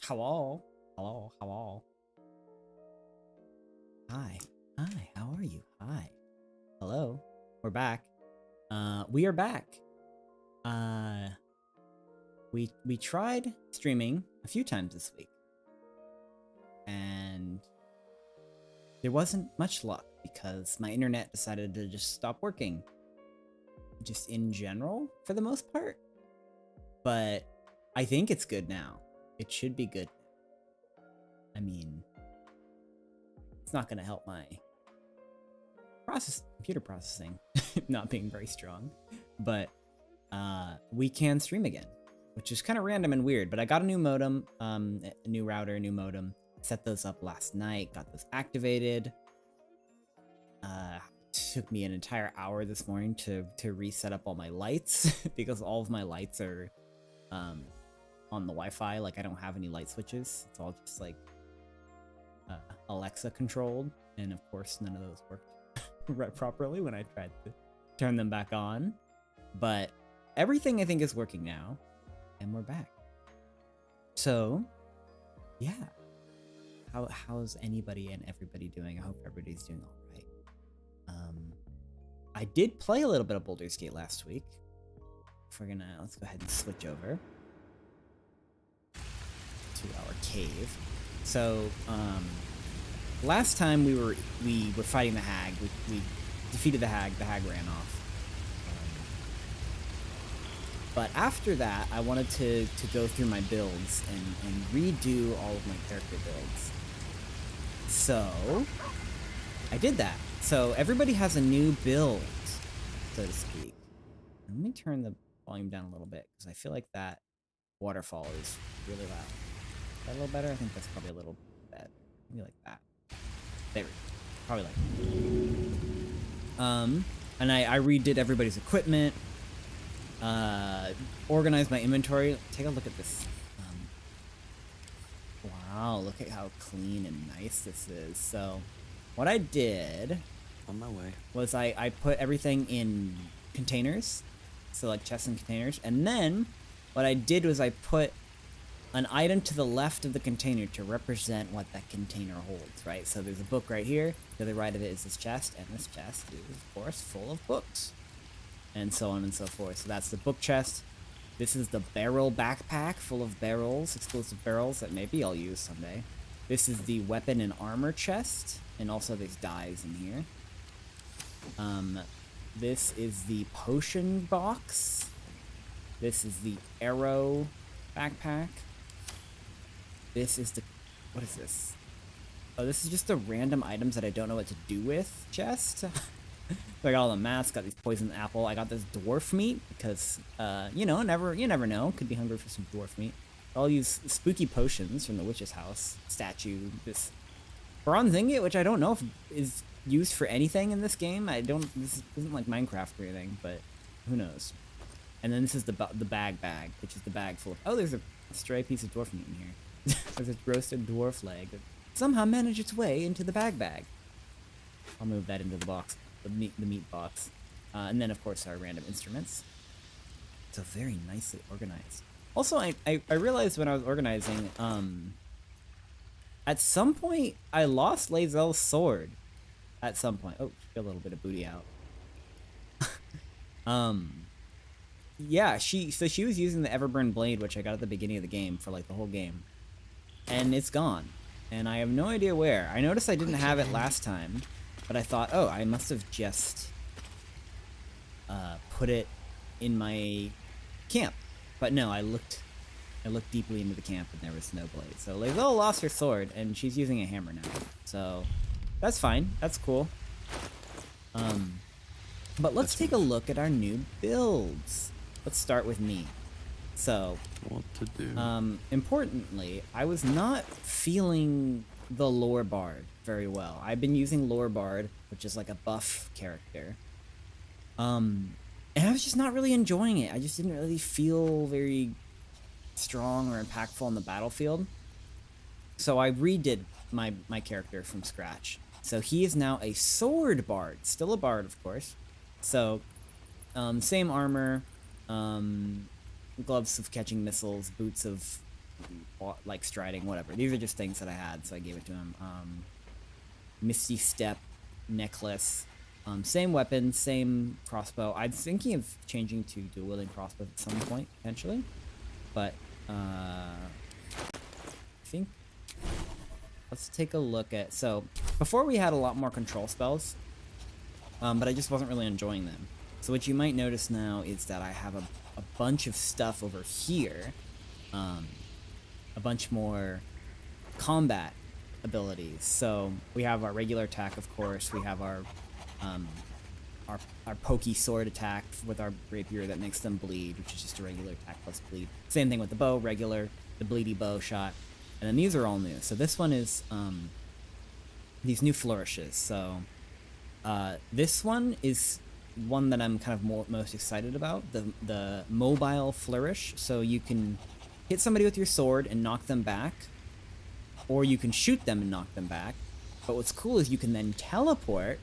Hello. Hello. Hello. Hi. Hi. How are you? Hi. Hello. We're back. We are back. Uh, we tried streaming a few times this week, and there wasn't much luck because my internet decided to just stop working. Just in general, for the most part. But I think it's good now. It should be good. I mean, it's not going to help my computer processing not being very strong, but we can stream again, which is kind of random and weird. But I got a new modem, a new router, a new modem. Set those up last night, got those activated. Took me an entire hour this morning to reset up all my lights because all of my lights are on the Wi-Fi. Like, I don't have any light switches. It's all just like Alexa controlled, and of course none of those worked right properly when I tried to turn them back on. But everything I think is working now, and we're back. So yeah, how's anybody and everybody doing? I hope everybody's doing all right. I did play a little bit of Baldur's Gate last week. Let's go ahead and switch over to our cave. So last time we were fighting the hag. We defeated the hag. The hag ran off. But after that, I wanted to go through my builds and redo all of my character builds. So I did that. So everybody has a new build, so to speak. Let me turn the volume down a little bit because I feel like that waterfall is really loud. Is that a little better? I think that's probably a little better. Maybe like that. There we go. Probably like that. And I redid everybody's equipment. Organized my inventory. Take a look at this. Wow, look at how clean and nice this is. So what I did on my way was I put everything in containers, so like chests and containers, and then what I did was I put an item to the left of the container to represent what that container holds, right? So there's a book right here, to the right of it is this chest, and this chest is of course full of books, and so on and so forth. So that's the book chest. This is the barrel backpack full of barrels, exclusive barrels that maybe I'll use someday. This is the weapon and armor chest, and also there's dyes in here. This is the potion box. This is the arrow backpack. This is the... what is this? Oh, this is just the random items that I don't know what to do with chest. So I got all the mats, got these poison apple. I got this dwarf meat because, you know, you never know. Could be hungry for some dwarf meat. I'll use spooky potions from the witch's house statue. This bronze ingot, which I don't know if is used for anything in this game. This isn't like Minecraft or anything, but who knows. And then this is the bag, which is the bag full of... oh, there's a stray piece of dwarf meat in here. There's a roasted dwarf leg that somehow managed its way into the bag. I'll move that into the box, the meat box. And then, of course, our random instruments. So very nicely organized. Also, I realized when I was organizing, at some point, I lost Lae'zel's sword. At some point. Oh, got a little bit of booty out. Yeah, she was using the Everburn blade, which I got at the beginning of the game for like the whole game. And it's gone. And I have no idea where. I noticed I didn't have it last time, but I thought, oh, I must have just put it in my camp. But no, I looked deeply into the camp and there was no blade. So Lae'zel lost her sword and she's using a hammer now. So that's fine. That's cool. But let's take a look at our new builds. Let's start with me. So, what to do? Importantly, I was not feeling the Lore Bard very well. I've been using Lore Bard, which is like a buff character. And I was just not really enjoying it. I just didn't really feel very strong or impactful on the battlefield. So I redid my character from scratch. So he is now a sword bard, still a bard, of course. So, same armor, gloves of catching missiles, boots of, like, striding, whatever. These are just things that I had, so I gave it to him. Misty Step, necklace, same weapon, same crossbow. I'm thinking of changing to dual-wielding crossbow at some point, potentially. But, I think let's take a look at... So, before we had a lot more control spells, but I just wasn't really enjoying them. So what you might notice now is that I have a bunch of stuff over here. A bunch more combat abilities. So we have our regular attack, of course. We have our pokey sword attack with our rapier that makes them bleed, which is just a regular attack plus bleed. Same thing with the bow, regular, the bleedy bow shot. And then these are all new. So this one is these new flourishes. So this one is one that I'm kind of most excited about, the mobile flourish. So you can hit somebody with your sword and knock them back, or you can shoot them and knock them back. But what's cool is you can then teleport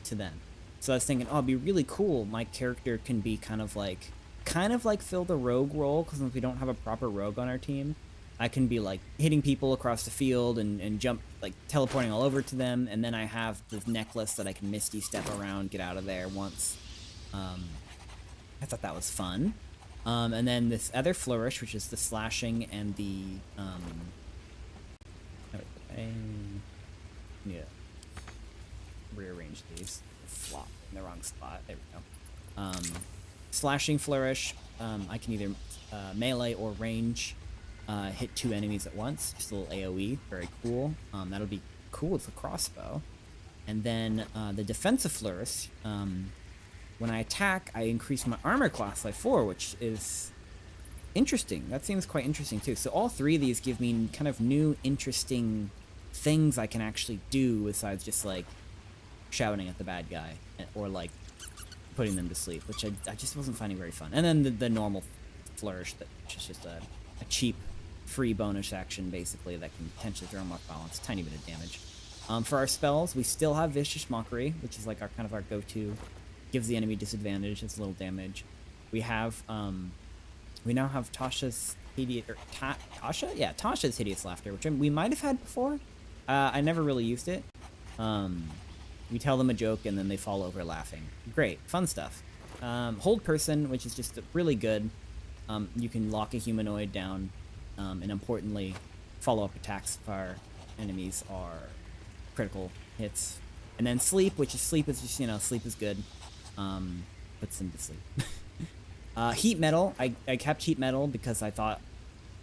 to them. So I was thinking, oh, it'd be really cool. My character can be kind of like fill the rogue role, because since we don't have a proper rogue on our team, I can be like hitting people across the field and jump, like teleporting all over to them. And then I have this necklace that I can misty step around, get out of there once. I thought that was fun. And then this other flourish, which is the slashing and the yeah, rearrange these. Flop in the wrong spot. There we go. Slashing flourish. I can either melee or range hit 2 enemies at once. Just a little AoE. Very cool. That'll be cool with the crossbow. And then the defensive flourish. When I attack, I increase my armor class by 4, which is interesting. That seems quite interesting too. So all 3 of these give me kind of new, interesting things I can actually do besides just like shouting at the bad guy or like putting them to sleep, which I just wasn't finding very fun. And then the normal flourish, which is just a cheap free bonus action basically that can potentially throw them off balance, tiny bit of damage. For our spells, we still have Vicious Mockery, which is like our kind of our go-to. Gives the enemy disadvantage. It's a little damage. We have we now have Tasha's hideous Tasha? Yeah, Tasha's Hideous Laughter, which we might have had before. I never really used it. We tell them a joke and then they fall over laughing. Great, fun stuff. Hold Person, which is just really good. You can lock a humanoid down, and importantly, follow-up attacks if our enemies are critical hits. And then Sleep, which is sleep is just, sleep is good. Puts them to sleep. Heat Metal. I kept Heat Metal because I thought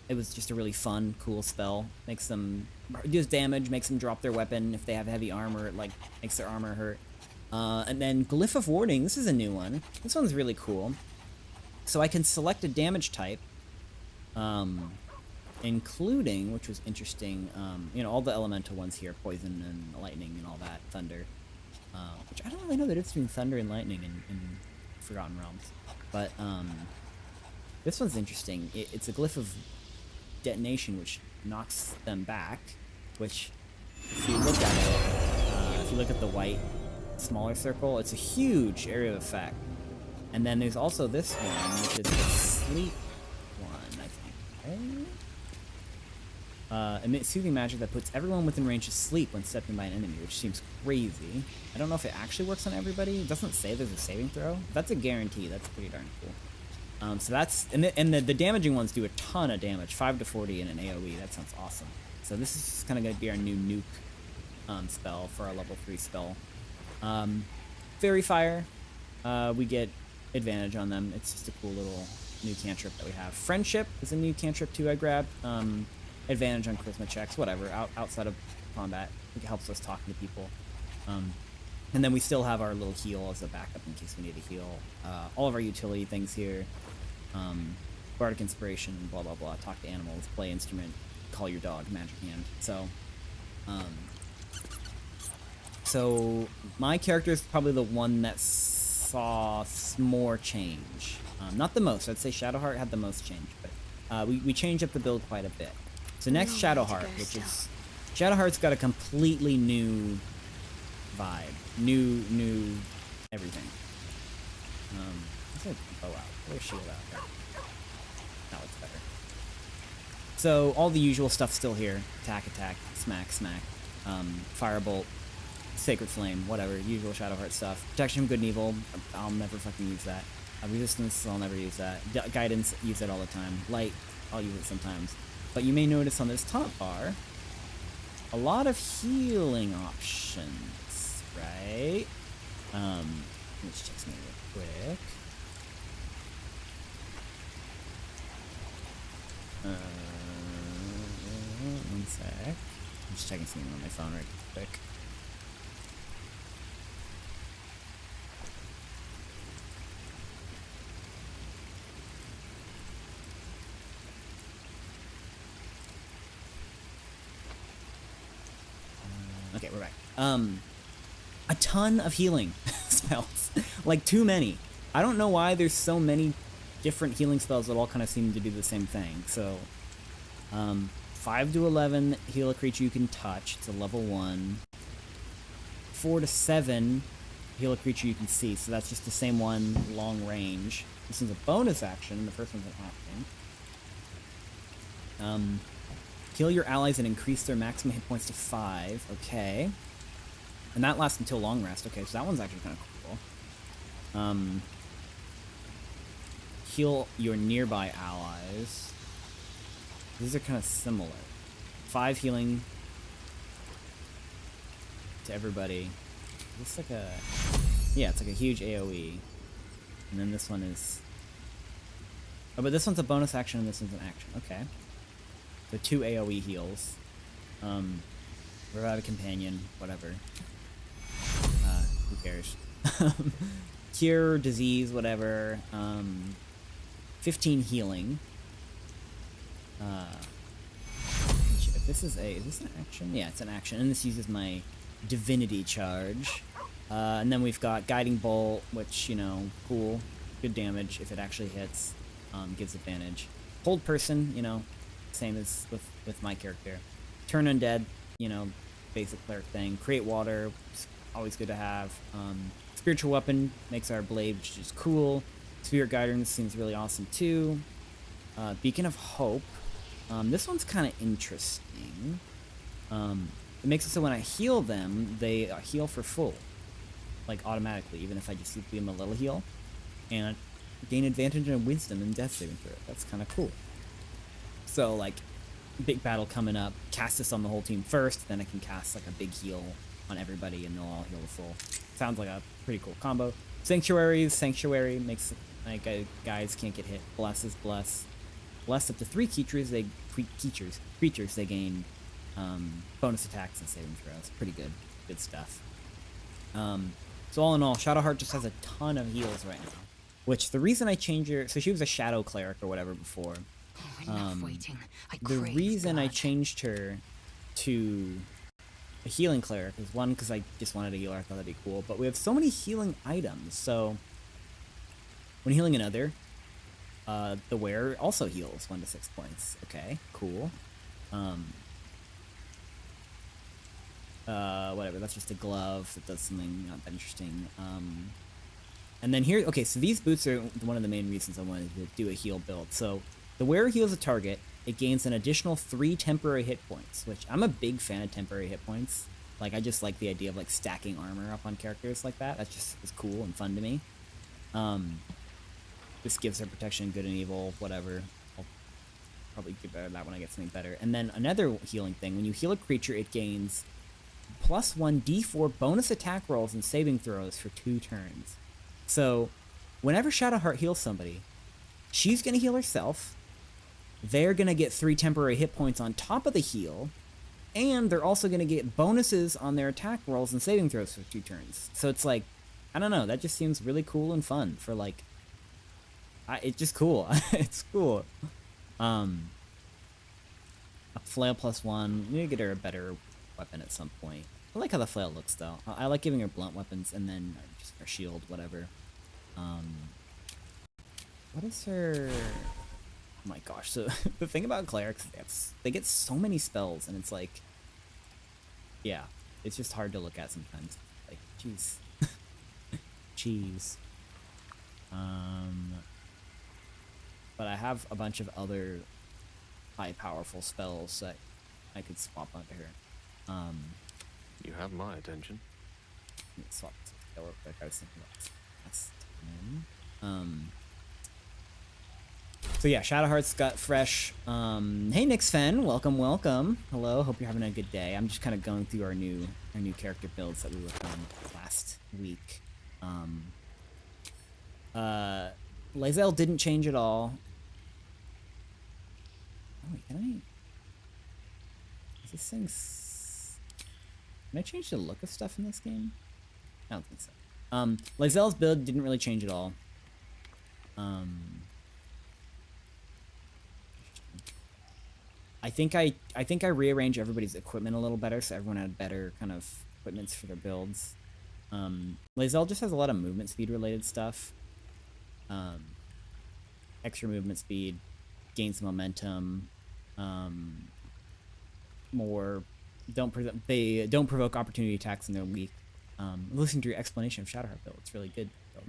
it was just a really fun, cool spell. Makes them deals damage, makes them drop their weapon. If they have heavy armor, it like makes their armor hurt. And then Glyph of Warding. This is a new one. This one's really cool. So I can select a damage type, including, which was interesting, all the elemental ones here, poison and lightning and all that, thunder. Which I don't really know the difference between thunder and lightning in Forgotten Realms. But this one's interesting. It's a Glyph of Detonation, which knocks them back, which, if you look at it, if you look at the white smaller circle, it's a huge area of effect. And then there's also this one, which is the sleep one, I think. Emit soothing magic that puts everyone within range to sleep when stepping by an enemy, which seems crazy. I don't know if it actually works on everybody. It doesn't say there's a saving throw. That's a guarantee. That's pretty darn cool. So that's... And the damaging ones do a ton of damage. 5 to 40 in an AoE. That sounds awesome. So this is just kind of going to be our new nuke spell for our level 3 spell. Fairy Fire. We get advantage on them. It's just a cool little new cantrip that we have. Friendship is a new cantrip too I grabbed. Advantage on charisma checks, whatever, outside of combat. It helps us talking to people. And then we still have our little heal as a backup in case we need a heal. All of our utility things here. Bardic Inspiration, blah, blah, blah. Talk to animals, play instrument, call your dog, magic hand. So my character is probably the one that saw more change. Not the most. I'd say Shadowheart had the most change, but we changed up the build quite a bit. So next, Shadowheart, which is... Shadowheart's got a completely new vibe. New everything. Let's get the bow out. Where's shield out? That looks better. So all the usual stuff's still here. Attack, smack, firebolt, sacred flame, whatever. Usual Shadowheart stuff. Protection from good and evil. I'll never fucking use that. Resistance, I'll never use that. Guidance, use it all the time. Light, I'll use it sometimes. But you may notice on this top bar, a lot of healing options, right? Let's check something real quick. One sec. I'm just checking something on my phone right quick. Okay, we're back. A ton of healing spells. Like, too many. I don't know why there's so many different healing spells that all kind of seem to do the same thing. So, 5 to 11, heal a creature you can touch. It's a level 1. 4 to 7, heal a creature you can see. So that's just the same one, long range. This one's a bonus action. The first one's an action. Heal your allies and increase their maximum hit points to 5. Okay. And that lasts until long rest. Okay, so that one's actually kind of cool. Heal your nearby allies. These are kind of similar. 5 healing to everybody. It's like a... Yeah, it's like a huge AoE. And then this one is... Oh, but this one's a bonus action and this one's an action. Okay. So 2 AoE heals. Revive a companion, whatever. Who cares? Cure, disease, whatever. 15 healing. If this is this an action? Yeah, it's an action. And this uses my divinity charge. And then we've got guiding bolt, which, you know, cool. Good damage if it actually hits. Gives advantage. Hold person, you know, same as with my character. Turn undead, you know, basic cleric thing. Create water, always good to have. Spiritual weapon makes our blade, which is cool. Spirit guidance seems really awesome too. Beacon of hope. This one's kind of interesting. It makes it so when I heal them, they heal for full, like automatically, even if I just give them a little heal, and gain advantage in wisdom and death saving throw. That's kind of cool. So, like, big battle coming up, cast this on the whole team first, then I can cast, like, a big heal on everybody, and they'll all heal full. Sounds like a pretty cool combo. Sanctuary makes, like, guys can't get hit. Bless is bless. Bless up to 3 creatures, they gain bonus attacks and saving throws. Pretty good. Good stuff. So all in all, Shadowheart just has a ton of heals right now. Which, the reason I changed her... So she was a Shadow Cleric or whatever before. The reason I changed her to a healing cleric is, one, because I just wanted to heal her. I thought that'd be cool. But we have so many healing items. So when healing another, the wearer also heals 1 to 6 points. Okay, cool. Whatever. That's just a glove that does something not that interesting. And then here, okay, so these boots are one of the main reasons I wanted to do a heal build. So the wearer heals a target. It gains an additional 3 temporary hit points, which I'm a big fan of temporary hit points. Like, I just like the idea of, like, stacking armor up on characters like that. That's just is cool and fun to me. This gives her protection, good and evil, whatever. I'll probably get better at that when I get something better. And then another healing thing. When you heal a creature, it gains +1 d4 bonus attack rolls and saving throws for 2 turns. So, whenever Shadowheart heals somebody, she's going to heal herself. They're going to get 3 temporary hit points on top of the heal. And they're also going to get bonuses on their attack rolls and saving throws for 2 turns. So it's like, I don't know, that just seems really cool and fun for, like... it's just cool. It's cool. A flail +1. We need to get her a better weapon at some point. I like how the flail looks, though. I like giving her blunt weapons and then just her shield, whatever. What is her... Oh my gosh, so the thing about clerics, they get so many spells, and it's like... Yeah, it's just hard to look at sometimes. Like, jeez. Jeez. But I have a bunch of other high powerful spells that I could swap onto her. You have my attention. Let me swap this real quick. I was thinking about that's 10. So yeah, Shadowheart's got fresh. Hey Nick Sven, welcome, welcome. Hello, hope you're having a good day. I'm just kind of going through our new character builds that we worked on last week. Lae'zel didn't change at all. Oh wait, can I? Is this thing? Can I change the look of stuff in this game? I don't think so. Lae'zel's build didn't really change at all. I think I rearranged everybody's equipment a little better, so everyone had better kind of equipments for their builds. Lae'zel just has a lot of movement speed related stuff. Extra movement speed, gains momentum. They don't provoke opportunity attacks and they're weak. Listening to your explanation of Shadowheart build, it's really good build.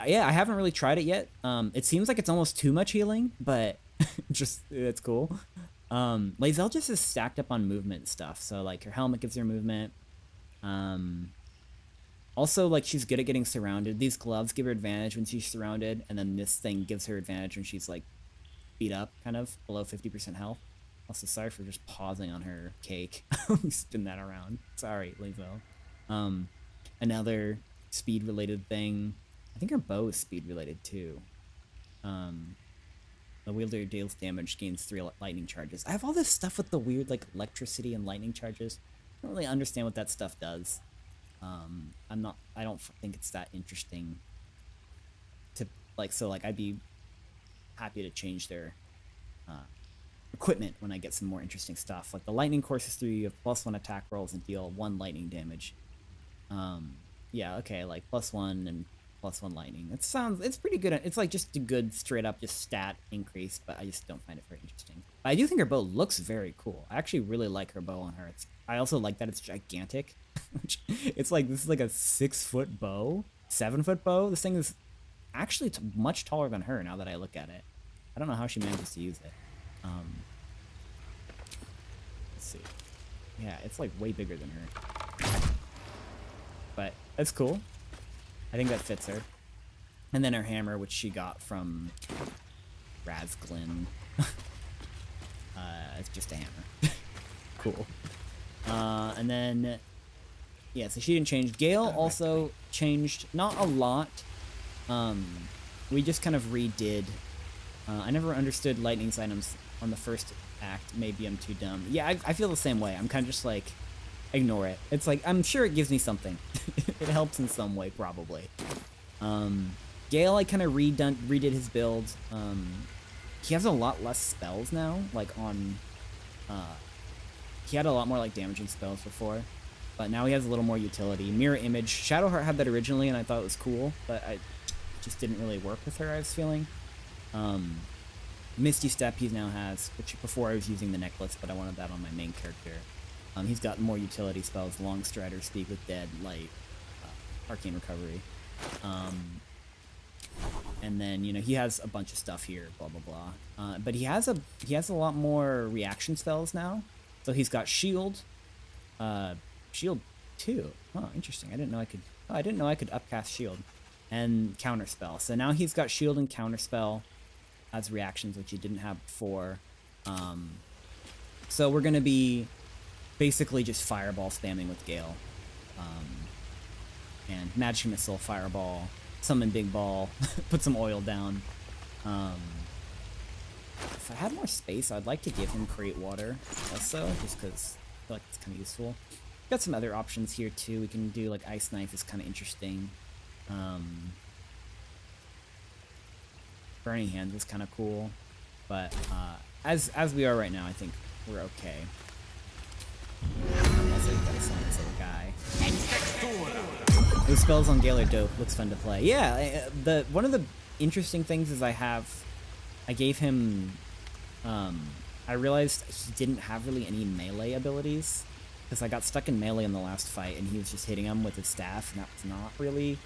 Yeah, I haven't really tried it yet. It seems like it's almost too much healing, but just it's cool. Lae'zel just is stacked up on movement stuff. So like her helmet gives her movement. Also like she's good at getting surrounded. These gloves give her advantage when she's surrounded, and then this thing gives her advantage when she's like beat up, kind of below 50% health. Also, sorry for just pausing on her cake. Spin that around. Sorry, Lae'zel. Another speed related thing. I think her bow is speed related too. The wielder deals damage, gains 3 lightning charges. I have all this stuff with the weird like electricity and lightning charges. I don't really understand what that stuff does. I don't think it's that interesting to like, so like I'd be happy to change their equipment when I get some more interesting stuff. Like the lightning course is 3, you have +1 attack rolls and deal 1 lightning damage. Yeah, okay, like +1 and +1 lightning. It's pretty good. It's like just a good straight up just stat increase, but I just don't find it very interesting. But I do think her bow looks very cool. I actually really like her bow on her. I also like that it's gigantic. It's like, this is like a 6-foot bow, 7-foot bow. This thing is actually much taller than her now that I look at it. I don't know how she manages to use it. Let's see. Yeah, it's like way bigger than her. But that's cool. I think that fits her. And then her hammer, which she got from Razglin. It's just a hammer. Cool. And then, yeah, so she didn't change. Gale also changed, not a lot. We just kind of redid. I never understood lightning's items on the first act. Maybe I'm too dumb. Yeah, I feel the same way. I'm kind of just like, ignore it. It's like, I'm sure it gives me something. It helps in some way, probably. Gale, I kind of redid his build. He has a lot less spells now, like on... he had a lot more like damaging spells before, but now he has a little more utility. Mirror Image. Shadowheart had that originally, and I thought it was cool, but it just didn't really work with her, I was feeling. Misty Step he now has, which before I was using the necklace, but I wanted that on my main character. He's got more utility spells, Long Strider, Speak with Dead, Light, Arcane Recovery. And then, you know, he has a bunch of stuff here, blah, blah, blah. But he has a lot more reaction spells now. So he's got Shield, Shield 2. Oh, interesting. I didn't know I could upcast Shield and Counterspell. So now he's got Shield and Counterspell as reactions, which he didn't have before. So we're going to be basically just Fireball spamming with Gale. And Magic Missile, Fireball, Summon Big Ball, put some oil down. If I had more space, I'd like to give him Create Water also, just because I feel like it's kind of useful. Got some other options here too. We can do like Ice Knife is kind of interesting. Burning Hands is kind of cool, but as we are right now, I think we're okay. Also, you gotta summon this little guy. Those spells on Gale are dope. Looks fun to play. Yeah, one of the interesting things is I gave him. I realized he didn't have really any melee abilities because I got stuck in melee in the last fight, and he was just hitting him with his staff, and that was not really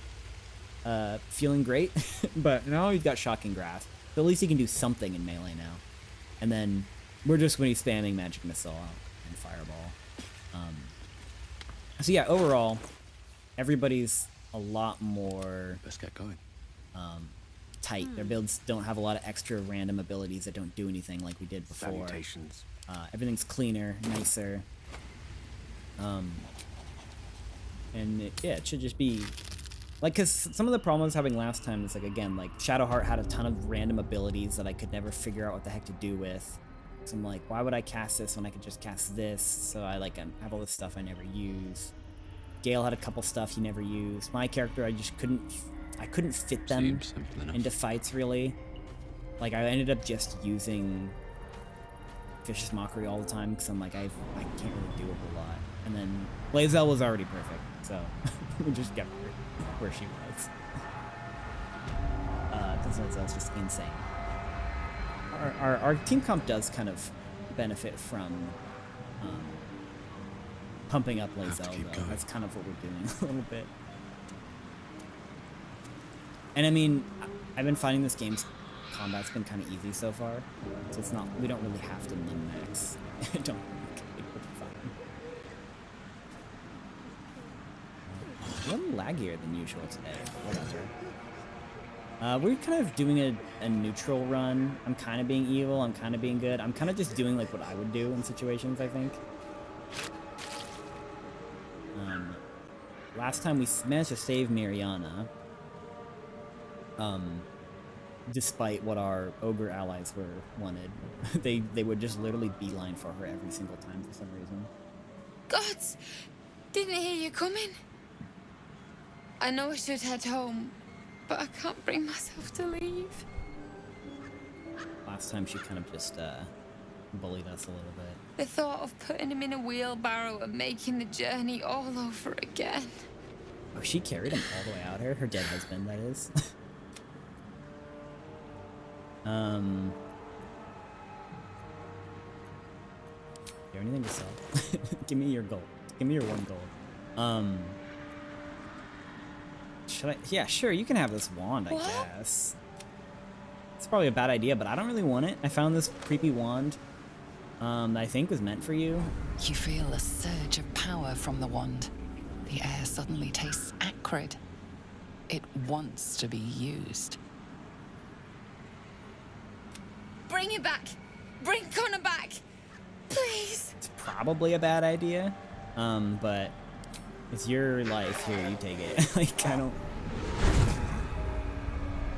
feeling great. But now he's got Shocking Grasp, so at least he can do something in melee now. And then we're just when he's spamming Magic Missile and Fireball. So yeah, overall, everybody's a lot more. Let's get going. tight. Their builds don't have a lot of extra random abilities that don't do anything like we did before. Salutations. Everything's cleaner, nicer. And it should just be like, because some of the problem I was having last time is like, again, like Shadowheart had a ton of random abilities that I could never figure out what the heck to do with. So I'm like, why would I cast this when I could just cast this? So I have all this stuff I never use. Gale had a couple stuff he never used. My character, I couldn't fit them into fights really. Like I ended up just using Vicious Mockery all the time because I'm like, I can't really do a whole lot. And then Blazel was already perfect, so we just kept her where she was. Because Blazel's just insane. Our team comp does kind of benefit from pumping up Blazel, though. That's kind of what we're doing a little bit. And I mean, I've been finding this game's combat's been kind of easy so far, so it's not, we don't really have to min-max. I don't think it would be fine. A little laggier than usual today. Whatever. We're kind of doing a neutral run. I'm kind of being evil, I'm kind of being good. I'm kind of just doing like what I would do in situations, I think. Last time we managed to save Mariana. Despite what our ogre allies wanted. they would just literally beeline for her every single time for some reason. Gods! Didn't hear you coming. I know I should head home, but I can't bring myself to leave. Last time she kind of just bullied us a little bit. The thought of putting him in a wheelbarrow and making the journey all over again. Oh, she carried him all the way out here? Her dead husband, that is. You have anything to sell? Give me your gold. Give me your 1 gold. Should I? Yeah, sure, you can have this wand, I guess. It's probably a bad idea, but I don't really want it. I found this creepy wand that I think was meant for you. You feel a surge of power from the wand. The air suddenly tastes acrid. It wants to be used. Bring him back! Bring Connor back! Please! It's probably a bad idea, but it's your life. Here, you take it. Like, I don't...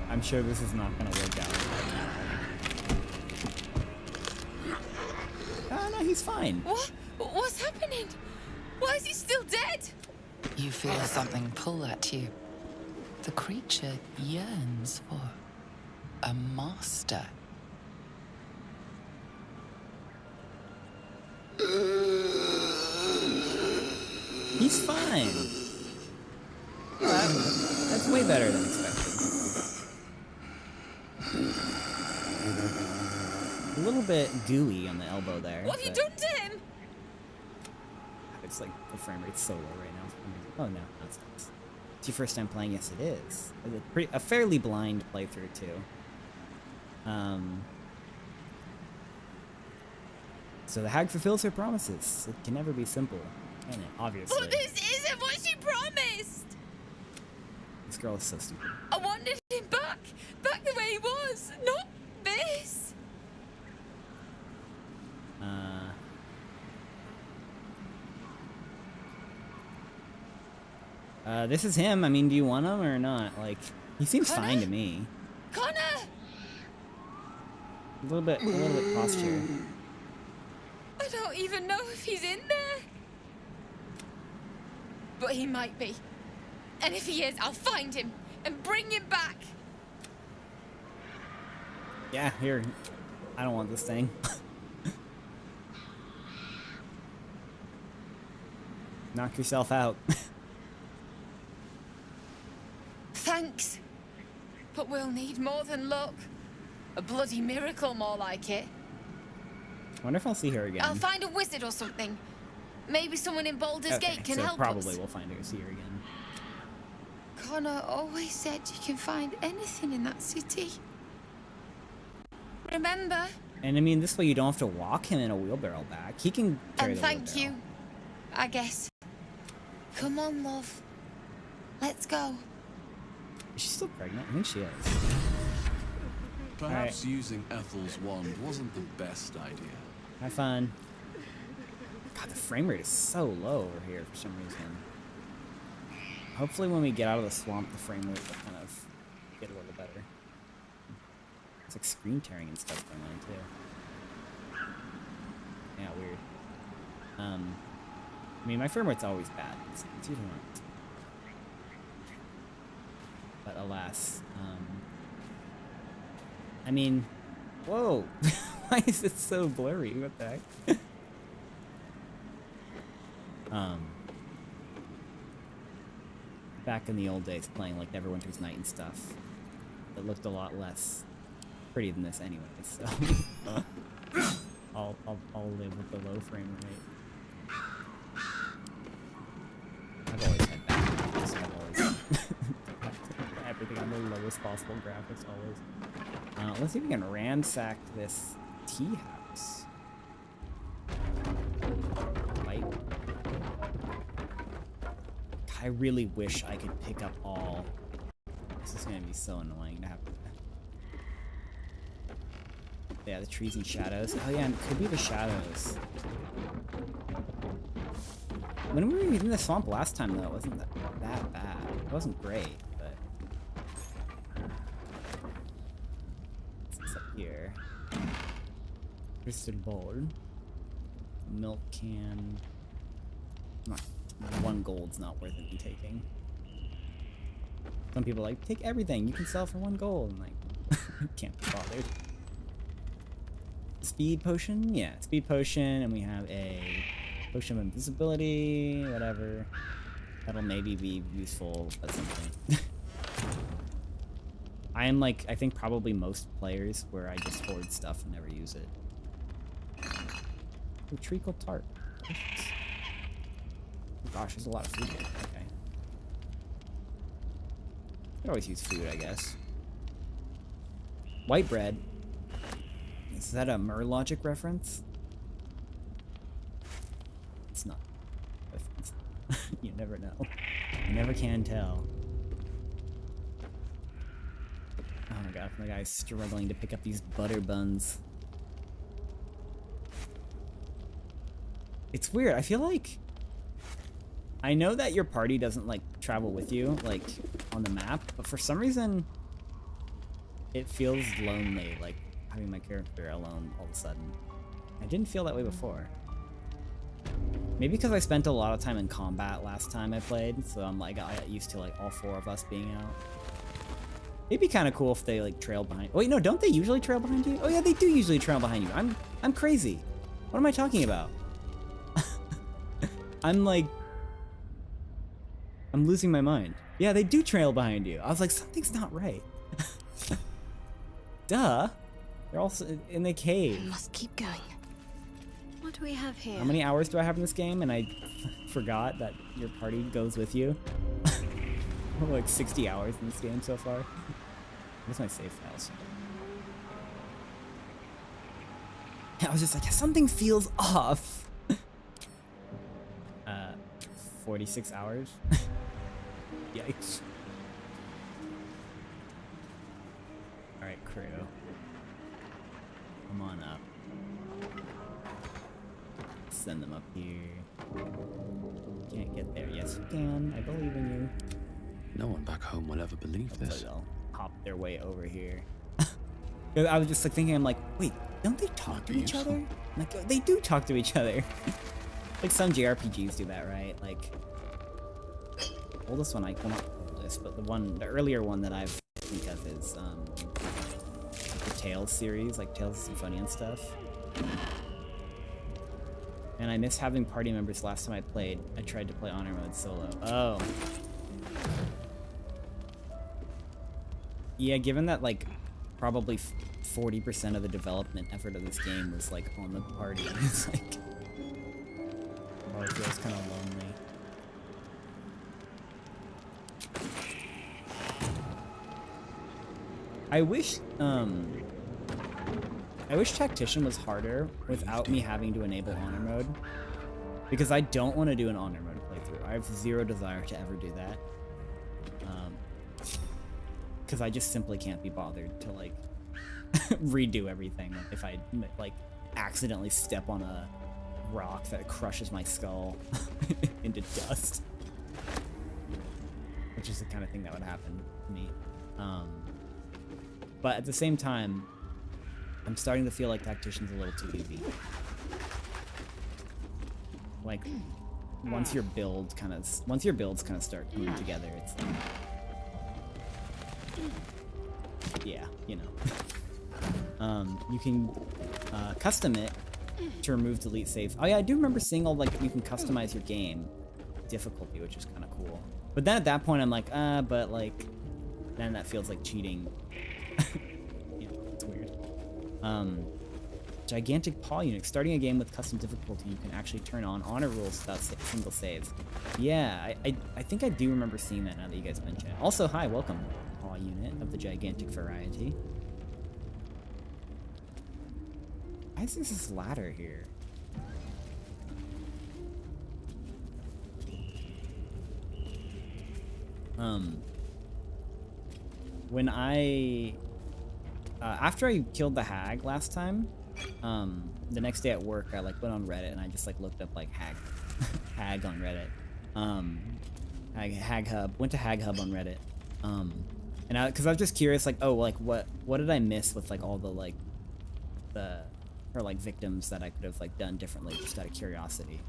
I'm sure this is not gonna work out right now. Oh, no, he's fine. What? What's happening? Why is he still dead? You feel something pull at you. The creature yearns for a master. He's fine. That's way better than expected. A little bit gooey on the elbow there. What have you done to him? It's like the frame rate's so low right now. Oh no, that's nice. It's your first time playing? Yes, it is. A fairly blind playthrough too. So the hag fulfills her promises. It can never be simple, can it? Obviously. But this isn't what she promised! This girl is so stupid. I wanted him back! Back the way he was! Not this! This is him. I mean, do you want him or not? Like, he seems Connor? fine to me. Connor! A little bit posture. I don't even know if he's in there. But he might be. And if he is, I'll find him and bring him back. Yeah, here. I don't want this thing. Knock yourself out. Thanks. But we'll need more than luck. A bloody miracle, more like it. I wonder if I'll see her again. I'll find a wizard or something. Maybe someone in Baldur's Gate can help probably us. we'll find her, see her again. Connor always said you can find anything in that city. Remember? And I mean, this way you don't have to walk him in a wheelbarrow back. He can carry And the thank wheelbarrow. you, I guess. Come on, love. Let's go. Is she still pregnant? I think she is. Perhaps using Ethel's wand wasn't the best idea. Have fun. God, the frame rate is so low over here for some reason. Hopefully when we get out of the swamp, the frame rate will kind of get a little better. It's like screen tearing and stuff going on too. Yeah, weird. I mean, my frame rate's always bad. It's usually not. But alas, I mean, whoa! Why is it so blurry? What the heck? Back in the old days, playing like Neverwinter's Night and stuff, it looked a lot less pretty than this, anyway. So I'll live with the low frame rate. I've always had that. I've always everything on the lowest possible graphics, always. Let's see if we can ransack this tea house. Right. I really wish I could pick up all. This is gonna be so annoying to have. Yeah, the trees and shadows. Oh yeah, and it could be the shadows. When we were in the swamp last time, though, it wasn't that bad. It wasn't great, but. What's up here? Twisted bowl. Milk can. Not, 1 gold's not worth it me taking. Some people are like, take everything. You can sell for 1 gold. I'm like, can't be bothered. Speed potion? Yeah, speed potion, and we have a potion of invisibility, whatever. That'll maybe be useful at some point. I am like, I think probably most players where I just hoard stuff and never use it. Oh, treacle tart. Oh gosh, there's a lot of food here. Okay. Could always use food, I guess. White bread. Is that a Murlogic reference? It's not. You never know. You never can tell. Oh my god, my guy's struggling to pick up these butter buns. It's weird. I feel like I know that your party doesn't like travel with you like on the map, but for some reason it feels lonely, like having my character alone all of a sudden. I didn't feel that way before. Maybe because I spent a lot of time in combat last time I played, so I'm like, I got used to like all 4 of us being out. It'd be kind of cool if they like trailed behind. Oh, wait, no, don't they usually trail behind you? Oh yeah, they do usually trail behind you. I'm crazy. What am I talking about? I'm losing my mind. Yeah, they do trail behind you. I was like, something's not right. Duh. They're also in the cave. We must keep going. What do we have here? How many hours do I have in this game? And I forgot that your party goes with you. Like 60 hours in this game so far. Where's my save files? I was just like, something feels off. 46 hours. Yikes. Alright, crew. Come on up. Send them up here. Can't get there. Yes, you can. I believe in you. No one back home will ever believe this. They'll hop their way over here. I was just like thinking, I'm like, wait, don't they talk to each other? Like, they do talk to each other. Like some JRPGs do that, right? Like, oldest one, well, not oldest, but the earlier one that I think of is the Tales series, like Tales of Symphonia and stuff. And I miss having party members. Last time I played, I tried to play honor mode solo. Oh. Yeah, given that like probably 40% of the development effort of this game was like on the party, it's like, oh, it feels kind of lonely. I wish Tactician was harder without me having to enable honor mode, because I don't want to do an honor mode playthrough. I have zero desire to ever do that, because I just simply can't be bothered to like redo everything. Like if I like accidentally step on a rock that crushes my skull into dust, which is the kind of thing that would happen to me. But at the same time, I'm starting to feel like Tactician's a little too easy. Like once your builds kind of start coming together, it's like, yeah, you know. You can custom it to remove delete save. Oh yeah, I do remember seeing all like you can customize your game difficulty, which is kind of cool. But then at that point I'm like, but like then that feels like cheating. You know, it's weird. Gigantic paw eunuch. Starting a game with custom difficulty, you can actually turn on honor rules without single saves. Yeah, I think I do remember seeing that now that you guys mention it. Also, hi, welcome, paw unit of the gigantic variety. Why is there this ladder here? When I after I killed the hag last time, the next day at work I like went on Reddit and I just like looked up like hag on Reddit. Hag hub, went to hag hub on Reddit. And because I was just curious, like, oh, like what did I miss with like all the like her like victims that I could have like done differently just out of curiosity.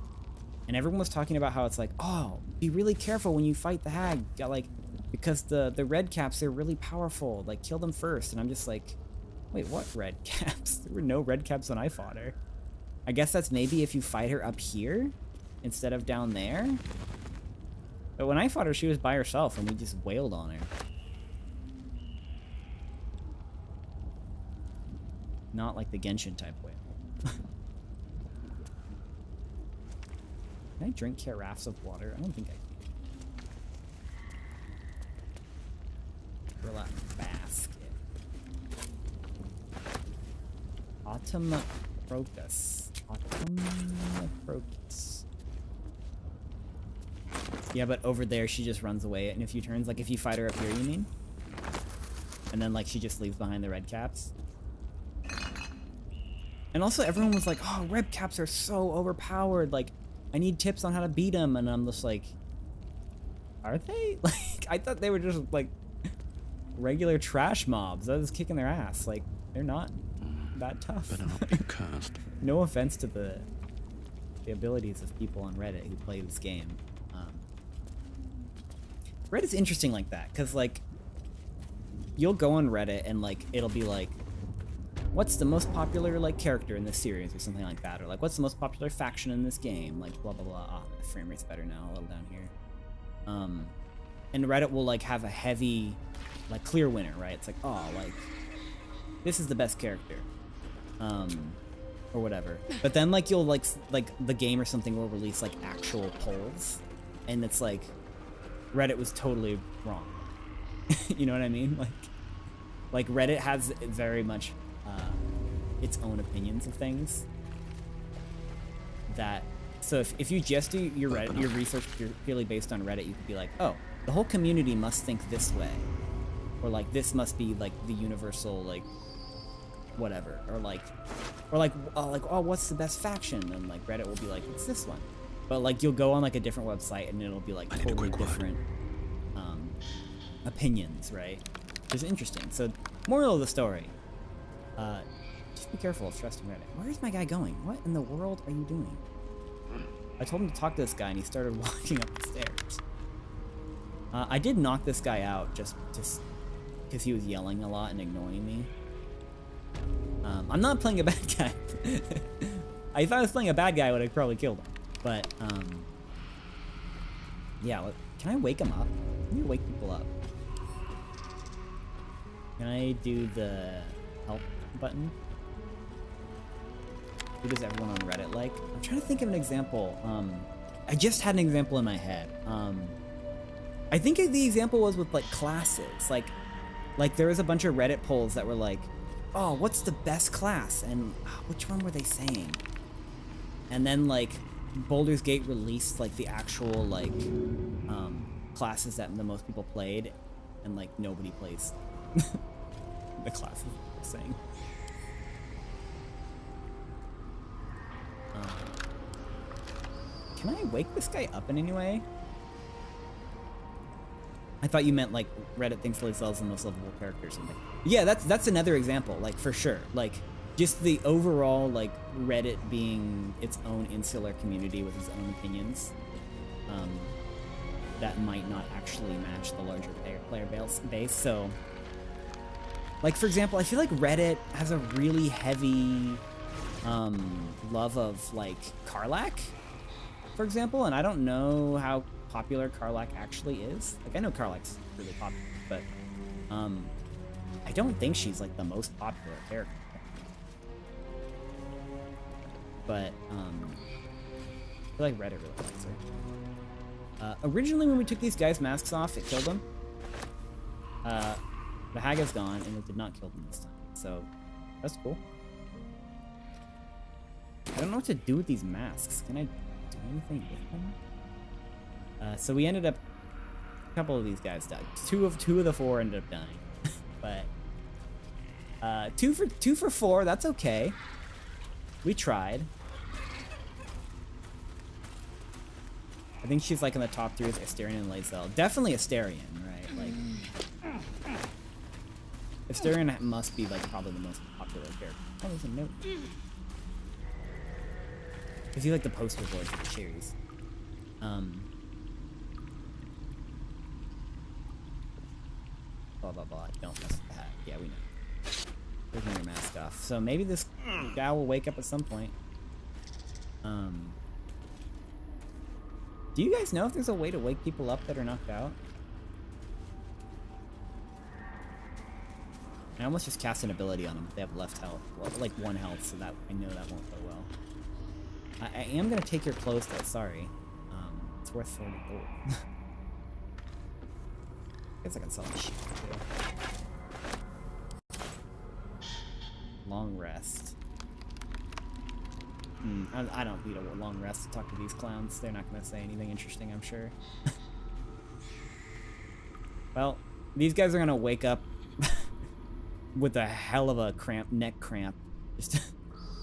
And everyone was talking about how it's like, oh, be really careful when you fight the hag, like, because the red caps, they're really powerful, like kill them first. And I'm just like, wait, what red caps? There were no red caps when I fought her. I guess that's maybe if you fight her up here instead of down there. But when I fought her, she was by herself and we just wailed on her. Not like the Genshin type wail. Can I drink carafes of water? I don't think I can. Relax basket. Autumn crocus. Autumn crocus. Yeah, but over there she just runs away in a few turns. Like if you fight her up here, you mean? And then like she just leaves behind the red caps. And also everyone was like, oh, red caps are so overpowered. Like, I need tips on how to beat them. And I'm just like, are they? Like, I thought they were just like regular trash mobs. I was kicking their ass. Like, they're not that tough. Better not be cursed. No offense to the abilities of people on Reddit who play this game. Reddit's interesting like that, because like, you'll go on Reddit and like, it'll be like, what's the most popular like character in this series or something like that, or like what's the most popular faction in this game, like blah blah blah. Oh, the frame rate's better now, a little down here. And Reddit will like have a heavy like clear winner, right? It's like, oh, like this is the best character, or whatever. But then like you'll like the game or something will release like actual polls, and it's like Reddit was totally wrong. You know what I mean? Like Reddit has very much its own opinions of things. That so if you just do your research purely based on Reddit, you could be like, oh, the whole community must think this way, or like this must be like the universal like whatever, or like oh, what's the best faction? And like Reddit will be like, it's this one. But like you'll go on like a different website and it'll be like totally different opinions, right? Which is interesting. So moral of the story, just be careful of trusting Reddit. Where is my guy going? What in the world are you doing? I told him to talk to this guy and he started walking up the stairs. I did knock this guy out just because he was yelling a lot and ignoring me. I'm not playing a bad guy. If I was playing a bad guy, I would have probably killed him. But yeah, can I wake him up? Can you wake people up? Can I do the help button? Who does everyone on Reddit like? I'm trying to think of an example. I just had an example in my head. I think the example was with like classes. Like there was a bunch of Reddit polls that were like, oh, what's the best class? And which one were they saying? And then like Baldur's Gate released like the actual like classes that the most people played, and like nobody plays the classes saying. Can I wake this guy up in any way? I thought you meant like Reddit thinks Lae'zel's the most lovable character or something. Yeah, that's another example, like for sure. Like just the overall like Reddit being its own insular community with its own opinions. That might not actually match the larger player base. So, like for example, I feel like Reddit has a really heavy love of like Karlach, for example, and I don't know how popular Karlach actually is. Like I know Karlach's really popular, but I don't think she's like the most popular character. But I feel like Reddit really likes her. Originally, when we took these guys' masks off, it killed them. The hag is gone, and it did not kill them this time. So, that's cool. I don't know what to do with these masks. Can I do anything with them? So we ended up... A couple of these guys died. Two of the four ended up dying. But... two for four, that's okay. We tried. I think she's like in the top 3 with Astarion and Lae'zel. Definitely Astarion, right? Like, Astarion must be like probably the most popular character. Oh, there's a note. Is he like the poster board for the series? Blah blah blah. Don't mess with the hat. Yeah, we know. Taking your mask off. So maybe this guy will wake up at some point. Do you guys know if there's a way to wake people up that are knocked out? I almost just cast an ability on them if they have left health. Well, like 1 health, so that I know that won't go well. I am gonna take your clothes though, sorry. It's worth 40 gold. I guess I can sell the sheep too. Long rest. I don't need a long rest to talk to these clowns. They're not going to say anything interesting, I'm sure. Well, these guys are going to wake up with a hell of a neck cramp, just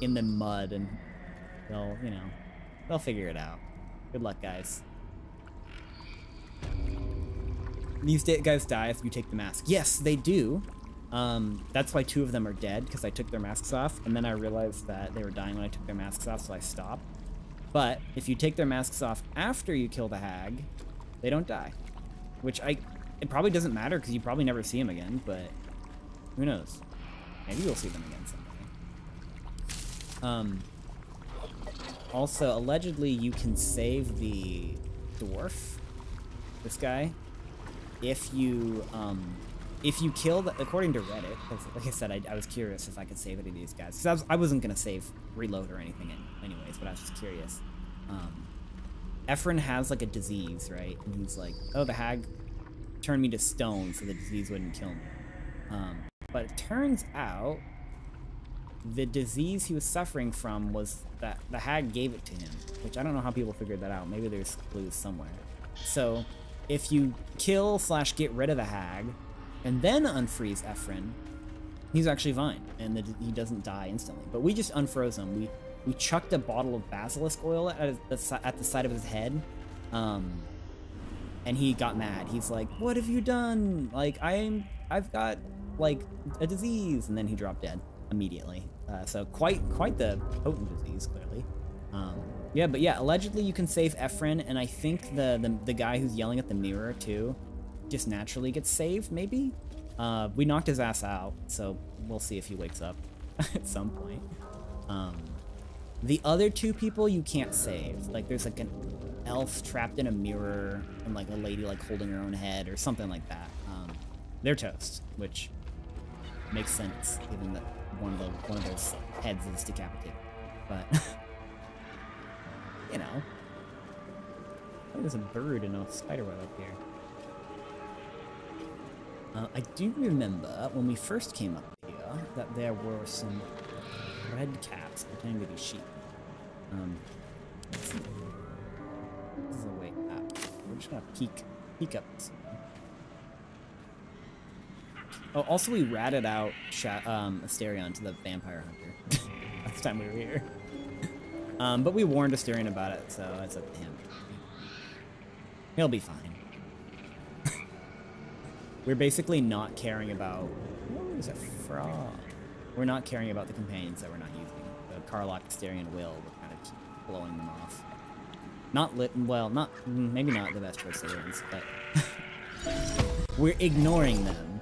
in the mud, and they'll, you know, they'll figure it out. Good luck, guys. These guys die if you take the mask. Yes, they do. That's why 2 of them are dead, because I took their masks off, and then I realized that they were dying when I took their masks off, so I stopped. But if you take their masks off after you kill the hag, they don't die. Which it probably doesn't matter, because you probably never see them again, but who knows? Maybe you'll see them again someday. Also, allegedly, you can save the dwarf, this guy, if you kill according to Reddit, because like I said, I was curious if I could save any of these guys. Because I wasn't going to save reload or anything anyways, but I was just curious. Ephron has like a disease, right? And he's like, oh, the hag turned me to stone so the disease wouldn't kill me. But it turns out the disease he was suffering from was that the hag gave it to him, which I don't know how people figured that out. Maybe there's clues somewhere. So if you kill / get rid of the hag, and then unfreeze Ephron, he's actually fine, and he doesn't die instantly. But we just unfroze him. We chucked a bottle of basilisk oil at the side of his head, and he got mad. He's like, "What have you done? Like, I've got like a disease," and then he dropped dead immediately. So quite the potent disease, clearly. Yeah, but yeah, allegedly you can save Ephron, and I think the guy who's yelling at the mirror too just naturally gets saved, maybe? We knocked his ass out, so we'll see if he wakes up at some point. The other 2 people you can't save. Like, there's like an elf trapped in a mirror, and like a lady like holding her own head, or something like that. They're toast, which makes sense, given that one of those heads is decapitated. But, you know. Oh, there's a bird and a spiderweb up here. I do remember when we first came up here that there were some red cats pretending to be sheep. Let's see. This is a way out. We're just gonna peek up this way. Oh, also we ratted out Asterion to the vampire hunter last time we were here. But we warned Asterion about it, so it's up to him. He'll be fine. We're basically not caring about... Oh, there's a frog. We're not caring about the companions that we're not using. The Karlach, Asterion, Will, we're kind of keep blowing them off. Not lit... Well, not... Maybe not the best choice of words, but... we're ignoring them.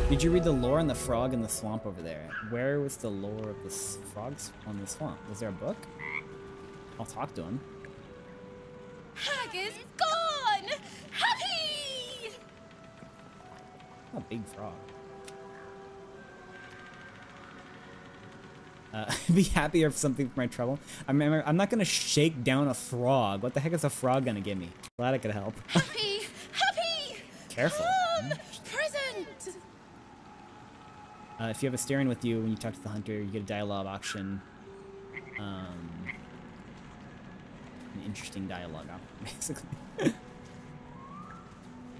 Did you read the lore on the frog in the swamp over there? Where was the lore of the frogs on the swamp? Was there a book? I'll talk to him. Hag is gone! Happy! Oh, a big frog. Be happier for something for my trouble. I'm not gonna shake down a frog. What the heck is a frog gonna give me? Glad I could help. Happy! Happy! Careful. Present! If you have a Asterion with you when you talk to the hunter, you get a dialogue option. An interesting dialogue option, basically.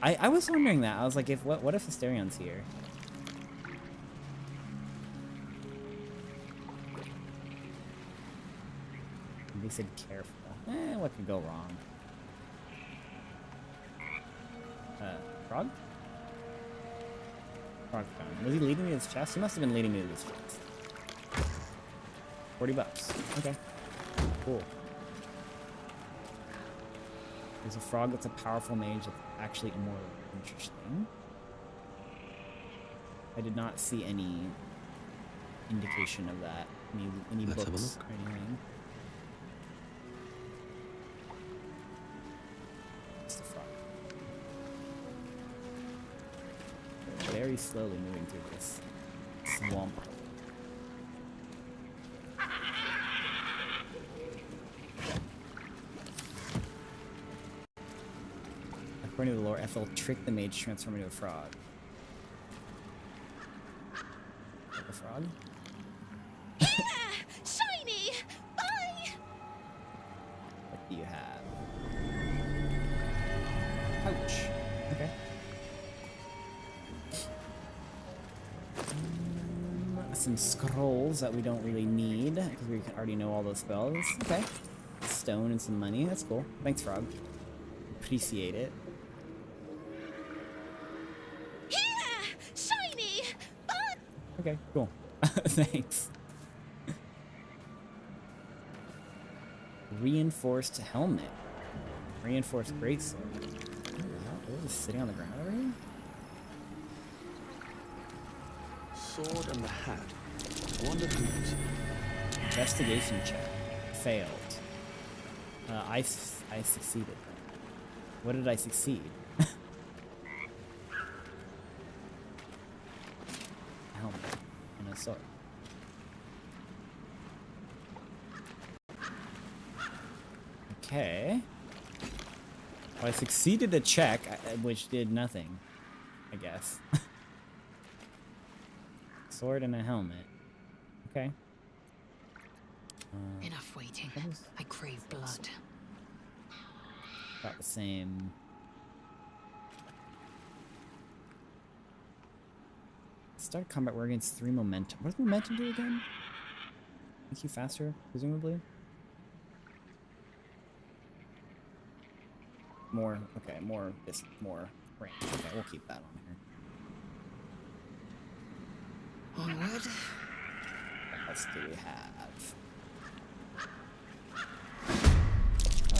I was wondering that. I was like, what if Asterion's here? They said careful. What could go wrong? Frog? Frog found. Was he leading me to his chest? He must have been leading me to his chest. $40. Okay. Cool. There's a frog that's a powerful mage that's actually more interesting. I did not see any indication of that. Any Let's have a books look. or anything. It's the frog. Very slowly moving through this swamp. According to the lore, Ethel tricked the mage to transform into a frog. A frog? Shiny! Bye! What do you have? Ouch. Okay. Some scrolls that we don't really need because we already know all those spells. Okay. Stone and some money. That's cool. Thanks, frog. Appreciate it. Here! Shiny! Bye! Okay, cool. Thanks. Reinforced helmet. Reinforced greatsword. What is just sitting on the ground over here? Sword and the hat. Wonder whose. Investigation check. Failed. I succeeded. What did I succeed? Helmet and a sword. Okay. Well, I succeeded a check, which did nothing, I guess. Sword and a helmet. Okay. Enough waiting. What is- I crave blood. About the same. Start combat war against 3 momentum. What does momentum do again? Make you faster, presumably? More, okay, more range. Okay, we'll keep that on here. Onward. What else do we have?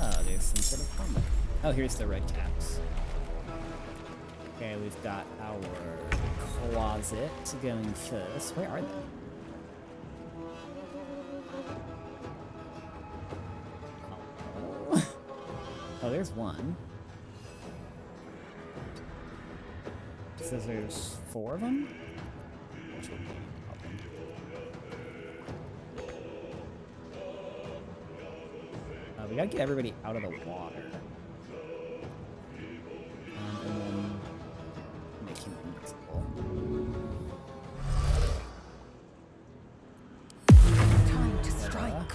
Oh, there's some sort of combat. Oh, here's the red caps. Okay, we've got our closet going first. Where are they? Oh, oh there's one. It says there's 4 of them? Which would be a problem. We gotta get everybody out of the water. And then make him invincible. Time to strike.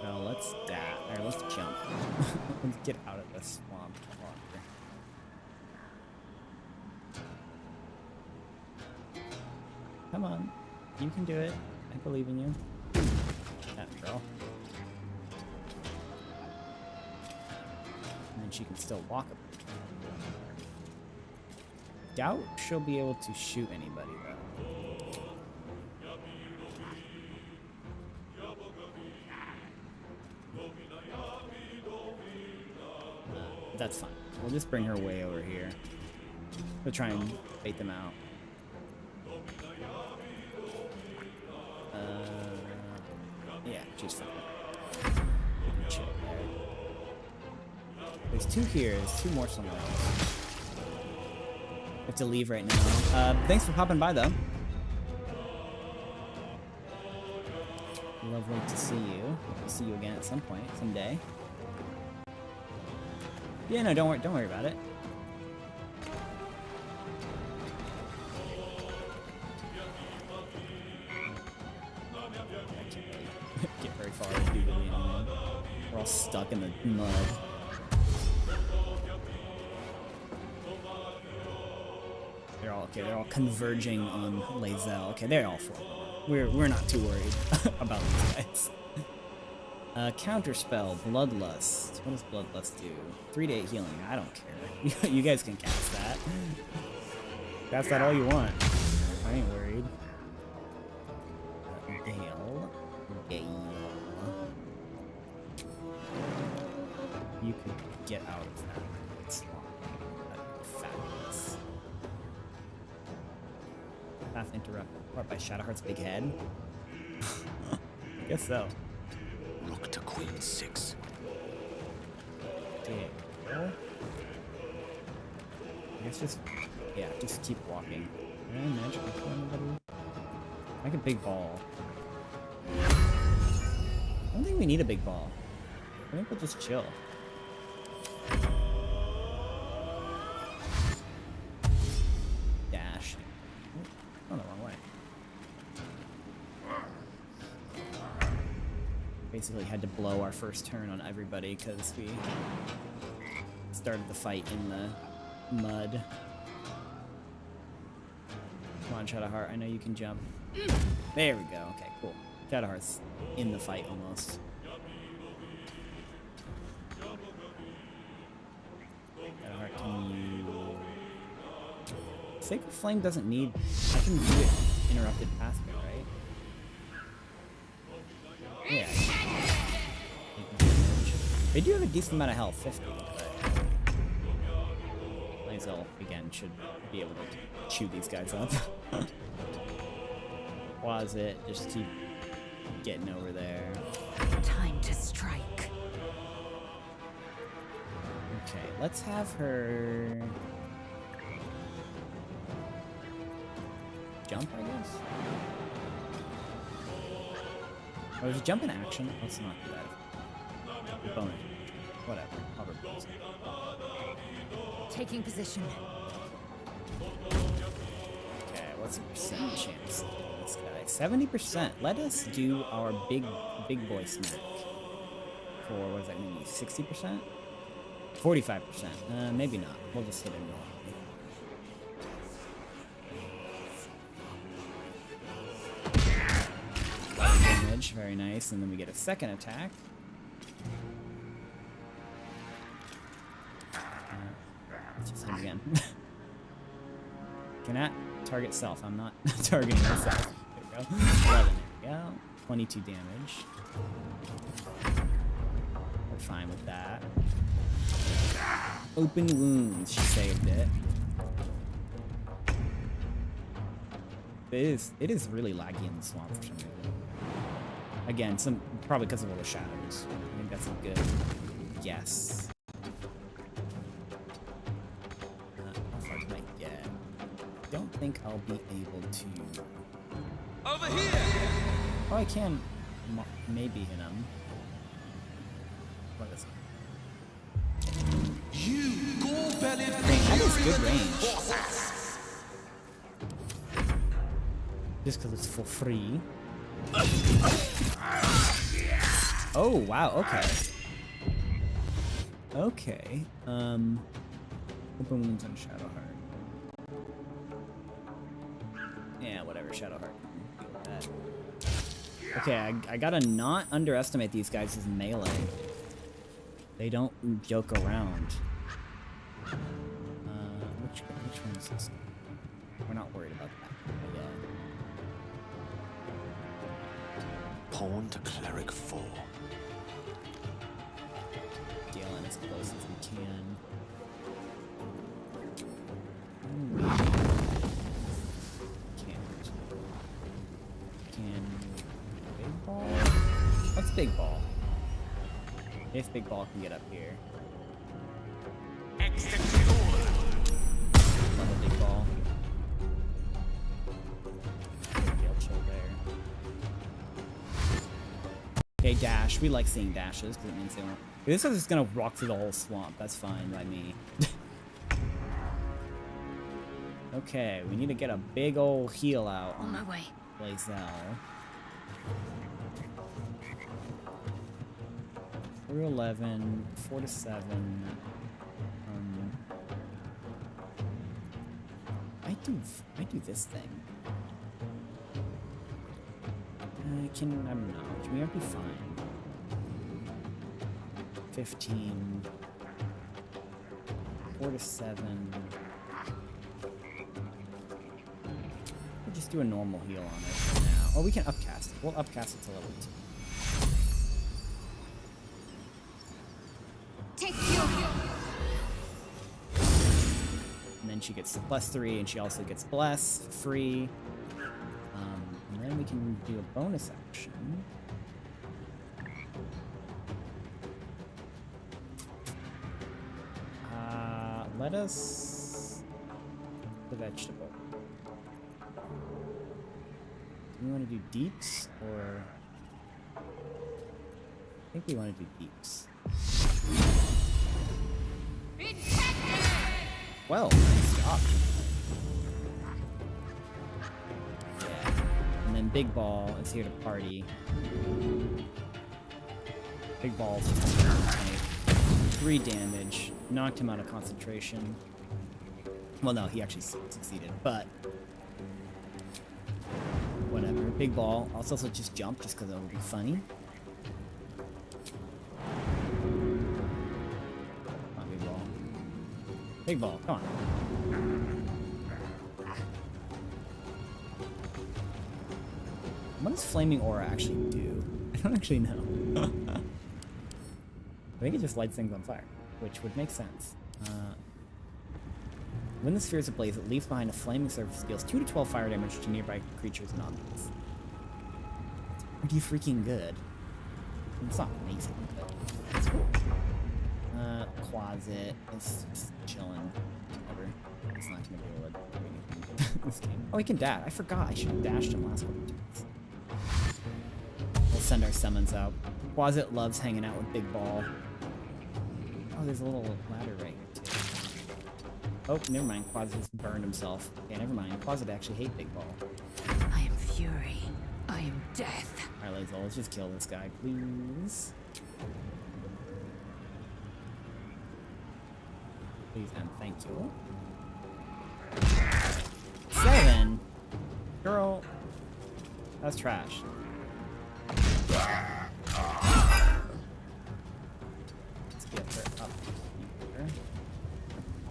So let's or let's jump. Let's get out of the swamp water. Come on. You can do it. I believe in you. That girl. And then she can still walk up. Doubt she'll be able to shoot anybody though. That's fine. We'll just bring her way over here. We'll try and bait them out. Yeah, she's fine. Chill there. There's two here. There's two more somewhere else. I have to leave right now. Thanks for popping by, though. Lovely to see you. I'll see you again at some point, someday. Yeah, no, don't worry about it. Get very far with you, man. We're all stuck in the mud. They're all okay. They're all converging on Lae'zel. Okay, they're all four. We're not too worried about these guys. Counterspell, Bloodlust. What does Bloodlust do? 3-8 healing. I don't care. You guys can cast that. Cast that all you want. I ain't worried. Gale. You could get out of that slot. That'd be fabulous. Path interrupted. Or by Shadowheart's big head? I guess so. Rook to Queen 6. Okay. I guess just keep walking. Can I magically kill anybody? Like a big ball. I don't think we need a big ball. I think we'll just chill. Dash. Oh, the wrong way. Basically had to blow our first turn on everybody because we started the fight in the mud. Come on, Shadowheart. I know you can jump. There we go. Okay, cool. Shadowheart's in the fight almost. Shadowheart, can you... Sacred Flame doesn't need... I can do it interrupted pathway, right? Yeah. They do have a decent amount of health, 50, but Lae'zel, again, should be able to chew these guys up. Pause it, just keep getting over there. Time to strike. Okay, let's have her jump, I guess? Or is it jump in action? Let's not do that. Bonus. Whatever. Hover bonus. Taking position. Okay, what's the percent chance of getting this guy? 70%. Let us do our big boy snack. For, what is that going to be? 60%? 45%. Maybe not. We'll just hit him normally. Damage, very nice. And then we get a second attack. Let's just hit him again. Cannot target self. I'm not targeting myself. There we go. 11. There we go. 22 damage. We're fine with that. Open wounds. She saved it. It is really laggy in the swamp for some reason. Again, probably because of all the shadows. I think that's a good guess. How far can I get? I don't think I'll be able to. Over here. Oh, I can maybe hit him. What is it? You gore-bellied That is good range. Just because it's for free. Oh, wow, okay. Okay. Open wounds on Shadowheart. Yeah, whatever, Shadowheart. Deal with that. Okay, I gotta not underestimate these guys' melee. They don't joke around. Which one is this? We're not worried about that yet. Pawn to cleric 4. Galen as close as we can. Can't. Can big ball? What's big ball? If big ball can get up here. Love a big ball. Gale chill there. Okay, dash. We like seeing dashes because it means they won't. This is just gonna walk through the whole swamp. That's fine by me. Okay, we need to get a big old heal out On my way. Blazel. Through 11, 4 to 7. I do this thing. I don't know. Can we be fine? 15. 4 to 7. We'll just do a normal heal on it for now. Oh, we can upcast it. We'll upcast it to level 2. Take your And then she gets the +3, and she also gets Bless for free. And then we can do a bonus action. Let us... the vegetable. Do we want to do deeps, or... I think we want to do deeps. Well, nice job. Yeah. And then Big Ball is here to party. Big Ball's 3 damage. Knocked him out of concentration. Well, no, he actually succeeded, but... whatever. Big Ball. I'll also just jump, just because it would be funny. Come on, Big Ball. Big Ball, come on. What does Flaming Aura actually do? I don't actually know. I think it just lights things on fire, which would make sense. When the sphere is ablaze, it leaves behind a flaming surface, deals 2 to 12 fire damage to nearby creatures and objects. Pretty freaking good. It's not amazing, but it's cool. Closet is just chilling. Whatever. It's not gonna be able to do anything this game. Oh, he can dash. I forgot. I should have dashed him last one. We'll send our summons out. Closet loves hanging out with Big Ball. Oh, there's a little ladder right here, too. Oh, never mind. Quasit just burned himself. Okay, never mind. Quasit actually hate Big Ball. I am fury. I am death. Alright, let's just kill this guy, please. Please and thank you. 7? Girl. That's trash. Let's get her up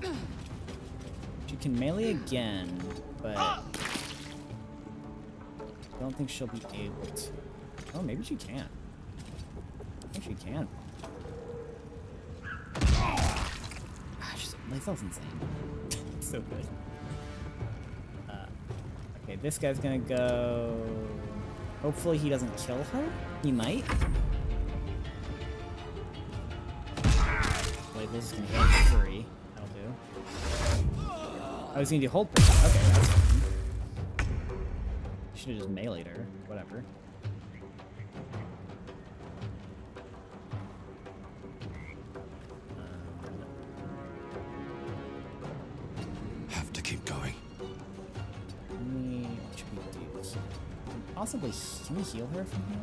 here. She can melee again, but I don't think she'll be able to. Oh, maybe she can. I think she can. Gosh, Laysel's insane. So good. Okay, this guy's gonna go. Hopefully he doesn't kill her. He might. Label's gonna hit for free. That'll do. I was gonna do hold person. Okay, that's fine. Should have just meleeed her. Whatever. Have to keep going. What should we do? Possibly, can we heal her from here?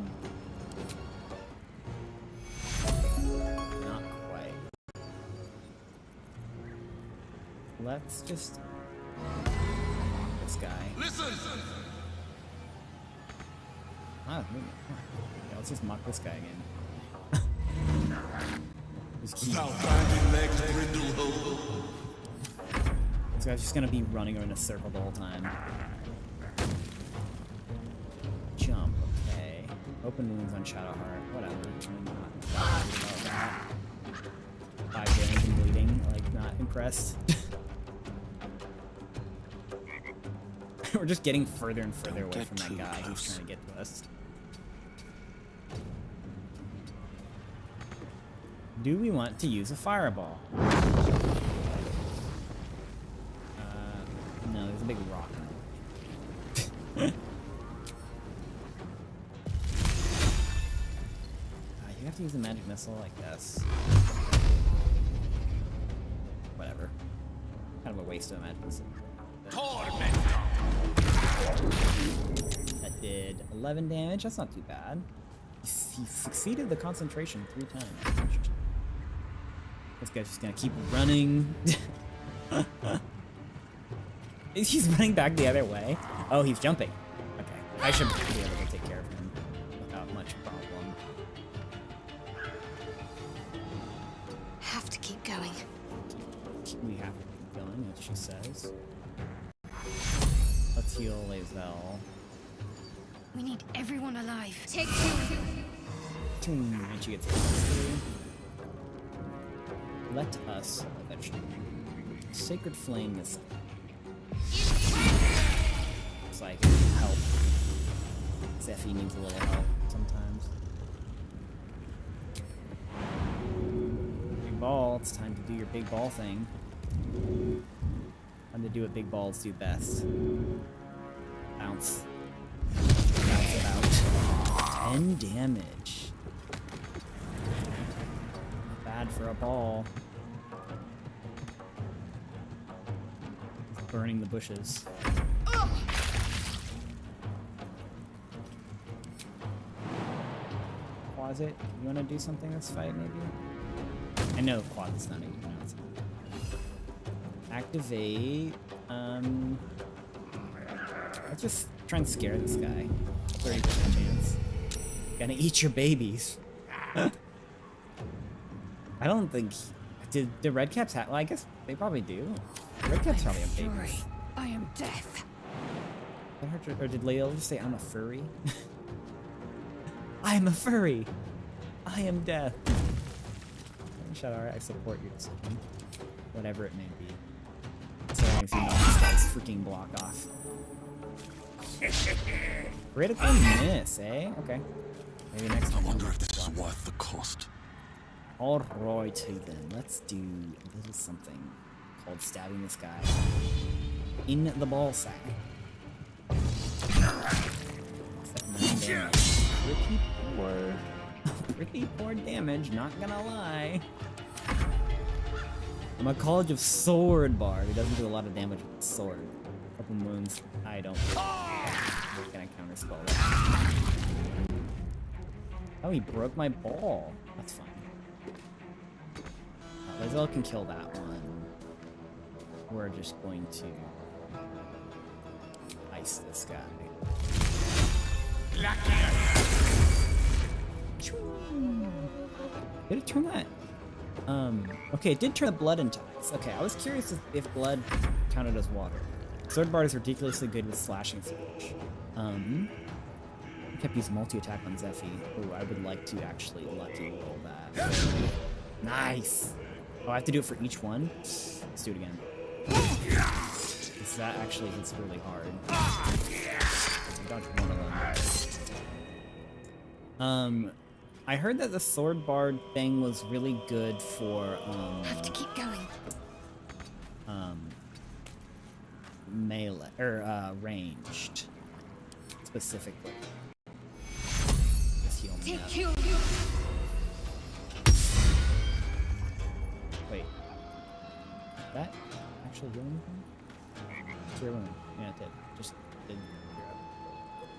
Not quite. Let's just... this guy. Listen! Ah, yeah, let's just mock this guy again. Just keep. This guy's just gonna be running in a circle the whole time. Jump, okay. Open wounds on Shadowheart, whatever. I'm not worried about that. 5 damage and bleeding, like, not impressed. We're just getting further and further away from that guy who's trying to get to us. Do we want to use a fireball? No, there's a big rock in it. You have to use a magic missile like this. Whatever. Kind of a waste of a magic missile. That did 11 damage. That's not too bad. He succeeded the concentration 3 times. This guy's just gonna keep running. He's running back the other way. Oh, he's jumping. Okay, I should be able to take care of him without much problem. Have to keep going. We have to keep going, as she says. Let's heal Lae'zel. We need everyone alive. Take 2. And she gets +3. Let us eventually sacred flame this. Looks like help. Zephy needs a little help sometimes. Big ball, it's time to do your big ball thing. Time to do what big balls do best. Bounce. Bounce about. 10 damage. Not bad for a ball. Burning the bushes. Closet, you want to do something this fight, maybe? I know Closet's not even pronounced. Activate. Let's just try and scare this guy. 30% chance. Gonna eat your babies. I don't think. Did the Redcaps have? Well, I guess they probably do. Redcaps probably have Fury, babies. I am death. Or did Leo just say I'm a furry? I am a furry. I am death. Shadow, I support your decision. Whatever it may be. So long as you know this guy's freaking block off. Critical miss, eh? Okay. Maybe next time. I wonder if this is worth the cost. Alrighty then, let's do a little something called stabbing this guy in the ball sack. 9 damage. Pretty poor damage, not gonna lie. I'm a College of Sword Bard who doesn't do a lot of damage with the sword. Couple wounds, I don't. I'm not gonna counterspell that. Oh, he broke my ball. That's fine. Lae'zel can kill that one. We're just going to ice this guy. Did it turn that? Okay, it did turn the blood into ice. Okay, I was curious if blood counted as water. Sword Bard is ridiculously good with slashing damage. I kept using multi-attack on Zephy. Ooh, I would like to actually lucky roll that. Nice! Oh, I have to do it for each one? Let's do it again. Because that actually hits really hard. I dodged one of them. I heard that the Sword Bard thing was really good for, Have to keep going. melee, or, ranged. Specifically. Just heal me up. Wait. Did that actually do anything? Cure wound. Yeah, it did. Just did cure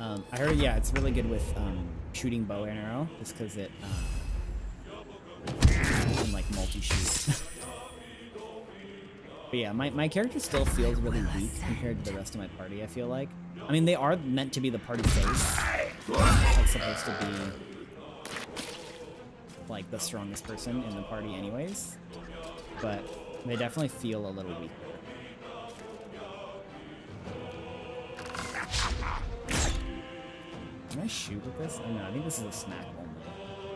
up. I heard, yeah, it's really good with shooting bow and arrow, just because it can like multi-shoot. But But yeah, my character still feels really weak compared to the rest of my party, I feel like. I mean, they are meant to be the party face. Like, supposed to be, like, the strongest person in the party anyways. But they definitely feel a little weaker. Can I shoot with this? Oh, no, I think this is a smack only.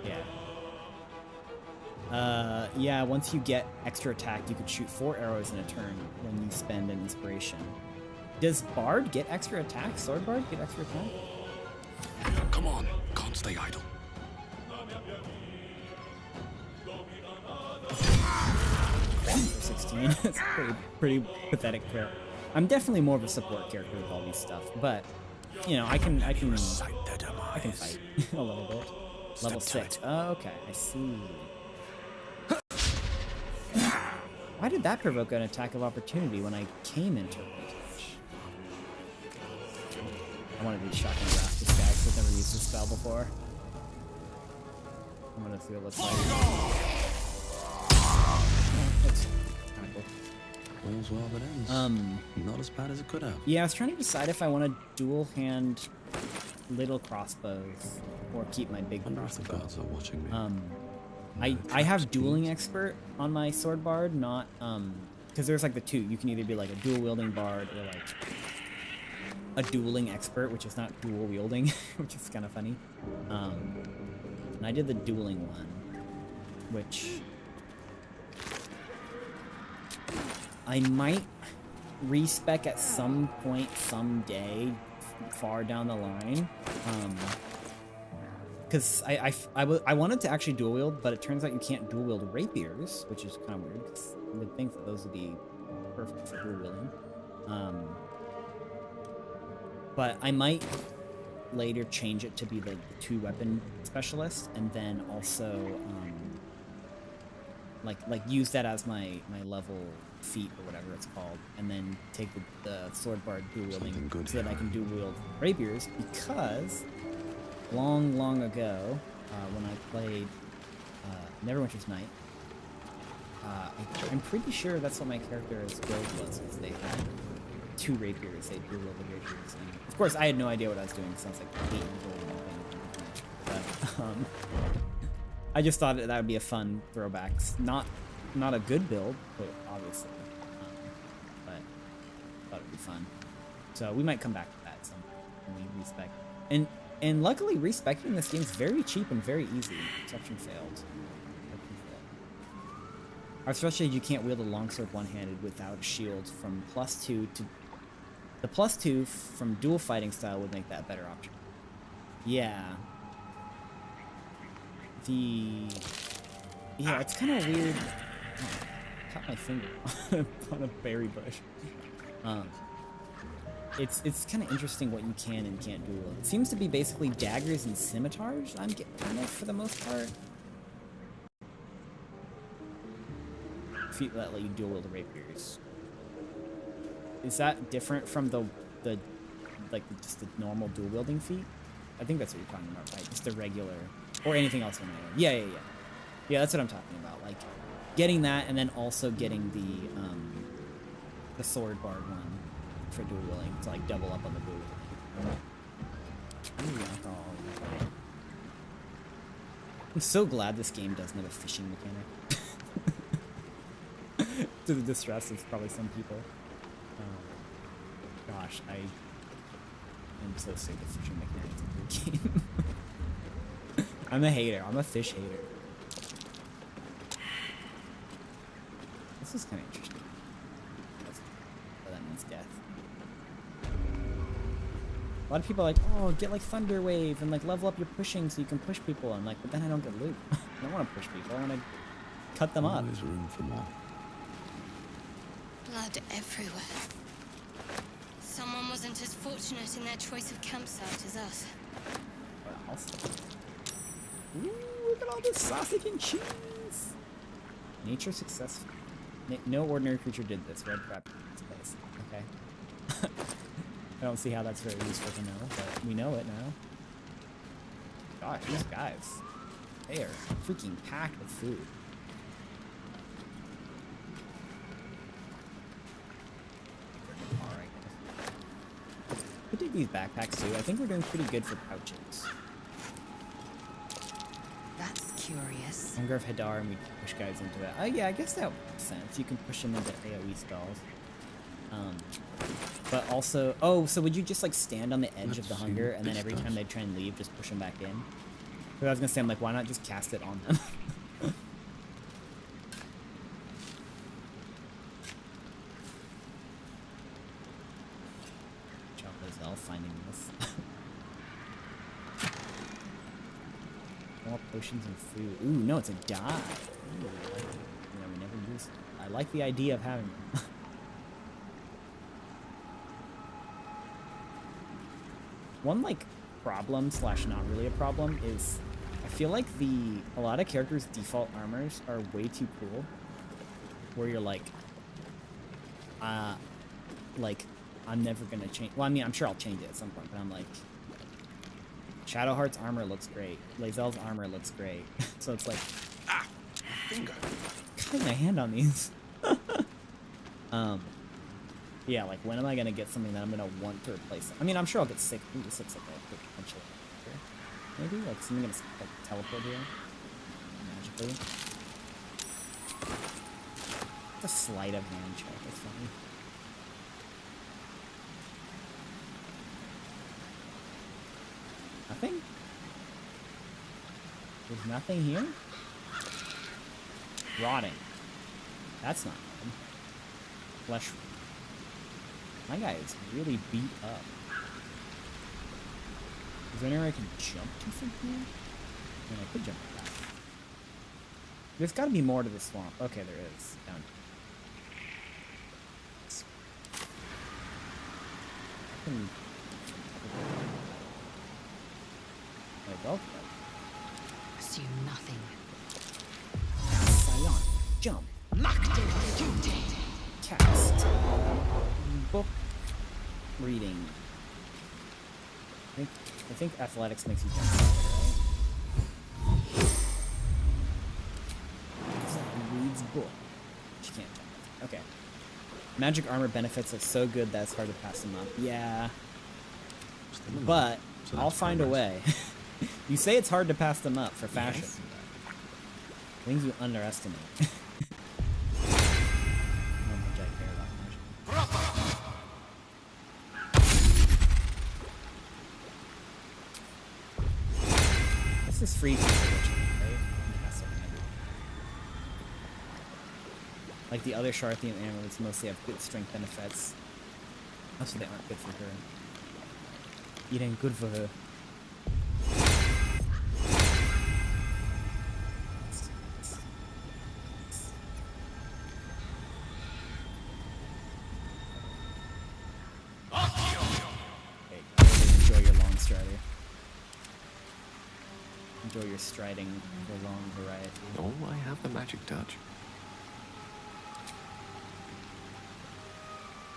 Yeah. Yeah, once you get extra attack, you could shoot 4 arrows in a turn when you spend an inspiration. Does Bard get extra attack? Sword Bard get extra attack? Come on, can't stay idle. For 16. That's pretty pathetic character. I'm definitely more of a support character with all these stuff, but you know, I can fight a little bit. Level 6. Oh, okay, I see. Why did that provoke an attack of opportunity when I came into range? I want to do shotgun blast this guy because I've never used this spell before. I'm gonna see what it looks like. Oh, that's kind of cool. All's well that ends. Not as bad as it could have. Yeah, I was trying to decide if I want to dual hand little crossbows or keep my big Wonder if the crossbow. gods are watching me. I have dueling expert on my sword bard, not because there's like the two. You can either be like a dual wielding bard or like a dueling expert, which is not dual wielding, which is kind of funny. And I did the dueling one, which I might respec at some point someday far down the line. Because I wanted to actually dual wield, but it turns out you can't dual wield rapiers, which is kind of weird, because I would think that those would be perfect for dual wielding. But I might later change it to be the 2-weapon specialist, and then also like use that as my level feat or whatever it's called, and then take the sword bard dual wielding so that I can dual wield rapiers, because long ago, when I played Neverwinter's Night, I'm pretty sure that's what my character's build was, because they had 2 rapiers, they dual wielded rapiers, and of course I had no idea what I was doing, sounds like 8 years old, but I just thought that would be a fun throwback. Not a good build, but obviously, but I thought it'd be fun. So we might come back to that some when we respec. And luckily, respecting this game is very cheap and very easy. Exception failed. Our frustrated you can't wield a longsword one-handed without a shield from +2 to... The +2 from dual fighting style would make that a better option. Yeah. Yeah, it's kind of weird. Oh, I cut my finger on a berry bush. It's kind of interesting what you can and can't dual wield. It seems to be basically daggers and scimitars, I'm getting kind of for the most part. Feet that let you dual wield rapiers. Is that different from the just the normal dual wielding feat? I think that's what you're talking about, right? Just the regular, or anything else in there. Yeah. Yeah, that's what I'm talking about. Like getting that, and then also getting the sword bard one for dual wielding to like double up on the dual wielding. I'm so glad this game doesn't have a fishing mechanic. To the distress of probably some people. Gosh, I am so sick of fishing mechanics in the game. I'm a hater. I'm a fish hater. This is kind of interesting. Oh, that means death. A lot of people are like, oh, get like Thunder Wave and like level up your pushing so you can push people. I'm like, but then I don't get loot. I don't want to push people. I want to cut them up. There's room for more. Blood everywhere. Someone wasn't as fortunate in their choice of campsite as us. What else? Ooh, look at all this sausage and cheese! Nature successful. No ordinary creature did this. Red crap in this place. Okay. I don't see how that's very useful to know, but we know it now. Gosh, these guys. They are freaking packed with food. dig these backpacks too. I think we're doing pretty good for pouches. That's curious. Hunger of Hadar, and we push guys into that. Oh yeah, I guess that makes sense. You can push them into AoE spells. But also, oh, so would you just like stand on the edge of the Let's see hunger, what and then this every time does. they try and leave, just push them back in? But I was gonna say, I'm like, why not just cast it on them? Job Lizelle finding this. More potions and food. Ooh, no, it's a dye. Ooh, I like it. You know, we never use it. I like the idea of having them. One like problem slash not really a problem is I feel like a lot of characters' default armors are way too cool. Where you're like I'm never gonna change. Well, I mean, I'm sure I'll change it at some point, but I'm like, Shadowheart's armor looks great. Lae'zel's armor looks great. So it's like, cutting my hand on these. Yeah, like when am I gonna get something that I'm gonna want to replace it? I mean, I'm sure I'll get sick. Ooh, this looks like a good potential here. Maybe like something gonna like teleport here magically. The sleight of hand check. That's funny. Nothing? There's nothing here? Rotting. That's not good. Flesh. My guy is really beat up. Is there anywhere I can jump to from here? I mean, I could jump back. There's gotta be more to the swamp. Okay, there is. Down here. Assume nothing. Scion. Jump. Cast. Book. Reading. I think athletics makes you jump faster, right? So he reads book. She can't jump. Okay. Magic armor benefits are so good that it's hard to pass them up. Yeah. But I'll find a way. You say it's hard to pass them up for fashion. Yes. Things you underestimate. This is free, right? Like the other Sharthian amulets mostly have good strength benefits. Also, they aren't good for her. It ain't good for her. Okay, enjoy your long strider. Enjoy your striding the long variety. Oh, I have the magic touch.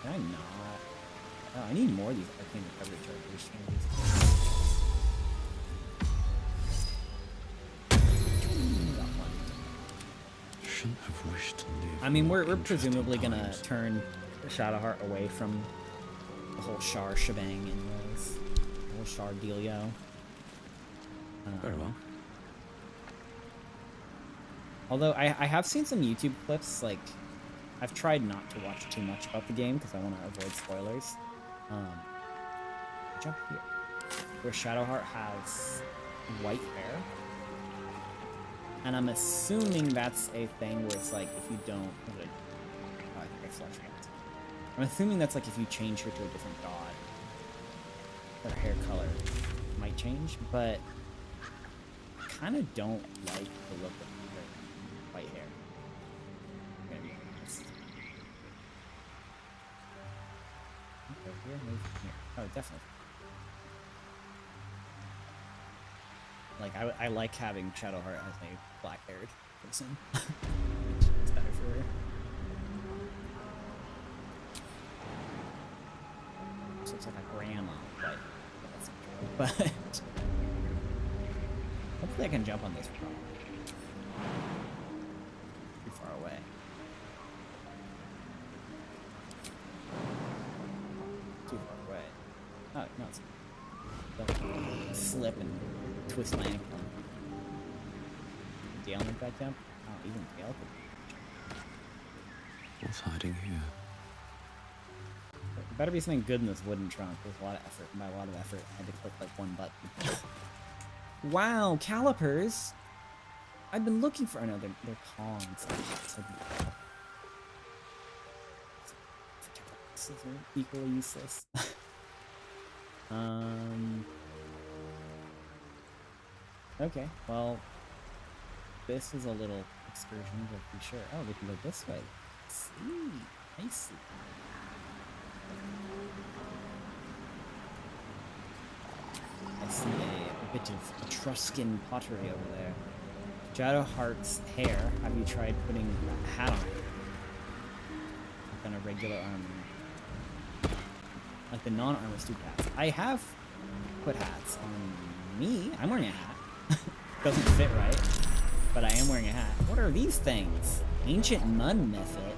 Can I not? Oh, I need more of these arcane recovery characters. Got one. Shouldn't have wished to live. I mean, we're interesting presumably gonna times. turn Shadowheart away from the whole Shar shebang anyways. The whole Shar dealio. Very well. Although I have seen some YouTube clips, like, I've tried not to watch too much about the game because I want to avoid spoilers. Jump here. Where Shadowheart has white hair. And I'm assuming that's a thing where it's like, if you don't... I think I flushed it. I'm assuming that's like if you change her to a different god, her hair color might change, but I kind of don't like the look of her white hair. I'm gonna be honest. Over here, maybe here. Oh, definitely. Like, I like having Shadowheart as a black-haired person. It's better for her. So it's like a grandma, but that's not true. But hopefully I can jump on this problem. Too far away. Too far away. Oh, no, it's... Don't slip and twist my ankle. Dale make that jump? Oh, even Dale could... What's hiding here? There better be something good in this wooden trunk. There's a lot of effort. And by a lot of effort, I had to click like one button. Wow, calipers! I've been looking for... Oh no, they're tongs. Scissors are equally useless. Okay, well... This is a little excursion, to be sure. Oh, we can go this way. I see. I see a bit of Etruscan pottery over there. Shadowheart's hair. Have you tried putting a hat on it? Like on a regular armor. Like the non-armor stupid hats. I have put hats on me. I'm wearing a hat. Doesn't fit right. But I am wearing a hat. What are these things? Ancient mud method.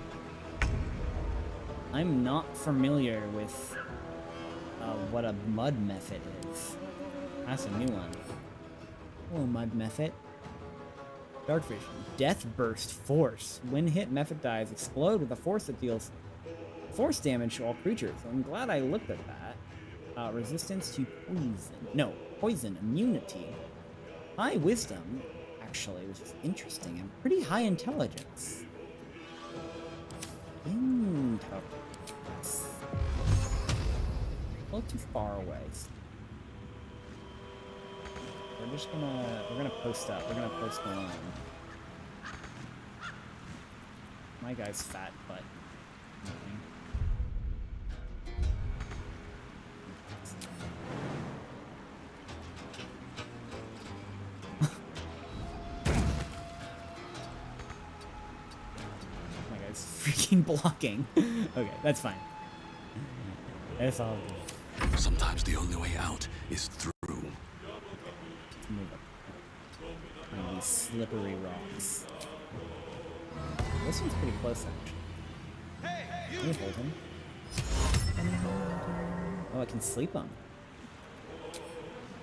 I'm not familiar with what a mud method is. That's a new one. Oh, mud method. Dark vision. Death burst force. When hit, method dies explode with a force that deals force damage to all creatures. I'm glad I looked at that. Resistance to poison. No, poison immunity. High wisdom. Actually, which is interesting, and pretty high intelligence. Yes. A little too far away. We're gonna post up. We're gonna post the line. My guy's fat butt. Freaking blocking. Okay, that's fine. That's all good. Sometimes the only way out is through. Let's move up. On these slippery rocks. This one's pretty close, actually. Can you hold him? Oh, I can sleep on.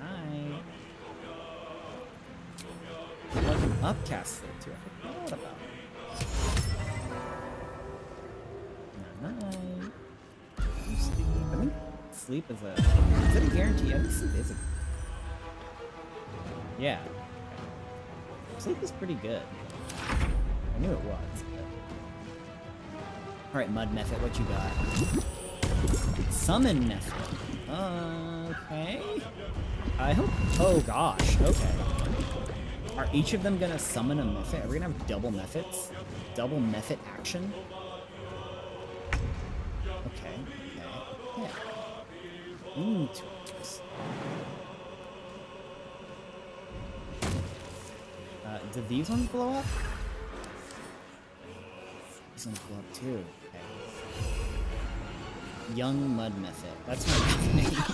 Hi. Oh, I can upcast sleep too. I forgot about. Night. I think sleep is a... Is it a guarantee? I think sleep is a... Yeah. Okay. Sleep is pretty good. I knew it was, but... Alright, Mud Method, what you got? Summon Method. Okay. I hope... Oh gosh, okay. Are each of them gonna summon a method? Are we gonna have double methods? Double method action? Okay, yeah. Do these ones blow up? These ones blow up too. Okay. Young Mud Method. That's my name.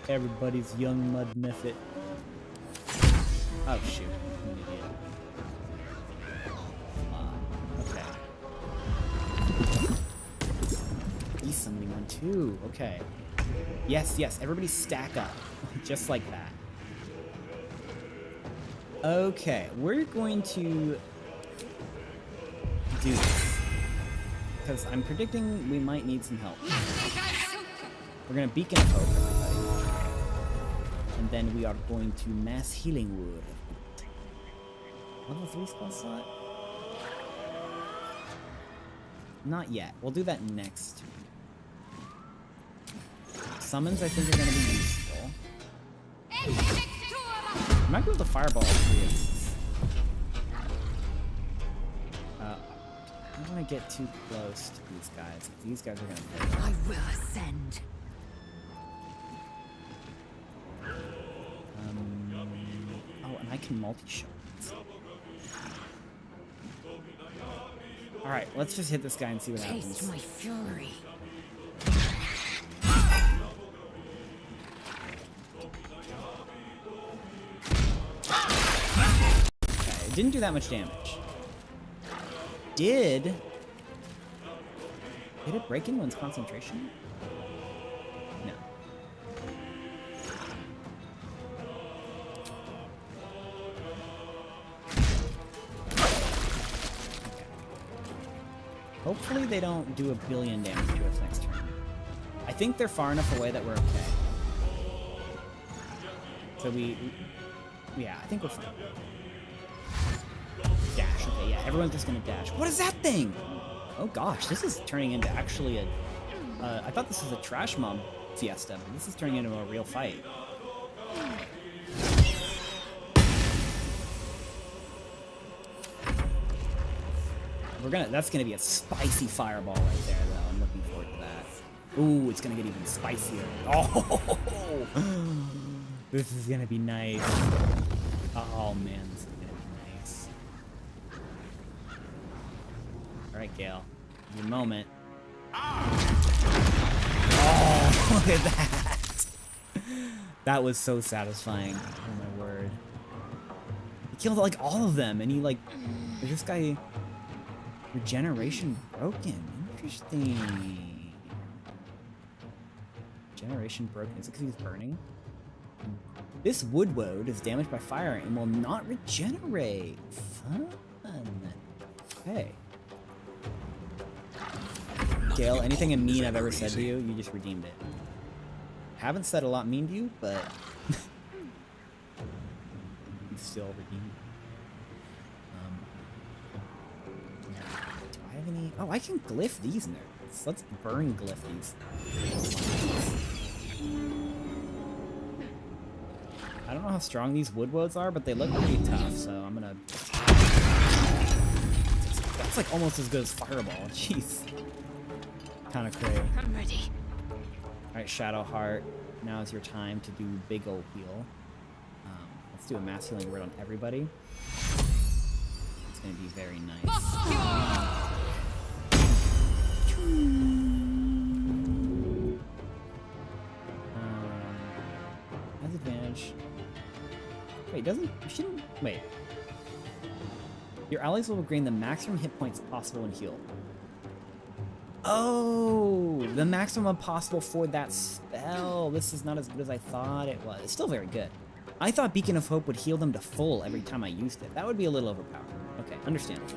Everybody's Young Mud Method. Oh shoot. I'm an idiot. Summoning one too. Okay. Yes, yes. Everybody stack up. Just like that. Okay. We're going to do this. Because I'm predicting we might need some help. We're going to Beacon of Hope, everybody. And then we are going to Mass Healing Wood. Level 3 spell slot? Not yet. We'll do that next. Summons, I think, are going to be useful. I might be able to fireball all three of these. I don't want to get too close to these guys. These guys are going to... I will ascend. Oh, and I can multi-shot. Alright, let's just hit this guy and see what happens. Taste my fury. It didn't do that much damage. Did it break anyone's concentration? No. they don't do a billion damage to us next turn. I think they're far enough away that we're okay. So yeah, I think we're fine. Dash, okay, yeah, everyone's just gonna dash. What is that thing? Oh gosh, this is turning into actually a... I thought this was a trash mob fiesta, but this is turning into a real fight. That's gonna be a spicy fireball right there, though. I'm looking forward to that. Ooh, it's gonna get even spicier. Oh, this is gonna be nice. Oh man, this is gonna be nice. All right, Gale, your moment. Oh, look at that! That was so satisfying. Oh my word! He killed like all of them, and he like, this guy. Regeneration broken. Interesting. Regeneration broken. Is it because he's burning? This wood woad is damaged by fire and will not regenerate. Fun. Okay. Gale, anything mean I've ever said to you, you just redeemed it. Haven't said a lot mean to you, but you still redeemed it. Any... Oh, I can glyph these nerds. Let's burn glyph these. I don't know how strong these wood woads are, but they look pretty tough, so I'm gonna... That's like almost as good as Fireball. Jeez. Kinda crazy. I'm ready. Alright, Shadowheart. Now is your time to do big ol' heal. Let's do a mass healing word on everybody. It's gonna be very nice. Has advantage. Wait, doesn't... You shouldn't... Wait. Your allies will gain the maximum hit points possible and heal. Oh! The maximum possible for that spell. This is not as good as I thought it was. It's still very good. I thought Beacon of Hope would heal them to full every time I used it. That would be a little overpowered. Okay, understandable.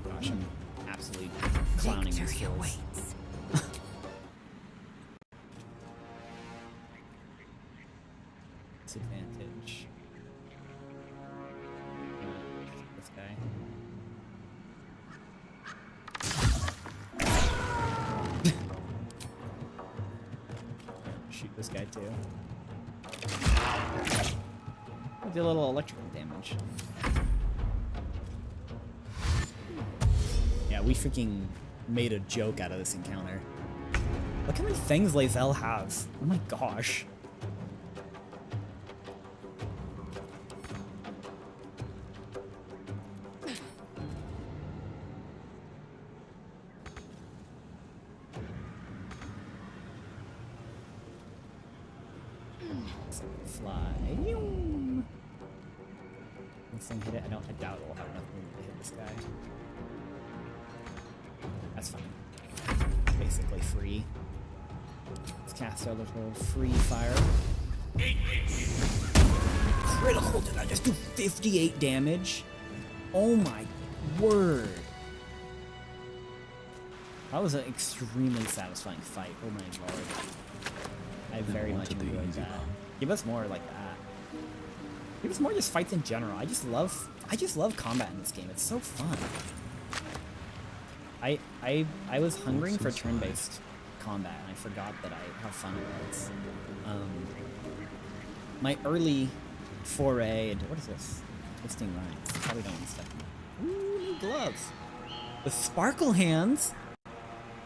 Gosh, I'm absolutely clowning these kills. Disadvantage. This guy. Shoot this guy too. I'll do a little electrical damage. Yeah, we freaking made a joke out of this encounter. Look how many things Lae'zel has. Oh my gosh. Fly. This thing hit it. I doubt it will have enough movement to hit this guy. That's fine. Basically free. Let's cast our little free fire. Critical! Did I just do 58 damage? Oh my word. That was an extremely satisfying fight. Oh my lord. I very much enjoyed that. Give us more like that. Give us more just fights in general. I just love combat in this game. It's so fun. I was hungering for turn-based combat and I forgot that how fun it was. My early foray into what is this? Twisting Lines. Probably don't want to step in that. Ooh, new gloves. The Sparkle Hands.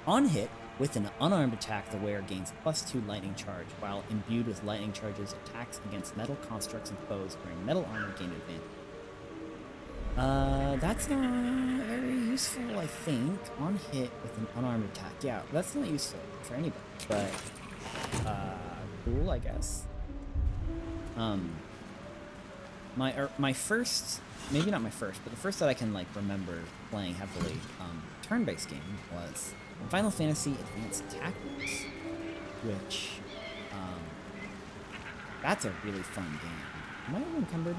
On hit, with an unarmed attack, the wearer gains +2 lightning charge, while imbued with lightning charges, attacks against metal constructs and foes wearing metal armor gain advantage. That's not very useful, I think. On hit with an unarmed attack. Yeah, that's not useful for anybody, but, cool, I guess. My first, maybe not my first, but the first that I can, like, remember playing heavily, turn-based game was Final Fantasy Advanced Tactics, which, that's a really fun game. Am I encumbered?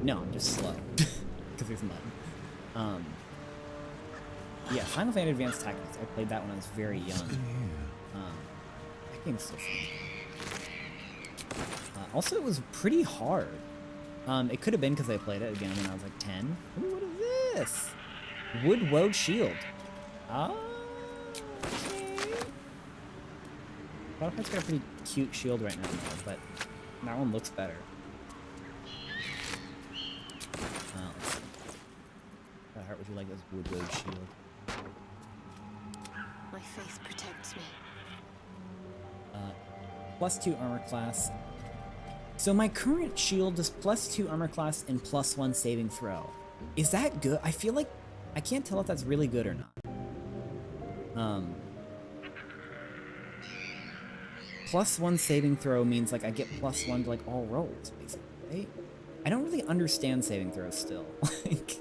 No, I'm just slow. Because there's mud. Yeah, Final Fantasy Advanced Tactics. I played that when I was very young. That game's so fun. Also, it was pretty hard. It could have been because I played it again when I was like 10. Ooh, what is this? Wood Woad Shield. Okay. Battlepet's got a pretty cute shield right now, though, but that one looks better. Let's see. How hard would you like this Wood Woad Shield? My faith protects me. +2 armor class. So my current shield is +2 armor class and +1 saving throw. Is that good? I feel like I can't tell if that's really good or not. +1 saving throw means like I get +1 to like all rolls, basically, right? I don't really understand saving throws still. Like,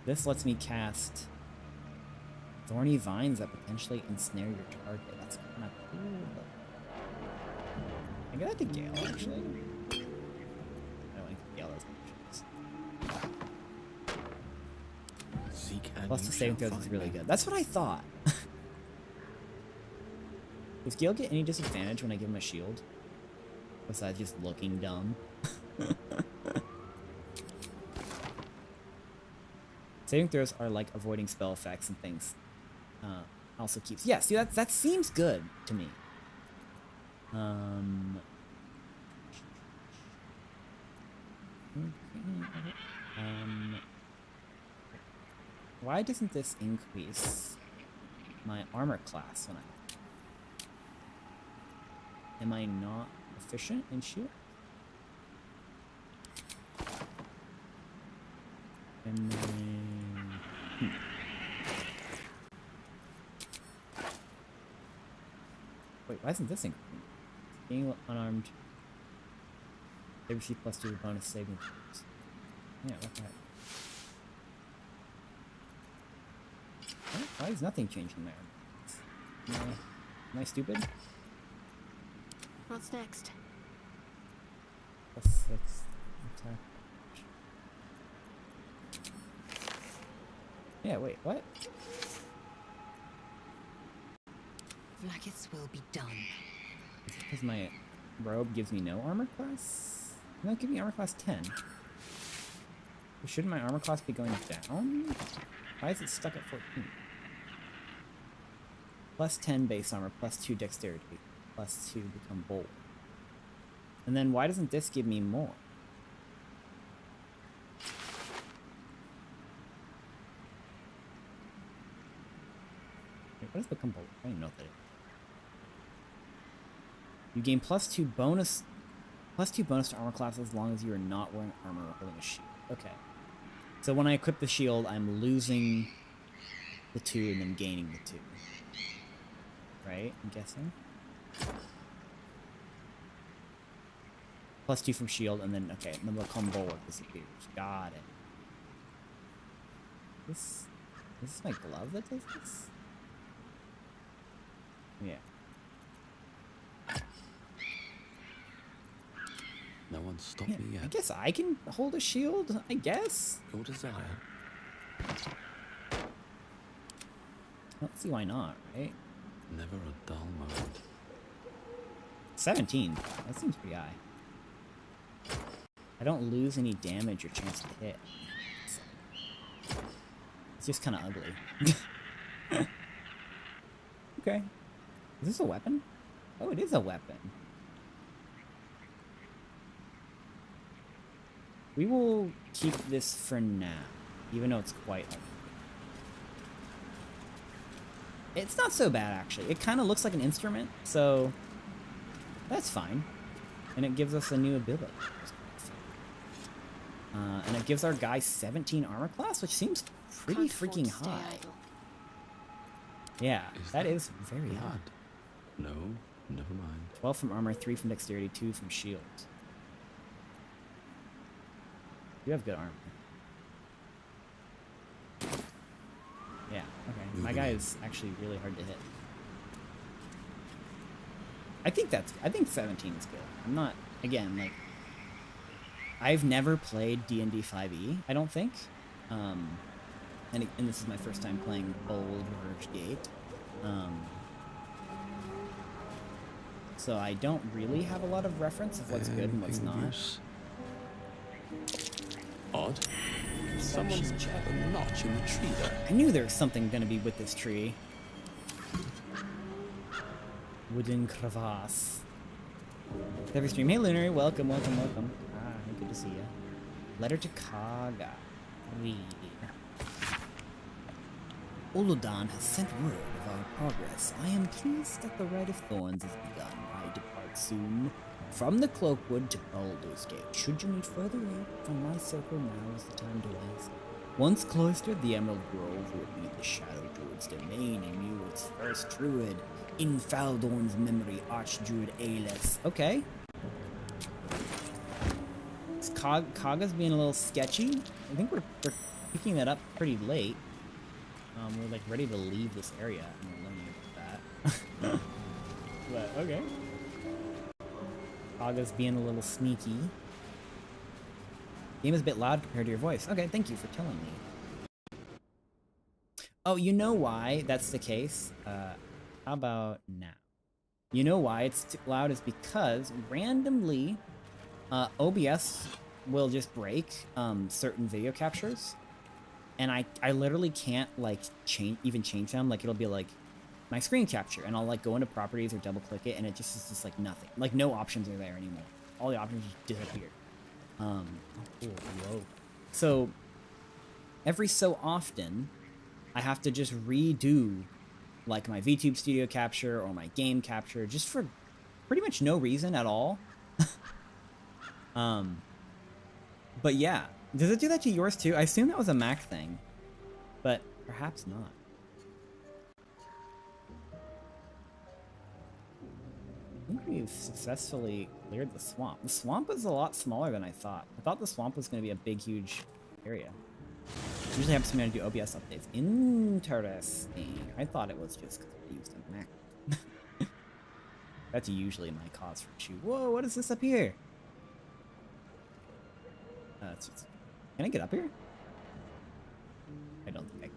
this lets me cast thorny vines that potentially ensnare your target. That's kind of cool. I get that to Gale, actually. I don't think Gale has options. Seek and Plus you the saving shall throws is find really me. good. That's what I thought. Does Gale get any disadvantage when I give him a shield? Besides just looking dumb? Saving throws are like avoiding spell effects and things. Also keeps... Yeah, see, that seems good to me. Why doesn't this increase my armor class when I... Am I not efficient in shield? And then... Wait, why isn't this increasing? Being unarmed... They receive +2 bonus saving throws. Yeah, what the heck? Why is nothing changing there? Am I stupid? What's next? +6 attack. Yeah, wait, what? Vlaakith's will be done. Because my robe gives me no armor class? No, give me armor class 10. Shouldn't my armor class be going down? Why is it stuck at 14? +10 base armor, +2 dexterity, +2 become bold. And then why doesn't this give me more? Wait, what does become bold? I don't even know what that is. You gain +2 bonus to armor class as long as you are not wearing armor or holding a shield. Okay. So when I equip the shield, I'm losing the 2 and then gaining the 2. Right? I'm guessing. +2 from shield, and then, okay, and then the combo disappears. Got it. Is this my glove that does this? Yeah. No one stopped Yeah, me I yet. guess I can hold a shield, I guess. Your desire. I don't see why not, right? Never a dull moment. 17. That seems pretty high. I don't lose any damage or chance to hit. It's just kind of ugly. Okay. Is this a weapon? Oh, it is a weapon. We will keep this for now, even though it's quite ugly. It's not so bad, actually. It kind of looks like an instrument, so that's fine. And it gives us a new ability. And it gives our guy 17 armor class, which seems pretty Can't afford freaking to stay high. idle. Yeah, Is that is very high. blood? No, never mind. 12 from armor, 3 from dexterity, 2 from shield. You have good armor. Yeah, okay. My guy is actually really hard to hit. I think 17 is good. I'm not, again, like, I've never played D&D 5e, I don't think. And this is my first time playing Balduring Gate. So I don't really have a lot of reference of what's good and what's Anything of not. use? Odd. Someone's jabbed a notch in the tree there. I knew there was something gonna be with this tree. Wooden crevasse. Every stream. Hey Lunary, welcome, welcome, welcome. Ah, good to see you. Letter to Kaga. Read. Uludan has sent word of our progress. I am pleased that the Rite of Thorns has begun. I depart soon. From the Cloakwood to Baldur's Gate. Should you need further aid from my circle, now is the time to ask. Once cloistered, the Emerald Grove will be the Shadow Druid's domain, and you its first druid. In Faldorn's memory, Archdruid Aelus. Okay. Kaga's being a little sketchy. I think we're picking that up pretty late. We're like ready to leave this area. I'm learning about that. But okay. Kaga's being a little sneaky. Game is a bit loud compared to your voice. Okay, thank you for telling me. Oh, you know why that's the case? How about now? You know why it's too loud is because randomly OBS will just break certain video captures. And I literally can't like change them. Like it'll be like my screen capture and I'll like go into properties or double click it and it just is just like nothing. Like no options are there anymore. All the options just disappear. Oh, whoa. So every so often I have to just redo like my VTube studio capture or my game capture just for pretty much no reason at all. But yeah. Does it do that to yours too? I assume that was a Mac thing, but perhaps not. I think we've successfully cleared the swamp. The swamp was a lot smaller than I thought. I thought the swamp was going to be a big, huge area. Usually happens to me when I do OBS updates. Interesting. I thought it was just because I used a Mac. That's usually my cause for chew. Whoa, what is this up here? It's just... Can I get up here? I don't think I can.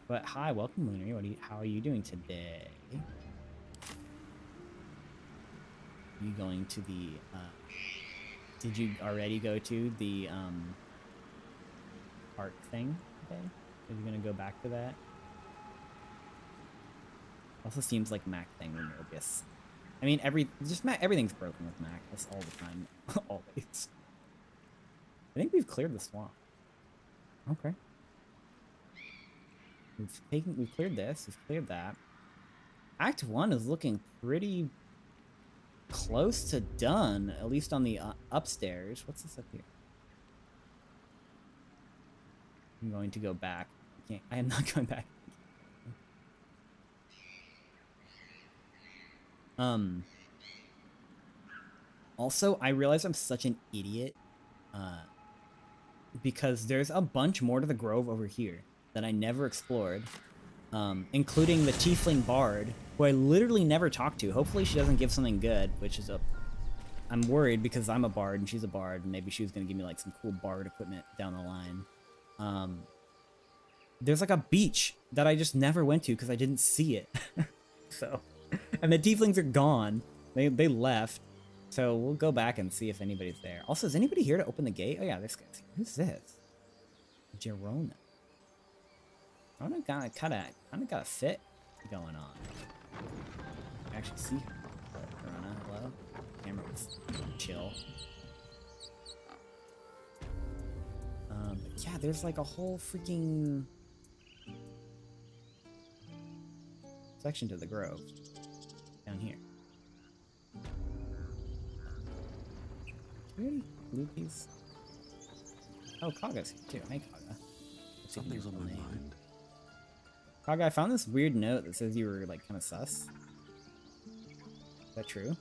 But hi, welcome, Lunar. How are you doing today? You going to the? Did you already go to the park thing today? Are you gonna go back to that? Also seems like Mac thing when you're OBS. I mean, everything's broken with Mac. That's all the time, always. I think we've cleared the swamp. Okay. We've cleared this. We've cleared that. Act 1 is looking pretty close to done, at least on the upstairs. What's this up here? I'm going to go back. I am not going back. Also, I realize I'm such an idiot. Because there's a bunch more to the grove over here that I never explored, including the tiefling bard, who I literally never talked to. Hopefully she doesn't give something good, which is I'm worried because I'm a bard and she's a bard, and maybe she was gonna give me like some cool bard equipment down the line. There's like a beach that I just never went to because I didn't see it. So, and the tieflings are gone. They left. So we'll go back and see if anybody's there. Also, is anybody here to open the gate? Oh yeah, this guy's here. Who's this? Jerona. Jerona kind of got a fit going on. I actually see her. Jerona, hello. Camera was chill. But yeah, there's like a whole freaking section to the grove down here. Really? Loot these? Oh, Kaga's here too. Hey, Kaga. Something's on my mind. Kaga, I found this weird note that says you were like kind of sus. Is that true?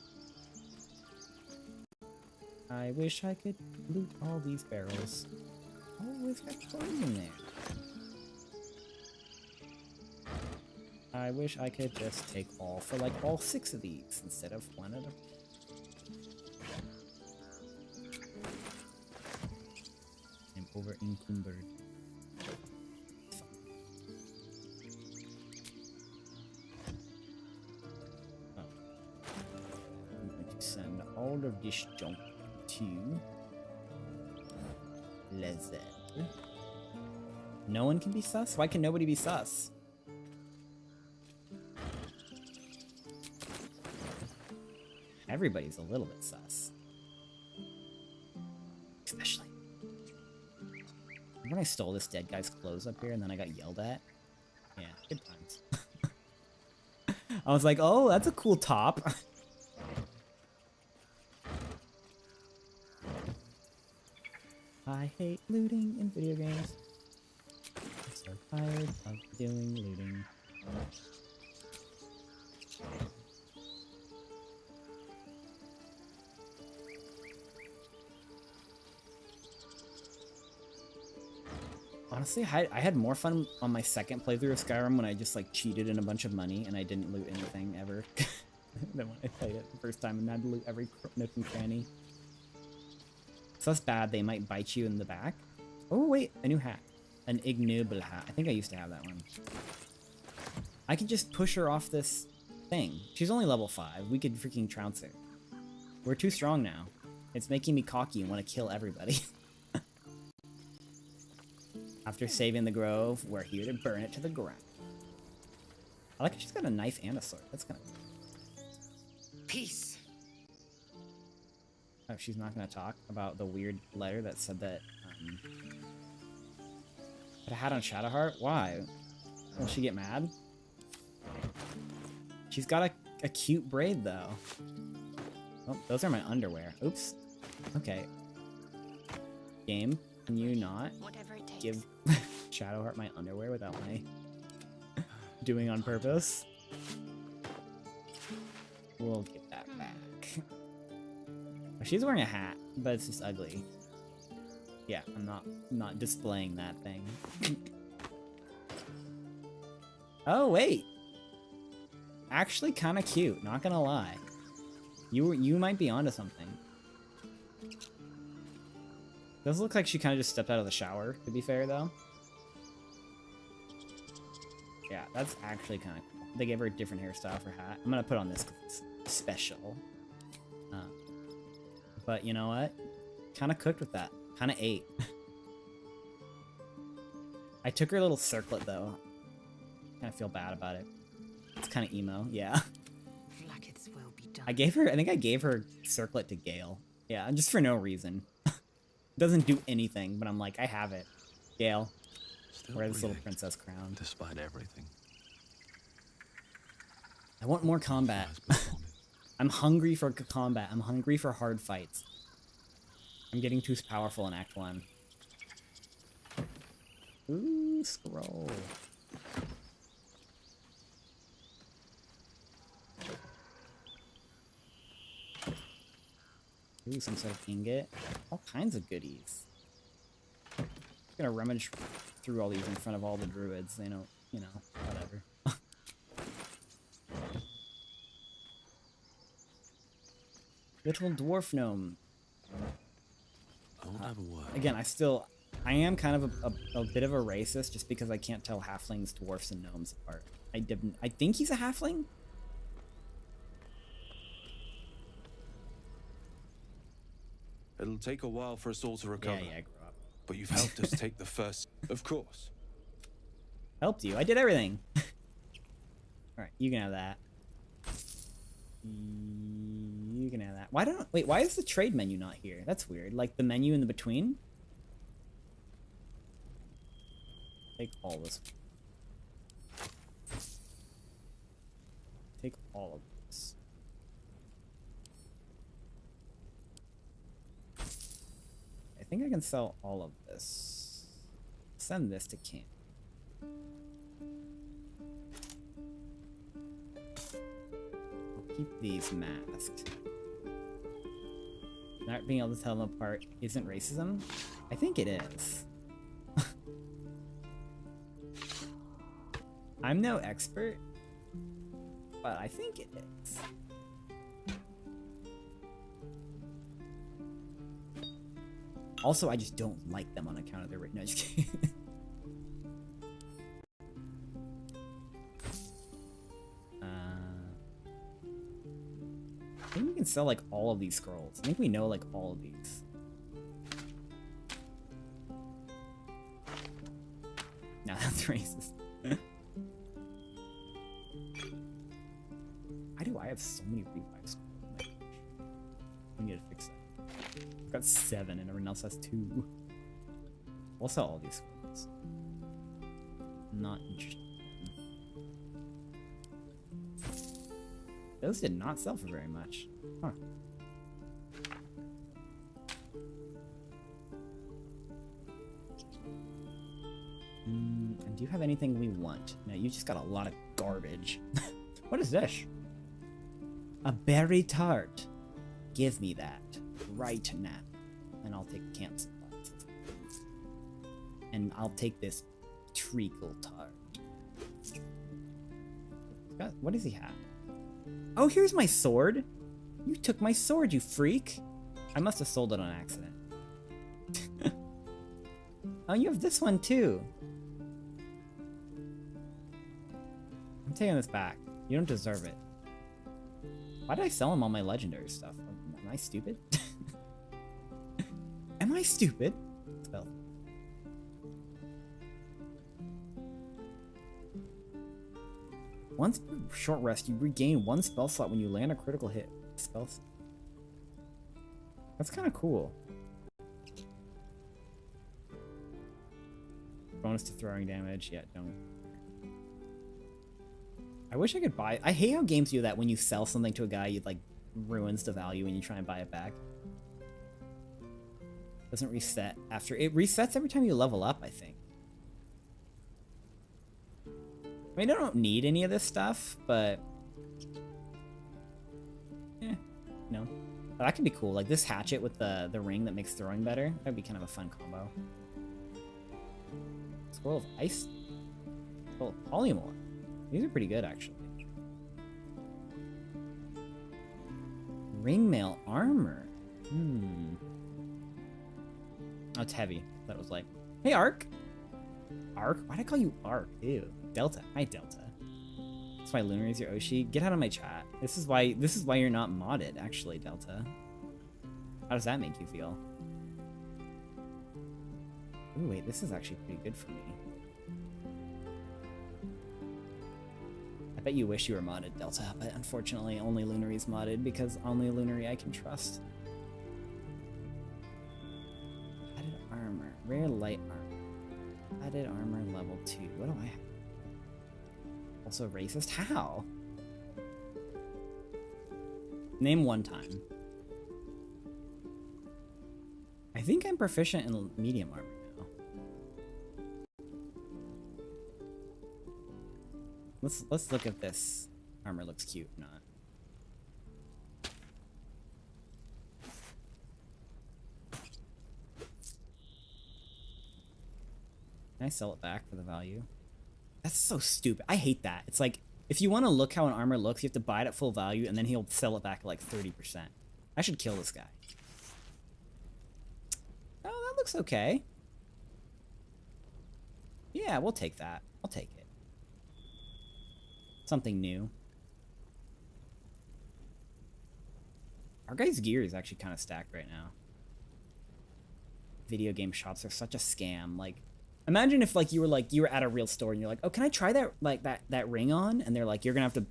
I wish I could loot all these barrels. Always got clothes in there. I wish I could just take all 6 of these instead of one at a... Encumbered. Oh. I'm going to send all of this junk to Lezelle. No one can be sus? Why can nobody be sus? Everybody's a little bit sus. Especially when I stole this dead guy's clothes up here and then I got yelled at. Yeah, good times. I was like, oh, that's a cool top. I hate looting in video games. I'm so tired of doing looting. Honestly, I had more fun on my second playthrough of Skyrim when I just like cheated in a bunch of money and I didn't loot anything ever than when I played it the first time and had to loot every nook and cranny. So that's bad. They might bite you in the back. Oh wait, a new hat. An ignoble hat. I think I used to have that one. I could just push her off this thing. She's only level 5. We could freaking trounce her. We're too strong now. It's making me cocky and want to kill everybody. After saving the grove, we're here to burn it to the ground. I like how she's got a knife and a sword. That's kind of... Peace. Oh, she's not going to talk about the weird letter that said that, put a hat on Shadowheart? Why? Will she get mad? She's got a cute braid, though. Oh, those are my underwear. Oops. Okay. Game, can you not Whatever it takes. give Shadowheart my underwear without my doing on purpose? We'll get that back. She's wearing a hat, but it's just ugly. Yeah, I'm not displaying that thing. Oh wait, actually kind of cute. Not gonna lie, you might be onto something. Does look like she kind of just stepped out of the shower. To be fair, though. Yeah, that's actually kind of cool. They gave her a different hairstyle for hat. I'm gonna put on this 'cause it's special. But you know what? Kind of cooked with that. Kind of ate. I took her little circlet though. Kind of feel bad about it. It's kind of emo. Yeah. Flackets will be done. I think I gave her circlet to Gale. Yeah, just for no reason. Doesn't do anything, but I'm like, I have it. Gale, Still wear this little breathing, princess crown. despite everything. I want more combat. I'm hungry for combat. I'm hungry for hard fights. I'm getting too powerful in Act 1. Ooh, scroll. Ooh, some sort of ingot. All kinds of goodies. I'm gonna rummage through all these in front of all the druids. They know, you know, whatever. Little dwarf gnome. I won't have a word. Again, I am kind of a bit of a racist just because I can't tell halflings, dwarfs, and gnomes apart. I think he's a halfling? It'll take a while for us all to recover. Yeah, I grew up. But you've helped us take the first... Of course. Helped you. I did everything. Alright, you can have that. You can have that. Why is the trade menu not here? That's weird. Like the menu in the between? Take all this. Take all of this. I think I can sell all of this. Send this to camp. I'll keep these masked. Not being able to tell them apart isn't racism? I think it is. I'm no expert, but I think it is. Also, I just don't like them on account of their... No, just kidding. I think we can sell, like, all of these scrolls. I think we know, like, all of these. No, that's racist. Why do I have so many revive scrolls? We need to fix that. I've got 7 and everyone else has 2. We'll sell all these scrolls. Not interested. Those did not sell for very much. Huh. And do you have anything we want? No, you just got a lot of garbage. What is this? A berry tart. Give me that right now. And I'll take camp supplies. And I'll take this treacle tart. What does he have? Oh, here's my sword. You took my sword, you freak. I must have sold it on accident. Oh, you have this one too. I'm taking this back. You don't deserve it. Why did I sell him all my legendary stuff? Am I stupid? Am I stupid? Spell. Once per short rest, you regain 1 spell slot when you land a critical hit. That's kind of cool. Bonus to throwing damage. Yeah, don't. I wish I could buy... I hate how games do that when you sell something to a guy, it like ruins the value when you try and buy it back. Doesn't reset after... It resets every time you level up, I think. I mean, I don't need any of this stuff, but... no. Oh, that could be cool. Like this hatchet with the ring that makes throwing better. That'd be kind of a fun combo. Scroll of Ice. Scroll of Polymorph. These are pretty good, actually. Ringmail armor. Oh, it's heavy. That was like, hey, Ark. Ark? Why'd I call you Ark? Ew. Delta. Hi, Delta. That's why Lunar is your Oshi. Get out of my chat. This is why you're not modded, actually, Delta. How does that make you feel? Ooh, wait, this is actually pretty good for me. I bet you wish you were modded, Delta, but unfortunately only Lunary's modded because only Lunary I can trust. Added armor. Rare light armor. Added armor level 2. What do I have? Also racist? How? Name one time. I think I'm proficient in medium armor now. Let's look at this. Armor looks cute, not. Can I sell it back for the value? That's so stupid. I hate that. It's like, if you want to look how an armor looks, you have to buy it at full value, and then he'll sell it back at like 30%. I should kill this guy. Oh, that looks okay. Yeah, we'll take that. I'll take it. Something new. Our guy's gear is actually kind of stacked right now. Video game shops are such a scam. Like, imagine if like you were at a real store and you're like, oh, can I try that ring on? And they're like, you're gonna have to,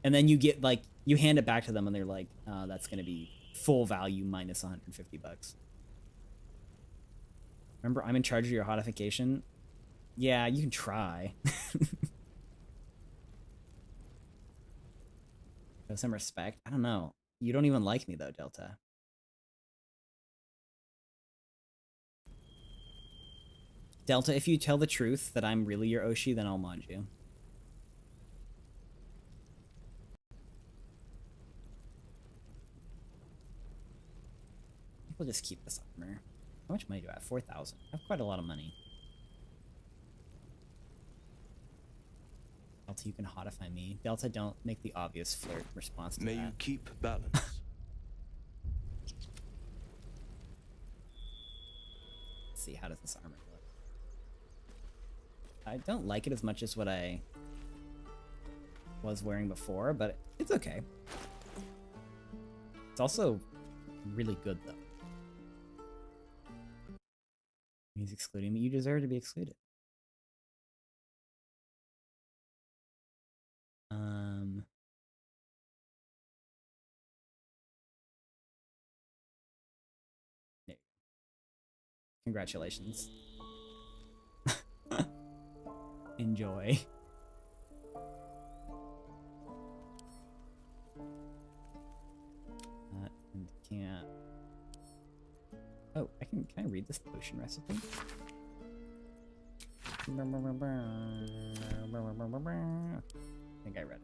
and then you get like, you hand it back to them and they're like, that's gonna be full value minus 150 bucks. Remember, I'm in charge of your hodification. Yeah, you can try. Show some respect. I don't know. You don't even like me though, Delta. Delta, if you tell the truth that I'm really your Oshi, then I'll mod you. We'll just keep this armor. How much money do I have? 4,000. I have quite a lot of money. Delta, you can hodify me. Delta, don't make the obvious flirt response to that. May you keep balance. see how does this armor look. I don't like it as much as what I was wearing before, but it's okay. It's also really good though. He's excluding me. You deserve to be excluded. There. Congratulations. Enjoy. And can't. Oh, can I read this potion recipe? I think I read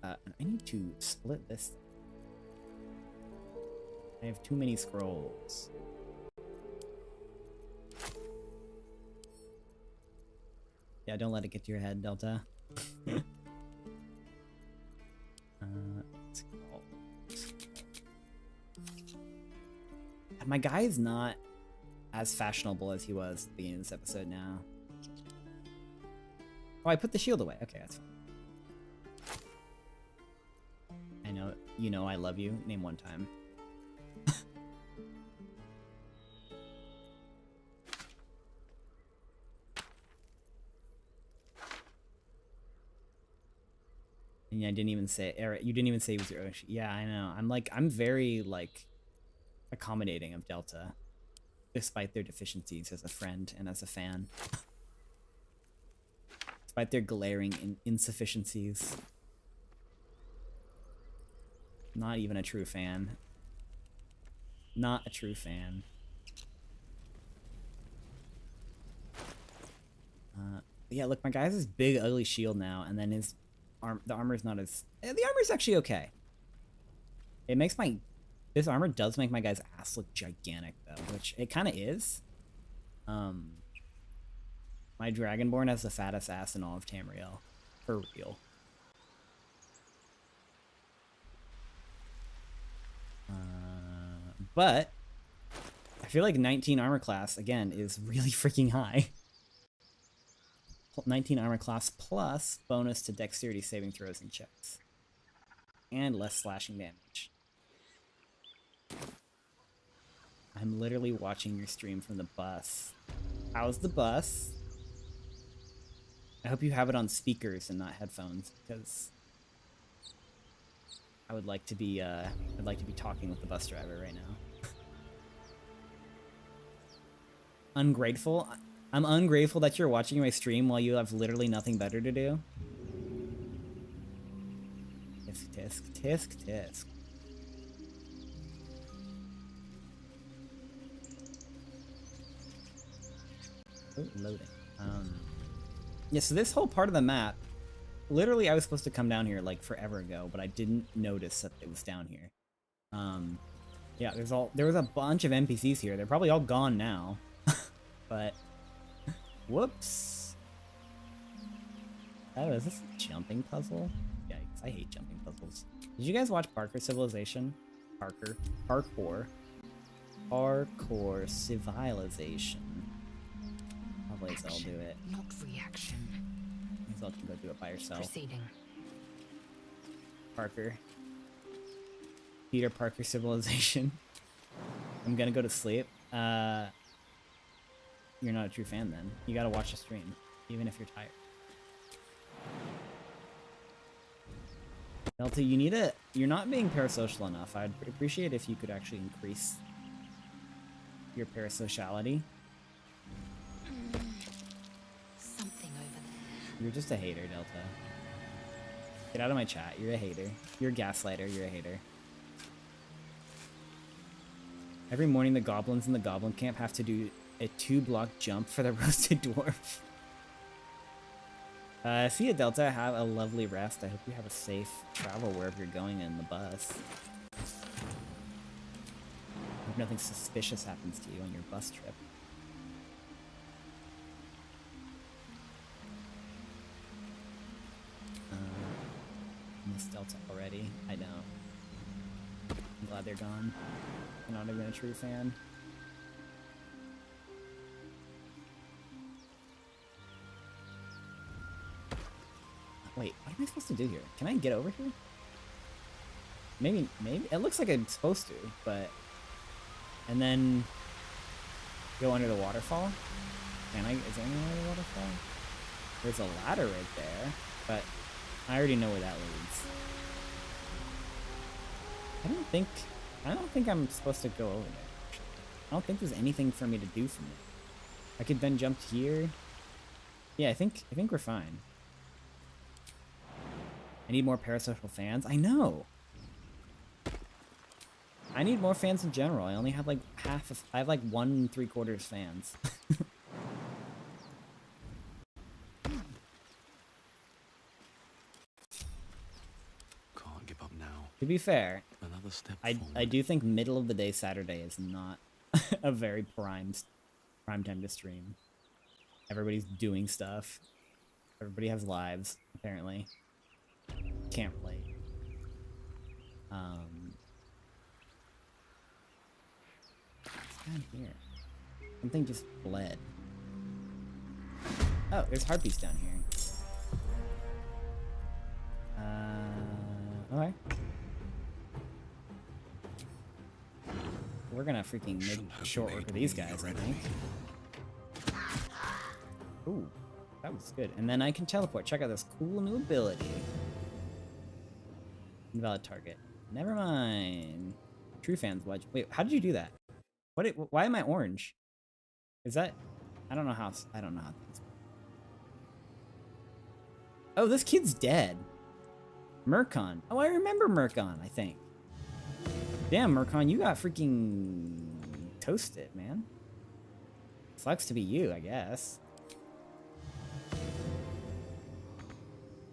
it. I need to split this. I have too many scrolls. Yeah, don't let it get to your head, Delta. My guy is not as fashionable as he was at the beginning of this episode now. Oh, I put the shield away. Okay, that's fine. I know, you know I love you. Name one time. And I didn't even say, Eric, you didn't even say he was your own. Yeah, I know. I'm very, like, accommodating of Delta, despite their deficiencies as a friend and as a fan. Despite their glaring insufficiencies. Not even a true fan. Not a true fan. Yeah, look, my guy has this big, ugly shield now, and then his the armor's not as... The armor's actually okay. It makes my... This armor does make my guy's ass look gigantic, though, which it kind of is. My Dragonborn has the fattest ass in all of Tamriel. For real. But I feel like 19 armor class, again, is really freaking high. 19 armor class plus bonus to dexterity saving throws and checks. And less slashing damage. I'm literally watching your stream from the bus. How's the bus? I hope you have it on speakers and not headphones, because I would like to be talking with the bus driver right now. Ungrateful? I'm ungrateful that you're watching my stream while you have literally nothing better to do. Tisk, tisk, tisk, tisk. Oh, loading. Yeah, so this whole part of the map, literally I was supposed to come down here like forever ago, but I didn't notice that it was down here. Yeah, there was a bunch of NPCs here. They're probably all gone now. But whoops. Oh, is this a jumping puzzle? Yikes, I hate jumping puzzles. Did you guys watch Parkour Civilization? Parkour Civilization. Probably I'll do it. Not reaction. I'll can go do it by yourself. Proceeding. Parker. Peter Parker Civilization. I'm gonna go to sleep. You're not a true fan then. You gotta watch the stream, even if you're tired. Delta, you're not being parasocial enough. I'd appreciate if you could actually increase your parasociality. Something over there. You're just a hater, Delta. Get out of my chat. You're a hater. You're a gaslighter. You're a hater. Every morning, the goblins in the goblin camp have to do a 2-block jump for the roasted dwarf. See you, Delta. Have a lovely rest. I hope you have a safe travel wherever you're going in the bus. Hope nothing suspicious happens to you on your bus trip. Miss Delta already. I know. I'm glad they're gone. Not even a true fan. Wait, what am I supposed to do here? Can I get over here? Maybe, it looks like I'm supposed to, but... And then... Go under the waterfall? Is there any under the waterfall? There's a ladder right there, but I already know where that leads. I don't think I'm supposed to go over there, actually. I don't think there's anything for me to do from there. I could then jump here. Yeah, I think we're fine. I need more parasocial fans. I know. I need more fans in general. I only have like I have like 1 3/4 fans. Can't give up now. To be fair, Another step I forward. do think middle of the day Saturday is not a very prime time to stream. Everybody's doing stuff. Everybody has lives, apparently. Can't relate. What's down here? Something just bled. Oh, there's harpies down here. Okay. We're gonna freaking make short work of these guys, I think. Ooh, that was good. And then I can teleport. Check out this cool new ability. Invalid target. Never mind. True fans watch. Wait, how did you do that? Why am I orange? Is that? I don't know how things work. Oh, this kid's dead. Murkon. Oh, I remember Murkon, I think. Damn, Murkon, you got freaking toasted, man. Sucks to be you, I guess.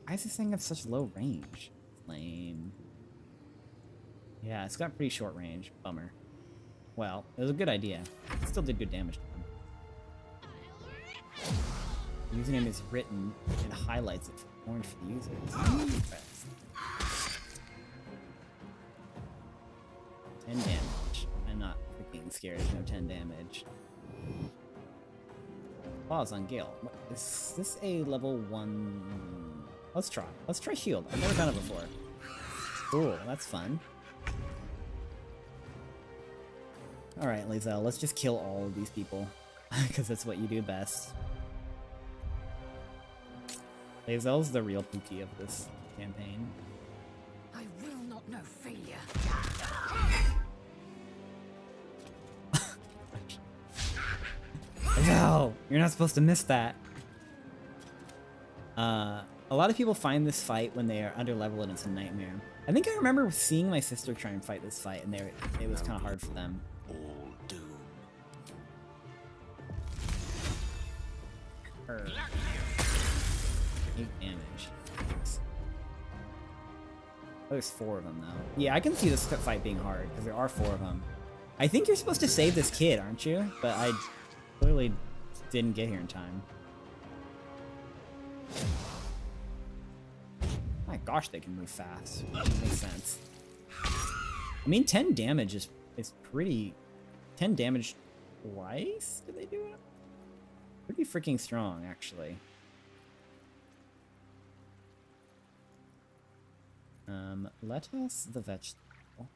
Why does this thing have such low range? Lame. Yeah, it's got pretty short range. Bummer. Well, it was a good idea. It still did good damage to him. Username is written and highlights it for orange for the users. 10 damage. I'm not freaking scared of no 10 damage. Pause on Gale. What, is this a level 1? Let's try. Let's try shield. I've never done it before. Cool, that's fun. Alright, Lae'zel, let's just kill all of these people. Because that's what you do best. Lae'zel's the real Pookie of this campaign. I will not know failure. No! You're not supposed to miss that. A lot of people find this fight when they are under level and it's a nightmare. I think I remember seeing my sister try and fight this fight and it was kind of hard for them. All doom. 8 damage. Oh, there's 4 of them though. Yeah, I can see this fight being hard because there are 4 of them. I think you're supposed to save this kid, aren't you? But I clearly didn't get here in time. My gosh, they can move fast. Makes sense. I mean, 10 damage is pretty... 10 damage twice? Did they do it? Pretty freaking strong, actually. Let us the vegetable.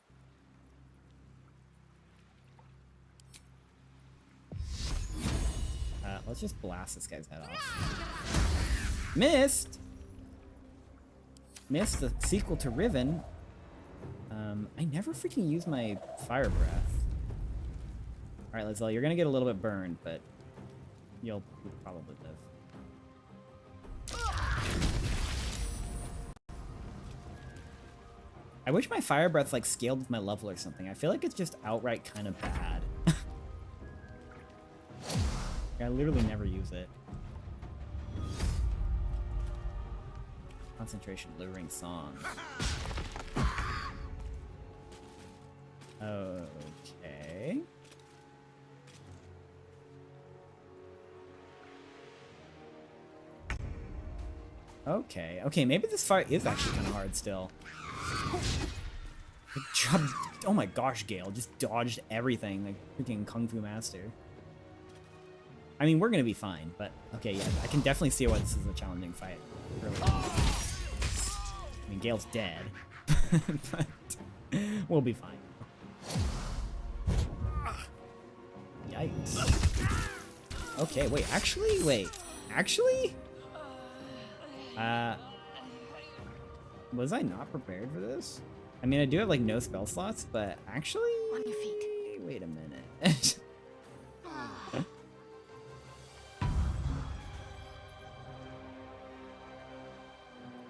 Let's just blast this guy's head off. Missed! Missed the sequel to Riven. I never freaking use my fire breath. Alright, Lae'zel, you're gonna get a little bit burned, but you'll probably live. I wish my fire breath like scaled with my level or something. I feel like it's just outright kind of bad. I literally never use it. Concentration, luring song. Okay. Okay, maybe this fight is actually kind of hard still. Good job. Oh my gosh, Gale just dodged everything like freaking Kung Fu Master. I mean, we're gonna be fine, but okay, yeah, I can definitely see why this is a challenging fight. Really. I mean, Gale's dead, but we'll be fine. Yikes. Okay, wait, actually? Was I not prepared for this? I mean, I do have, like, no spell slots, but actually... On your feet. Wait a minute.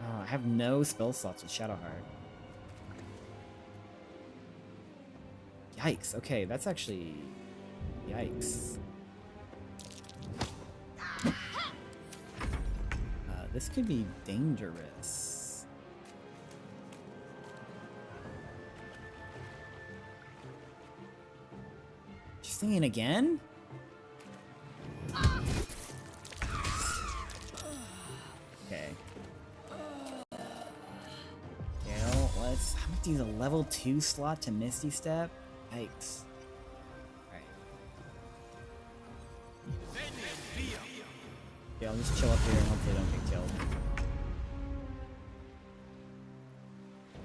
Oh, I have no spell slots with Shadowheart. Yikes, okay, that's actually... Yikes. This could be dangerous. She's singing again? Okay. Gale, let's... I'm gonna use a level 2 slot to Misty Step? Yikes. Alright. Okay, I'll just chill up here and hopefully don't get killed.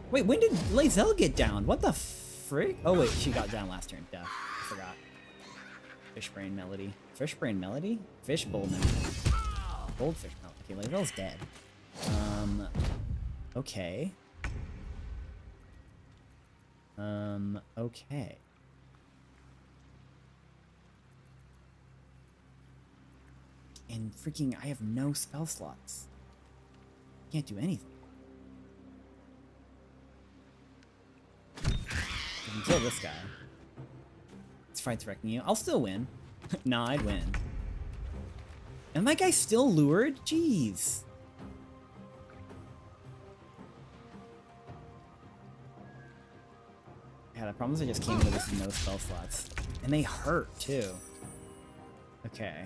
Wait, when did Lae'zel get down? What the frick? Oh wait, she got down last turn. Duh. I forgot. Fishbrain Melody. Fishbrain Melody? Fishbowl Melody. Goldfish Melody. Okay, Lae'zel's dead. Okay. Okay. And freaking, I have no spell slots. Can't do anything. I can kill this guy. This fight's wrecking you. I'll still win. Nah, I'd win. And my guy's still lured? Jeez. Yeah, the problem is I just came with this no spell slots. And they hurt, too. Okay.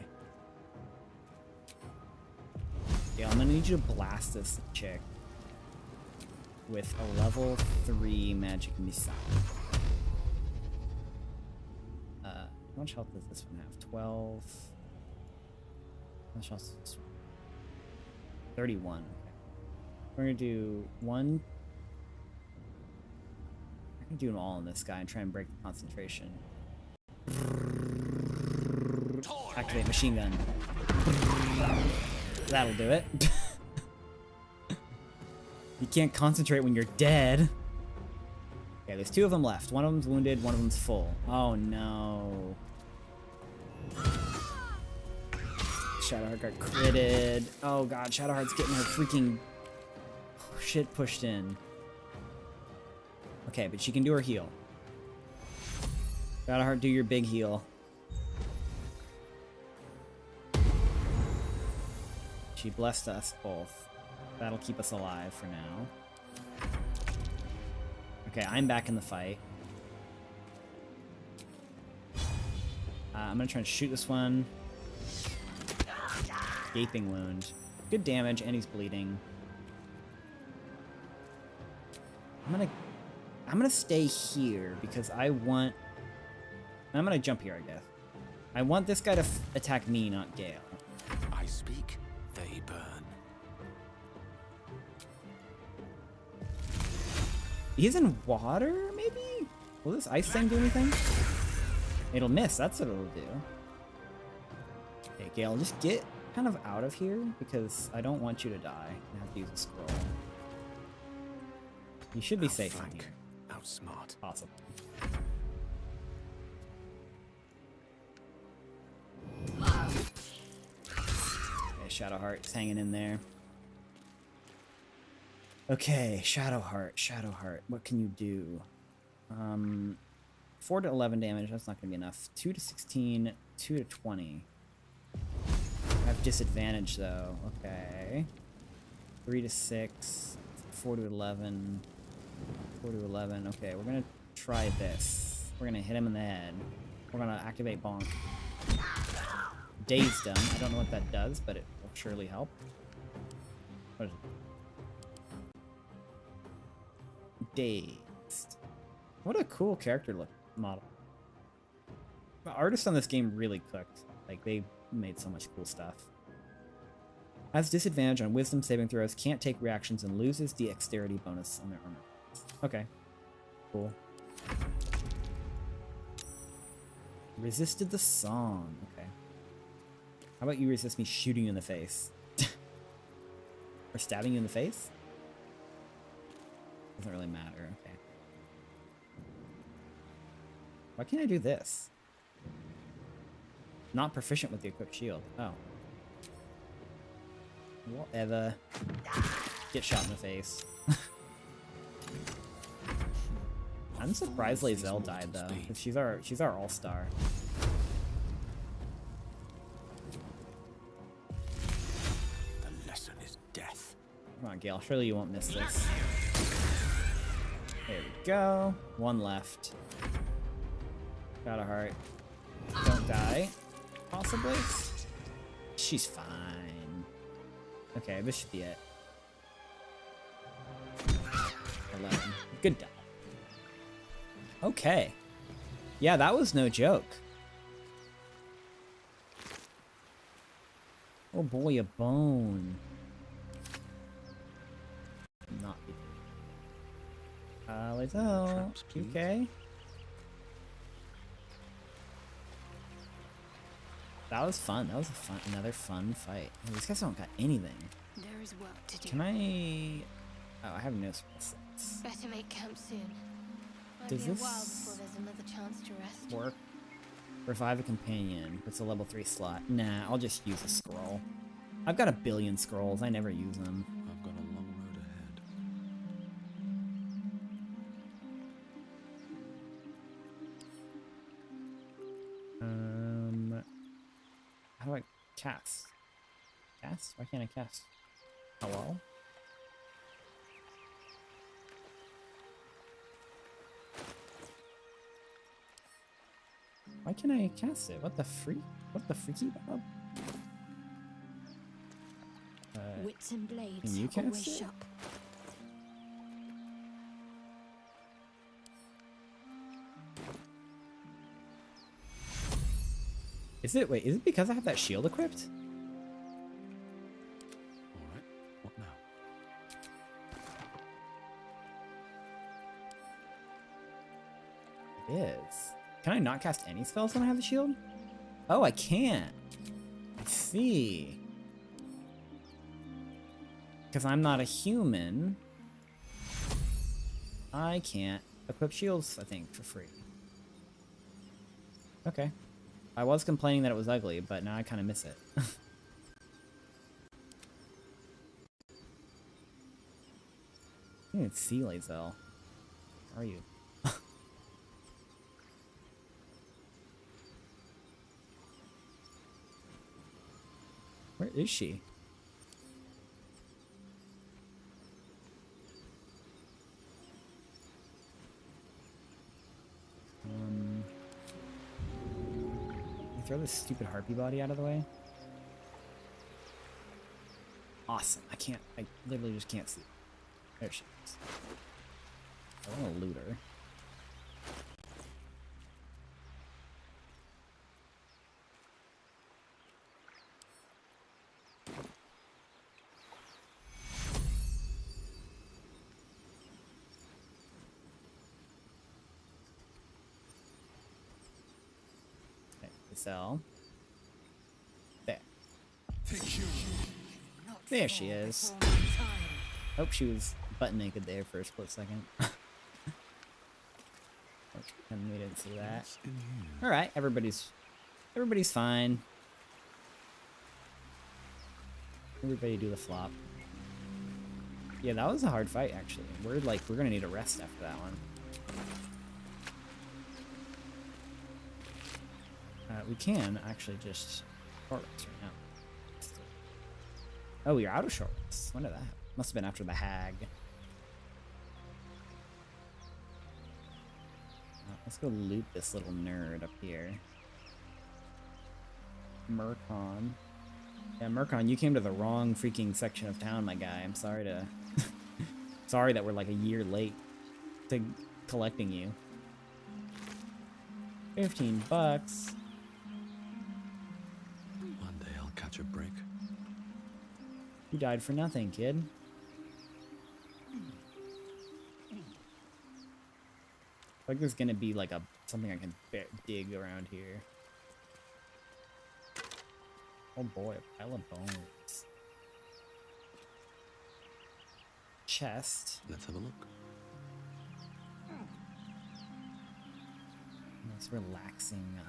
Yeah, I'm gonna need you to blast this chick with a level 3 magic missile. How much health does this one have? 12. How much health does this one? 31. Okay. We're gonna do one. I'm gonna do them all on this guy and try and break the concentration. Activate machine gun. That'll do it. You can't concentrate when you're dead. Okay, there's 2 of them left. One of them's wounded, one of them's full. Oh no. Shadowheart got critted. Oh god, Shadowheart's getting her freaking shit pushed in. Okay, but she can do her heal. Shadowheart, do your big heal. She blessed us both. That'll keep us alive for now. Okay, I'm back in the fight. I'm gonna try and shoot this one. Gaping wound. Good damage, and he's bleeding. I'm gonna stay here because I want... I'm gonna jump here, I guess. I want this guy to attack me, not Gale. I speak, they burn. He's in water, maybe? Will this ice thing do anything? It'll miss, that's what it'll do. Okay, Gale, just get kind of out of here, because I don't want you to die and have to use a scroll. You should be safe in here. Outsmart. Awesome. Okay, Shadowheart's hanging in there. Okay, Shadowheart, what can you do? 4 to 11 damage, that's not gonna be enough. 2 to 16, 2 to 20. I have disadvantage though, okay. 3 to 6, 4 to 11, 4 to 11, okay, we're gonna try this. We're gonna hit him in the head. We're gonna activate Bonk. Dazed him, I don't know what that does, but it will surely help. What is it? Dazed. What a cool character look model. The artists on this game really cooked. Like, they made so much cool stuff. Has disadvantage on wisdom saving throws, can't take reactions, and loses dexterity bonus on their armor. Okay. Cool. Resisted the song. Okay. How about you resist me shooting you in the face? Or stabbing you in the face? Doesn't really matter. Okay. Why can't I do this? Not proficient with the equipped shield. Oh. Whatever. Get shot in the face. I'm surprised Lae'zel died though, because she's our all-star. The lesson is death. Come on, Gale. Surely you won't miss this. There we go. One left. Got a heart. Don't die. Possibly. She's fine. Okay, this should be it. 11. Good die. Okay. Yeah, that was no joke. Oh boy, a bone. Not be. Lae'zel. Traps, please. Okay. That was fun. That was another fun fight. Oh, these guys don't got anything. There is work to do. Can I? Oh, I have no spell slots. Better make camp soon. Might Does be a this while before there's another chance to rest. Work. Revive a companion. It's a level 3 slot. Nah, I'll just use a scroll. I've got a billion scrolls. I never use them. I've got a long road ahead. How do I cast? Cast? Why can't I cast? Hello? Why can't I cast it? What the freak? What the freaky bob? Wits and blades Can you cast always it? sharp. Is it? Wait, is it because I have that shield equipped? All right. What now? It is. Can I not cast any spells when I have the shield? Oh, I can't. I see. Because I'm not a human, I can't equip shields, I think, for free. Okay. I was complaining that it was ugly, but now I kind of miss it. I didn't see Lae'zel. Where are you? Where is she? Throw this stupid harpy body out of the way. Awesome. I literally just can't see. There she is. I want to loot her. Sell. There. There she is. Hope she was butt naked there for a split second. And we didn't see that. Alright, everybody's fine. Everybody do the flop. Yeah, that was a hard fight actually. We're gonna need a rest after that one. We can actually just short rest right now. Oh, you're out of short rest. When did that happen? Must have been after the hag. Let's go loot this little nerd up here. Murkon. Yeah, Murkon, you came to the wrong freaking section of town, my guy. I'm sorry to... sorry that we're like a year late to collecting you. $15. One day I'll catch a break. You died for nothing, kid. Like there's gonna be like something I can dig around here. Oh boy, a pile of bones. Chest. Let's have a look. It's relaxing.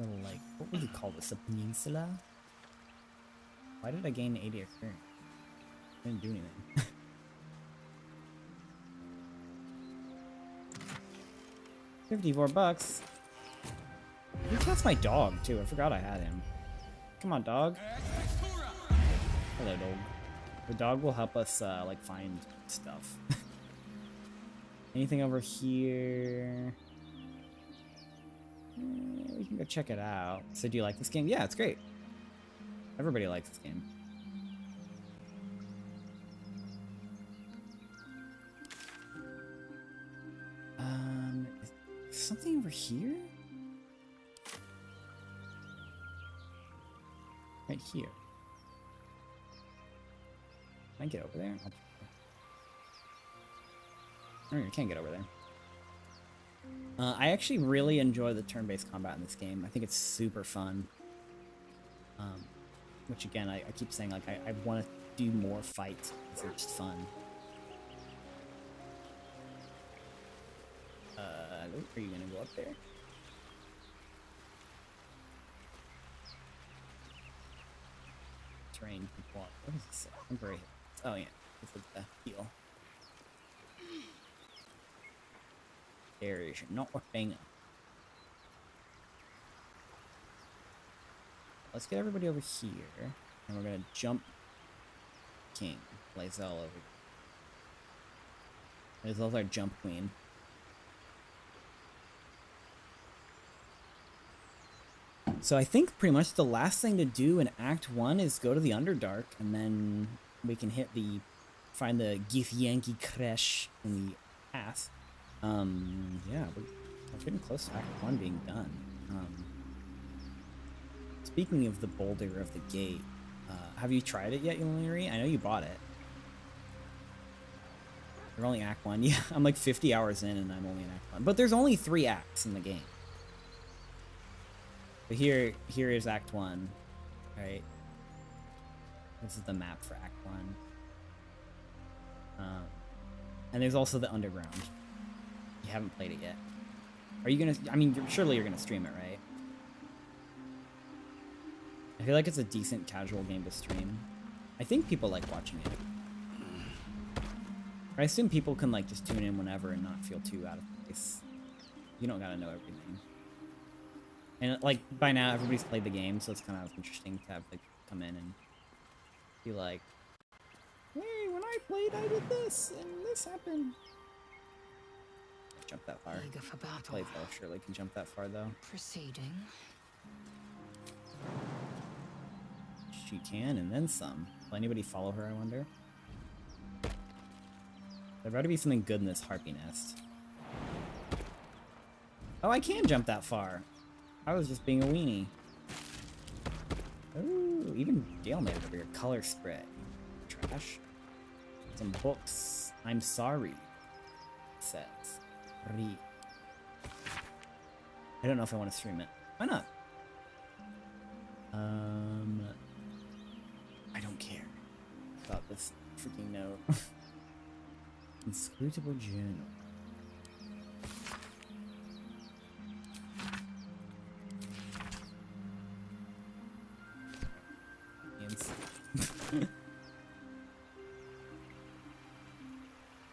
Little like, what would you call this? A peninsula? Why did I gain 80 experience? I didn't do anything. $54. You that's my dog too. I forgot I had him. Come on, dog. Hello, dog. The dog will help us like find stuff. Anything over here? We can go check it out. So do you like this game? Yeah, it's great. Everybody likes this game. Is something over here? Right here. Can I get over there? Oh, you can't get over there. I actually really enjoy the turn-based combat in this game. I think it's super fun. Which again, I keep saying, like, I want to do more fights because they're just fun. Are you gonna go up there? Terrain. What does this say? Temporary. Oh yeah, this is the heal. Aeration, not a thing. Let's get everybody over here, and we're gonna jump King. Lae'zel over here. Lae'zel's our jump queen. So I think pretty much the last thing to do in Act 1 is go to the Underdark, and then we can find the Githyanki Kresh in the path. Yeah, we're getting close to Act 1 being done. Speaking of the Boulder of the Gate, have you tried it yet, Yuliri? I know you bought it. You're only Act 1. Yeah, I'm like 50 hours in and I'm only in Act 1. But there's only 3 acts in the game. But here is Act 1, right? This is the map for Act 1. And there's also the Underground. You haven't played it yet. Are you gonna, I mean, surely you're gonna stream it, right? I feel like it's a decent casual game to stream. I think people like watching it. I assume people can like just tune in whenever and not feel too out of place. You don't gotta know everything. And like by now everybody's played the game, so it's kind of interesting to have like come in and be like, hey, when I played I did this and this happened. Jump that far. Eager for battle. Played though, surely can jump that far though. Proceeding. She can, and then some. Will anybody follow her, I wonder? There better be something good in this harpy nest. Oh, I can jump that far. I was just being a weenie. Ooh, even Gale made it over here. Color spread. Trash. Some books. I'm sorry. It says. Read. I don't know if I want to stream it. Why not? I don't care about this freaking note. Inscrutable journal.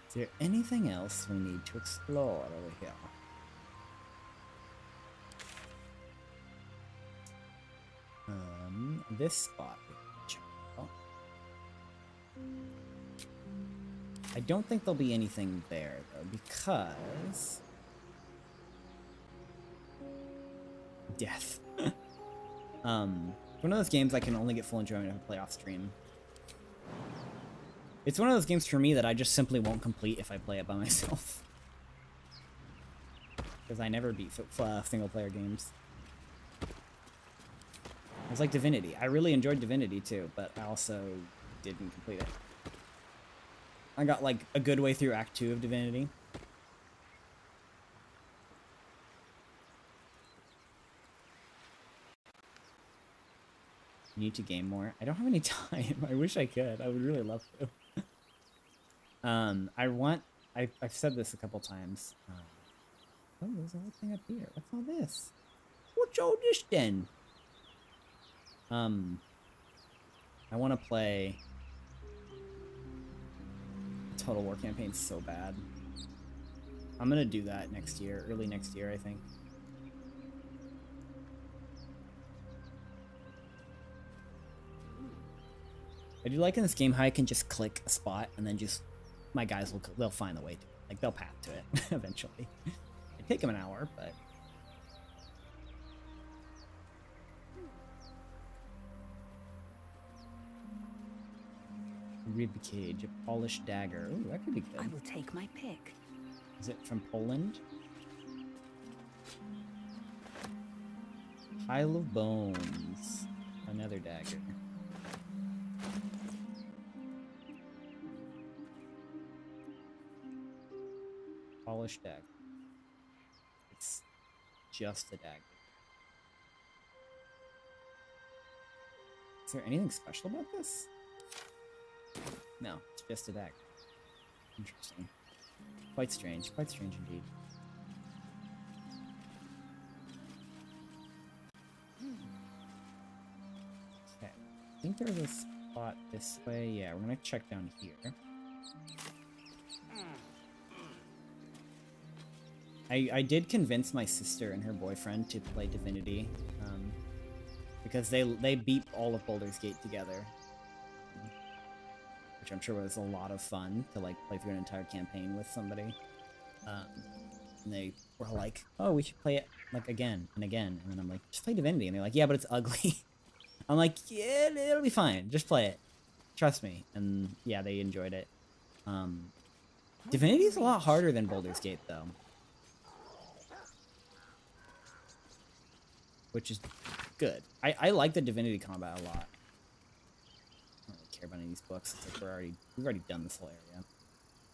Is there anything else we need to explore over here? This spot we can check out. I don't think there'll be anything there though, because death. One of those games I can only get full enjoyment if I play off stream. It's one of those games for me that I just simply won't complete if I play it by myself. because I never beat single player games. It was like Divinity. I really enjoyed Divinity too, but I also didn't complete it. I got like a good way through Act 2 of Divinity. You need to game more. I don't have any time. I wish I could. I would really love to. I've said this a couple times. Oh, there's a whole thing up here. What's all this? What's all this then? I want to play Total War campaign so bad. I'm gonna do that next year, early next year, I think. I do like in this game how I can just click a spot and then just my guys they'll find the way to it. Like they'll path to it eventually. It'd take them an hour, but rib cage, a polished dagger. Ooh, that could be good. I will take my pick. Is it from Poland? Pile of bones. Another dagger. Polished dagger. It's just a dagger. Is there anything special about this? No, it's just a dagger. Interesting. Quite strange indeed. Okay, I think there's a spot this way. Yeah, we're gonna check down here. I did convince my sister and her boyfriend to play Divinity, because they beat all of Baldur's Gate together, which I'm sure was a lot of fun to like play through an entire campaign with somebody. And they were like, "Oh, we should play it like again and again." And then I'm like, "Just play Divinity," and they're like, "Yeah, but it's ugly." I'm like, "Yeah, it'll be fine. Just play it. Trust me." And yeah, they enjoyed it. Divinity is a lot harder than Baldur's Gate, though. Which is good. I like the Divinity combat a lot. I don't really care about any of these books. It's like we've already done this whole area.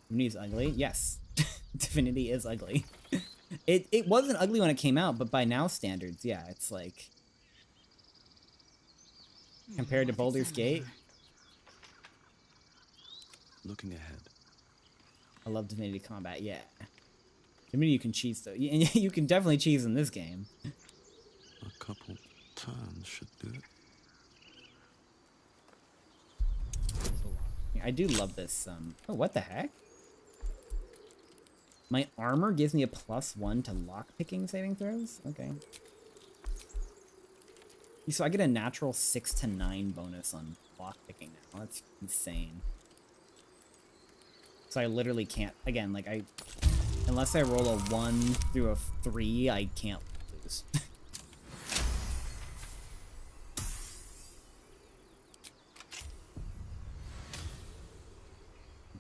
Divinity is ugly? Yes. Divinity is ugly. It wasn't ugly when it came out, but by now standards, yeah, it's like compared to Baldur's Gate. Looking ahead. I love Divinity combat, yeah. Divinity you can cheese though. You can definitely cheese in this game. A couple turns should do it. I do love this. Oh, what the heck? My armor gives me a +1 to lockpicking saving throws? Okay. So I get a natural 6 to 9 bonus on lockpicking now. That's insane. So I literally can't, again, like unless I roll a 1 through a 3, I can't lose.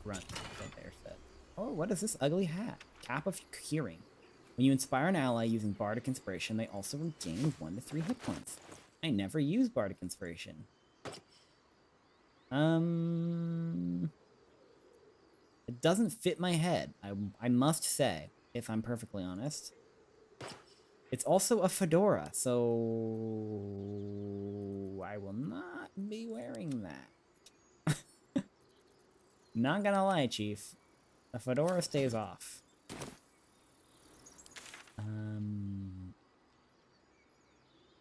Grunt, there said. Oh, what is this ugly hat? Cap of Hearing. When you inspire an ally using Bardic Inspiration, they also regain 1 to 3 hit points. I never use Bardic Inspiration. It doesn't fit my head, I must say, if I'm perfectly honest. It's also a fedora, so I will not be wearing that. Not gonna lie, Chief. The fedora stays off.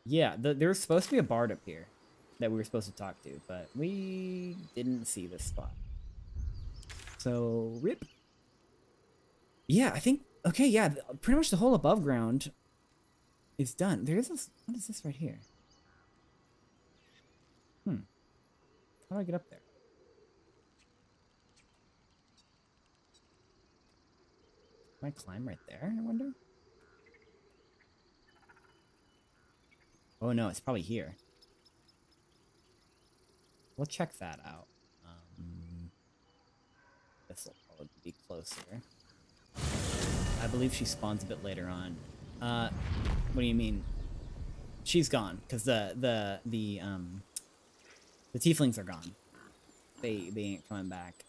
Yeah, there's supposed to be a bard up here that we were supposed to talk to, but we didn't see this spot. So, rip. Yeah, I think, okay, yeah, pretty much the whole above ground is done. There is this, what is this right here? How do I get up there? Can I climb right there, I wonder? Oh no, it's probably here. We'll check that out. This will probably be closer. I believe she spawns a bit later on. What do you mean? She's gone because the tieflings are gone. They ain't coming back.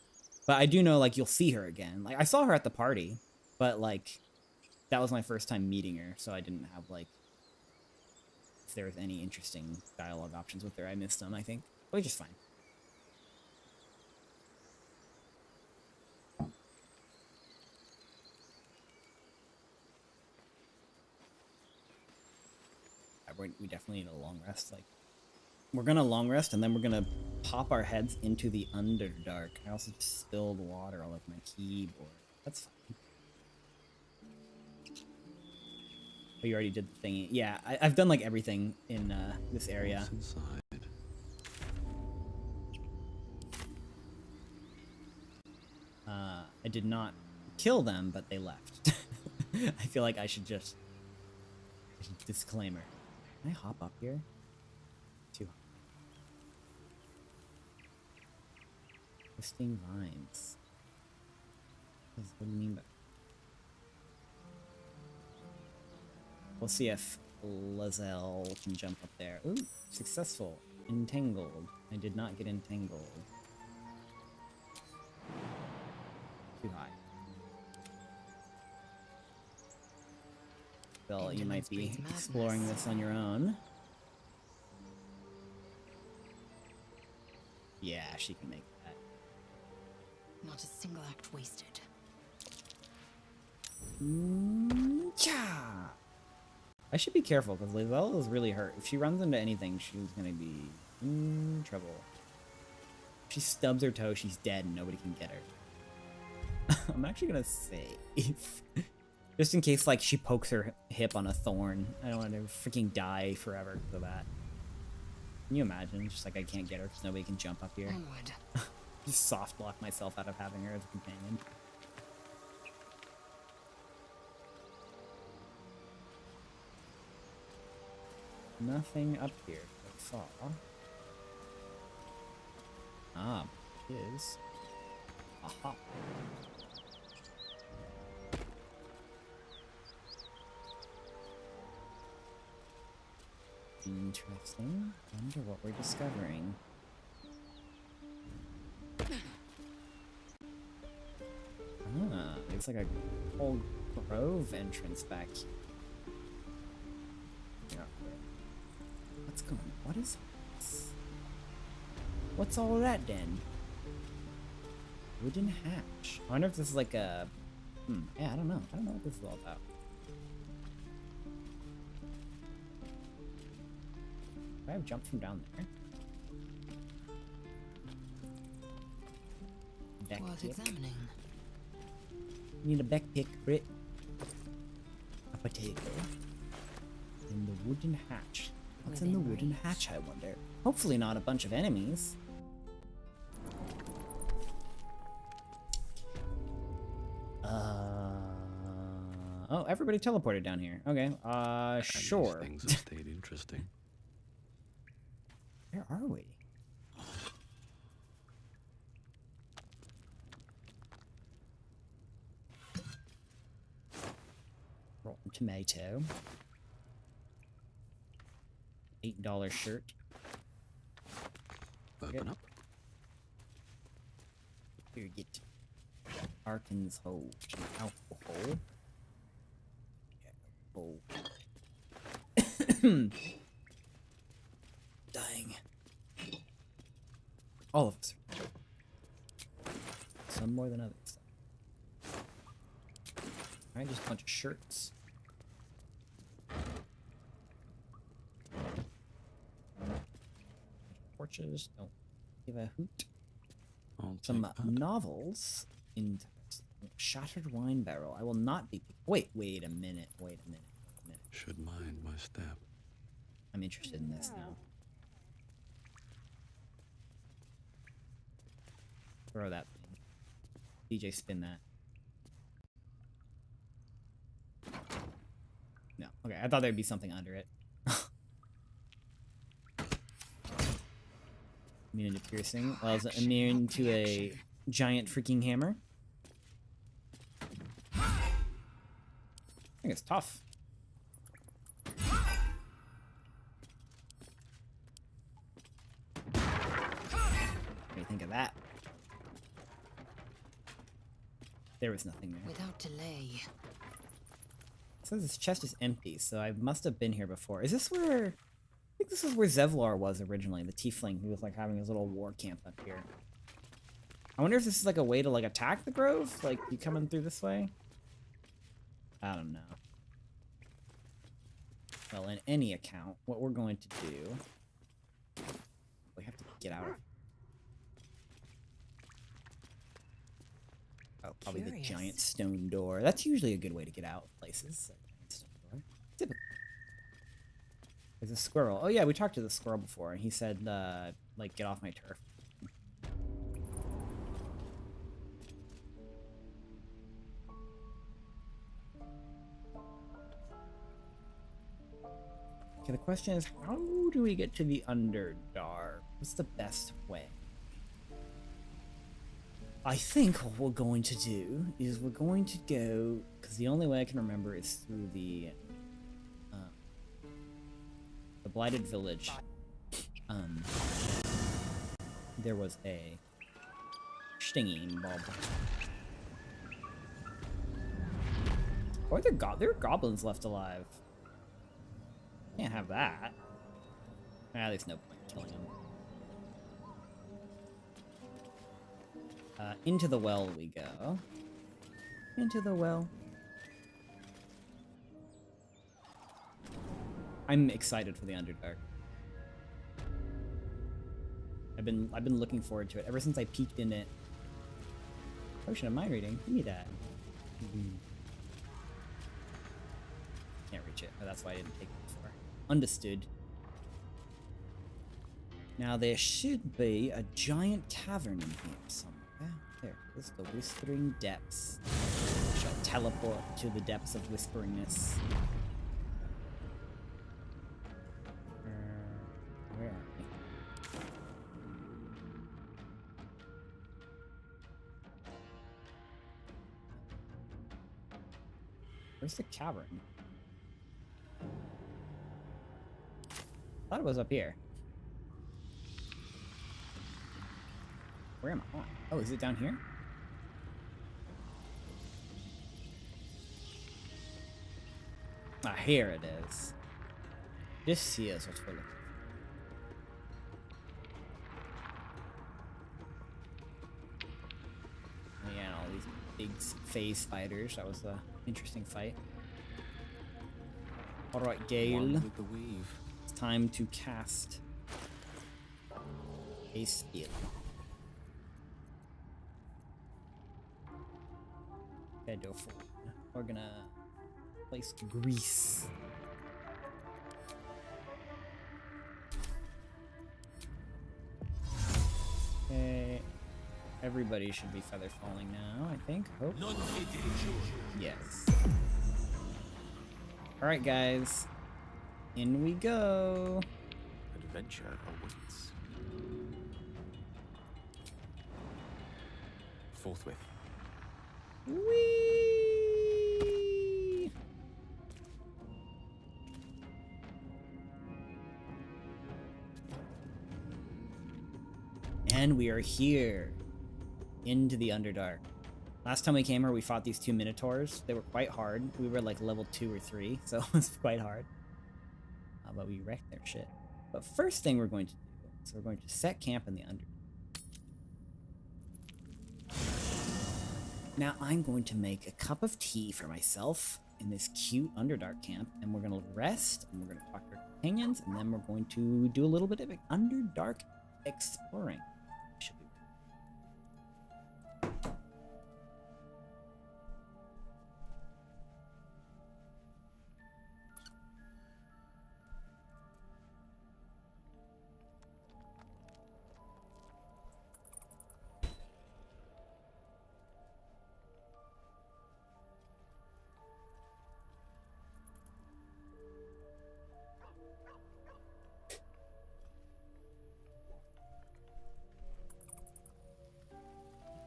But I do know, like, you'll see her again. Like, I saw her at the party, but like that was my first time meeting her, so I didn't have like, if there was any interesting dialogue options with her, I missed them, I think. Which is fine. We definitely need a long rest. Like, we're gonna long rest, and then we're gonna pop our heads into the Underdark. I also just spilled water all over my keyboard. That's fine. Oh, you already did the thingy. Yeah, I've done like everything in this area. What's inside? I did not kill them, but they left. I feel like I should just disclaimer. Can I hop up here? Too high. Twisting vines. What do you mean by? We'll see if Lizelle can jump up there. Ooh, successful. Entangled. I did not get entangled. Too high. Bill, you might be exploring this on your own. Yeah, she can make that. Not a single act wasted. Cha! I should be careful because Lizelle is really hurt. If she runs into anything, she's gonna be in trouble. If she stubs her toe, she's dead and nobody can get her. I'm actually gonna save. Just in case, like, she pokes her hip on a thorn. I don't want to freaking die forever because of that. Can you imagine? Just like I can't get her because nobody can jump up here. Onward. Just soft lock myself out of having her as a companion. Nothing up here so far. Ah, is. Aha. Interesting. Wonder what we're discovering. Ah, it's like a whole grove entrance back here. What's going on? What is this? What's all that then? Wooden hatch. I wonder if this is like a... yeah, I don't know. I don't know what this is all about. Could I have jumped from down there? Back Worth pick. examining. Need a back pick, Brit. A potato. In the wooden hatch. What's in the wooden hatch, I wonder? Hopefully not a bunch of enemies. Oh, everybody teleported down here. Okay, sure. Things have stayed interesting. Where are we? Rotten tomato. $8 shirt. Open up. Here, get Arkin's hole. Alcohol. Oh. Dying. All of us. Some more than others. Alright, just a bunch of shirts. Torches don't give a hoot. I'll Some take that. novels. Interesting. Shattered wine barrel. I will not be. Wait a minute. Wait a minute. Should mind my step. I'm interested in this now. Throw that thing. DJ, spin that. No. Okay, I thought there'd be something under it. Immune to piercing. Well, is it immune to a giant freaking hammer? think it's tough. What do you think of that? There was nothing there. Without delay. It says this chest is empty, so I must have been here before. Is this where... I think this is where Zevlar was originally, the tiefling who was like having his little war camp up here. I wonder if this is like a way to like attack the grove? Like, you coming through this way? I don't know. Well, in any account, what we're going to do... We have to get out of... Oh, probably the Curious. giant stone door. That's usually a good way to get out of places. A giant stone door. Typically. There's a squirrel. Oh yeah, we talked to the squirrel before, and he said, like, get off my turf. Okay, the question is, how do we get to the Underdark? What's the best way? I think what we're going to do is we're going to go, because the only way I can remember is through the Blighted Village. There was a stinging bulb. Or there are goblins left alive. Can't have that. Ah, there's no point in killing them. Into the well we go. Into the well. I'm excited for the Underdark. I've been looking forward to it ever since I peeked in it. Potion of mind reading. Give me that. Can't reach it. Oh, that's why I didn't take it before. Understood. Now there should be a giant tavern in here somewhere. There it is, the Whispering Depths. I shall teleport to the depths of whisperingness. Where are we? Where's the cavern? I thought it was up here. Where am I? Oh, is it down here? Ah, here it is. This here is what we're looking for. Oh, yeah, and all these big phase spiders. That was an interesting fight. Alright, Gale. One with the weave. It's time to cast a spell. Bedo forward. We're gonna place grease. Okay. Everybody should be feather falling now, I think. Hope. Yes. Alright, guys. In we go. Adventure awaits. Forthwith. Whee! And we are here. Into the Underdark. Last time we came here, we fought these two Minotaurs. They were quite hard. We were like level 2 or 3, so it was quite hard. But we wrecked their shit. But first thing we're going to do is we're going to set camp in the Underdark. Now I'm going to make a cup of tea for myself in this cute Underdark camp, and we're going to rest, and we're going to talk to our companions, and then we're going to do a little bit of Underdark exploring. Should be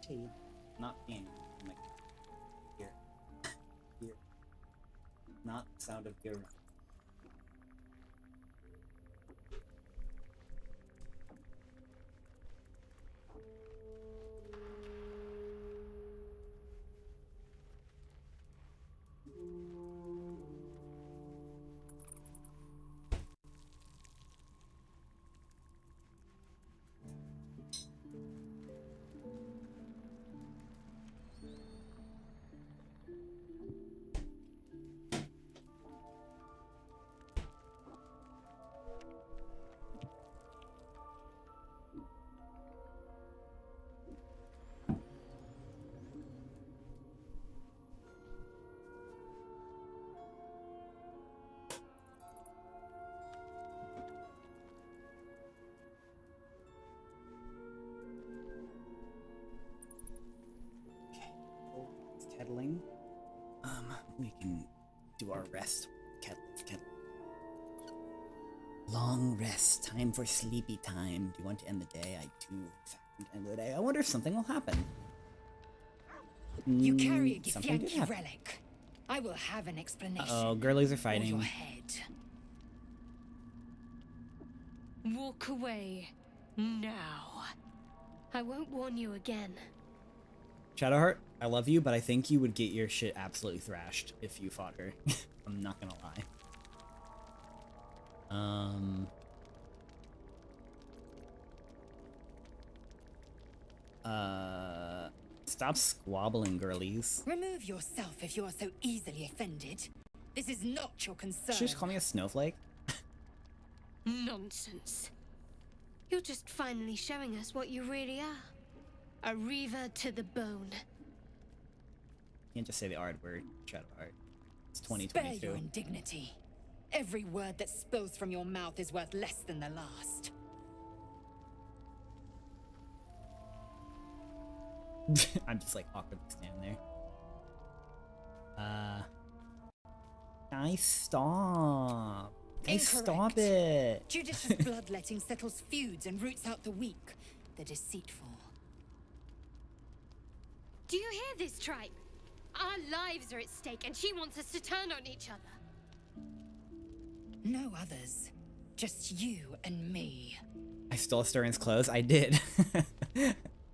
tea, not in. Here. Here. not the sound of your. Kettling. We can do our rest. Kettle. Long rest. Time for sleepy time. Do you want to end the day? I do. In fact, end the day. I wonder if something will happen. You carry a Something did Githyanki happen. relic. I will have an explanation. Oh, girlies are For your fighting. head. Walk away. Now. I won't warn you again. Shadowheart, I love you, but I think you would get your shit absolutely thrashed if you fought her. I'm not gonna lie. Stop squabbling, girlies. Remove yourself if you are so easily offended. This is not your concern. Did she just call me a snowflake? Nonsense. You're just finally showing us what you really are. A reaver to the bone. Can't just say the R word, Shadowheart. It's Spare 2022. your indignity. Every word that spills from your mouth is worth less than the last. I'm just like awkwardly standing there. Guys, stop. Guys, stop Incorrect. it. Judicious bloodletting settles feuds and roots out the weak, the deceitful. Do you hear this, tribe? Our lives are at stake, and she wants us to turn on each other. No others. Just you and me. I stole Styrian's clothes. I did.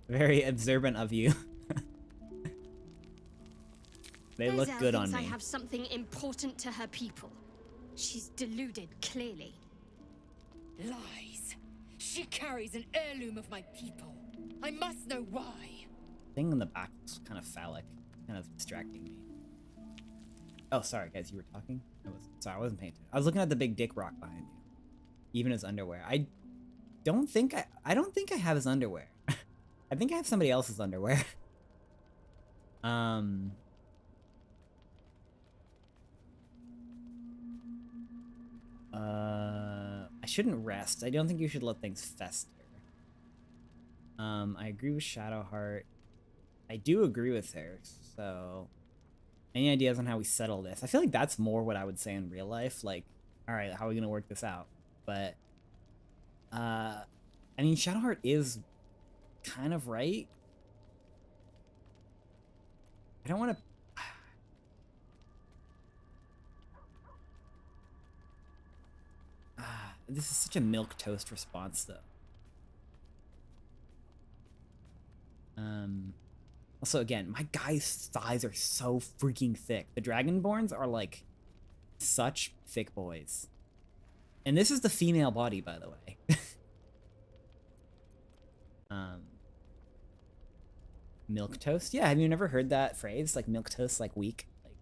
Very observant of you. They look Lozelle good on thinks me. I have something important to her people. She's deluded, clearly. Lies. She carries an heirloom of my people. I must know why. Thing in the back was kind of phallic, kind of distracting me. Oh, sorry guys, you were talking? I wasn't paying attention. I was looking at the big dick rock behind you. Even his underwear. I don't think I have his underwear. I think I have somebody else's underwear. I shouldn't rest. I don't think you should let things fester. I agree with Shadowheart. I do agree with her, so... Any ideas on how we settle this? I feel like that's more what I would say in real life. Like, alright, how are we gonna work this out? But, I mean, Shadowheart is kind of right. I don't want to... This is such a milquetoast response, though. Also, again, my guy's thighs are so freaking thick. The Dragonborns are, like, such thick boys. And this is the female body, by the way. Milquetoast? Yeah, have you never heard that phrase? Like, milquetoast, like, weak? Like,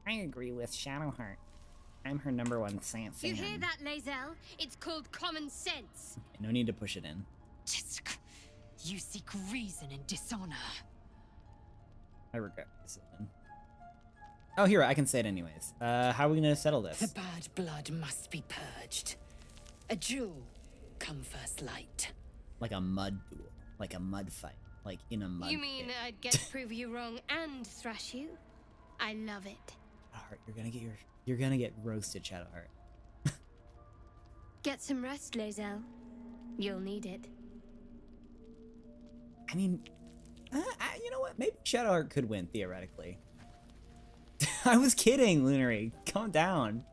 I agree with Shadowheart. I'm her #1 fan. You hear that, Lozelle? It's called common sense. Okay, no need to push it in. Tisk. You seek reason in dishonor. I regret this decision. Oh, here, I can say it anyways. How are we gonna settle this? The bad blood must be purged. A duel come first light. Like a mud duel. Like a mud fight. Like in a mud You mean pit. I'd get to prove you wrong and thrash you? I love it. Shadowheart, you're gonna get roasted, Shadowheart. Get some rest, Lozelle. You'll need it. I mean, you know what? Maybe Shadowheart could win, theoretically. I was kidding, Lunary. Calm down.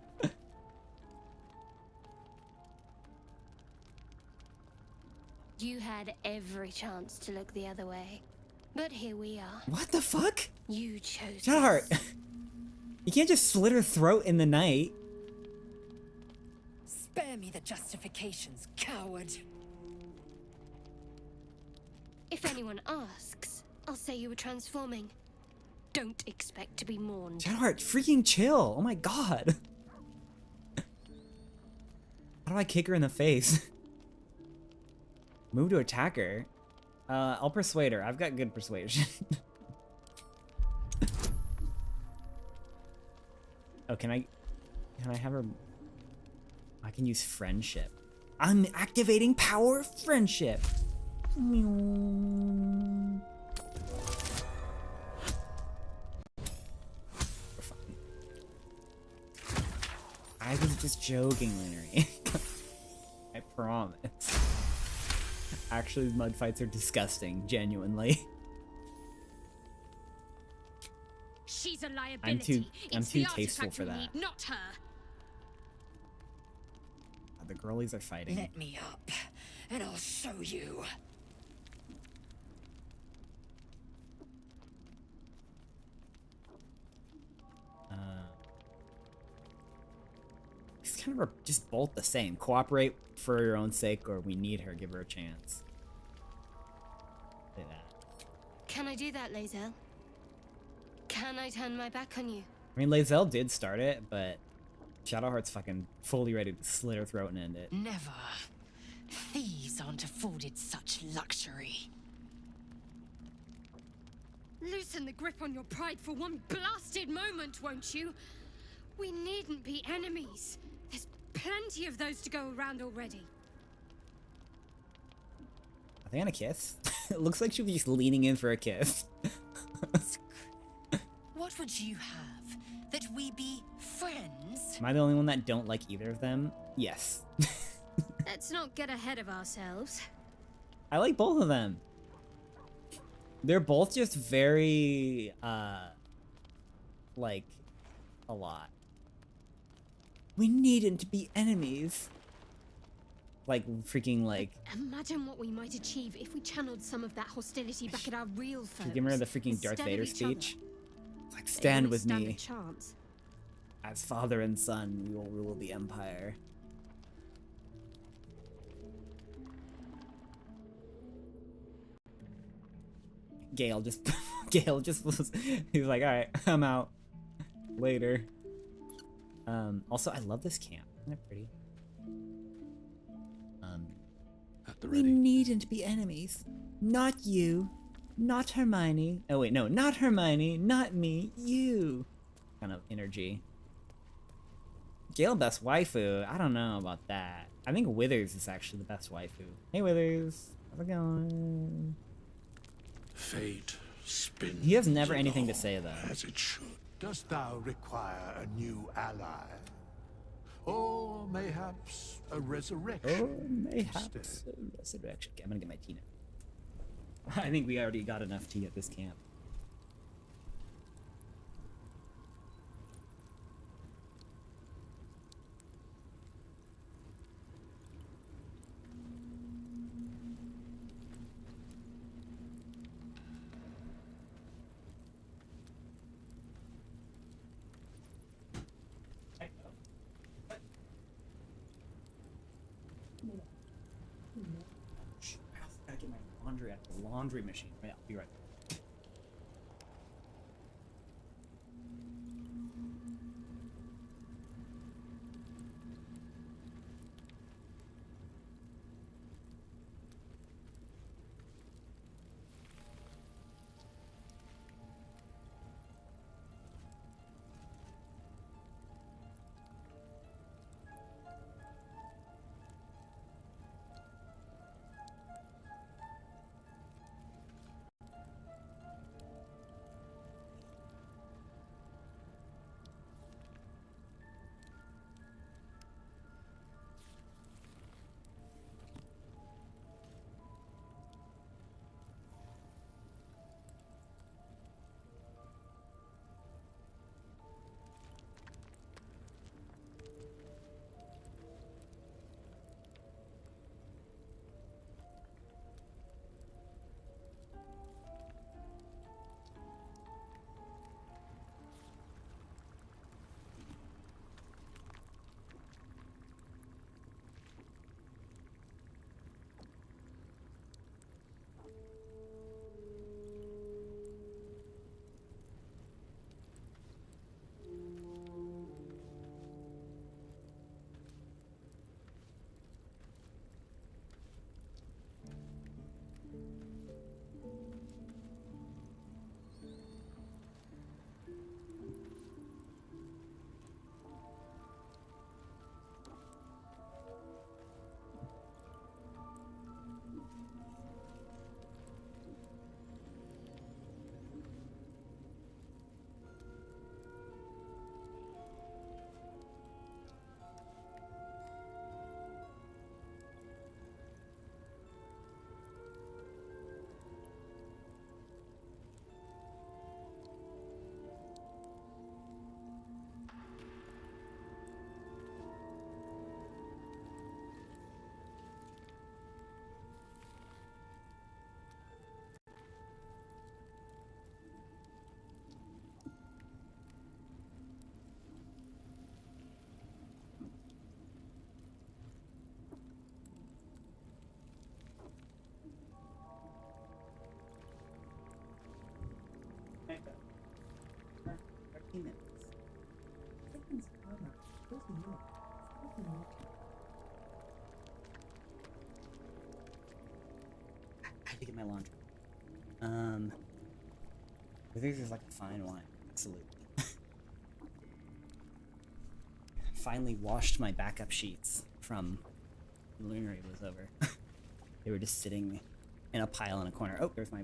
You had every chance to look the other way. But here we are. What the fuck? You chose Shadowheart. this. You can't just slit her throat in the night. Spare me the justifications, coward. If anyone asks, I'll say you were transforming. Don't expect to be mourned. Shadowheart, freaking chill. Oh my god. How do I kick her in the face? Move to attack her. I'll persuade her. I've got good persuasion. Oh, can I have her? I can use friendship. I'm activating power of friendship. We're fine. I was just joking, Lunary. I promise. Actually, mud fights are disgusting, genuinely. She's a liability. I'm too tasteful for that. Need, not her. The girlies are fighting. Let me up, and I'll show you. These kind of are just both the same. Cooperate for your own sake, or we need her. Give her a chance. Say that. Can I do that, Lae'zel? Can I turn my back on you? I mean, Lae'zel did start it, but Shadowheart's fucking fully ready to slit her throat and end it. Never. Thieves aren't afforded such luxury. Loosen the grip on your pride for one blasted moment, won't you? We needn't be enemies. There's plenty of those to go around already. Are they on a kiss? It looks like she'll be just leaning in for a kiss. What would you have? That we be friends? Am I the only one that don't like either of them? Yes. Let's not get ahead of ourselves. I like both of them. They're both just very, like, a lot. We needn't to be enemies. Like, freaking, like... Imagine what we might achieve if we channeled some of that hostility back at our real foes. Give her the freaking Darth instead of Vader each other. speech. It's like, They stand only with stand me. a chance. As father and son, we will rule the Empire. Gale just was, he was like, all right, I'm out. Later. Also, I love this camp. Isn't it pretty? At the We ready. needn't be enemies. Not you. Not Hermione. Oh wait, no, not Hermione. Not me. You. Kind of energy. Gale best waifu. I don't know about that. I think Withers is actually the best waifu. Hey Withers. How's it going? Fate spins. He has never anything to say though. As it should. Dost thou require a new ally? Or mayhaps a resurrection? Oh, mayhaps instead? a resurrection. Okay, I'm gonna get my tea now. I think we already got enough tea at this camp. I also gotta get my laundry out of the laundry machine. Yeah, I'll be right back. 15 minutes. I have to get my laundry. I think there's like a fine wine. Absolutely. Finally washed my backup sheets from the luminary was over. They were just sitting in a pile in a corner. Oh, there's my...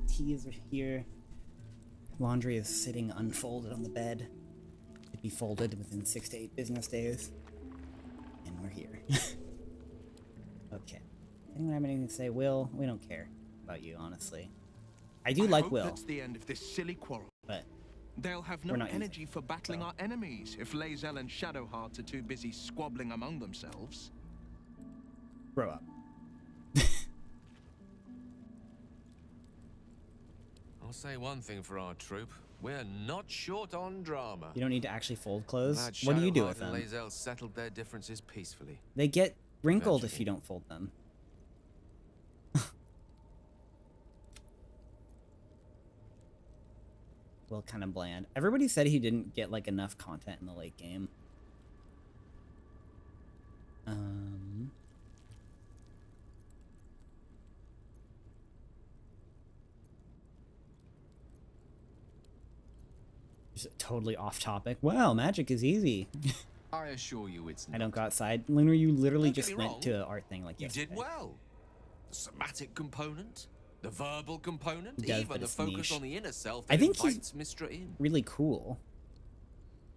Tea is here. Laundry is sitting unfolded on the bed. It'd be folded within 6 to 8 business days. And we're here. Okay. Anyone have anything to say? Will? We don't care about you, honestly. I do like Will. That's the end of this silly quarrel. But they'll have no energy for battling our enemies if Lae'zel and Shadowheart are too busy squabbling among themselves. Grow up. I'll say one thing for our troop. We're not short on drama. You don't need to actually fold clothes. Glad What do you do Shadowheart with them? and Lae'zel settled their differences peacefully. They get wrinkled if you don't fold them. Will kind of bland. Everybody said he didn't get like enough content in the late game. Just totally off topic. Wow, magic is easy. I assure you it's not. I don't go outside. Lunar, you literally Don't get just me went wrong. to an art thing like You yesterday. did well. The somatic component, the verbal component, He does, but even the it's focus niche. on the inner self I that think invites he's Mistra in. really cool.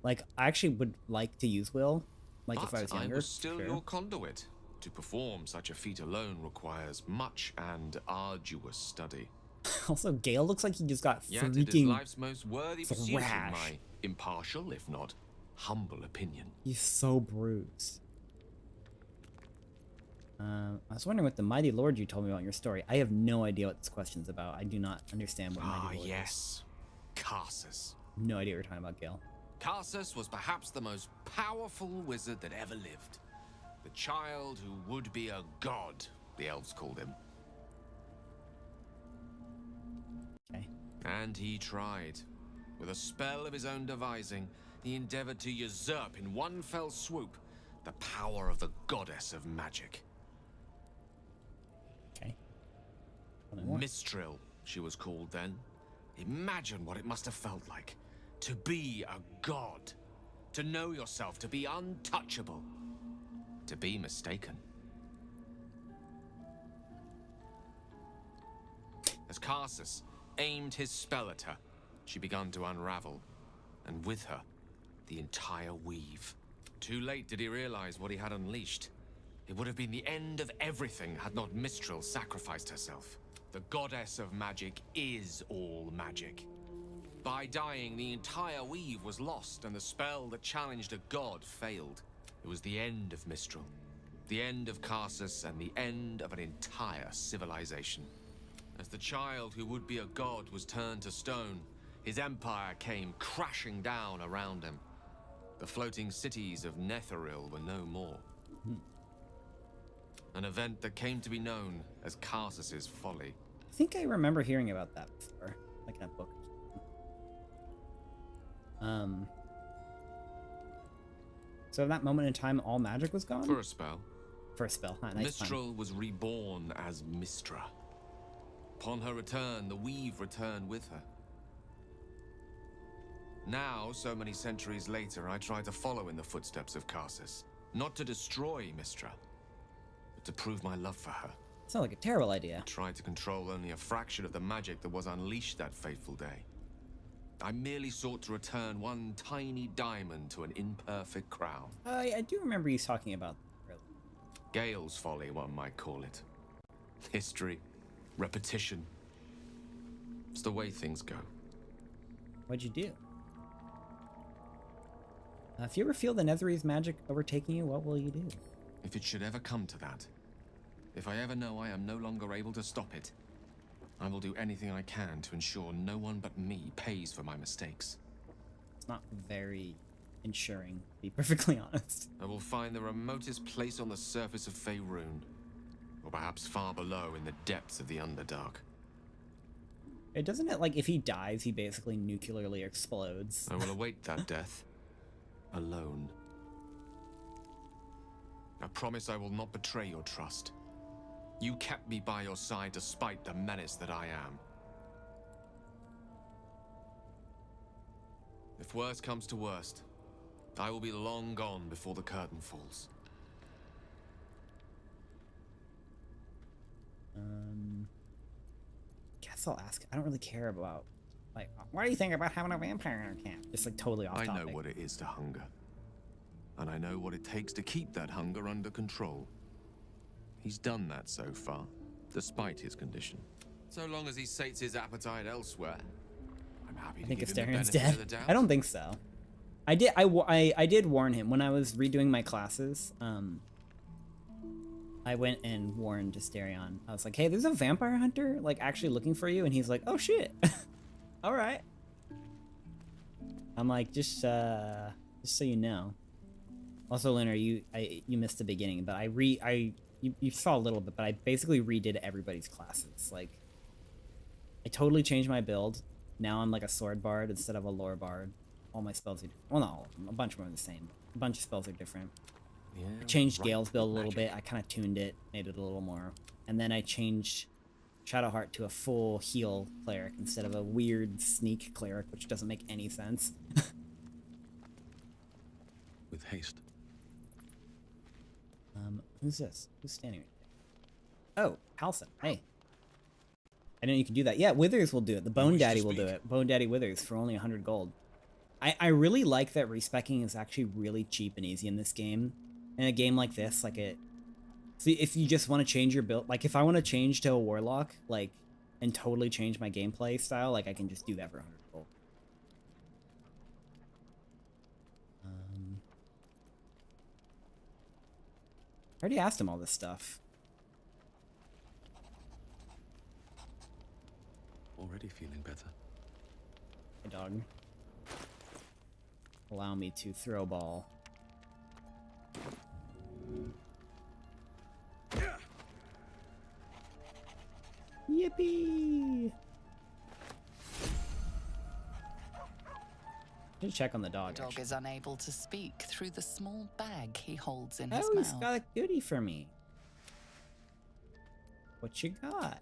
Like, I actually would like to use Will. Like, if I was But younger. I was still sure. your conduit. To perform such a feat alone requires much and arduous study. Also, Gale looks like he just got Yet it is freaking life's most worthy pursuit, in thrashed. my impartial, if not humble opinion. He's so bruised. I was wondering what the Mighty Lord you told me about in your story. I have no idea what this question's about. I do not understand what Mighty Lord Yes. Karsus. is. No idea what you're talking about, Gale. Karsus was perhaps the most powerful wizard that ever lived. The child who would be a god, the elves called him. Okay. And he tried. With a spell of his own devising, he endeavored to usurp in one fell swoop the power of the goddess of magic. Okay. Tell me more. Mistril, she was called then. Imagine what it must have felt like to be a god, to know yourself, to be untouchable, to be mistaken. As Karsus aimed his spell at her, she began to unravel, and with her, the entire weave. Too late did he realize what he had unleashed. It would have been the end of everything had not Mistril sacrificed herself. The goddess of magic is all magic. By dying, the entire weave was lost, and the spell that challenged a god failed. It was the end of Mistril, the end of Karsus, and the end of an entire civilization. As the child who would be a god was turned to stone, his empire came crashing down around him. The floating cities of Netheril were no more. An event that came to be known as Karsus's folly. I think I remember hearing about that before, like in a book. So at that moment in time, all magic was gone? For a spell. For a spell, huh? Nice pun. Mistril was reborn as Mistra. Upon her return, the weave returned with her. Now, so many centuries later, I try to follow in the footsteps of Karsus. Not to destroy Mistra, but to prove my love for her. Sounds like a terrible idea. I tried to control only a fraction of the magic that was unleashed that fateful day. I merely sought to return one tiny diamond to an imperfect crown. I do remember you talking about that. Gale's folly, one might call it. History, repetition. It's the way things go. What'd you do? If you ever feel the Netherese magic overtaking you, what will you do? If it should ever come to that, if I ever know I am no longer able to stop it, I will do anything I can to ensure no one but me pays for my mistakes. It's not very ensuring, to be perfectly honest. I will find the remotest place on the surface of Faerun, or perhaps far below in the depths of the Underdark. Doesn't it, like, if he dies, he basically nuclearly explodes? I will await that death, alone. I promise I will not betray your trust. You kept me by your side despite the menace that I am. If worst comes to worst, I will be long gone before the curtain falls. Guess I'll ask. I don't really care about, like, what do you think about having a vampire in our camp? Just, like, totally off topic. I know what it is to hunger. And I know what it takes to keep that hunger under control. He's done that so far, despite his condition. So long as he sates his appetite elsewhere, I'm happy to give him the benefit of the doubt. I don't think so. I did warn him when I was redoing my classes. I went and warned Asterion. I was like, hey, there's a vampire hunter, like, actually looking for you. And he's like, oh, shit. All right. I'm like, just so you know. Also, Lunar, you missed the beginning, but you saw a little bit, but I basically redid everybody's classes. Like, I totally changed my build. Now I'm like a sword bard instead of a lore bard. All my spells are, well, not all of them. A bunch of them are the same. A bunch of spells are different. Yeah, I changed Gale's build a little bit. I kind of tuned it, made it a little more. And then I changed Shadowheart to a full heal cleric instead of a weird sneak cleric, which doesn't make any sense. With haste. Who's this? Who's standing right there? Oh, Halson. Hey. I know you can do that. Yeah, Withers will do it. The Bone Daddy will do it. Bone Daddy Withers for only 100 gold. I really like that respecking is actually really cheap and easy in this game. In a game like this, like see, if you just want to change your build, like if I want to change to a Warlock, like, and totally change my gameplay style, like I can just do that for 100 gold. I already asked him all this stuff. Already feeling better. Hey, dog. Allow me to throw ball. Yippee! Just check on the dog. The dog is unable to speak through the small bag he holds in Oh, his he's mouth. got a goodie for me. What you got?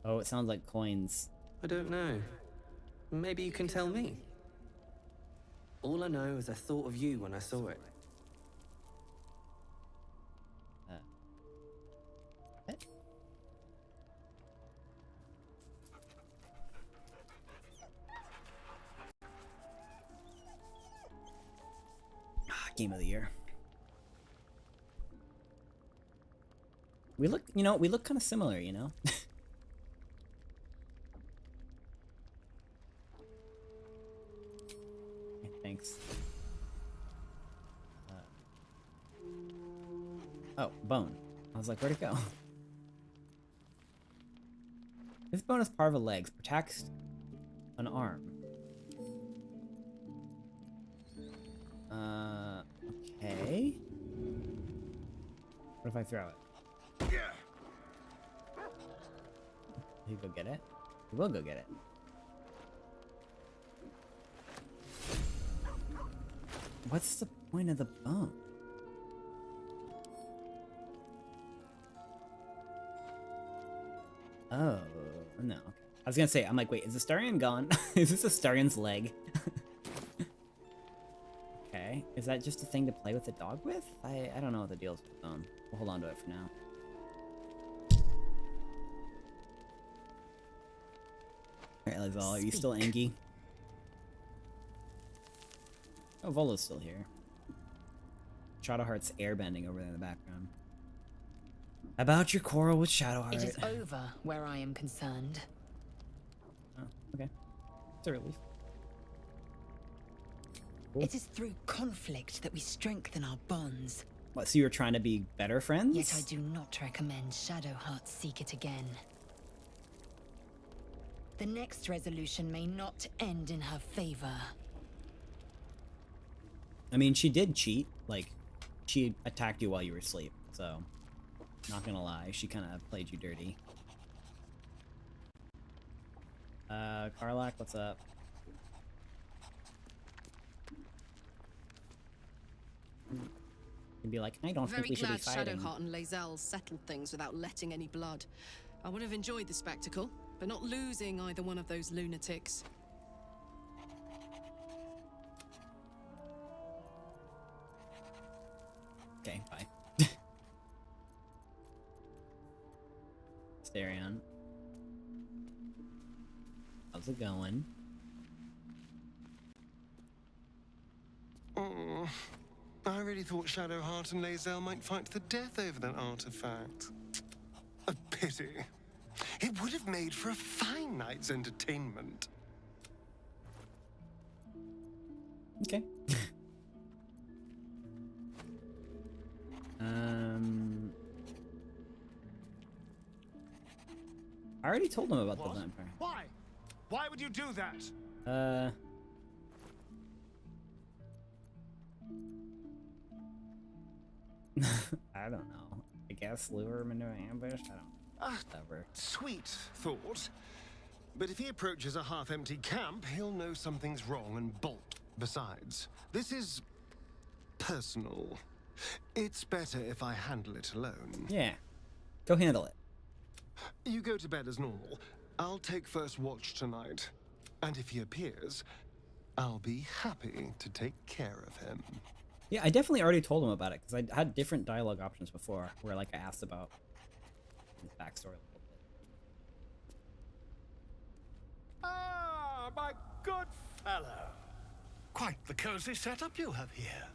Oh, it sounds like coins. I don't know. Maybe you can tell me. All I know is I thought of you when I saw it. What? Game of the year. We look, we look kind of similar, you know? Thanks. Oh, bone. I was like, where'd it go? This bone is part of a leg. Protects an arm. Okay. What if I throw it? You go get it? You will go get it. What's the point of the bone? Oh, no. Okay. I was gonna say, I'm like, wait, is Astarion gone? Is this Astarion's leg? Okay. Is that just a thing to play with the dog with? I don't know what the deal is with the bone. We'll hold on to it for now. Alright, Lazal, are you still Angie? Oh, Volo's still here. Shadowheart's airbending over there in the background. About your quarrel with Shadowheart. It is over where I am concerned. Oh, okay. It's a relief. Cool. It is through conflict that we strengthen our bonds. What, so you're trying to be better friends? Yet I do not recommend Shadowheart seek it again. The next resolution may not end in her favor. I mean, she did cheat. Like, she attacked you while you were asleep, so... Not gonna lie, she kind of played you dirty. Karlak, what's up? And be like, I don't think we should be fighting. Shadowheart and Lae'zel settled things without letting any blood. I would have enjoyed the spectacle, but not losing either one of those lunatics. Okay, bye. Asterion. How's it going? Oh, I really thought Shadowheart and Lae'zel might fight to the death over that artifact. A pity. It would have made for a fine night's entertainment. Okay. I already told him about the vampire. Why? Why would you do that? I don't know. I guess lure him into an ambush? I don't know. Whatever. Sweet thought. But if he approaches a half-empty camp, he'll know something's wrong and bolt. Besides, this is personal. It's better if I handle it alone. Yeah. Go handle it. You go to bed as normal. I'll take first watch tonight. And if he appears, I'll be happy to take care of him. Yeah, I definitely already told him about it, because I had different dialogue options before, where like I asked about his backstory a little bit. Ah, my good fellow. Quite the cozy setup you have here.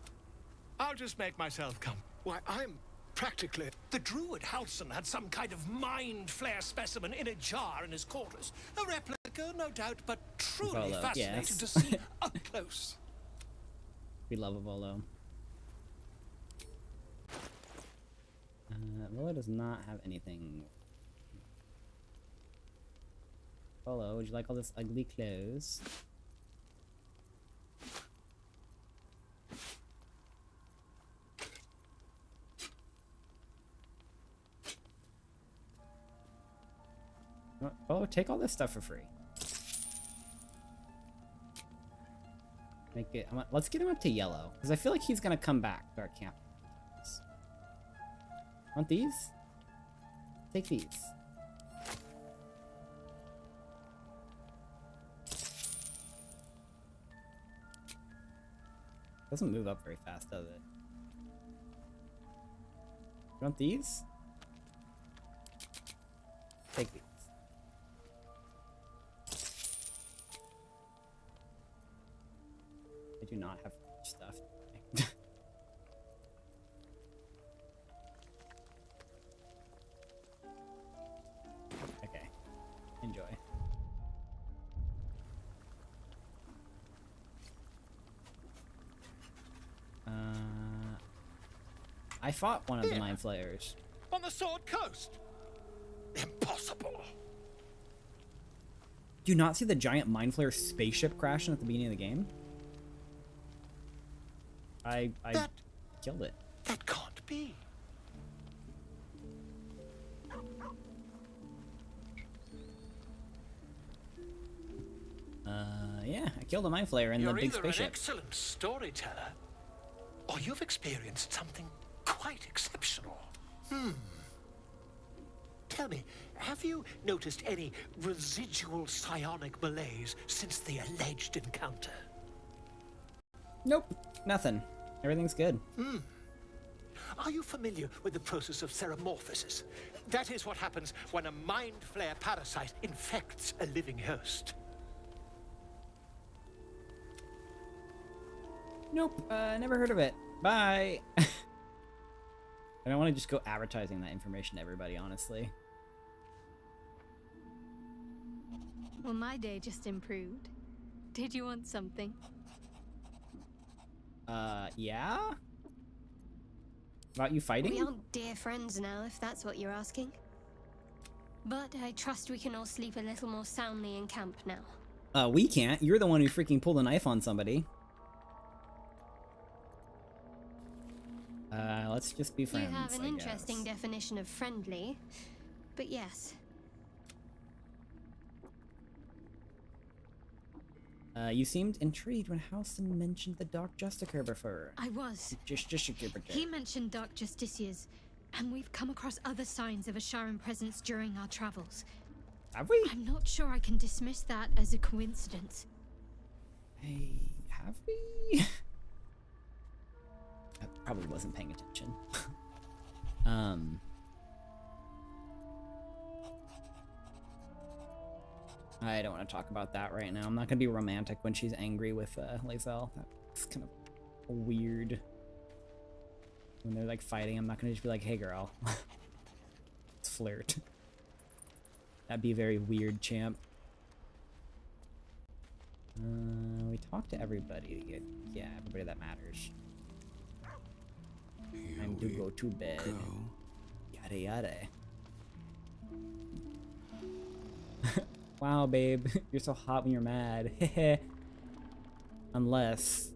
I'll just make myself come. Why, I'm practically... The druid Halson had some kind of mind flare specimen in a jar in his quarters. A replica, no doubt, but truly Volo, fascinating yes. to see up close. We love a Volo. Volo does not have anything. Volo, would you like all this ugly clothes? Oh, take all this stuff for free. Make it. Let's get him up to yellow, because I feel like he's gonna come back to our camp. Want these? Take these. Doesn't move up very fast, does it? You want these? Take these. I do not have stuff. Okay. Enjoy. I fought one of the Mind Flayers. On the Sword Coast? Impossible. Do you not see the giant Mind Flayer spaceship crashing at the beginning of the game? I killed it. That can't be. Yeah, I killed a Mind Flayer in the big You're either spaceship. an excellent storyteller, or you've experienced something quite exceptional. Tell me, have you noticed any residual psionic malaise since the alleged encounter? Nope, nothing. Everything's good. Are you familiar with the process of ceremorphosis? That is what happens when a mind flare parasite infects a living host. Nope, never heard of it. Bye. I don't want to just go advertising that information to everybody, honestly. Well, my day just improved. Did you want something? Yeah? About you fighting? We aren't dear friends now, if that's what you're asking. But I trust we can all sleep a little more soundly in camp now. We can't. You're the one who freaking pulled a knife on somebody. Let's just be friends, You have an I interesting guess. definition of friendly, but yes. You seemed intrigued when Halson mentioned the Dark Justicar before. I was. Justicar. He mentioned Dark Justiciars, and we've come across other signs of a Sharon presence during our travels. Have we? I'm not sure I can dismiss that as a coincidence. Hey, have we? I probably wasn't paying attention. I don't want to talk about that right now. I'm not gonna be romantic when she's angry with Lae'zel. That's kind of weird. When they're like fighting, I'm not gonna just be like, "Hey, girl, let's flirt." That'd be very weird, champ. We talked to everybody. Yeah, everybody that matters. Time to go to bed. Yada yada. Wow, babe, you're so hot when you're mad. Heh. Unless.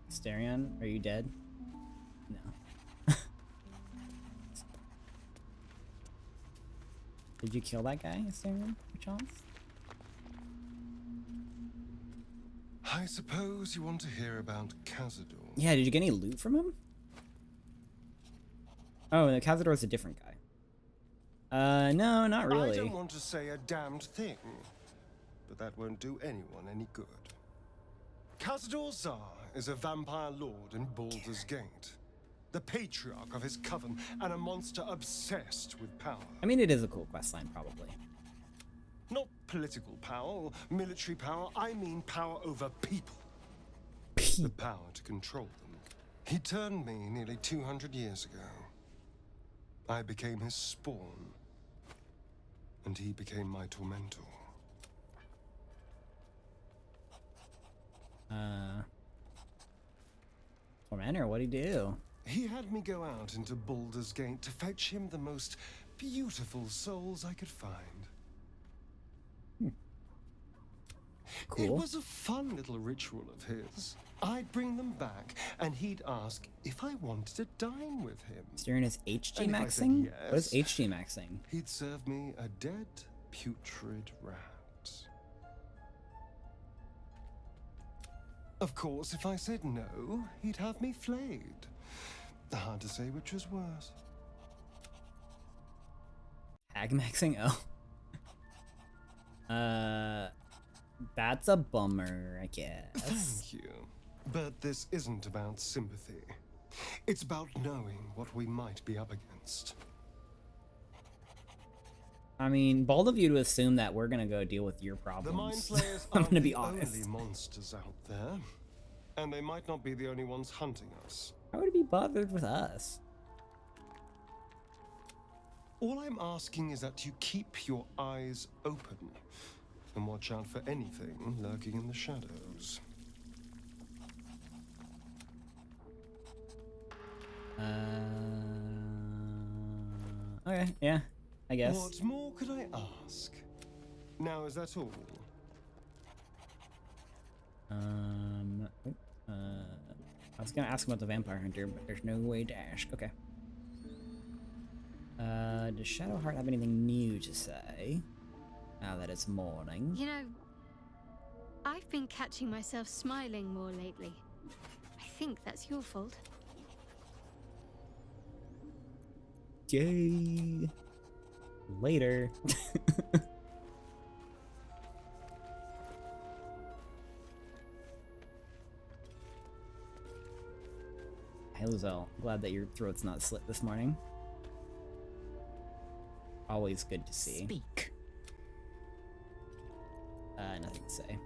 Asterion, are you dead? No. Did you kill that guy, Asterion, perchance? I suppose you want to hear about Cazador. Yeah, did you get any loot from him? Oh, the Cazador's a different guy. No, not really. I don't want to say a damned thing, but that won't do anyone any good. Cazador Zar is a vampire lord in Baldur's Gate, the patriarch of his coven, and a monster obsessed with power. I mean, it is a cool questline, probably. Not political power or military power, I mean power over people. The power to control them. He turned me nearly 200 years ago. I became his spawn, and he became my tormentor. Tormentor, what'd he do? He had me go out into Baldur's Gate to fetch him the most beautiful souls I could find. Cool. It was a fun little ritual of his. I'd bring them back, and he'd ask if I wanted to dine with him. Asterion is HG And if I said maxing? yes, What is HG maxing? He'd serve me a dead, putrid rat. Of course, if I said no, he'd have me flayed. Hard to say which was worse. Hag maxing? Oh. That's a bummer, I guess. Thank you. But this isn't about sympathy. It's about knowing what we might be up against. I mean, bold of you to assume that we're gonna go deal with your The problems. Mind Flayers I'm aren't gonna be the honest. only monsters out there. And they might not be the only ones hunting us. How would it be bothered with us? All I'm asking is that you keep your eyes open and watch out for anything lurking in the shadows. Okay, yeah, I guess. What more could I ask? Now, is that all? I was gonna ask about the vampire hunter, but there's no way to ask. Okay. Does Shadowheart have anything new to say? Now that it's morning. You know, I've been catching myself smiling more lately. I think that's your fault. Yay. Later. Hey Lizelle, glad that your throat's not slit this morning. Always good to see. Speak. Nothing to say.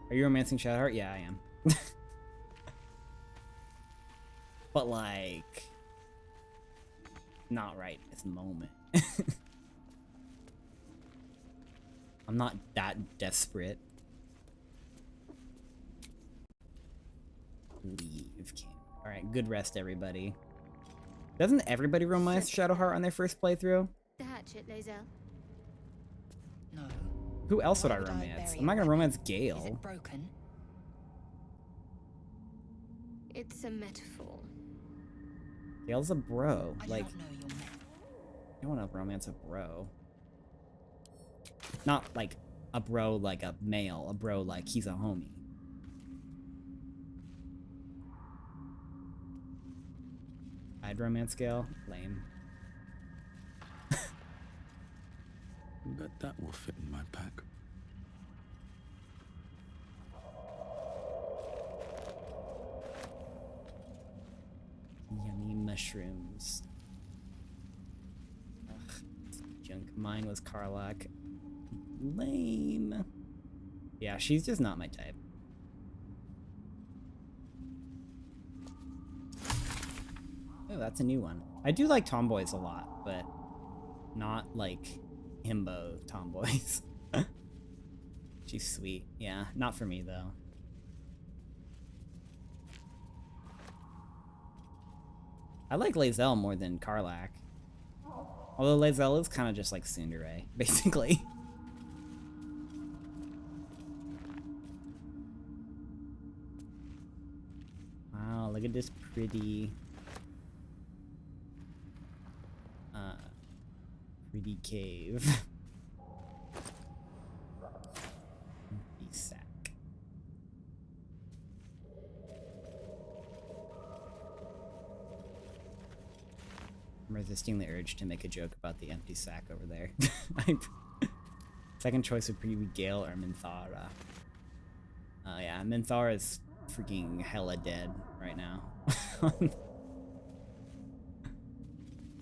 Are you romancing Shadowheart? Yeah, I am. But like, not right at this moment. I'm not that desperate. Leave camp. Alright, good rest, everybody. Doesn't everybody romance Shadowheart on their first playthrough? The hatchet, Lae'zel. No. Who else would Why I would I romance? bury I'm not gonna it? romance Is Gale. it broken? It's a metaphor. Gale's a bro. I Like, don't know your man. I don't want to romance a bro. Not like a bro like a male, a bro like he's a homie. I'd romance Gale. Lame. Bet that will fit in my pack. Yummy mushrooms. Ugh, junk. Mine was Karlach. Lame. Yeah, she's just not my type. Oh, that's a new one. I do like tomboys a lot, but not like himbo tomboys. She's sweet. Yeah, not for me though. I like Lae'zel more than Karlach. Although Lae'zel is kind of just like Tsundere, basically. Wow, look at this pretty... pretty cave. Empty sack. I'm resisting the urge to make a joke about the empty sack over there. Second choice would be Gale or Minthara. Yeah, Minthara is freaking hella dead right now.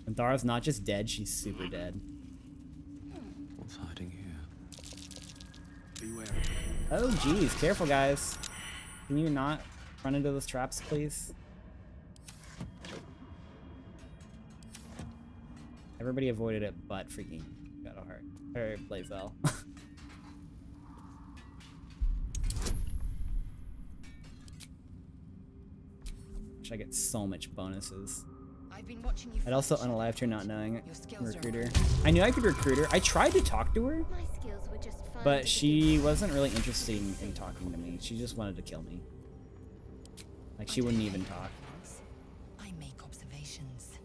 Minthara's not just dead, she's super dead. What's hiding here? Beware. Oh geez, careful guys. Can you not run into those traps, please? Everybody avoided it but freaking Shadowheart. Or Lae'zel. Wish I get so much bonuses. I've been watching you. I'd also unalived her not knowing it. Your skills are Recruiter. I knew I could recruit her. I tried to talk to her, My skills were just fine. but she wasn't really interested in talking to me. She just wanted to kill me. Like, she wouldn't even talk. I make observations.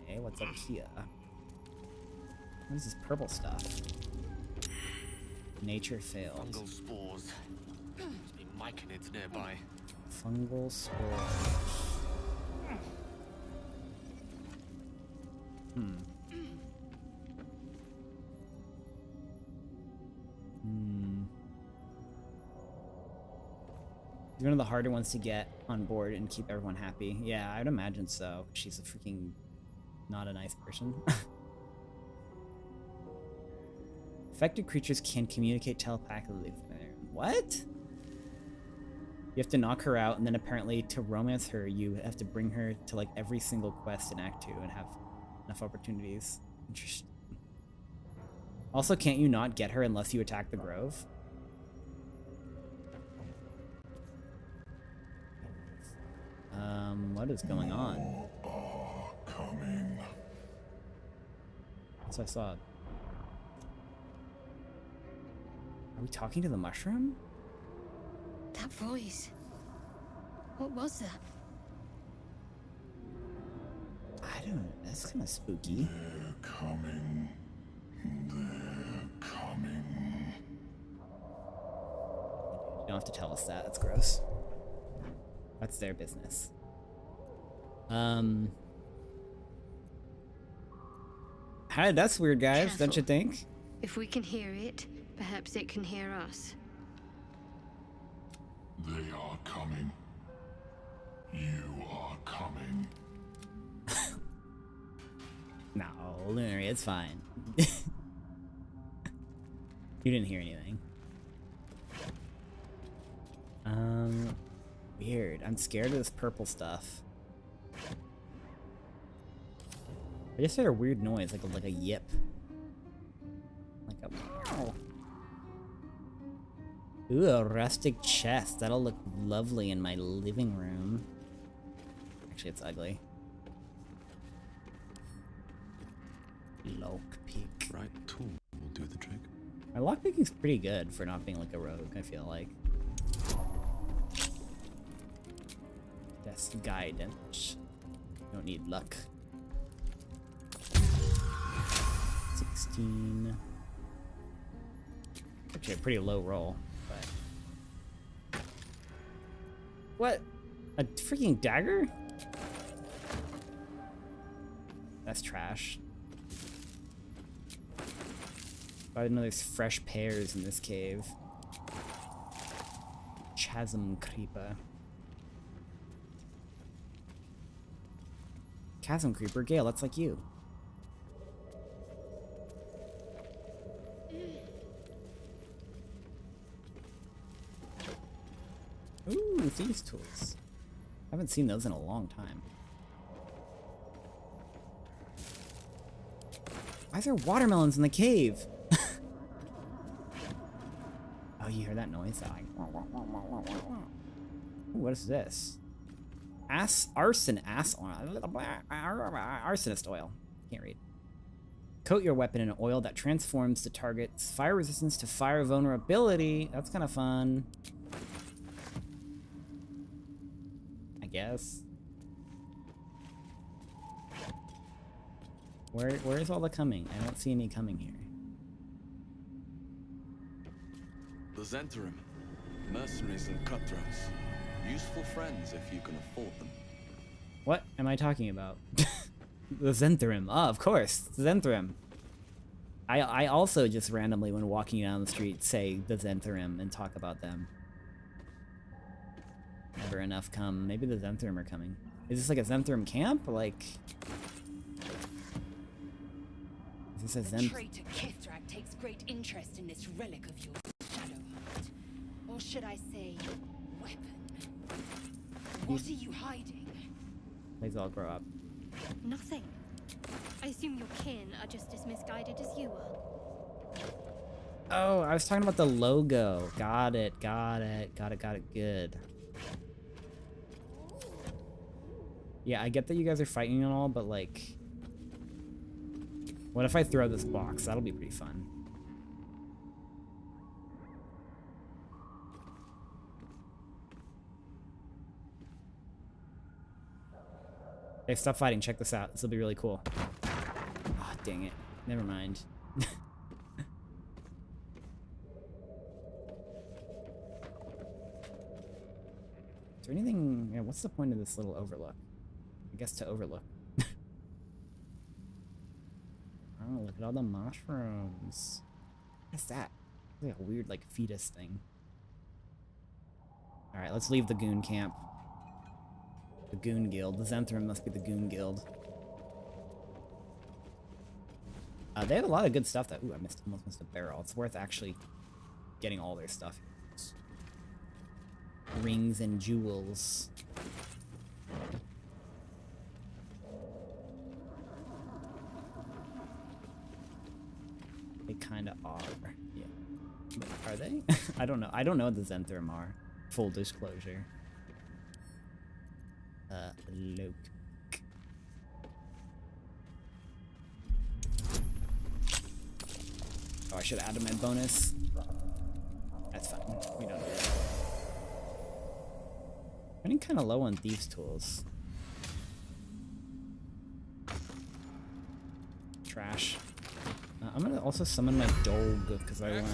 Hey, what's up here? What is this purple stuff? Nature failed. Fungal spores. Must be myconids nearby. Fungal spores. He's one of the harder ones to get on board and keep everyone happy. Yeah, I'd imagine so. She's a freaking not a nice person. Affected creatures can communicate telepathically with her. What? You have to knock her out, and then apparently to romance her, you have to bring her to like every single quest in Act 2 and have enough opportunities. Interesting. Also, can't you not get her unless you attack the grove? What is going on? Coming. So I saw. Are we talking to the mushroom? That voice. What was that? I don't know. That's kind of spooky. They're coming. They're coming. You don't have to tell us that. That's gross. That's their business. That's weird, guys. Careful. Don't you think? If we can hear it, perhaps it can hear us. They are coming. No, Lunary, it's fine. You didn't hear anything. Weird. I'm scared of this purple stuff. I just heard a weird noise, like a yip. Like a meow. Ooh, a rustic chest. That'll look lovely in my living room. Actually, it's ugly. Lockpick. Right tool will do the trick. My lockpicking's pretty good for not being like a rogue, I feel like. That's guidance. Don't need luck. 16. Actually, a pretty low roll, but. What? A freaking dagger? That's trash. I didn't know there's fresh pears in this cave. Chasm Creeper. Chasm Creeper? Gale, that's like you. Ooh, thieves' tools. I haven't seen those in a long time. Why is there watermelons in the cave? Oh, you hear that noise? Ooh, what is this? Arsonist oil. Can't read. Coat your weapon in an oil that transforms the target's fire resistance to fire vulnerability. That's kind of fun. I guess. Where is all the coming? I don't see any coming here. The Zentrum. Mercenaries and cutthroats. Useful friends if you can afford them. What am I talking about? The Zentrum. Oh, of course. The Zentrum. I also just randomly, when walking down the street, say the Zentrum and talk about them. Never enough come. Maybe the Zentrum are coming. Is this like a Zentrum camp? Like... Is this a The traitor Kithrak takes great interest in this relic of yours, Shadowheart. Or should I say, weapon? What are you hiding? Please all grow up. Nothing. I assume your kin are just as misguided as you are. Oh, I was talking about the logo. Got it, got it, got it, got it. Good. Yeah, I get that you guys are fighting and all, but like... What if I throw this box? That'll be pretty fun. Hey, stop fighting. Check this out. This will be really cool. Oh, dang it. Never mind. Is there anything... Yeah, what's the point of this little overlook? I guess to overlook. Oh, look at all the mushrooms. What's that? It's like a weird, like, fetus thing. Alright, let's leave the goon camp. The Goon Guild. The Zentrum must be the Goon Guild. They have a lot of good stuff that... Ooh, I almost missed a barrel. It's worth actually getting all their stuff. Rings and jewels. They kind of are. Yeah. But are they? I don't know. I don't know what the Zentrum are. Full disclosure. Look. Oh, I should have added my bonus. That's fine. We don't need it. Running kind of low on thieves' tools. Trash. I'm gonna also summon my dog because I want.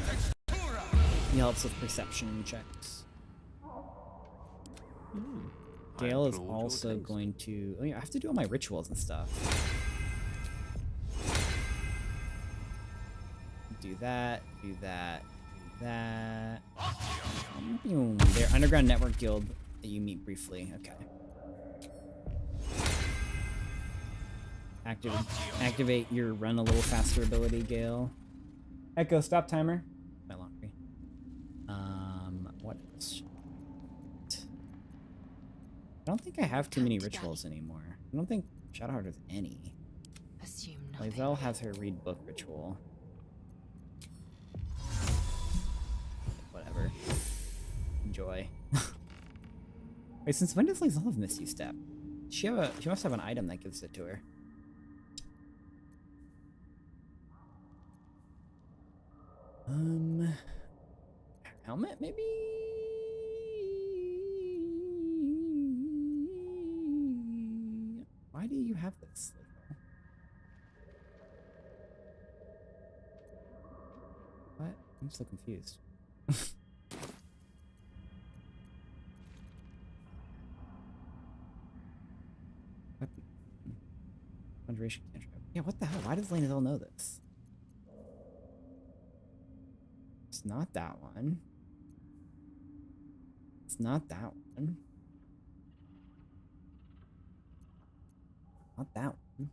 He helps with perception checks. Gale is also going to. Oh yeah, I have to do all my rituals and stuff. Do that. Do that. Do that. They're Underground Network Guild that you meet briefly. Okay. Activate your run a little faster ability, Gale. Echo, stop timer. My laundry. What else? I don't think I have too many rituals anymore. I don't think Shadowheart has any. Assume Lae'zel has her read book ritual. Whatever. Enjoy. Wait, since when does Lae'zel have Misty Step? She must have an item that gives it to her. Helmet maybe? Why do you have this? What? I'm so confused. Conjuration cantrip. Yeah, what the hell? Why does Lae'zel know this? It's not that one. It's not that one. Not that one.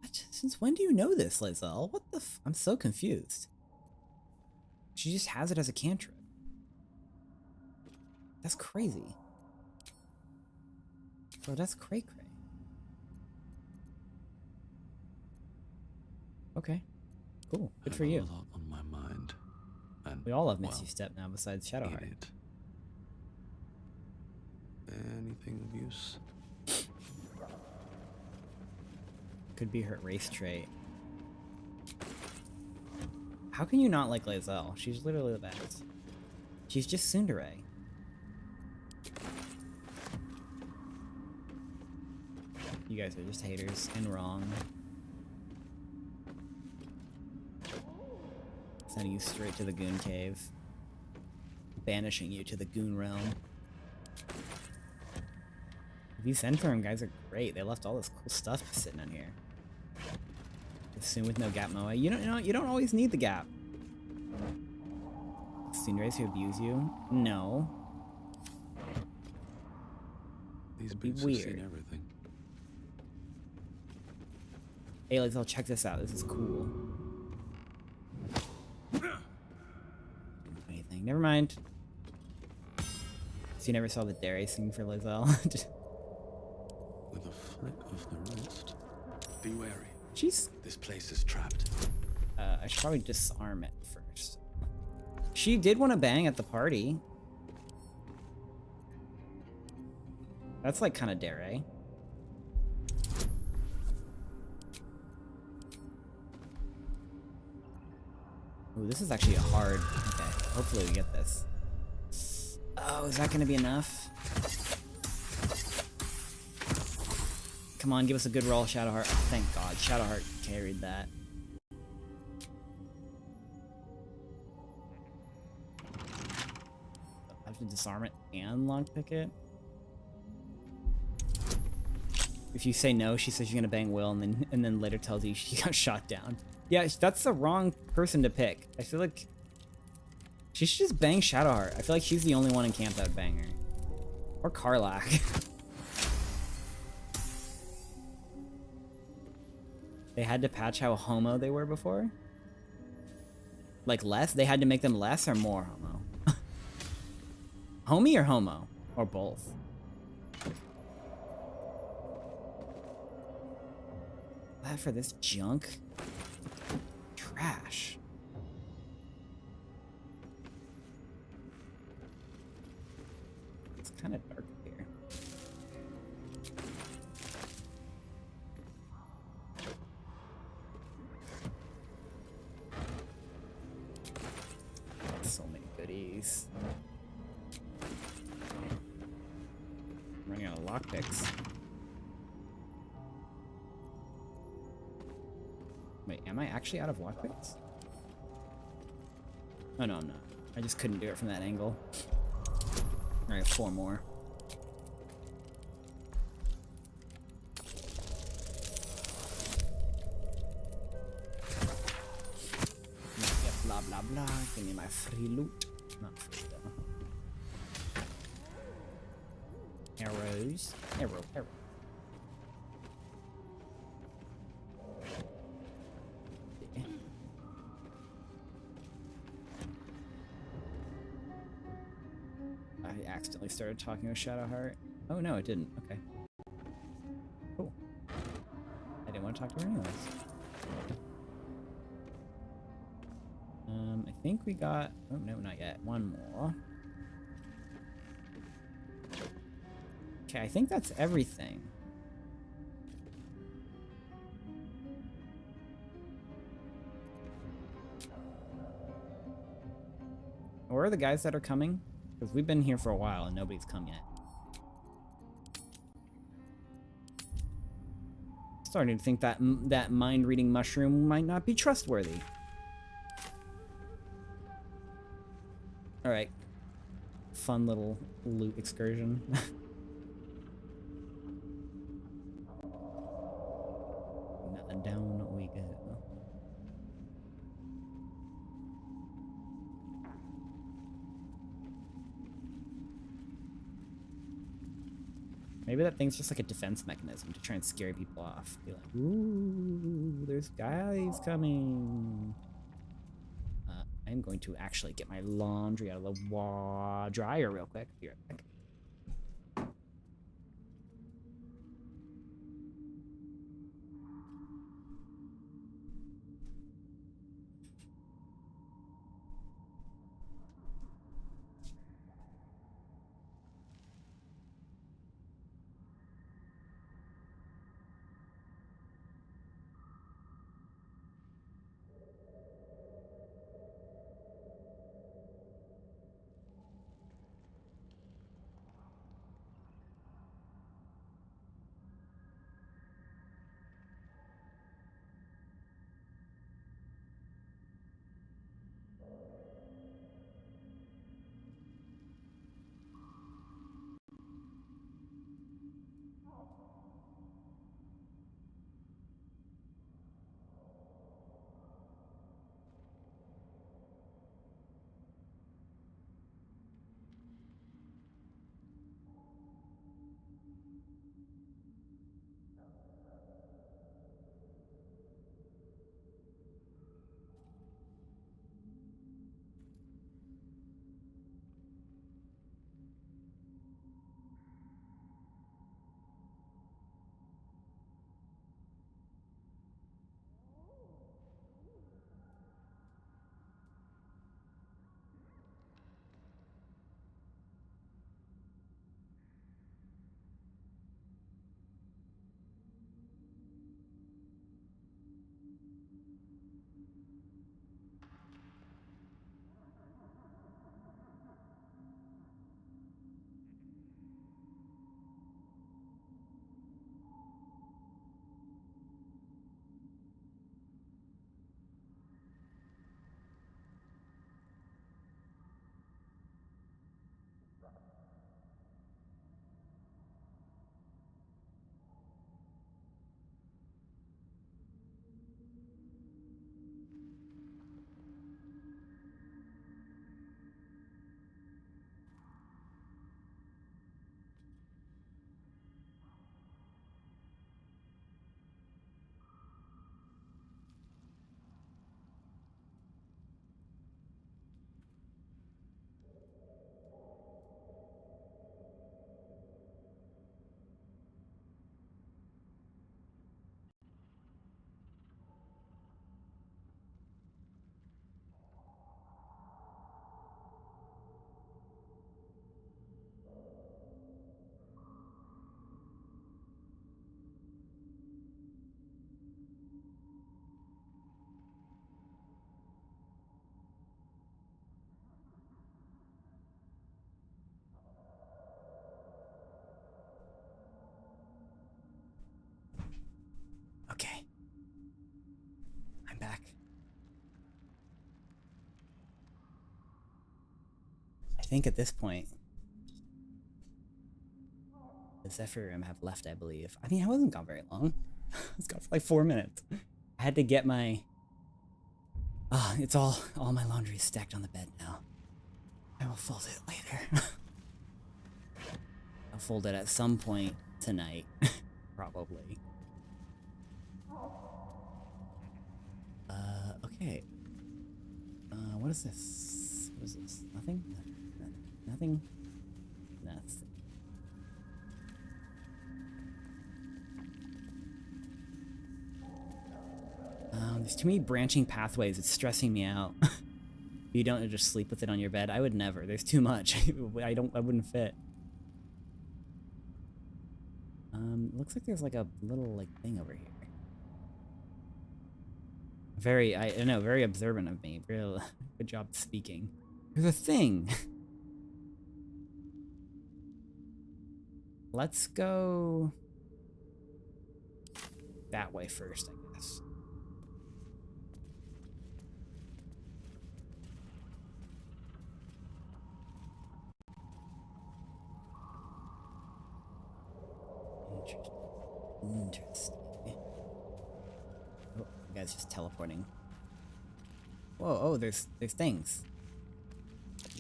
What? Since when do you know this, Lae'zel? What the f— I'm so confused. She just has it as a cantrip. That's crazy. Bro, that's cray-cray. Okay. Cool. Good for you. A lot on my mind. And we all have Misty Step now besides Shadowheart. Anything of use? Could be her race trait. How can you not like Lae'zel? She's literally the best. She's just Tsundere. You guys are just haters and wrong. Sending you straight to the Goon Cave. Banishing you to the Goon Realm. These Zentrum guys are great. They left all this cool stuff sitting in here. Assume with no gap moa. You don't always need the gap. Tsunderes who abuse you? No. These be boots weird. have seen everything. Hey, Lae'zel, check this out. This is cool. Anything? Never mind. So you never saw the dairy scene for Lae'zel? With a flick of the wrist. Be wary. Jeez. This place is trapped. I should probably disarm it first. She did want to bang at the party. That's like kind of dare. Ooh, this is actually a hard. Okay, hopefully we get this. Oh, is that gonna be enough? Come on, give us a good roll, Shadowheart. Oh, thank God, Shadowheart carried that. I have to disarm it and lockpick it. If you say no, she says she's gonna bang Will, and then later tells you she got shot down. Yeah, that's the wrong person to pick. I feel like she should just bang Shadowheart. I feel like she's the only one in camp that would bang her. Or Karlach. They had to patch how homo they were before? Like less? They had to make them less or more homo? Homie or homo? Or both? That for this junk? Trash. It's kind of dark here. So many goodies. I'm running out of lockpicks. Wait, am I actually out of lockpicks? Oh no, I'm not. I just couldn't do it from that angle. Alright, 4 more. blah. Give me my free loot. Not free though. Arrows. Arrow. Okay. I accidentally started talking with Shadowheart. Oh no, it didn't. Okay. Cool. I didn't want to talk to her anyways. I think we got... Oh no, not yet. One more. Okay, I think that's everything. Where are the guys that are coming? Because we've been here for a while and nobody's come yet. Starting to think that that mind-reading mushroom might not be trustworthy. All right. Fun little loot excursion. Now down we go. Maybe that thing's just like a defense mechanism to try and scare people off. Be like, ooh, there's guys coming. I'm going to actually get my laundry out of the dryer real quick. Be right back. Okay. I'm back. I think at this point, the Zephyrium have left, I believe. I mean, I wasn't gone very long. I was gone for like 4 minutes. I had to get my Ah, it's all my laundry is stacked on the bed now. I will fold it later. I'll fold it at some point tonight, probably. Okay. What is this? What is this? Nothing? Nothing? Nothing. There's too many branching pathways. It's stressing me out. You don't just sleep with it on your bed. I would never. There's too much. I wouldn't fit. Looks like there's like a little like thing over here. I don't know, very observant of me. Real good job speaking. There's a thing. Let's go that way first, I guess. Interesting. Oh, the guy's just teleporting. Whoa, oh, there's things.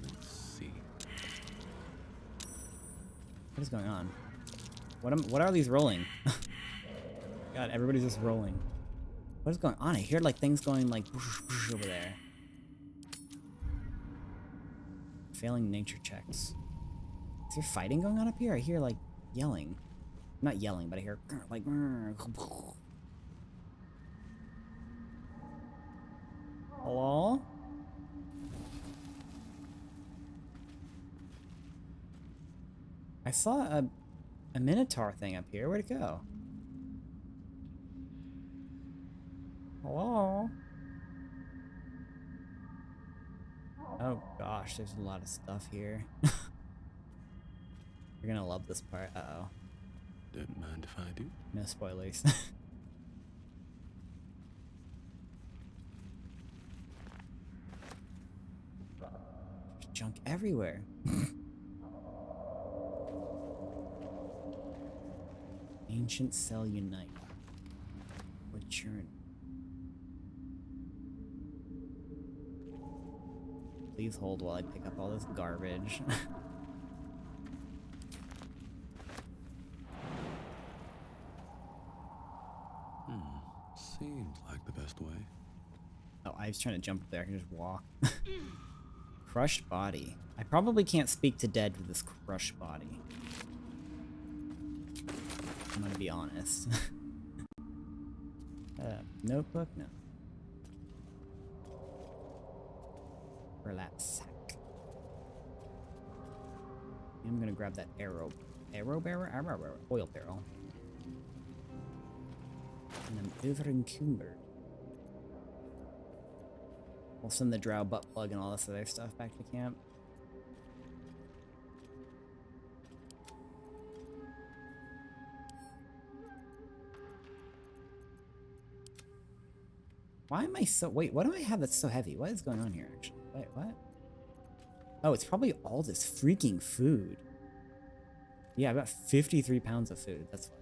Let's see. What is going on? What are these rolling? God, everybody's just rolling. What is going on? I hear like things going like whoosh, whoosh over there. Failing nature checks. Is there fighting going on up here? I hear like yelling. Not yelling, but I hear like. Hello? I saw a minotaur thing up here. Where'd it go? Hello? Oh gosh, there's a lot of stuff here. You're gonna love this part. Uh-oh. Don't mind if I do. No spoilers. There's junk everywhere. Ancient Cell Unite. Return. Please hold while I pick up all this garbage. Seems like the best way. Oh, I was trying to jump up there. I can just walk. Crushed body. I probably can't speak to dead with this crushed body. I'm gonna be honest. Notebook? No. Burlap sack. I'm gonna grab that arrow. Arrow barrel? Arrow barrel. Oil barrel. And I'm over encumbered. We'll send the drow butt plug and all this other stuff back to camp. Why am I so... Wait, what do I have that's so heavy? What is going on here, actually? Wait, what? Oh, it's probably all this freaking food. Yeah, I've got 53 pounds of food. That's funny.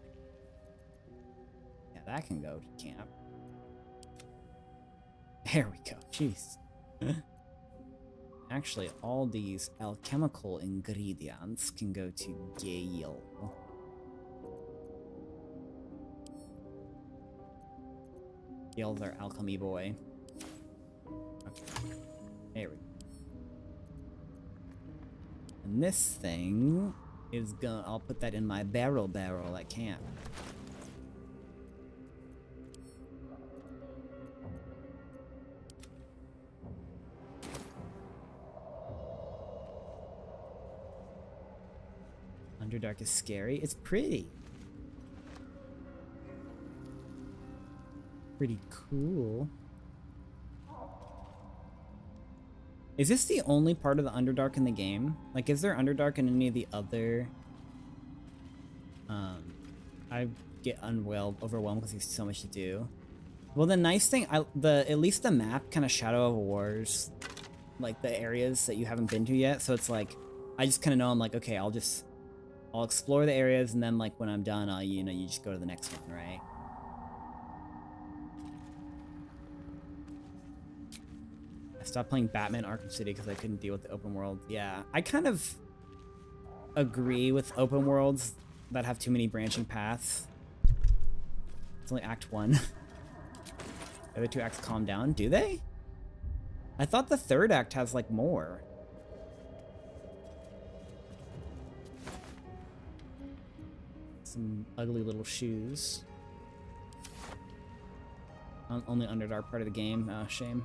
Yeah, that can go to camp. There we go. Jeez. Actually, all these alchemical ingredients can go to Gale. Gale's our alchemy boy. Okay. There we go. And this thing is gonna... I'll put that in my barrel at camp. Underdark is scary. It's pretty. Pretty cool. Is this the only part of the Underdark in the game? Like, is there Underdark in any of the other... I get overwhelmed because there's so much to do. Well, the nice thing, at least the map kind of Shadow of War's, like, the areas that you haven't been to yet. So it's like, I just kind of know, I'm like, okay, I'll explore the areas, and then, like, when I'm done, you just go to the next one, right? I stopped playing Batman Arkham City because I couldn't deal with the open world. Yeah, I kind of agree with open worlds that have too many branching paths. It's only Act 1. The other 2 acts calm down. Do they? I thought the 3rd act has, like, more. Some ugly little shoes. Only Underdark part of the game. Shame.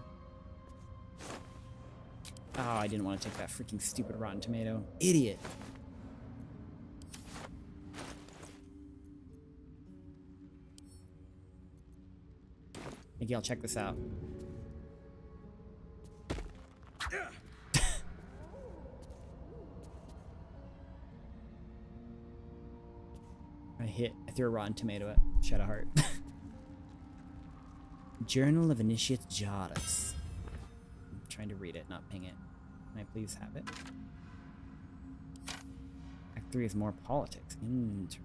Oh, I didn't want to take that freaking stupid rotten tomato. Idiot. Maybe I'll check this out. I threw a rotten tomato at Shadowheart. Journal of Initiate Jarus. I'm trying to read it, not ping it. Can I please have it? Act 3 is more politics. Interesting.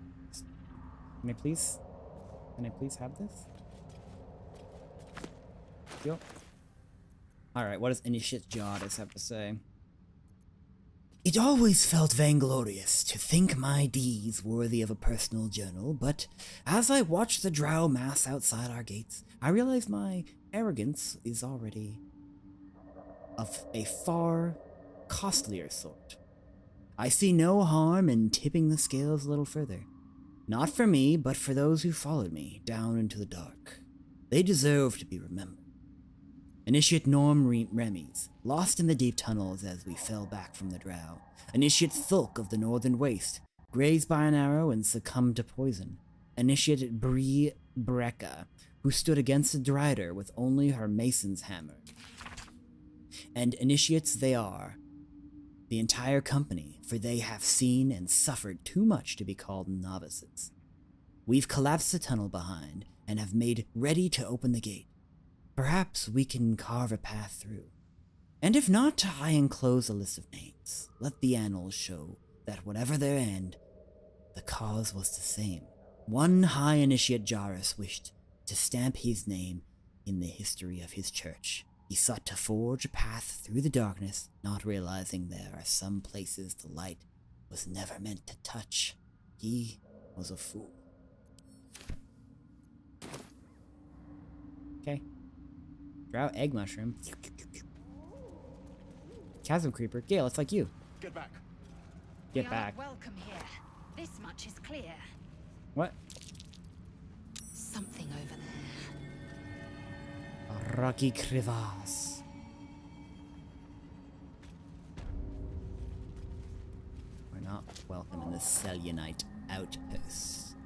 Can I please have this? Yo. Alright, what does Initiate Jarus have to say? It always felt vainglorious to think my deeds worthy of a personal journal, but as I watched the drow mass outside our gates, I realized my arrogance is already of a far costlier sort. I see no harm in tipping the scales a little further. Not for me, but for those who followed me down into the dark. They deserve to be remembered. Initiate Norm Remies, lost in the deep tunnels as we fell back from the drow. Initiate Thulk of the Northern Waste, grazed by an arrow and succumbed to poison. Initiate Bree Brecca, who stood against a Drider with only her mason's hammer. And initiates they are, the entire company, for they have seen and suffered too much to be called novices. We've collapsed the tunnel behind, and have made ready to open the gate. Perhaps we can carve a path through. And if not, I enclose a list of names. Let the annals show that whatever their end, the cause was the same. One High Initiate Jarus wished to stamp his name in the history of his church. He sought to forge a path through the darkness, not realizing there are some places the light was never meant to touch. He was a fool. Okay. Drow egg mushroom. Chasm creeper. Gale, it's like you. Get back. Get back. Welcome here. This much is clear. What? Something over there. A rocky crevasse. We're not welcome in the Selionite outpost.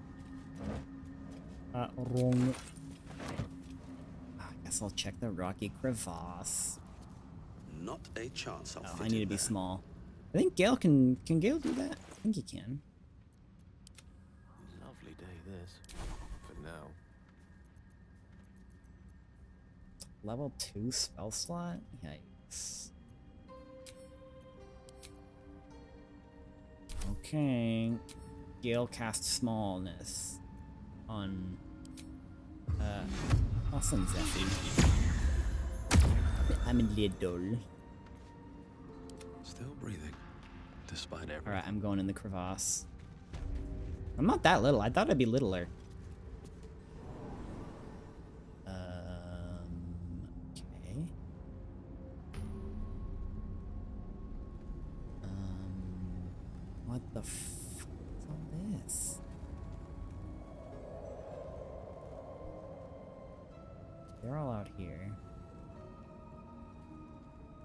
Wrong. I guess I'll check the rocky crevasse. Not a chance. Oh, I need to be small. I think Gale can Gale do that? I think he can. Lovely day this. For now. Level 2 spell slot? Yikes. Okay. Gale cast smallness on awesome Zephy. I'm a little. Still breathing, despite everything. Alright, I'm going in the crevasse. I'm not that little. I thought I'd be littler. Okay. What the fuck is all this? They're all out here.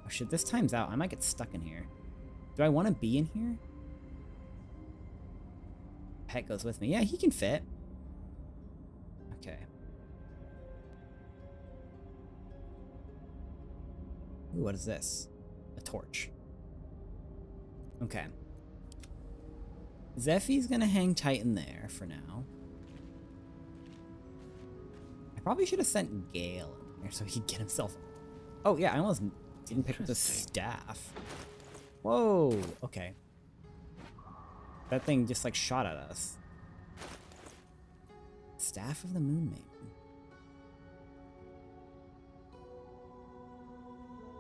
Oh shit, this time's out. I might get stuck in here. Do I want to be in here? Pet goes with me. Yeah, he can fit. Okay. Ooh, what is this? A torch. Okay. Zephy's gonna hang tight in there for now. I probably should have sent Gale in here so he could get himself... Oh yeah, I almost didn't pick up the staff. Whoa, okay. That thing just like shot at us. Staff of the Moon Maiden.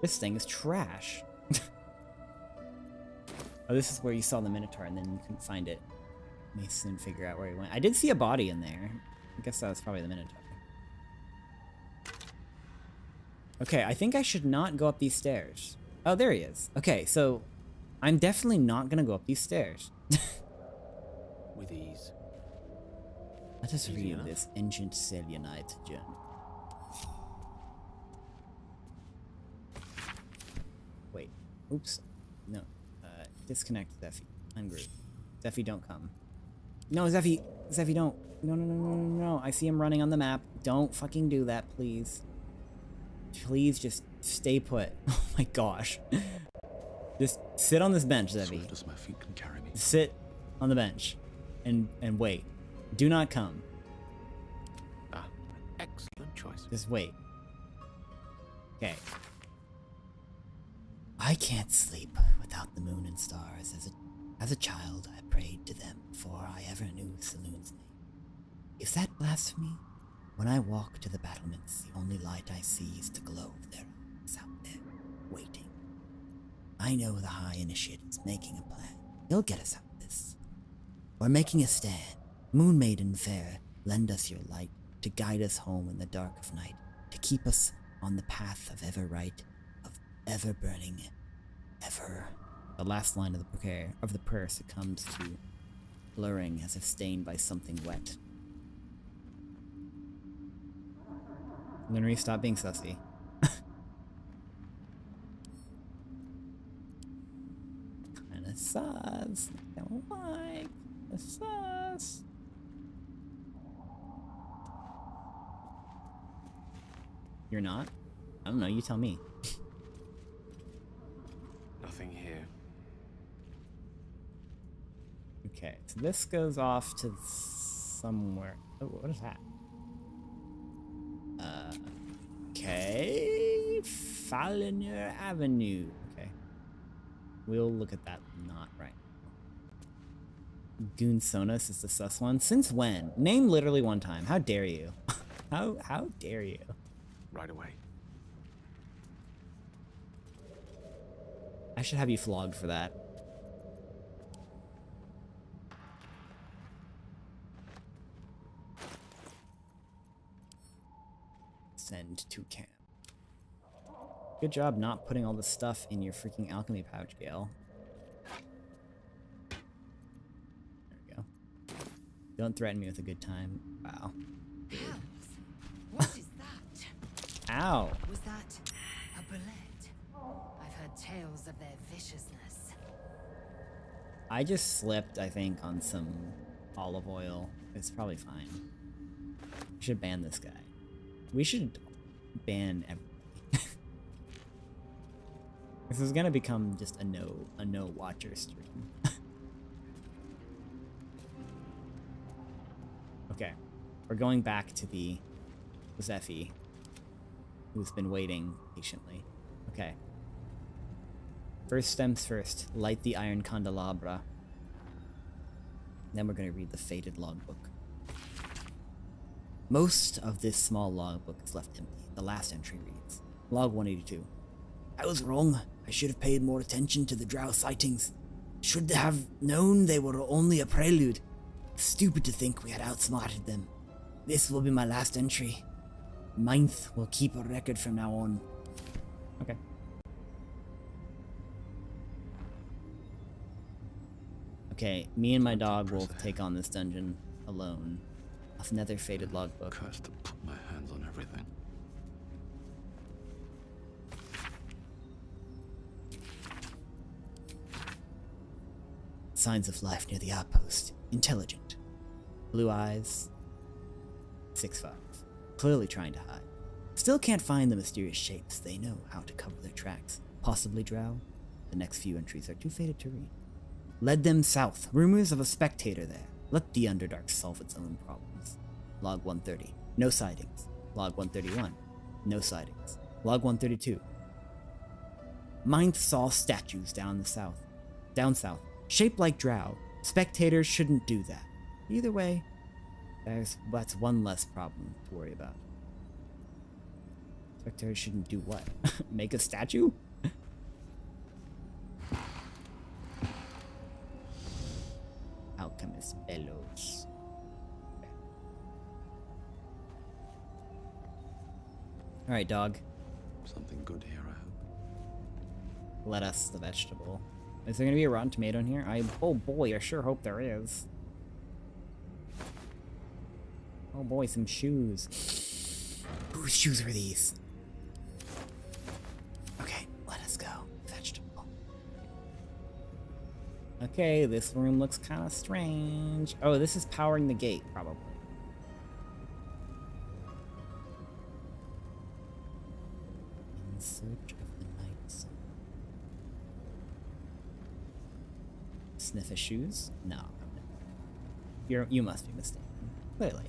This thing is trash. Oh, this is where you saw the Minotaur and then you couldn't find it. Let me soon figure out where he went. I did see a body in there. I guess that was probably the Minotaur. Okay, I think I should not go up these stairs. Oh, there he is. Okay, so I'm definitely not gonna go up these stairs. With ease. Let us Easy read enough. this ancient Selionite journal. Wait. Oops. No. Disconnect Zephy. Ungroup. Zephy, don't come. No, Zephy! Zephy, don't. No, no, no, no, no, no. I see him running on the map. Don't fucking do that, please. Please just stay put. Oh my gosh. Just sit on this bench, Zephy. Swift as my feet can carry me. Sit on the bench and wait. Do not come. Ah, excellent choice. Just wait. Okay. I can't sleep without the moon and stars. As a child, I prayed to them before I ever knew Saloon's name. Is that blasphemy? When I walk to the battlements, the only light I see is the glow of their eyes out there, waiting. I know the High Initiate is making a plan. He'll get us out of this. We're making a stand. Moon Maiden fair, lend us your light to guide us home in the dark of night, to keep us on the path of ever right, of ever burning, ever. The last line of the prayer succumbs to blurring as if stained by something wet. Linry, stop being sussy. Kinda sus. Don't like the sus. You're not? I don't know, you tell me. Nothing here. Okay, so this goes off to somewhere. Oh, what is that? Okay. Falliner Avenue. Okay. We'll look at that not right now. Goonsonus is the sus one. Since when? Name literally one time. How dare you? How dare you? Right away. I should have you flogged for that. Send to camp. Good job not putting all the stuff in your freaking alchemy pouch, Gale. There we go. Don't threaten me with a good time. Wow. What is that? Ow. Was that a bullet? I've heard tales of their viciousness. I just slipped, I think, on some olive oil. It's probably fine. We should ban this guy. We should ban everybody. This is gonna become just a no watcher stream. Okay, we're going back to the Zephy, who's been waiting patiently. Okay. First stems first, light the iron candelabra. Then we're gonna read the faded logbook. Most of this small logbook is left empty. The last entry reads, Log 182. I was wrong. I should have paid more attention to the drow sightings. Should have known they were only a prelude. Stupid to think we had outsmarted them. This will be my last entry. Minth will keep a record from now on. Okay. Okay, me and my dog will take on this dungeon alone. Another faded logbook. Cursed to put my hands on everything. Signs of life near the outpost. Intelligent. Blue eyes. 6'5". Clearly trying to hide. Still can't find the mysterious shapes. They know how to cover their tracks. Possibly drow. The next few entries are too faded to read. Led them south. Rumors of a spectator there. Let the Underdark solve its own problems. Log 130. No sightings. Log 131. No sightings. Log 132. Minth saw statues down south. Shaped like drow. Spectators shouldn't do that. Either way, that's one less problem to worry about. Spectators shouldn't do what? Make a statue? Alchemist bellows. Okay. All right, dog. Something good here, I hope. Lettuce, the vegetable. Is there gonna be a rotten tomato in here? Oh boy, I sure hope there is. Oh boy, some shoes. Whose shoes are these? Okay, let us go. Vegetable. Okay, this room looks kind of strange. Oh, this is powering the gate, probably. In search of the night sun. Sniff his shoes? No. You must be mistaken. Clearly.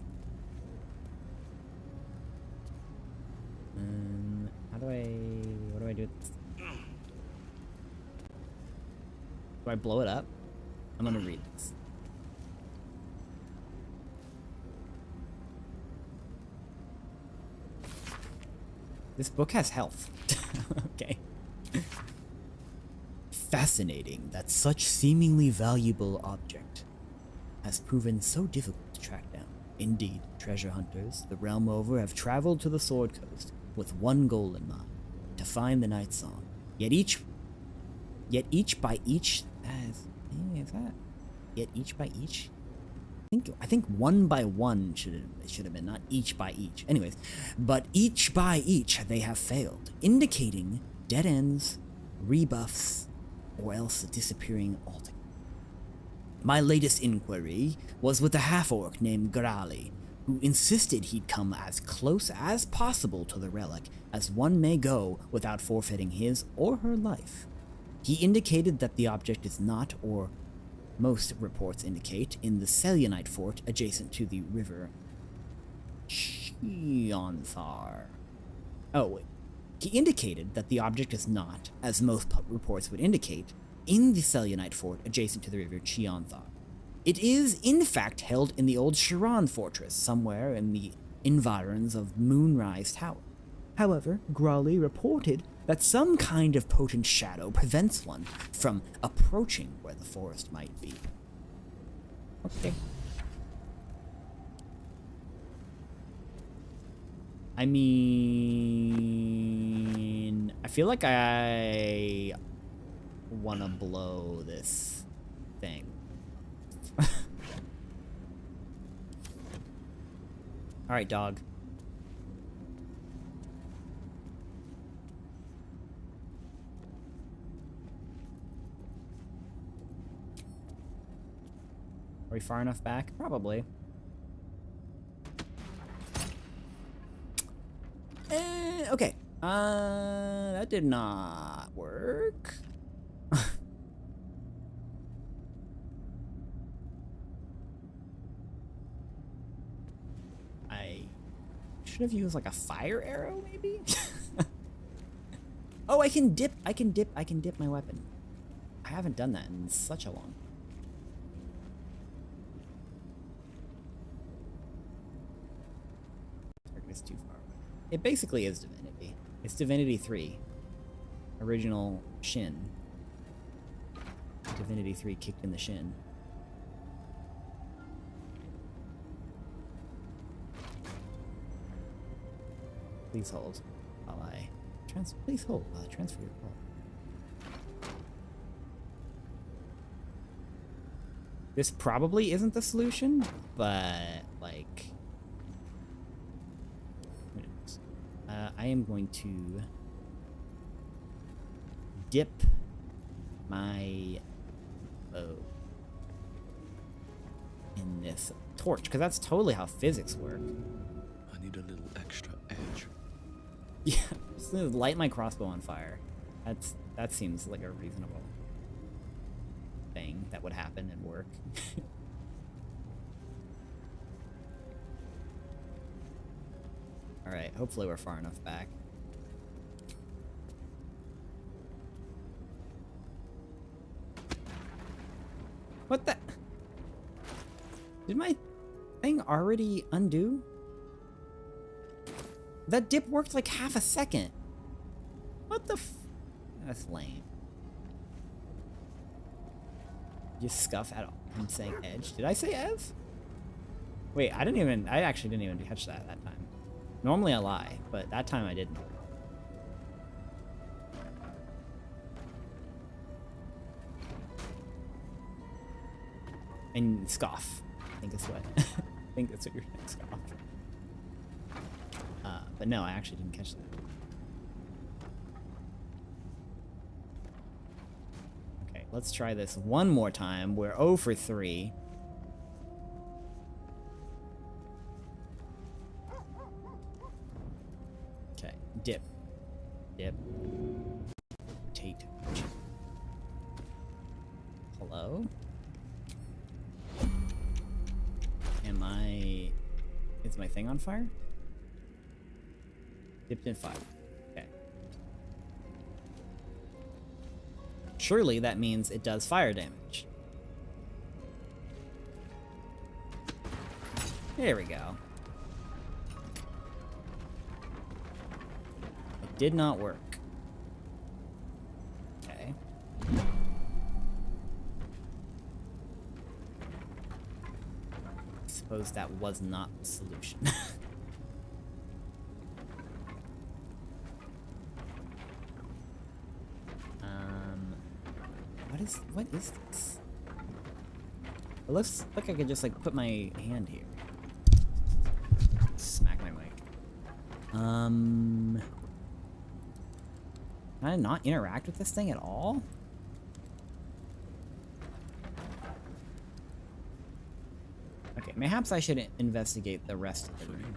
What do I do with this? Do I blow it up? I'm gonna read this. This book has health. Okay. Fascinating that such seemingly valuable object has proven so difficult to track down. Indeed, treasure hunters the realm over have traveled to the Sword Coast with one goal in mind, to find the Night Song. Yet each by each I think one by one should have been, not each by each. Anyways, but each by each they have failed, indicating dead ends, rebuffs, or else disappearing altogether. My latest inquiry was with a half-orc named Grali, who insisted he'd come as close as possible to the relic as one may go without forfeiting his or her life. He indicated that the object is not, or most reports indicate, in the Selionite fort adjacent to the river Chionthar. Oh, wait. He indicated that the object is not, as most reports would indicate, in the Selionite fort adjacent to the river Chionthar. It is, in fact, held in the old Shiran fortress, somewhere in the environs of Moonrise Tower. However, Grali reported that some kind of potent shadow prevents one from approaching where the forest might be. Okay. I mean, I feel like I want to blow this thing. All right, dog. Are we far enough back? Probably. Okay. That did not work. I should have used like a fire arrow, maybe? Oh, I can dip my weapon. I haven't done that in such a long time. It's too far away. It basically is Divinity. It's Divinity 3. Original Shin. Divinity 3 kicked in the shin. Please hold while I please hold while I transfer your call. This probably isn't the solution, but like I am going to dip my bow in this torch, because that's totally how physics work. I need a little extra edge. Yeah, just gonna light my crossbow on fire. That seems like a reasonable thing that would happen and work. Alright, hopefully we're far enough back. What the? Did my thing already undo? That dip worked like half a second. What the f... That's lame. Just scuff at all. I'm saying edge. Did I say Ev? Wait, I actually didn't even catch that time. Normally I lie, but that time I didn't. And scoff. I think that's what I think that's what you're saying, scoff. But no, I actually didn't catch that. Okay, let's try this one more time. We're 0 for 3. Okay, dip. Dip. Rotate. Hello? Is my thing on fire? Dipped in 5. Okay. Surely that means it does fire damage. There we go. It did not work. Okay. Suppose that was not the solution. What is this? It looks like I could just like put my hand here. Smack my mic. Can I not interact with this thing at all? Okay, perhaps I should investigate the rest of the room.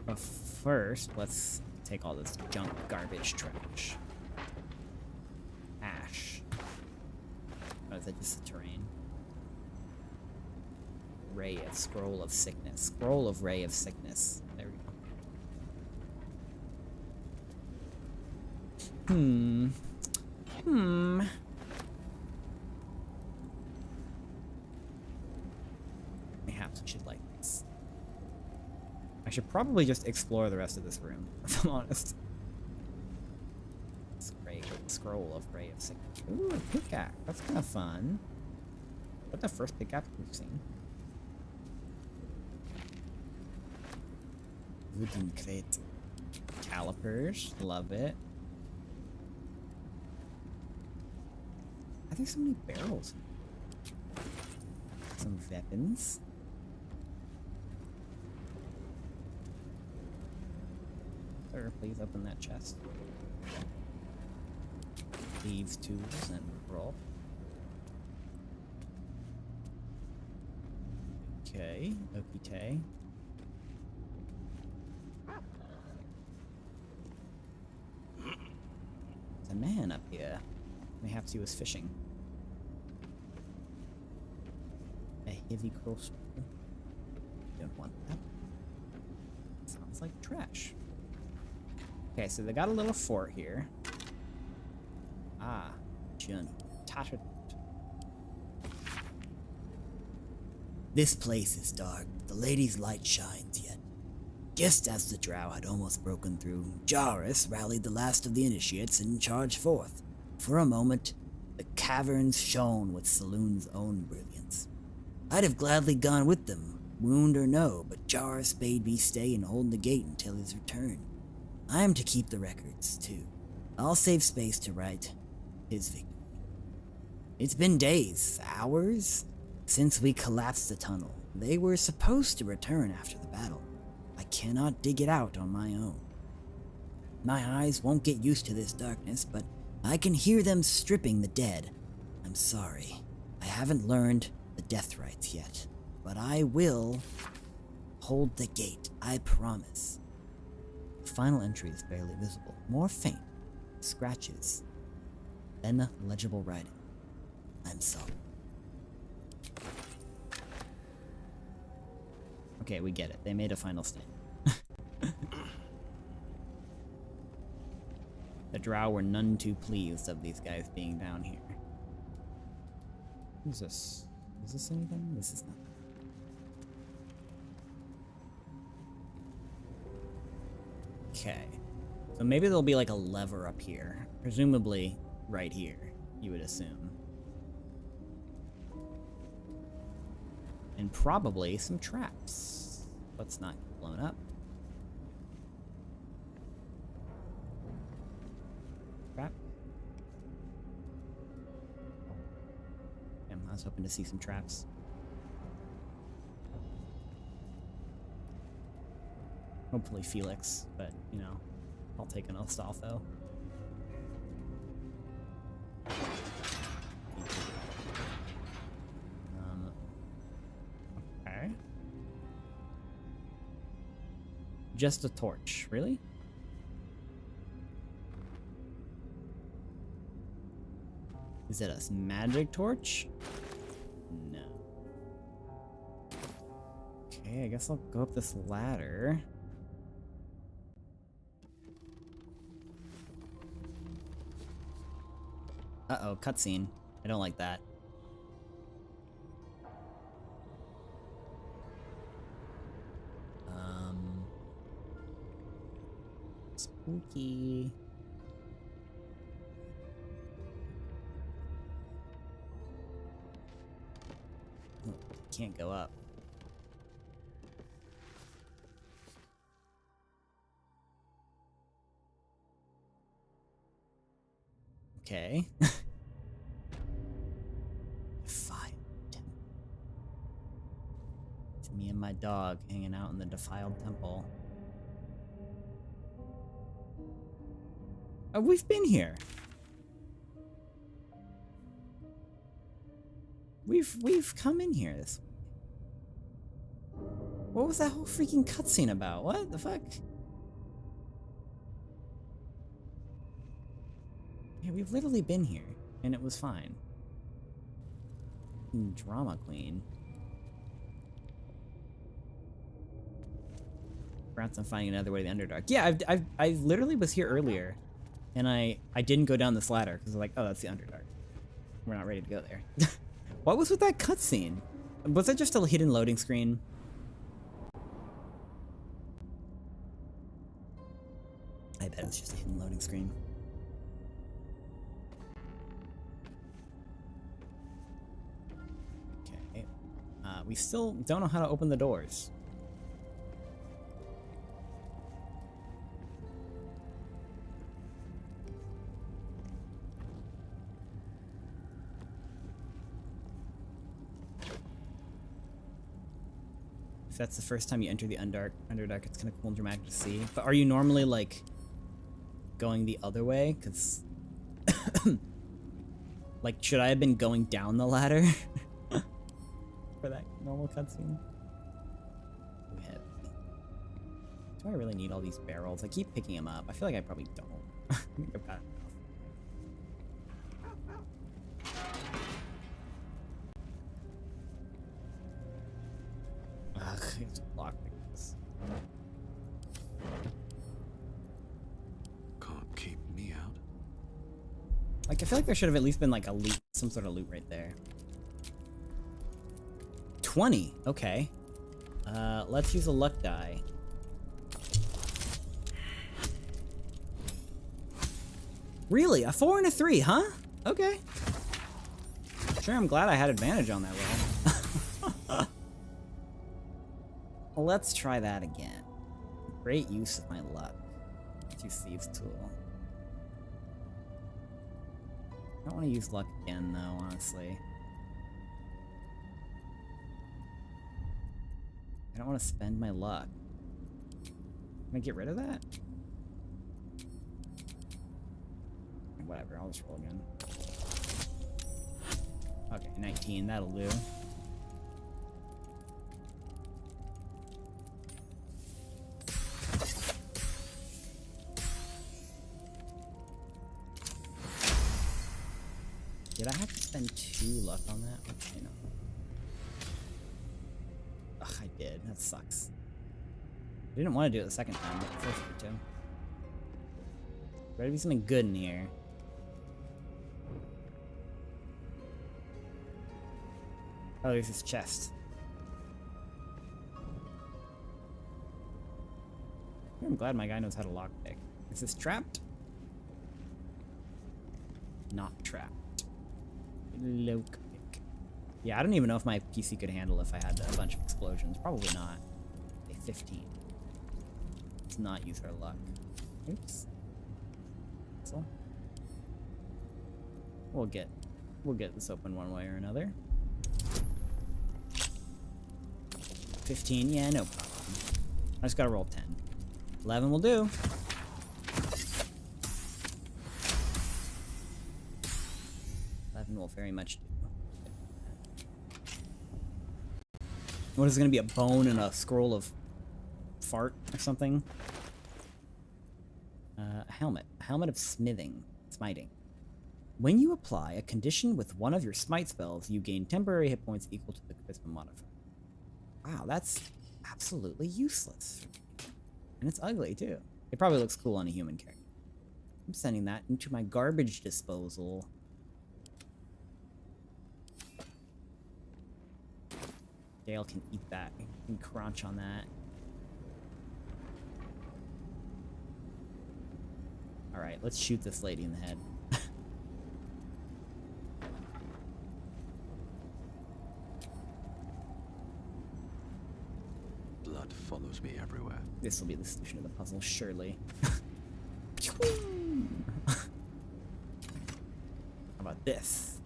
But first, let's take all this junk, garbage, trash. Ash. Oh, is that just the terrain? Ray of Scroll of Sickness. Scroll of Ray of Sickness. There we go. Perhaps we should like this. I should probably just explore the rest of this room, if I'm honest. Scroll of Ray of Sickness. Ooh, a pickaxe. That's kind of fun. What the first pickaxe we've seen? Wooden crate. Calipers. Love it. Are there so many barrels? Some weapons. Sir, please open that chest. Thieves' tools and roll. Okay, okey-tay. There's a man up here. Perhaps he was fishing. A heavy crossbow. Don't want that. Sounds like trash. Okay, so they got a little fort here. Ah, journey. Tattered. This place is dark. The lady's light shines yet. Just as the drow had almost broken through, Jarrus rallied the last of the initiates and charged forth. For a moment, the caverns shone with Saloon's own brilliance. I'd have gladly gone with them, wound or no, but Jarrus bade me stay and hold the gate until his return. I am to keep the records, too. I'll save space to write his victory. It's been days, hours, since we collapsed the tunnel. They were supposed to return after the battle. I cannot dig it out on my own. My eyes won't get used to this darkness, but I can hear them stripping the dead. I'm sorry. I haven't learned the death rites yet, but I will hold the gate, I promise. The final entry is barely visible, more faint, scratches, then legible writing. I'm sorry. Okay, we get it. They made a final stand. The drow were none too pleased of these guys being down here. Who's this? Is this anything? This is nothing. Okay. So maybe there'll be like a lever up here. Presumably right here, you would assume. And probably some traps. Let's not get blown up. Trap. Damn, I was hoping to see some traps. Hopefully Felix, but, you know, I'll take an Astolfo. Okay. Just a torch, really? Is it a magic torch? No. Okay, I guess I'll go up this ladder. Uh-oh, cutscene. I don't like that. Spooky. Oh, can't go up. Okay. It's me and my dog hanging out in the defiled temple. Oh, we've been here. We've come in here this way. What was that whole freaking cutscene about? What the fuck? Yeah, we've literally been here, and it was fine. Drama queen. Congrats on finding another way to the Underdark. Yeah, I literally was here earlier, and I didn't go down this ladder because I was like, oh, that's the Underdark. We're not ready to go there. What was with that cutscene? Was that just a hidden loading screen? I bet it was just a hidden loading screen. Okay. We still don't know how to open the doors. If that's the first time you enter the Underdark, it's kind of cool and dramatic to see. But are you normally, like, going the other way? Because, like, should I have been going down the ladder for that normal cutscene? Do I really need all these barrels? I keep picking them up. I feel like I probably don't. I think I've got enough. Ugh, it's lockpick this. Can't keep me out. Like, I feel like there should have at least been, like, a loot, some sort of loot right there. 20, okay. Let's use a luck die. Really? A 4 and a 3, huh? Okay. Sure, I'm glad I had advantage on that roll. Let's try that again. Great use of my luck. Let's use Thieves' Tool. I don't want to use luck again, though, honestly. I don't want to spend my luck. Can I get rid of that? Whatever, I'll just roll again. Okay, 19, that'll do. Did I have to spend 2 luck on that? Okay, no. Ugh, I did. That sucks. I didn't want to do it the second time, but I forced me to. Better be something good in here. Oh, there's his chest. I'm glad my guy knows how to lockpick. Is this trapped? Not trapped. Lockpick. Yeah, I don't even know if my PC could handle if I had a bunch of explosions. Probably not. A 15. Let's not use our luck. Oops. So we'll get this open one way or another. 15, yeah, no problem. I just gotta roll 10. 11 will do. Will very much do. What is it gonna be, a bone and a scroll of fart or something? A helmet. A helmet of smiting. When you apply a condition with one of your smite spells, you gain temporary hit points equal to the charisma modifier. Wow, that's absolutely useless. And it's ugly too. It probably looks cool on a human character. I'm sending that into my garbage disposal. Dale can eat that. He can crunch on that. Alright, let's shoot this lady in the head. Blood follows me everywhere. This will be the solution to the puzzle, surely. How about this?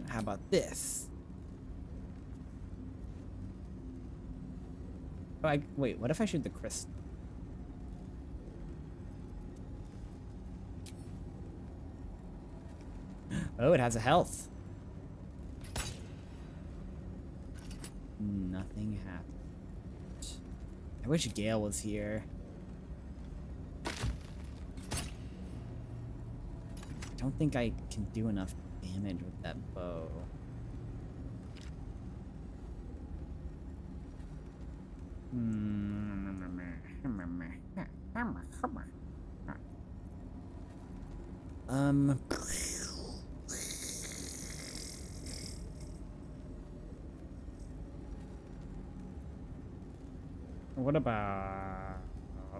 How about this? Oh, wait, what if I shoot the crystal? Oh, it has a health. Nothing happened. I wish Gale was here. I don't think I can do enough damage with that bow.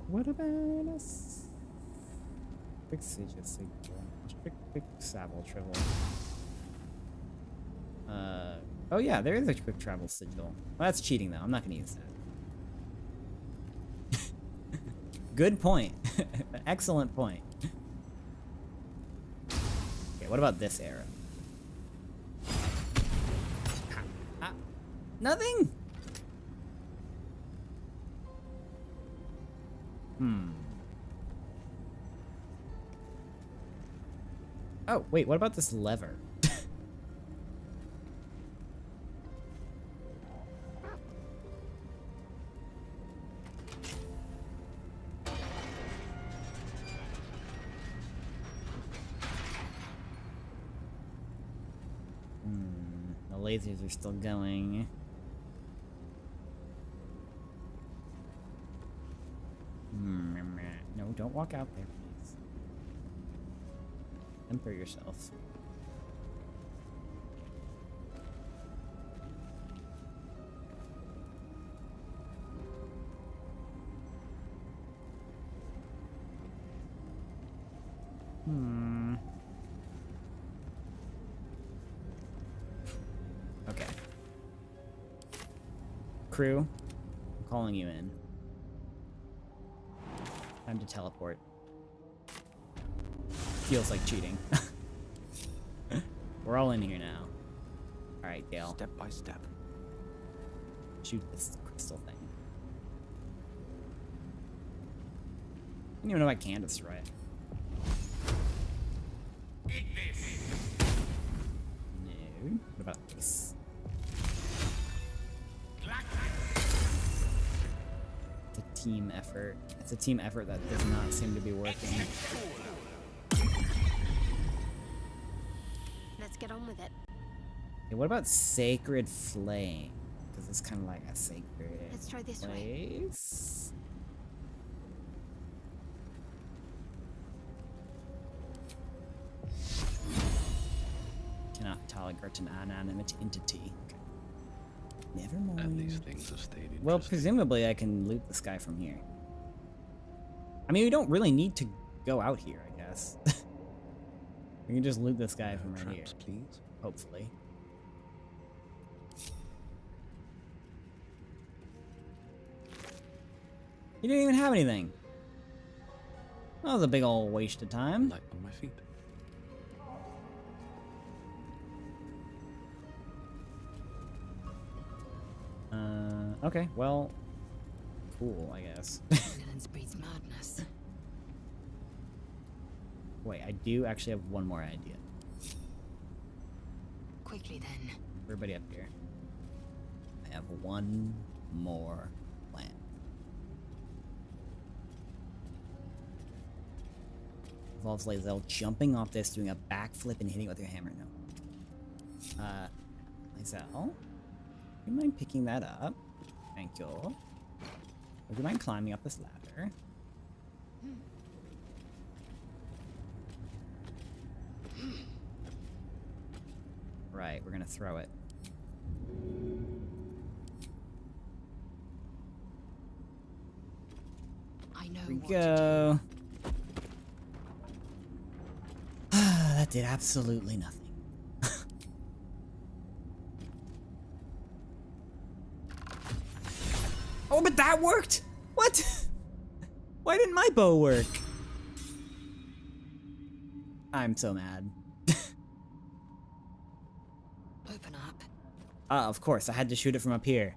What about us? Quick siege, quick travel triple. Oh yeah, there is a quick travel sigil. Well, that's cheating though. I'm not gonna use that. Good point. Excellent point. Okay, what about this arrow? Nothing. Oh, wait, what about this lever? The lasers are still going. No, don't walk out there, please. Temper yourself. Okay. Crew, I'm calling you in. Time to teleport. Feels like cheating. We're all in here now. Alright, Gale. Step by step. Shoot this crystal thing. I don't even know if I can destroy it. No. What about this? It's a team effort. It's a team effort that does not seem to be working. Let's get on with it. Okay, what about Sacred Flame? Because it's kind of like a sacred Let's try this way. place. Cannot talk. Paligurt, an inanimate entity. Okay. Never mind. And these things have stayed Well, presumably I can loot this guy from here. I mean, we don't really need to go out here, I guess. We can just loot this guy from right here. Please. Hopefully. You didn't even have anything. That was a big old waste of time. Light on my feet. Okay, well, cool, I guess. Violence breeds madness. Wait, I do actually have one more idea. Quickly then. Everybody up here. I have one more plan. Involves Lae'zel jumping off this, doing a backflip and hitting it with your hammer. No. Lae'zel, do you mind picking that up? Thank you. Would you mind climbing up this ladder? Right, we're gonna throw it. I know. Here we go. That did absolutely nothing. Oh, but that worked? What? Why didn't my bow work? I'm so mad. Open up. Of course, I had to shoot it from up here.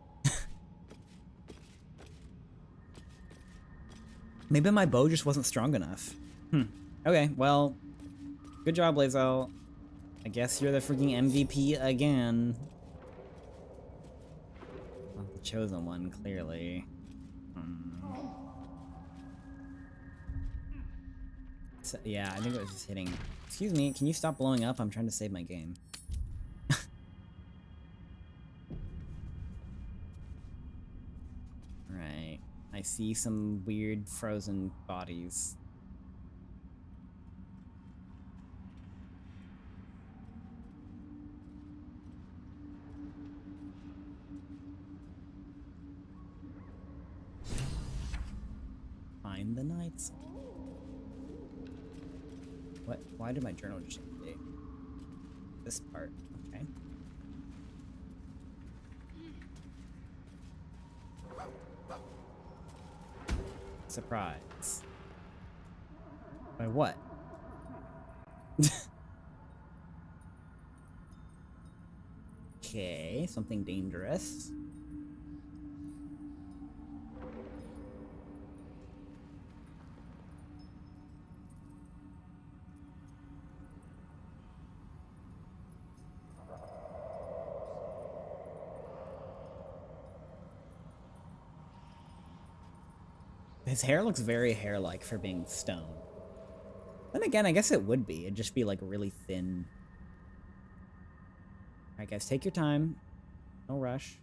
Maybe my bow just wasn't strong enough. Okay, well, good job, Lae'zel. I guess you're the freaking MVP again. Well, the chosen one, clearly. So, yeah, I think it was just hitting. Excuse me, can you stop blowing up? I'm trying to save my game. Right. I see some weird frozen bodies. Find the Knights. What? Why did my journal just update? This part. Okay. Surprise. By what? Okay, something dangerous. His hair looks very hair-like for being stone. Then again, I guess it would be. It'd just be like really thin. Alright guys, take your time. No rush.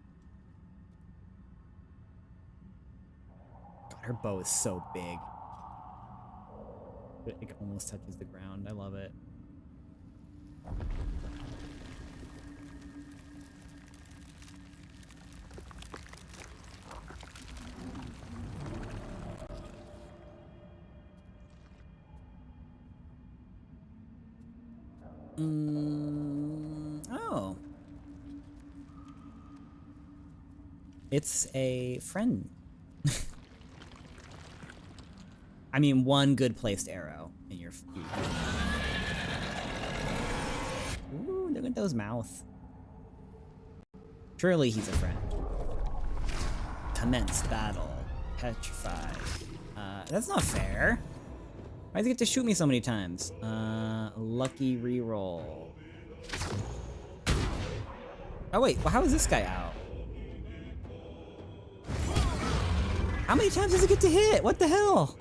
God, her bow is so big. It almost touches the ground. I love it. Oh. It's a friend. I mean, one good placed arrow in your feet. Ooh, look at those mouth. Surely he's a friend. Commence battle. Petrified. That's not fair. Why does he get to shoot me so many times? Lucky reroll. Oh wait, well how is this guy out? How many times does it get to hit? What the hell?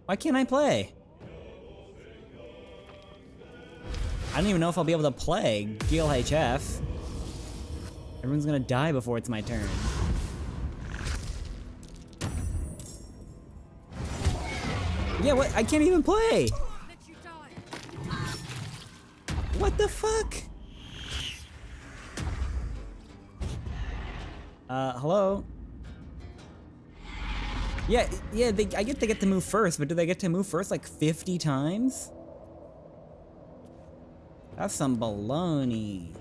Why can't I play? I don't even know if I'll be able to play GLHF. Everyone's gonna die before it's my turn. Yeah, what? I can't even play! What the fuck? Hello? Yeah, I get they get to move first, but do they get to move first like 50 times? That's some baloney.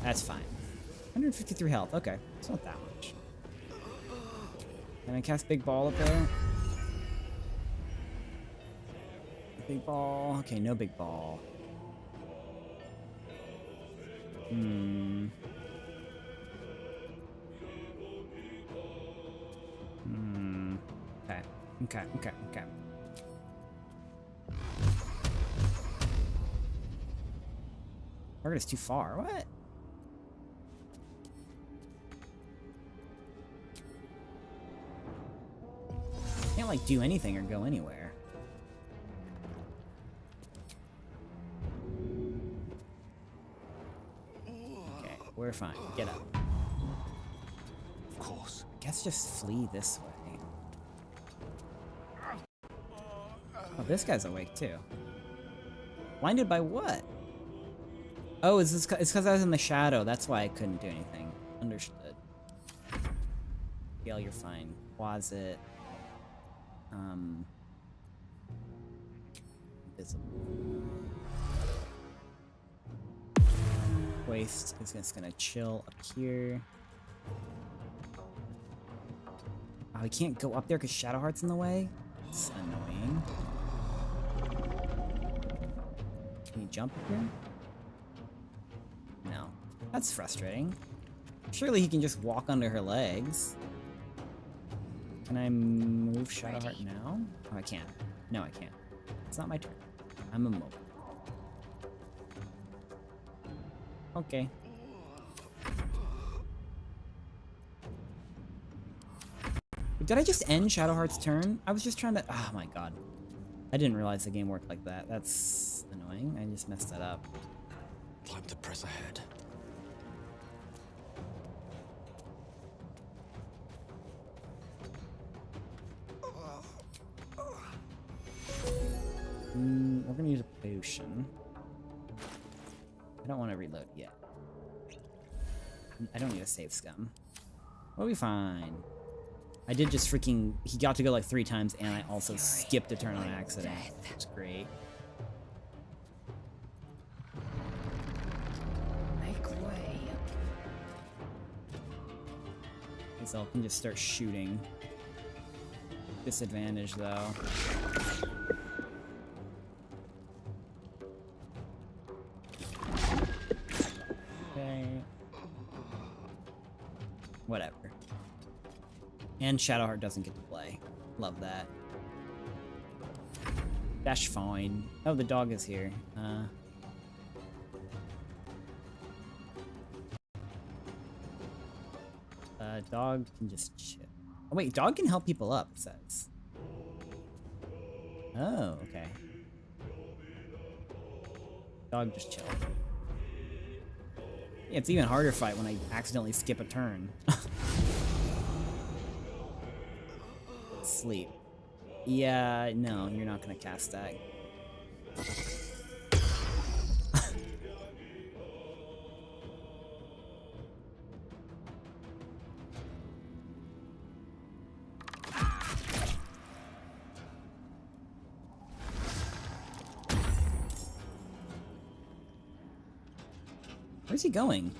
That's fine. 153 health, okay. It's not that much. Can I cast Big Ball up there? Big Ball, okay, no Big Ball. Okay. Target is too far. What? Can't like do anything or go anywhere. Okay, we're fine. Get up. Of course. Guess just flee this way. Oh, this guy's awake too. Blinded by what? Oh, it's because I was in the shadow. That's why I couldn't do anything. Understood. Gale, you're fine. Closet. Invisible. Waste is just gonna chill up here. Oh, we can't go up there because Shadowheart's in the way? It's annoying. Can you jump up here? No. That's frustrating. Surely he can just walk under her legs. Can I move Shadowheart now? Oh, I can't. No, I can't. It's not my turn. I'm immobile. Okay. Did I just end Shadowheart's turn? I was just trying to... Oh my god. I didn't realize the game worked like that. That's annoying. I just messed that up. Time to press ahead. We're gonna use a potion. I don't want to reload yet. I don't need a save scum. We'll be fine. I did just freaking... He got to go like 3 times, and I also skipped a turn on accident. It's great. Make way. So I can just start shooting. Disadvantage, though. Okay. Whatever. And Shadowheart doesn't get to play. Love that. That's fine. Oh, the dog is here. Dog can just chill. Oh, wait, dog can help people up, it says. Oh, okay. Dog just chill. Yeah, it's even harder fight when I accidentally skip a turn. Sleep. Yeah, no, you're not gonna cast that. Where's he going?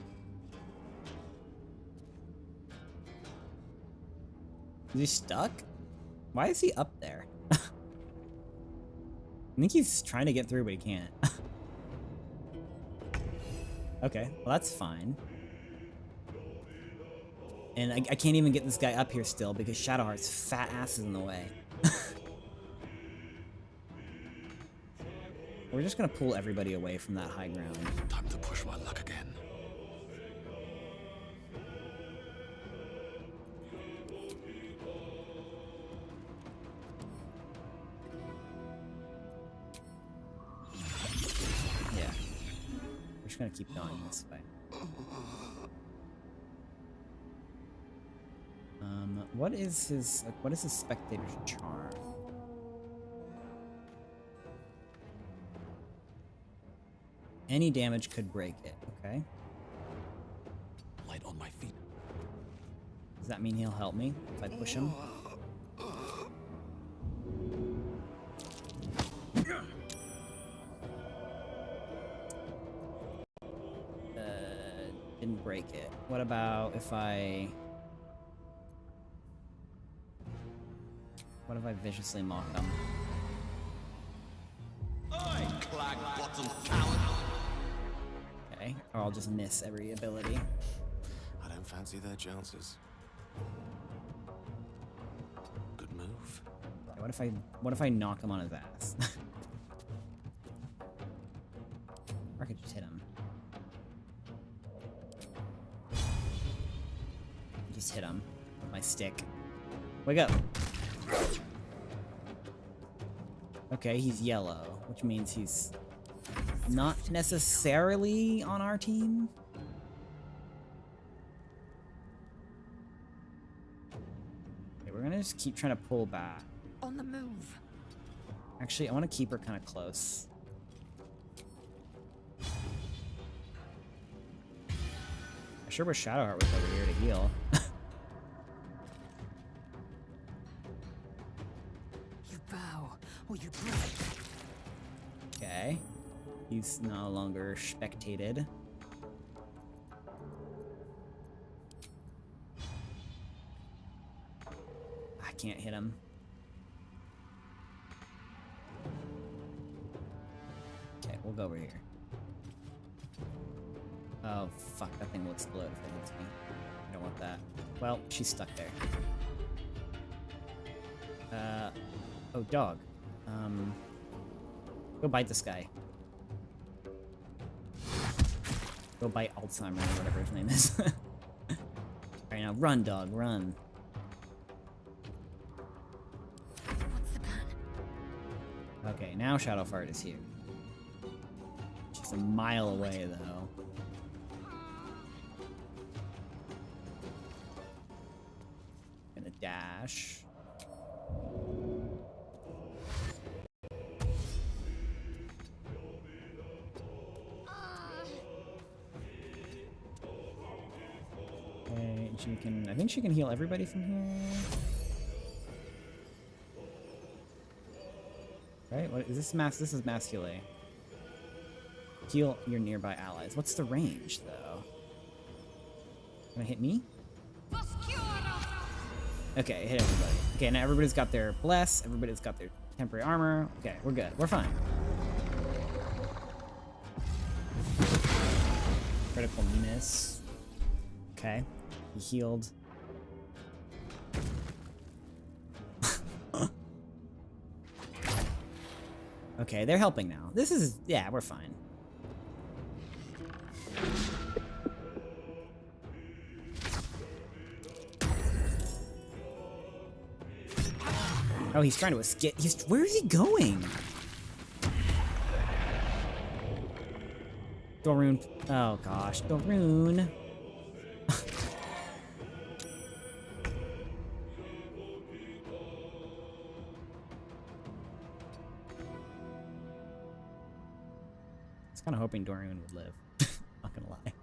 Is he stuck? Why is he up there? I think he's trying to get through, but he can't. Okay, well that's fine. And I can't even get this guy up here still because Shadowheart's fat ass is in the way. We're just gonna pull everybody away from that high ground. Time to push my luck again. Yeah. We're just gonna keep going this way. What is his spectator's charm? Any damage could break it. Okay. Light on my feet. Does that mean he'll help me if I push him? Didn't break it. What about if I... What if I viciously mock them? Okay, or I'll just miss every ability. I don't fancy their chances. Good move. Okay, what if I knock him on his ass? Or I could just hit him. Just hit him with my stick. Wake up! Okay, he's yellow, which means he's not necessarily on our team. Okay, we're gonna just keep trying to pull back. On the move. Actually, I want to keep her kind of close. I sure wish Shadowheart was over here to heal. You bow or you break. Okay. He's no longer spectated. I can't hit him. Okay, we'll go over here. Oh, fuck. That thing will explode if it hits me. I don't want that. Well, she's stuck there. Oh, dog. Go bite this guy. Go bite Alzheimer or whatever his name is. Alright, now run, dog, run. What's the plan? Okay, now Shadowheart is here. She's a mile away, though. Gonna dash. Okay, she can. I think she can heal everybody from here. Right? What is this? This is masculine. Heal your nearby allies. What's the range, though? Gonna hit me? Okay, hit everybody. Okay, now everybody's got their bless. Everybody's got their temporary armor. Okay, we're good. We're fine. Critical miss. Okay, he healed. Okay, they're helping now. This is, yeah, we're fine. Oh, he's trying to escape. Where is he going? Dorune. Oh gosh, Dorune. I was kind of hoping Dorune would live. Not gonna lie.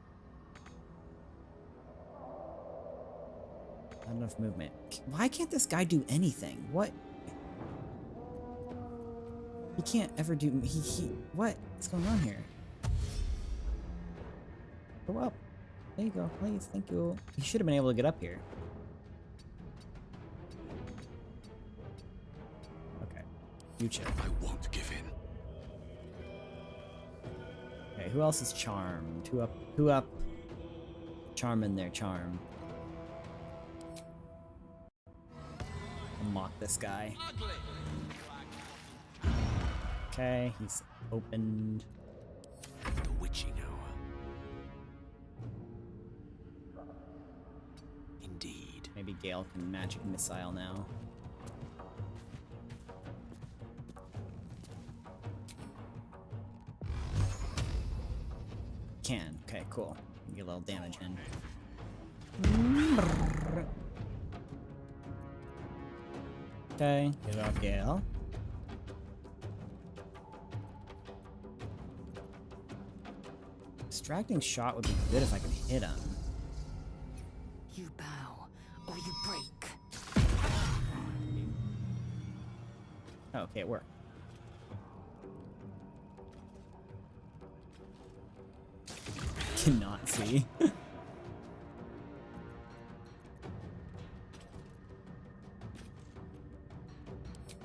Not enough movement. Why can't this guy do anything? What? He can't ever do. What's going on here? Go up. There you go, please. Thank you. He should have been able to get up here. Okay. You chill. I won't give in. Okay, who else is charmed? Who up? Who up? Charm in there, charm. I'll mock this guy. Okay, he's opened. The witching hour. Indeed. Maybe Gale can magic missile now. Can. Okay, cool. Get a little damage in. Okay, get off Gale. Distracting shot would be good if I could hit him. You bow, or you break. Oh, okay, it worked. Cannot see.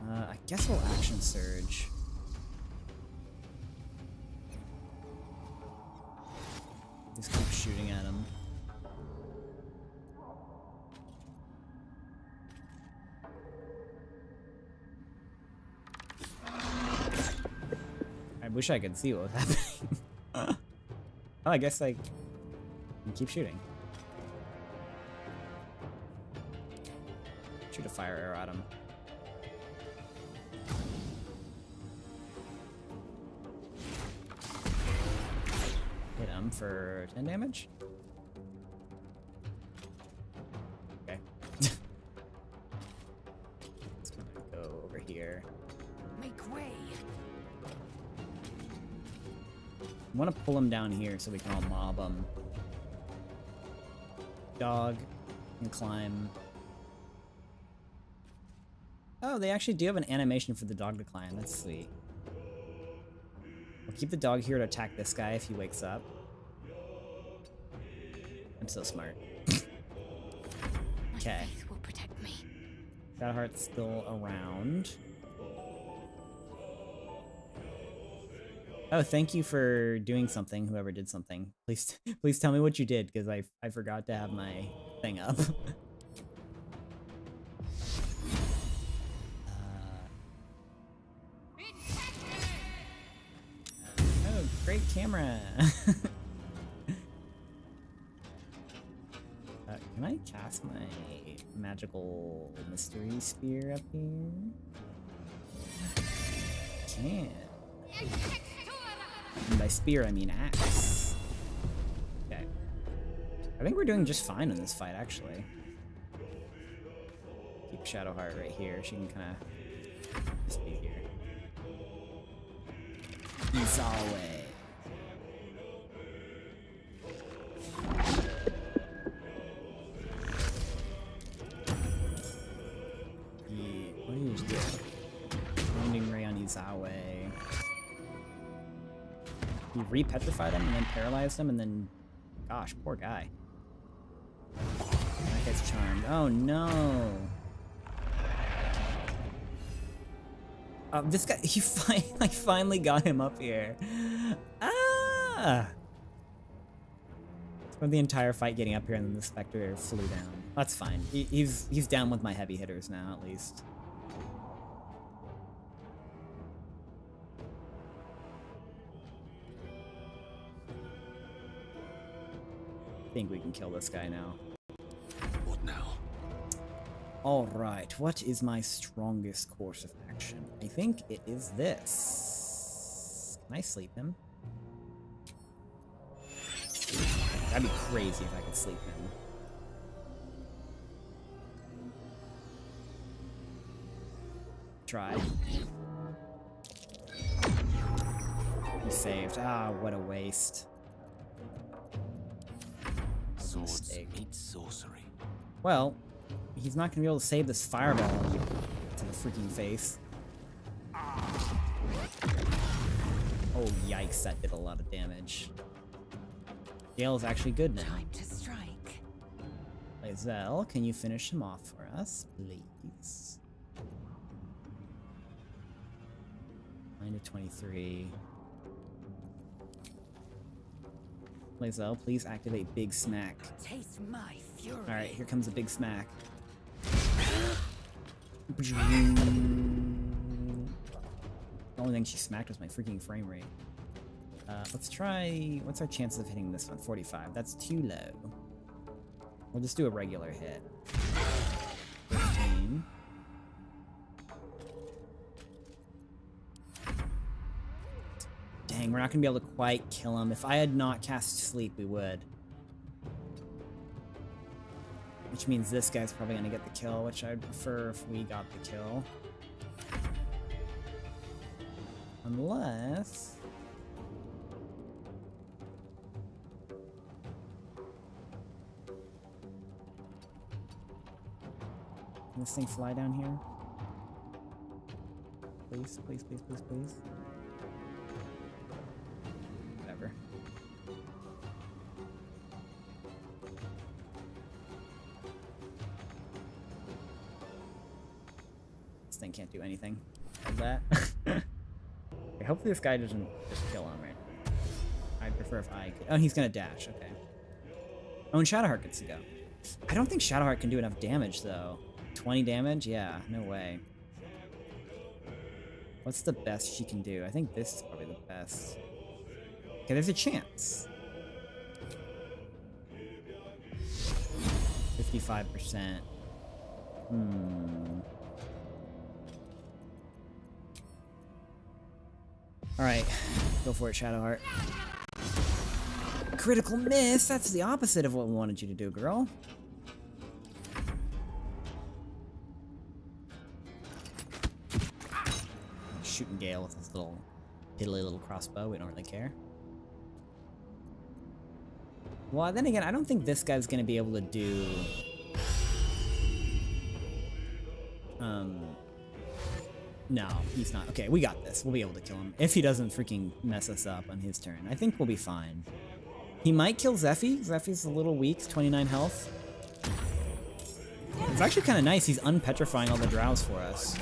I guess we'll action surge. Just keep shooting at him. I wish I could see what was happening. Oh, I guess I can keep shooting. Shoot a fire arrow at him. Hit him for 10 damage. Okay. Let's kind of go over here. Make way. I want to pull him down here so we can all mob him. Dog can climb. Oh, they actually do have an animation for the dog to climb. That's sweet. We'll keep the dog here to attack this guy if he wakes up. I'm so smart. Okay. Will protect me. Shadowheart's still around. Oh, thank you for doing something, whoever did something. Please tell me what you did, because I forgot to have my thing up. Oh, great camera! Can I cast my magical mystery spear up here? Can. And by spear, I mean axe. Okay. I think we're doing just fine in this fight, actually. Keep Shadowheart right here. She can kind of just be here. Izawe. What do you do? Wounding Ray on Izawe. He re-petrified him and then paralyzed him and then... Gosh, poor guy. That guy's charmed. Oh no! This guy, I finally got him up here. Ah! Spent the entire fight getting up here and then the Spectre flew down. That's fine. He's down with my heavy hitters now, at least. I think we can kill this guy now. What now? Alright, what is my strongest course of action? I think it is this. Can I sleep him? That'd be crazy if I could sleep him. Try. He saved. Ah, what a waste. Swords meet sorcery. Well, he's not gonna be able to save this fireball to the freaking face. Oh yikes, that did a lot of damage. Gale is actually good now. Time to strike. Lae'zel, can you finish him off for us, please? 9 to 23. Lae'zel, please activate Big Smack. Taste my fury. Alright, here comes a Big Smack. The only thing she smacked was my freaking frame rate. Let's try... What's our chances of hitting this one? 45. That's too low. We'll just do a regular hit. 15. Dang, we're not gonna be able to quite kill him. If I had not cast Sleep, we would. Which means this guy's probably gonna get the kill, which I'd prefer if we got the kill. Unless... Can this thing fly down here? Please, please, please, please, please. Whatever. This thing can't do anything. Like that. Okay, hopefully this guy doesn't just kill him, right? I'd prefer if I could. Oh, he's gonna dash. Okay. Oh, and Shadowheart gets to go. I don't think Shadowheart can do enough damage, though. 20 damage? Yeah, no way. What's the best she can do? I think this is probably the best. Okay, there's a chance. 55%. Alright, go for it, Shadowheart. Critical miss? That's the opposite of what we wanted you to do, girl. Shooting Gale with his little piddly little crossbow. We don't really care. Well, then again, I don't think this guy's gonna be able to do no, he's not. Okay, we got this. We'll be able to kill him. If he doesn't freaking mess us up on his turn. I think we'll be fine. He might kill Zephy. Zephy's a little weak, 29 health. It's actually kind of nice. He's unpetrifying all the drows for us.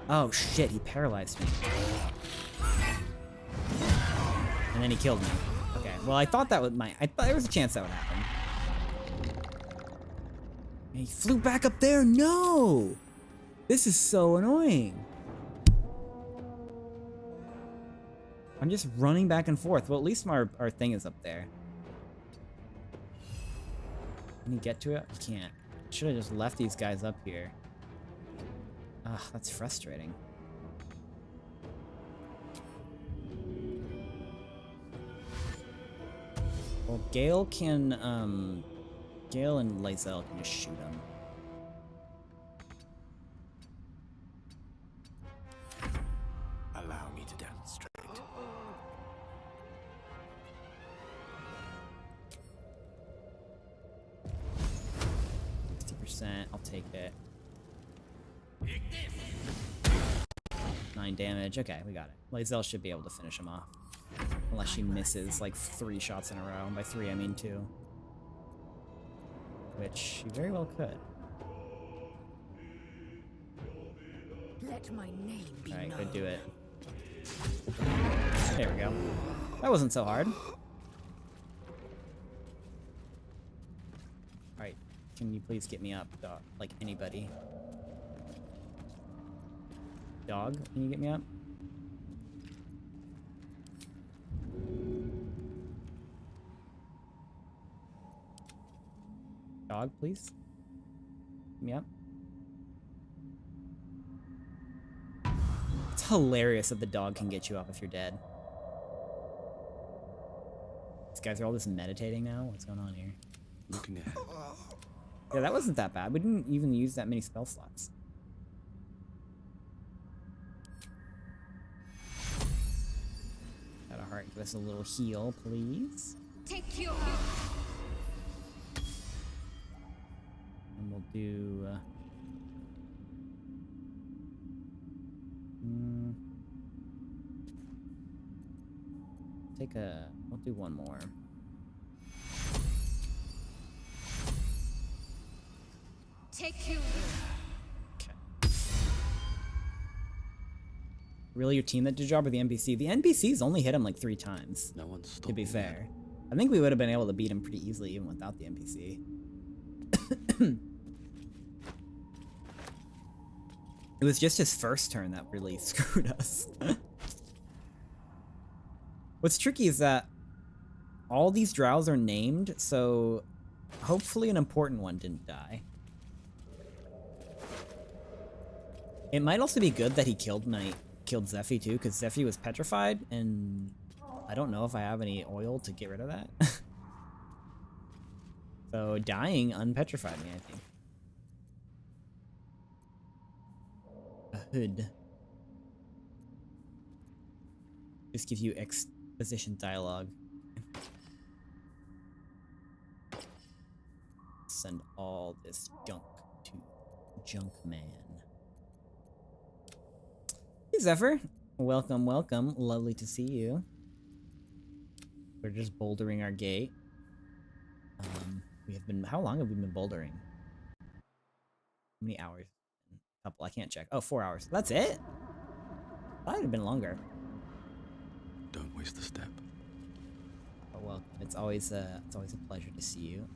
Oh shit, he paralyzed me. And then he killed me. Okay, well I thought that was I thought there was a chance that would happen. And he flew back up there? No! This is so annoying. I'm just running back and forth. Well, at least our thing is up there. Can you get to it? I can't. Should have just left these guys up here. Ugh, that's frustrating. Well, Gale can, Gale and Lae'zel can just shoot him. Allow me to demonstrate. 60%, I'll take it. 9 damage. Okay, we got it. Lae'zel should be able to finish him off. Unless she misses like 3 shots in a row. And by 3, I mean 2. Which she very well could. Let my name be known. Alright, go do it. There we go. That wasn't so hard. Alright, can you please get me up, dog? Like anybody. Dog, can you get me up? Dog, please. Get me up. It's hilarious that the dog can get you up if you're dead. These guys are all just meditating now? What's going on here? Looking ahead. Yeah, that wasn't that bad. We didn't even use that many spell slots. Got a heart. Give us a little heal, please. Take you. And we'll do... take a... We'll do one more. Take you. Really, your team that did job or the NPC? The NPCs only hit him like 3 times. No one's stopped. To be fair, I think we would have been able to beat him pretty easily even without the NPC. It was just his first turn that really screwed us. What's tricky is that all these drows are named, so hopefully an important one didn't die. It might also be good that he killed Zephy too, because Zephy was petrified, and I don't know if I have any oil to get rid of that. So dying unpetrified me, I think. A hood. Just gives you exposition dialogue. send all this junk to Junk Man. Hey Zephyr, welcome, welcome. Lovely to see you. We're just bouldering our gate. We have been. How long have we been bouldering? How many hours? A couple. I can't check. Oh, 4 hours. That's it. That would have been longer. Don't waste a step. Oh well, it's always a pleasure to see you.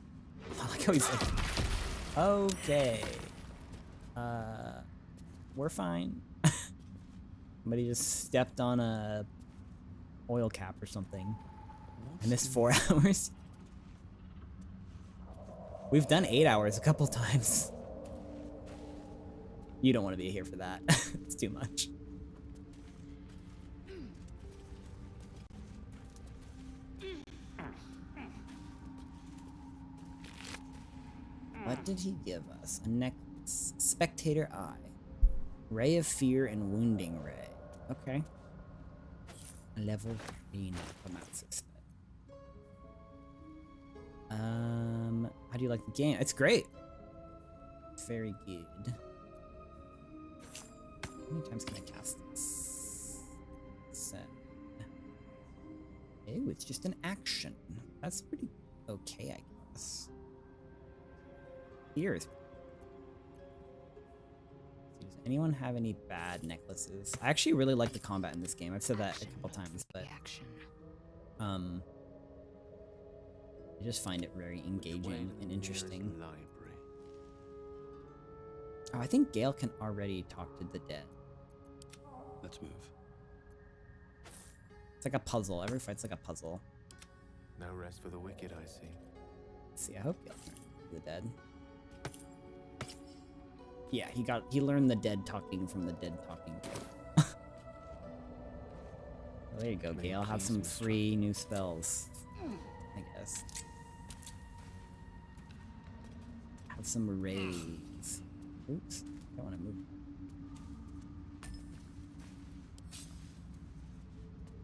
I like how he's like, okay, we're fine. Somebody just stepped on a oil cap or something. I missed 4 hours. We've done 8 hours a couple times. You don't want to be here for that. It's too much. What did he give us? A necklace. Spectator Eye. Ray of Fear and Wounding Ray. Okay. Level 3 necromancer. How do you like the game? It's great. Very good. How many times can I cast this? 7. Ew, it's just an action. That's pretty okay, I guess. Here. Does anyone have any bad necklaces? I actually really like the combat in this game. I've said that a couple times, but I just find it very engaging and interesting. Oh, I think Gale can already talk to the dead. Let's move. It's like a puzzle. Every fight's like a puzzle. No rest for the wicked, I see. Let's see, I hope Gale can talk to the dead. Yeah, he learned the dead talking from the dead talking. Well, there you go, Gale. Have some free new spells, I guess. Have some rays. Oops, don't want to move.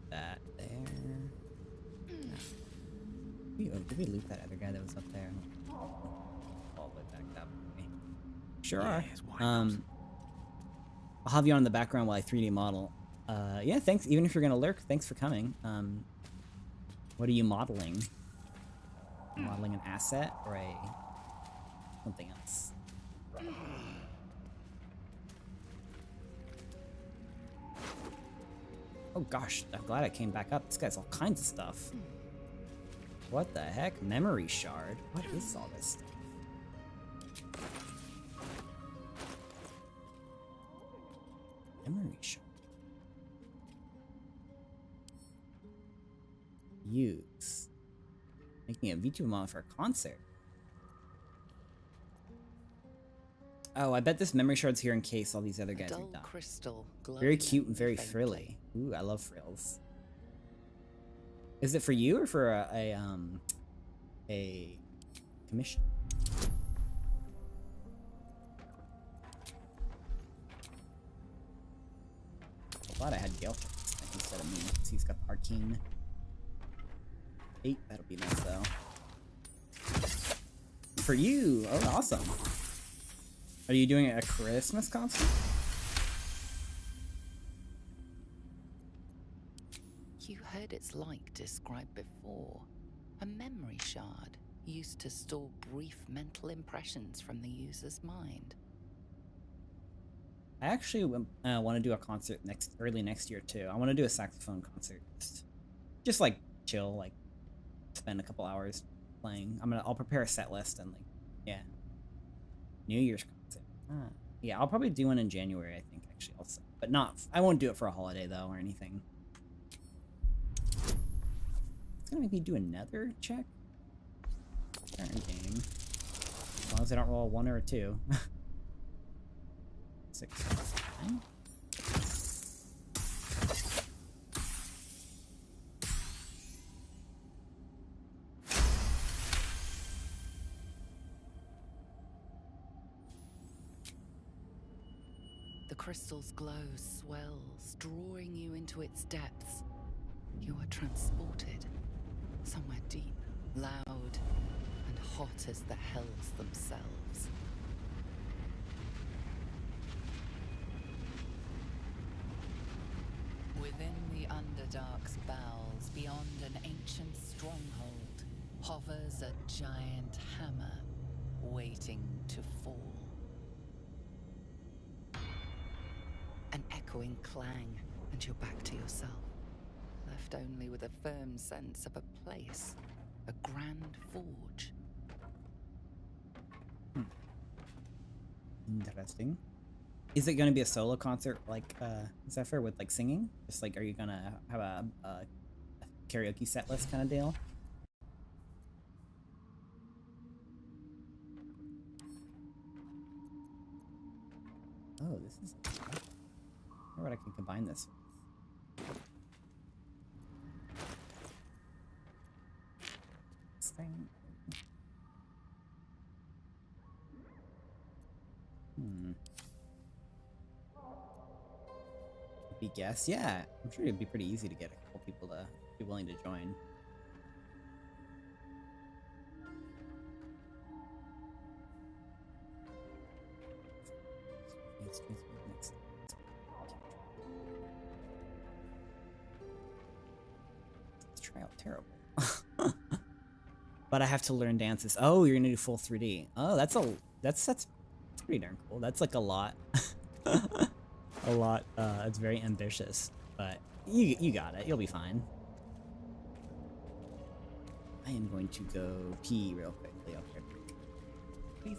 That there. Did we loot that other guy that was up there? All the way back that way. Sure are. I'll have you on in the background while I 3D model. Yeah, thanks. Even if you're gonna lurk, thanks for coming. What are you modeling? Modeling an asset or something else? Oh gosh, I'm glad I came back up. This guy's all kinds of stuff. What the heck? Memory shard? What is all this stuff? Memory shard. Use. Making a vtuber model for a concert. Oh, I bet this memory shard's here in case all these other guys are done. Crystal, Very cute and very frilly. Ooh, I love frills. Is it for you or for a commission? I'm glad I had Gale instead of me, because he's got Arcane 8. That'll be nice though. For you! Oh, awesome. Are you doing a Christmas concert? You heard its like described before. A memory shard used to store brief mental impressions from the user's mind. I actually want to do a concert early next year too. I want to do a saxophone concert. Just like chill, like spend a couple hours playing. I'll prepare a set list and yeah. New Year's concert. Yeah, I'll probably do one in January, I think, actually, also. But I won't do it for a holiday, though, or anything. It's gonna make me do another check? Turn game. As long as I don't roll a 1 or a 2. 6, 9. The crystal's glow swells, drawing you into its depths. You are transported somewhere deep, loud, and hot as the hells themselves. Within the Underdark's bowels, beyond an ancient stronghold, hovers a giant hammer, waiting to fall. An echoing clang, and you're back to yourself, left only with a firm sense of a place, a grand forge. Interesting. Is it going to be a solo concert like Zephyr with like singing? Just like, are you going to have a karaoke set list kind of deal? Oh, this is. I wonder what I can combine this with. This thing. Be guests, yeah. I'm sure it'd be pretty easy to get a couple people to be willing to join. Next. Let's try out terrible. But I have to learn dances. Oh, you're gonna do full 3D. Oh, that's pretty darn cool. That's like a lot. A lot. It's very ambitious, but you got it. You'll be fine. I am going to go pee real quickly. Okay, please.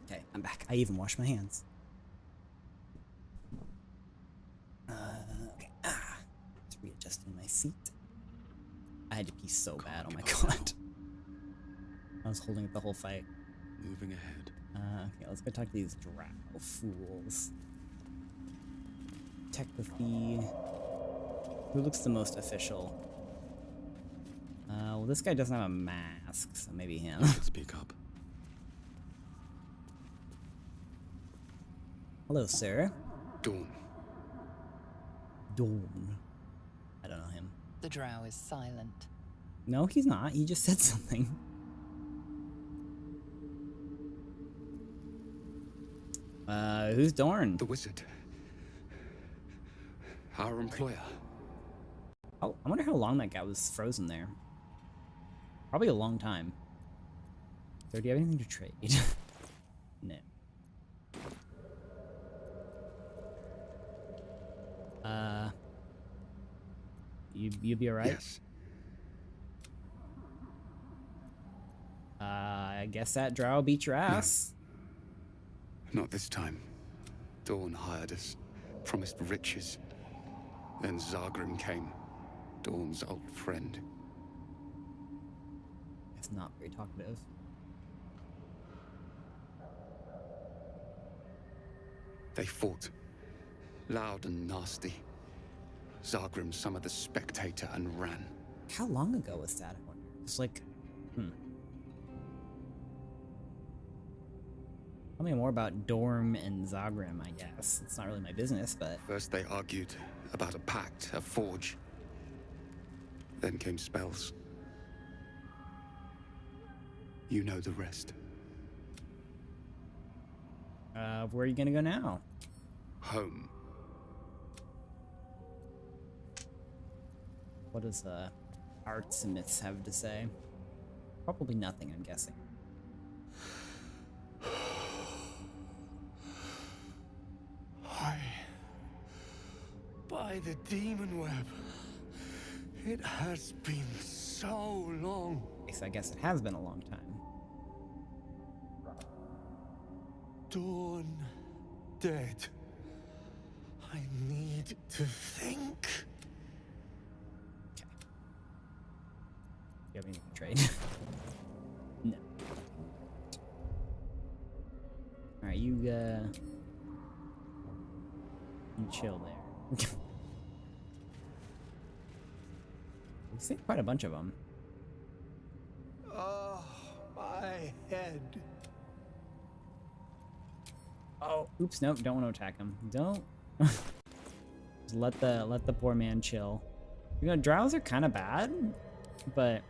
Okay, I'm back. I even washed my hands. Okay. Just readjusting my seat. I had to pee so bad. Oh my god. I was holding it the whole fight. Moving ahead. Okay, let's go talk to these drow fools. Tech the fee. Who looks the most official? Well, this guy doesn't have a mask, so maybe him. Speak up. Hello, sir. Dawn. Dawn. I don't know him. The drow is silent. No, he's not. He just said something. Who's Dorn? The wizard. Our employer. Oh, I wonder how long that guy was frozen there. Probably a long time. So do you have anything to trade? No. You'll be alright? Yes. I guess that drow beat your ass. No. Not this time. Dawn hired us, promised riches. Then Zagrim came, Dawn's old friend. It's not very talkative. They fought. Loud and nasty. Zagrim summoned the spectator and ran. How long ago was that, I wonder? It's like, Tell me more about Dorm and Zagrim, I guess. It's not really my business, but... First they argued about a pact, a forge. Then came spells. You know the rest. Where are you gonna go now? Home. What does, Artsmiths have to say? Probably nothing, I'm guessing. By the demon web. It has been so long. Yes, I guess it has been a long time. Dawn dead. I need to think. Okay. You have anything to trade? No. Alright, you chill there. We've seen quite a bunch of them. Oh, my head. Oh, oops, nope, don't want to attack him. Don't. Just let the poor man chill. You know, drows are kind of bad, but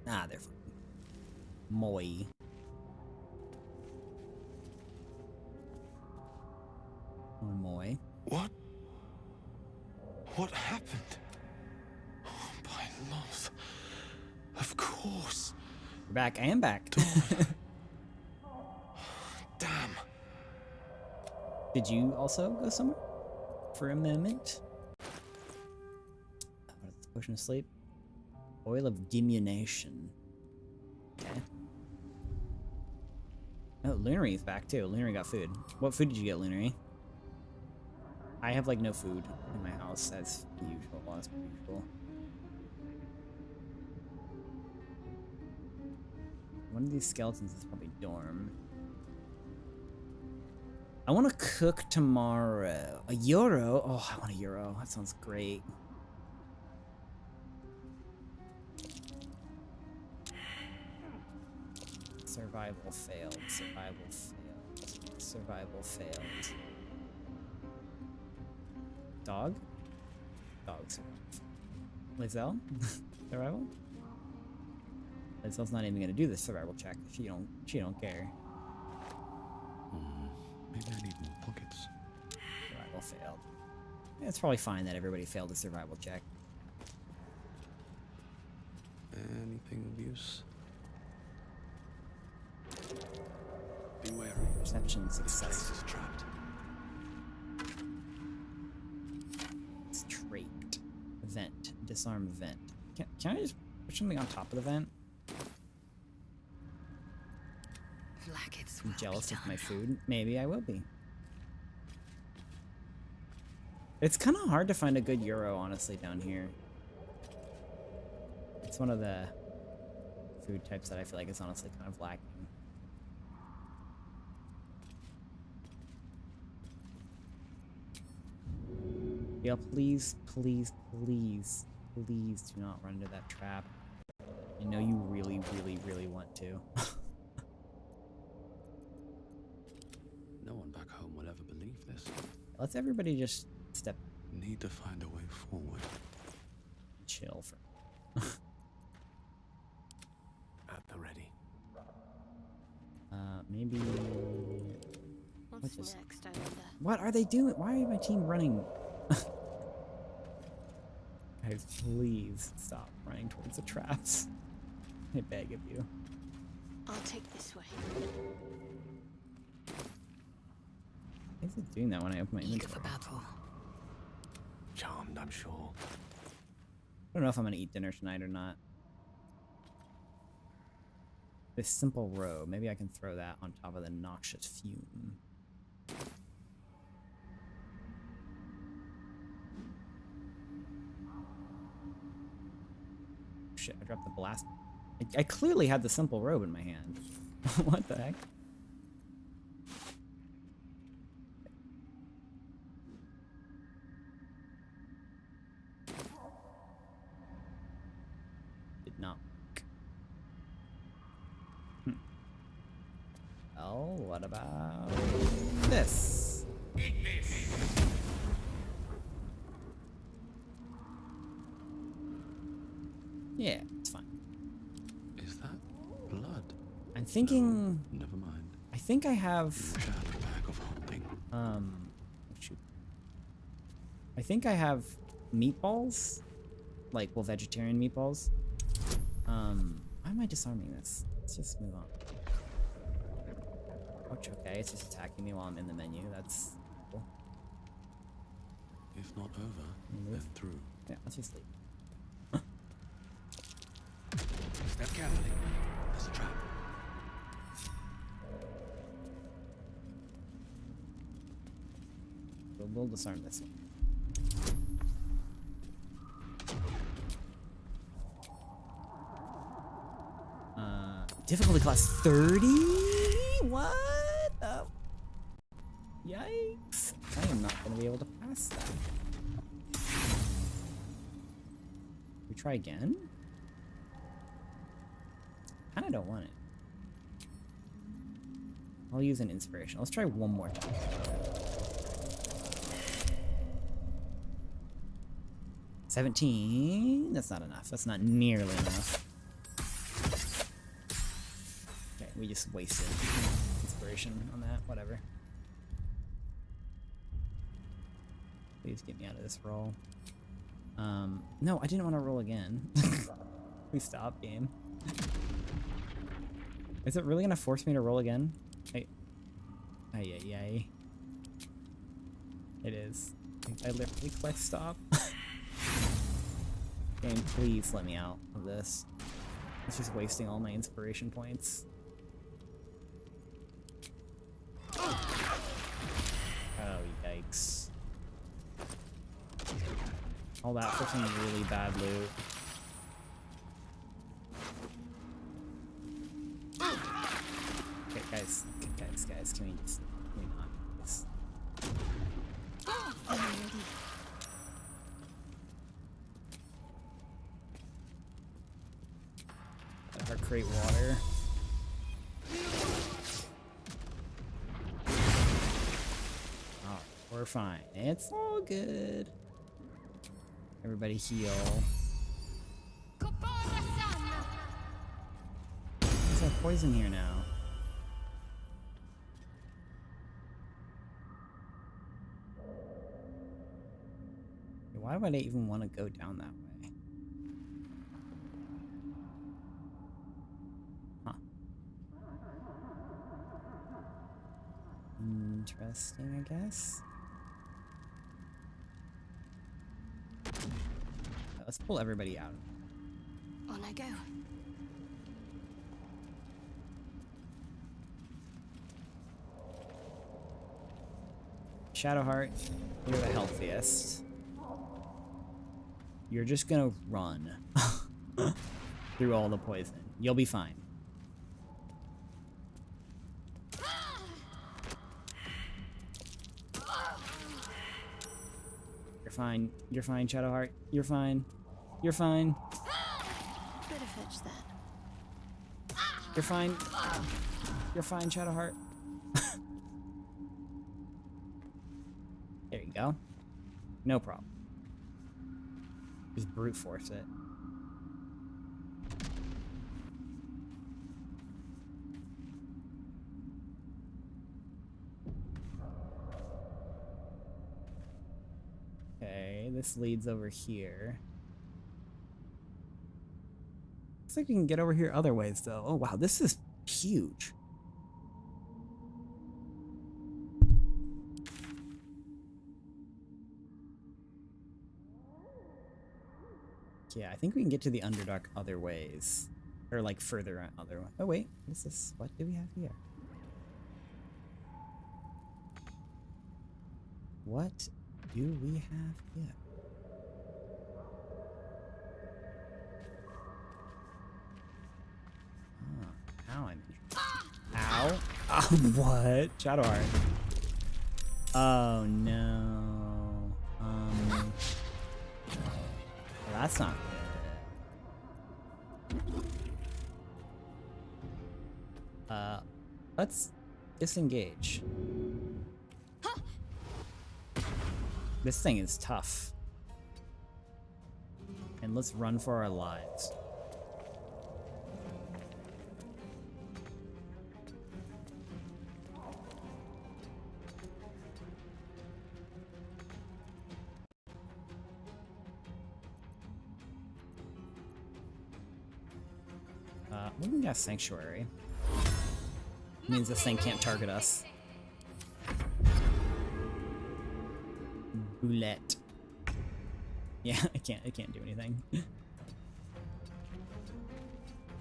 they're fine. Moi. Or Moi. What? What happened? Oh, by love. Of course. You're back. I am back. Damn. Did you also go somewhere for a moment? What is this potion of sleep? Oil of diminution. Okay. Oh, Lunary is back too. Lunary got food. What food did you get, Lunary? I have like no food in my house as usual. Well, that's pretty usual. One of these skeletons is probably Dorm. I want to cook tomorrow. A euro? Oh, I want a euro. That sounds great. Survival failed. Survival failed. Survival failed. Dog? Dog survival. Lizelle? Survival? Lizelle's not even gonna do the survival check. She don't care. Maybe I need more pockets. Survival failed. Yeah, it's probably fine that everybody failed the survival check. Anything of use? Be wary. Perception success. This place is trapped. It's trait. Vent. Disarm vent. Can I just put something on top of the vent? I'm jealous of my food. Maybe I will be. It's kind of hard to find a good euro, honestly, down here. It's one of the food types that I feel like is honestly kind of lacking. Yeah, please, please, please, please do not run into that trap. I know you really, really, really want to. No one back home will ever believe this. Let's everybody just step. Need to find a way forward. Chill for. At the ready. Maybe... What's next, I wonder? What are they doing? Why are my team running? Guys, please stop running towards the traps. I beg of you. I'll take this way. Why is it doing that when I open my inventory? for battle. Charmed, I'm sure. I don't know if I'm gonna eat dinner tonight or not. This simple robe, maybe I can throw that on top of the noxious fume. Shit, I dropped the blast. I clearly had the simple robe in my hand. What the heck? Did not work. Oh, what about this? Eat this. Yeah, it's fine. Is that blood? I'm thinking. No, never mind. I think I have. Bag of holding. Shoot. I think I have meatballs, like vegetarian meatballs. Why am I disarming this? Let's just move on. Ouch, okay, it's just attacking me while I'm in the menu. That's cool. If not over, then through. Yeah, let's just leave. Step carefully. There's a trap. We'll disarm this one. Difficulty class 30? What the? Yikes. I am not going to be able to pass that. We try again? Kinda don't want it. I'll use an inspiration. Let's try one more time. $17. That's not enough. That's not nearly enough. Okay, we just wasted inspiration on that. Whatever. Please get me out of this roll. No, I didn't want to roll again. Please stop, game. Is it really gonna force me to roll again? Ay. It is. I literally click stop. Game, please let me out of this. It's just wasting all my inspiration points. Oh, yikes. All that for some really bad loot. Okay, guys, can we not do this? Let her create water. Oh, we're fine. It's all good. Everybody heal. There's a poison here now. Why would I even want to go down that way? Huh. Interesting, I guess. Let's pull everybody out. On I go. Shadowheart, you're the healthiest. You're just gonna run through all the poison. You'll be fine. You're fine. You're fine, Shadowheart. You're fine. You're fine. Better fetch that. You're fine. You're fine, Shadowheart. There you go. No problem. Just brute force it. this leads over here. Looks like we can get over here other ways, though. Oh, wow, this is huge. Yeah, I think we can get to the Underdark other ways. Or, like, further on other ways. Oh, wait. What is this? What do we have here? What do we have here? Oh, now I'm interested. Ow. Oh, what? Shadowheart. Oh, no. Well, that's not good. Let's disengage. This thing is tough. And let's run for our lives. We can get Sanctuary. Means this thing can't target us. Boulette. Yeah, it can't do anything.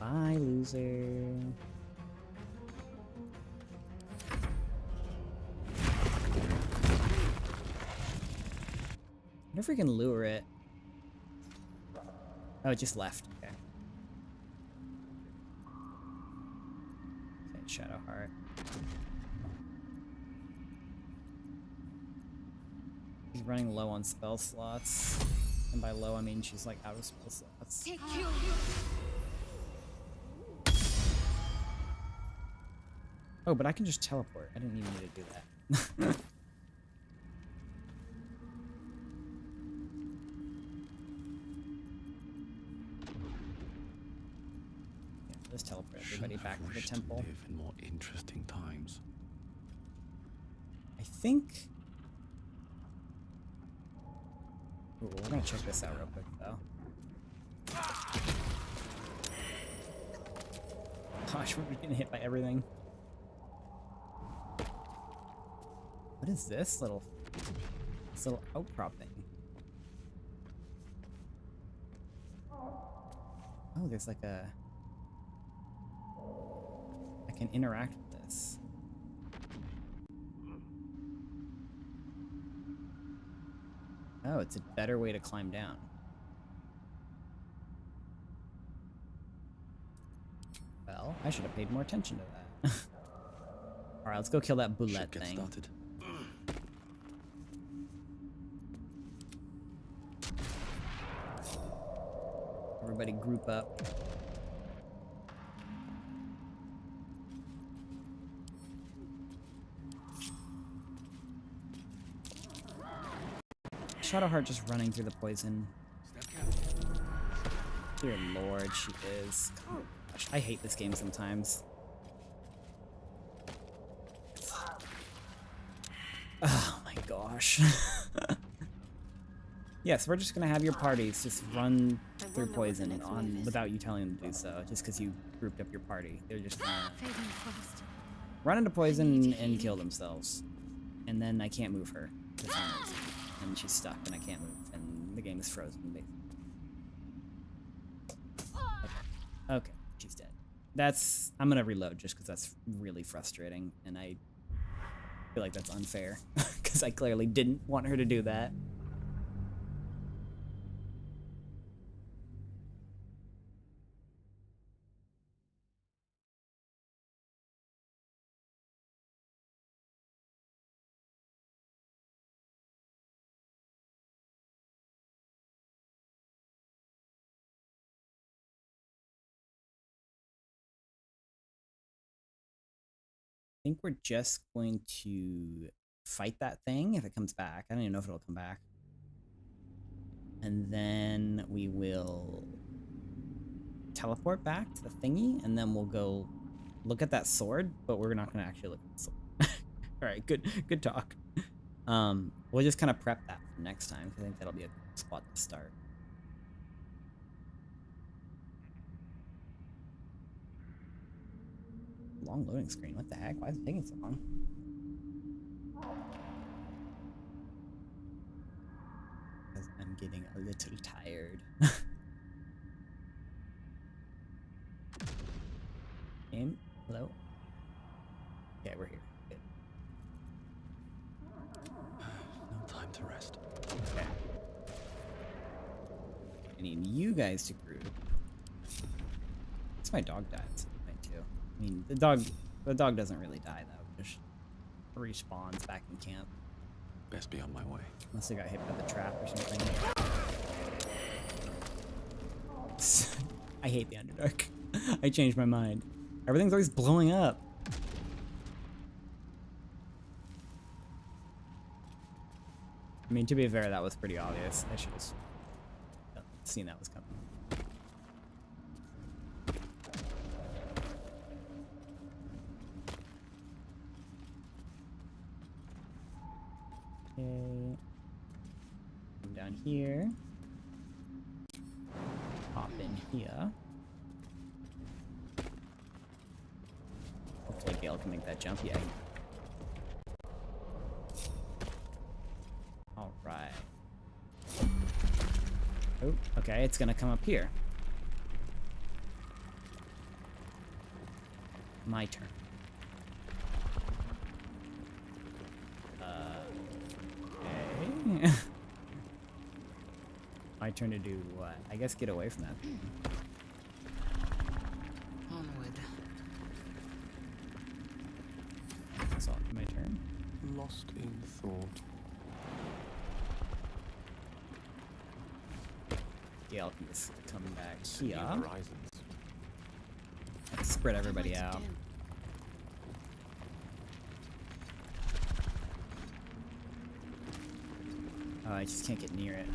Bye, loser. I wonder if we can lure it. Oh, it just left. Okay. Okay, Shadowheart. She's running low on spell slots. And by low, I mean she's like out of spell slots. Oh, but I can just teleport. I didn't even need to do that. Just teleport everybody back to the temple. Live in more interesting times. I think. Ooh, we're gonna check this out real quick, though. Gosh, we're getting hit by everything. What is this little outcrop thing? Oh, there's like a. I can interact with this. Oh, it's a better way to climb down. Well, I should have paid more attention to that. Alright, let's go kill that boulette thing. Started. Everybody group up. Shadowheart just running through the poison. Dear lord, she is. Oh, gosh, I hate this game sometimes. Oh my gosh. Yes, we're just gonna have your parties just run through poison without you telling them to do so, just because you grouped up your party. They're just gonna run into poison and kill themselves. And then I can't move her. For some reason. And she's stuck and I can't move and the game is frozen basically. Okay, she's dead. I'm gonna reload just because that's really frustrating and I feel like that's unfair because I clearly didn't want her to do that. I think we're just going to fight that thing if it comes back. I don't even know if it'll come back. And then we will teleport back to the thingy, and then we'll go look at that sword, but we're not going to actually look at the sword. All right, good talk. We'll just kind of prep that for next time, because I think that'll be a spot to start. Long loading screen. What the heck? Why is it taking so long? Because I'm getting a little tired. Game? Hello? Yeah, we're here. Good. No time to rest. Okay. I need you guys to group. It's my dog died at some point too. I mean, the dog doesn't really die though. Just respawns back in camp. Best be on my way. Unless they got hit by the trap or something. I hate the Underdark. I changed my mind. Everything's always blowing up. I mean, to be fair, that was pretty obvious. I should have seen that was coming. Okay. Come down here. Hop in here. Hopefully Gale can make that jump. Yeah. Alright. Oh, okay, it's gonna come up here. My turn. Okay. My turn to do what? I guess get away from that thing. Onward. That's all. My turn. Lost in thought. Gale can just come back here. Horizons. Let's spread everybody out. Oh, I just can't get near it.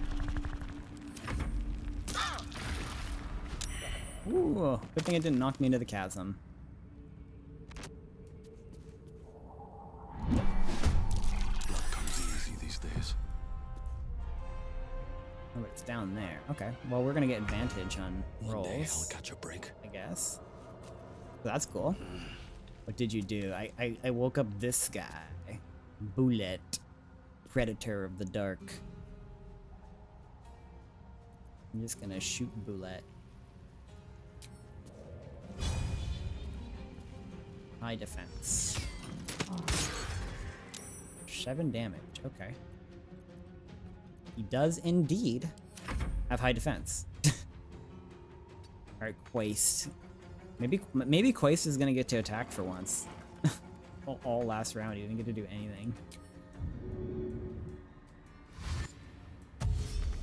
Ooh, good thing it didn't knock me into the chasm. Luck comes easy these days. Oh, it's down there. Okay, well, we're gonna get advantage on rolls. One day I'll catch a break. I guess. So that's cool. What did you do? I woke up this guy. Bullet. Predator of the dark. I'm just gonna shoot Bullet. High defense. 7 damage. Okay. He does indeed have high defense. Alright, Quaist. Maybe Quaist is gonna get to attack for once. all last round, he didn't get to do anything.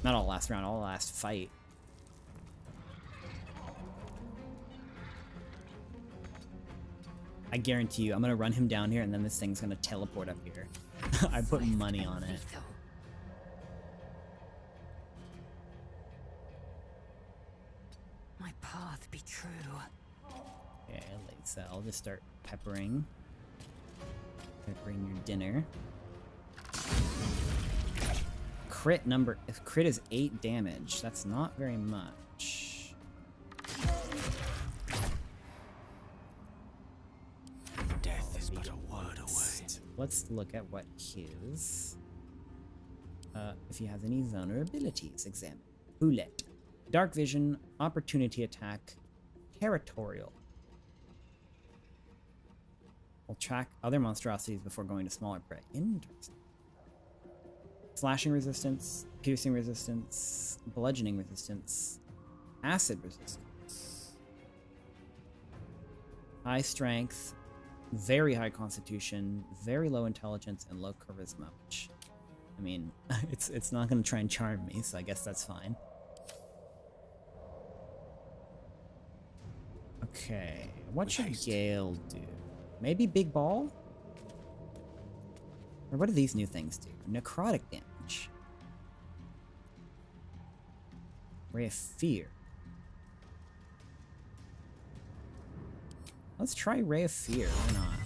Not all last round, all last fight. I guarantee you, I'm gonna run him down here and then this thing's gonna teleport up here. I put money on it. My path be true. Okay, so I'll just start peppering. Peppering your dinner. Crit is 8 damage. That's not very much. Death is but a word away. Let's look at what his... if he has any vulnerabilities, examine. Bullet. Dark vision, opportunity attack, territorial. Will track other monstrosities before going to smaller prey. Interesting. Slashing resistance, piercing resistance, bludgeoning resistance, acid resistance. High strength, very high constitution, very low intelligence, and low charisma, which, I mean, it's not going to try and charm me, so I guess that's fine. Okay, what should Gale do? Maybe Big Ball? Or what do these new things do? Necrotic damage. Ray of Fear. Let's try Ray of Fear, why not?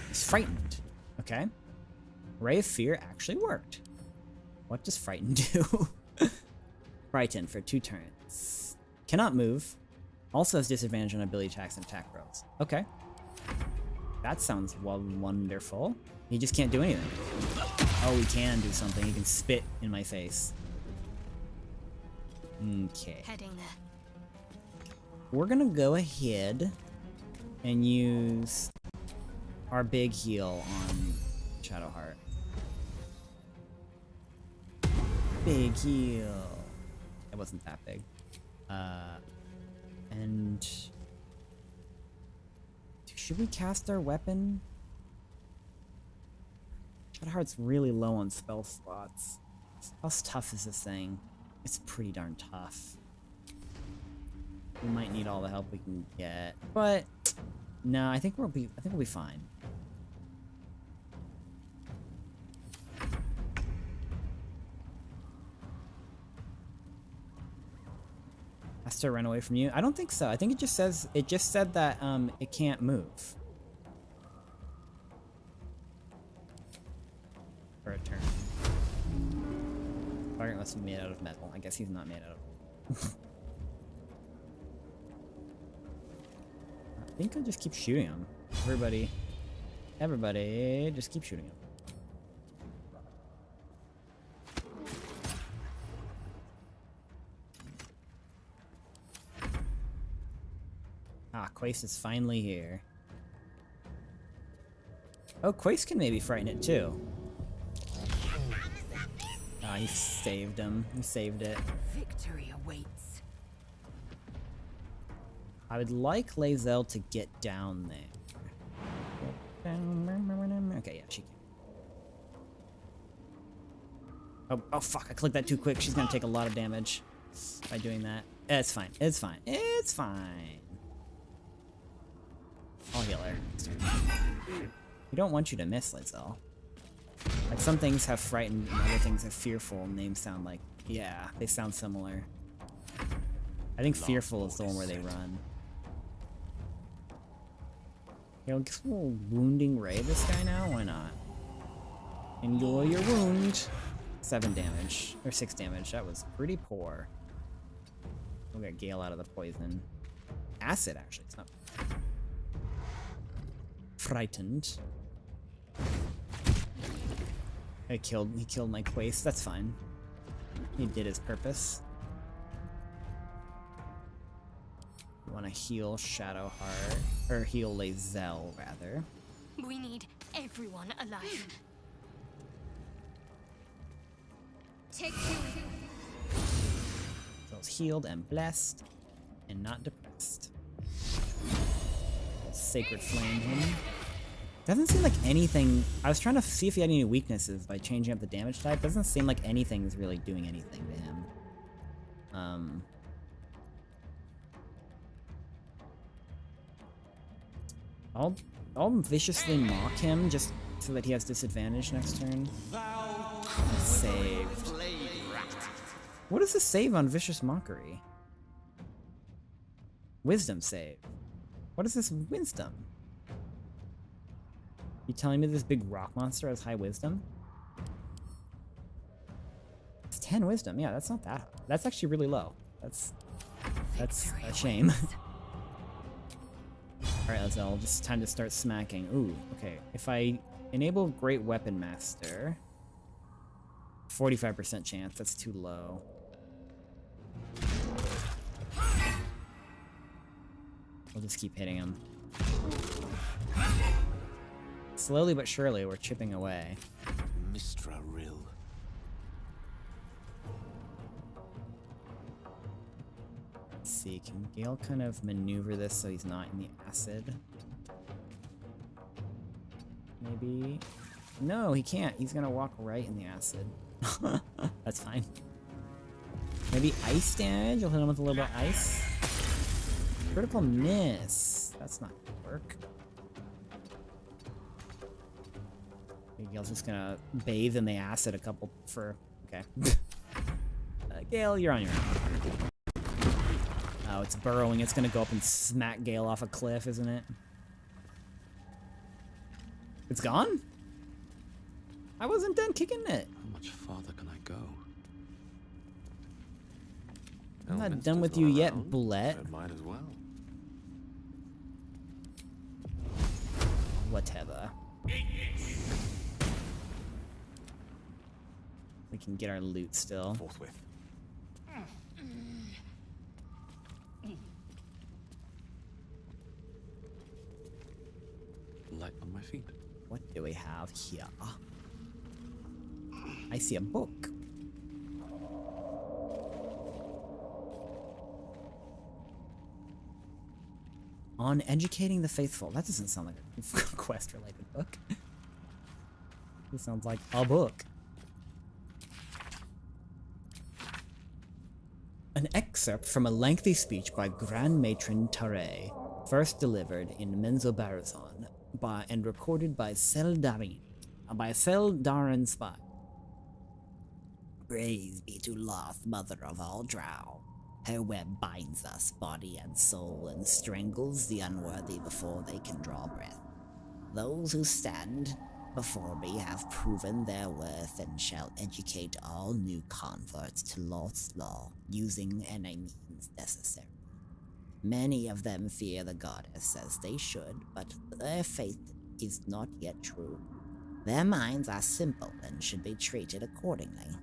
He's frightened. Okay. Ray of Fear actually worked. What does Frighten do? Frighten for 2 turns. Cannot move. Also has disadvantage on ability attacks and attack rolls. Okay. That sounds wonderful. He just can't do anything. Oh, he can do something. He can spit in my face. Okay. Heading there. We're gonna go ahead and use our big heal on Shadowheart. Big heal. It wasn't that big. And should we cast our weapon? Shadowheart's really low on spell slots. How tough is this thing? It's pretty darn tough. We might need all the help we can get, but no, I think we'll be fine. Has to run away from you? I don't think so. I think it just said that it can't move for a turn. Target must be made out of metal. I guess he's not made out of. I think I'll just keep shooting him. Everybody, just keep shooting him. Ah, Quace is finally here. Oh, Quace can maybe frighten it too. Ah, he saved him. He saved it. Victory awaits. I would like Lae'zel to get down there. Okay, yeah, she can. Oh fuck, I clicked that too quick. She's gonna take a lot of damage by doing that. It's fine. It's fine. It's fine. I'll heal her. We don't want you to miss, Lae'zel. Like, some things have frightened and other things have fearful, and names sound like, yeah, they sound similar. I think fearful is the one where they run. You know, guess we'll wounding Ray this guy now? Why not? Enjoy your wound. 7 damage, or 6 damage. That was pretty poor. We'll get Gale out of the poison. Acid, actually. It's not frightened. He killed my Quace. That's fine. He did his purpose. You want to heal Shadowheart, or heal Lae'zel rather. We need everyone alive. Take 2. Lae'zel's healed and blessed, and not depressed. Sacred Flame him. Doesn't seem like anything. I was trying to see if he had any weaknesses by changing up the damage type. Doesn't seem like anything is really doing anything to him. I'll viciously mock him just so that he has disadvantage next turn. Saved. What is the save on Vicious Mockery? Wisdom save. What is this wisdom? You telling me this big rock monster has high wisdom? It's 10 wisdom. Yeah, that's not that high. That's actually really low. That's a shame. Alright, Lae'zel, just time to start smacking. Ooh, okay. If I enable Great Weapon Master, 45% chance, that's too low. We'll just keep hitting him. Slowly but surely, we're chipping away. Mistra Rill. Let's see, can Gale kind of maneuver this so he's not in the acid? Maybe? No, he can't. He's gonna walk right in the acid. That's fine. Maybe ice damage? You'll hit him with a little bit of ice. Critical miss. That's not gonna work. Gale's just gonna bathe in the acid a couple for... Okay. Gale, you're on your own. Oh, it's burrowing. It's gonna go up and smack Gale off a cliff, isn't it? It's gone? I wasn't done kicking it. How much farther can I go? I'm not done with you yet, Bullet. So might as well. Whatever. We can get our loot still. Forthwith. Light on my feet. What do we have here? I see a book. On educating the faithful. That doesn't sound like a quest-related book. It sounds like a book. An excerpt from a lengthy speech by Grand Matron Tare, first delivered in Menzoberranzan and recorded by Seldarin Spy. Praise be to Loth, mother of all drow. Her web binds us, body and soul, and strangles the unworthy before they can draw breath. Those who stand before me have proven their worth and shall educate all new converts to Loth's law, using any means necessary. Many of them fear the goddess as they should, but their faith is not yet true. Their minds are simple and should be treated accordingly.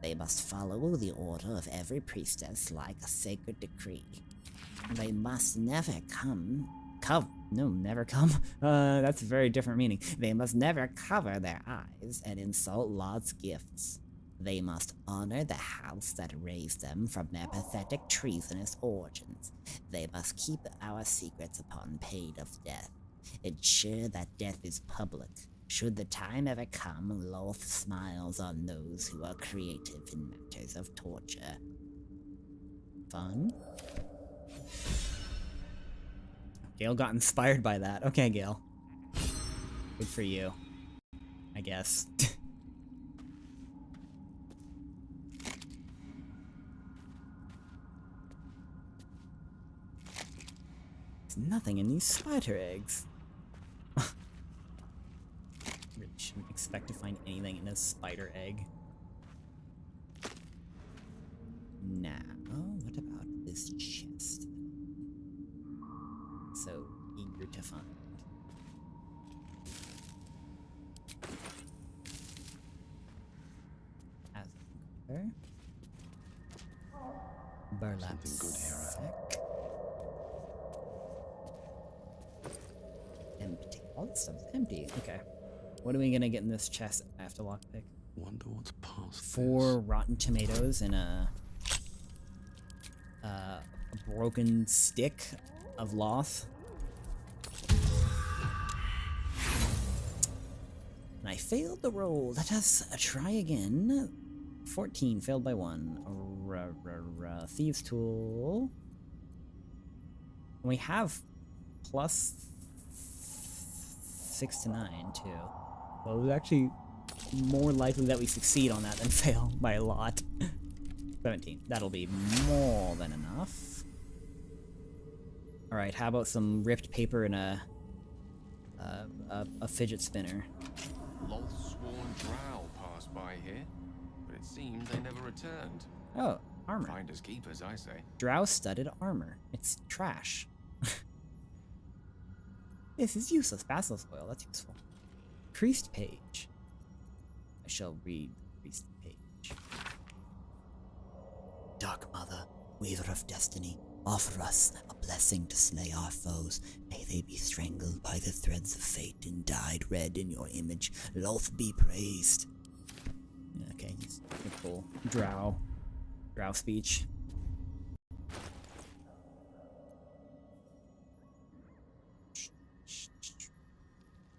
They must follow the order of every priestess like a sacred decree. They must never that's a very different meaning. They must never cover their eyes and insult Lord's gifts. They must honor the house that raised them from their pathetic treasonous origins. They must keep our secrets upon pain of death. Ensure that death is public. Should the time ever come, Loth smiles on those who are creative in matters of torture. Fun? Gale got inspired by that. Okay, Gale. Good for you. I guess. There's nothing in these spider eggs. Really shouldn't expect to find anything in a spider egg. Now, what about this chest? So eager to find. As there. Burlap sack. Empty. All this stuff's empty. Okay. What are we gonna get in this chest? I have to lockpick. Wonder what's past 4 rotten tomatoes and a broken stick of Loth. And I failed the roll. Let us try again. 14, failed by 1. Thieves tool. And we have plus 6 to 9 too. Well, it was actually more likely that we succeed on that than fail by a lot. 17. That'll be more than enough. Alright, how about some ripped paper and a fidget spinner? Loth's sworn drow passed by here, but it seemed they never returned. Oh, armor. Finders keepers, I say. Drow-studded armor. It's trash. This is useless. Basilisk oil, that's useful. Priest page. I shall read the priest page. Dark Mother, Weaver of Destiny, offer us a blessing to slay our foes. May they be strangled by the threads of fate and dyed red in your image. Loth be praised. Okay, he's cool. Drow speech.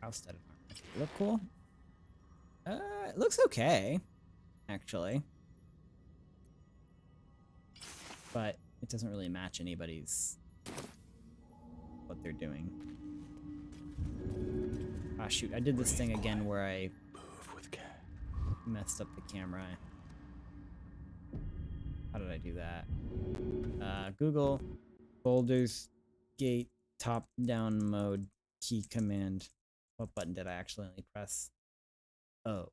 Drow-studded armor. Look cool? It looks okay, actually. But it doesn't really match anybody's what they're doing. Ah, shoot, I did this thing again where I messed up the camera. How did I do that? Google Baldur's Gate top-down mode key command. What button did I accidentally press? Oh.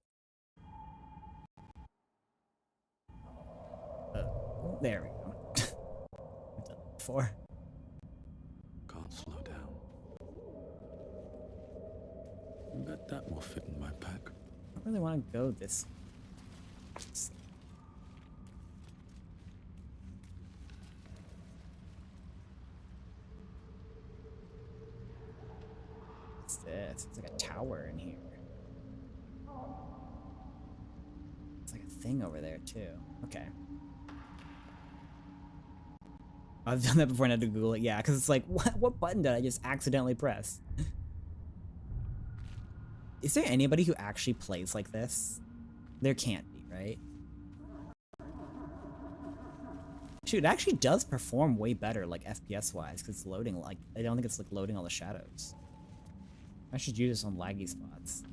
There we go. I've done that before. Can't slow down. Bet that will fit in my pack. I don't really want to go this. What's this? It's like a tower in here. It's like a thing over there too. Okay. I've done that before and I had to Google it. Yeah, because it's like, what button did I just accidentally press? Is there anybody who actually plays like this? There can't be, right? Shoot, it actually does perform way better, like FPS-wise, because it's loading. Like, I don't think it's like loading all the shadows. I should use this on laggy spots.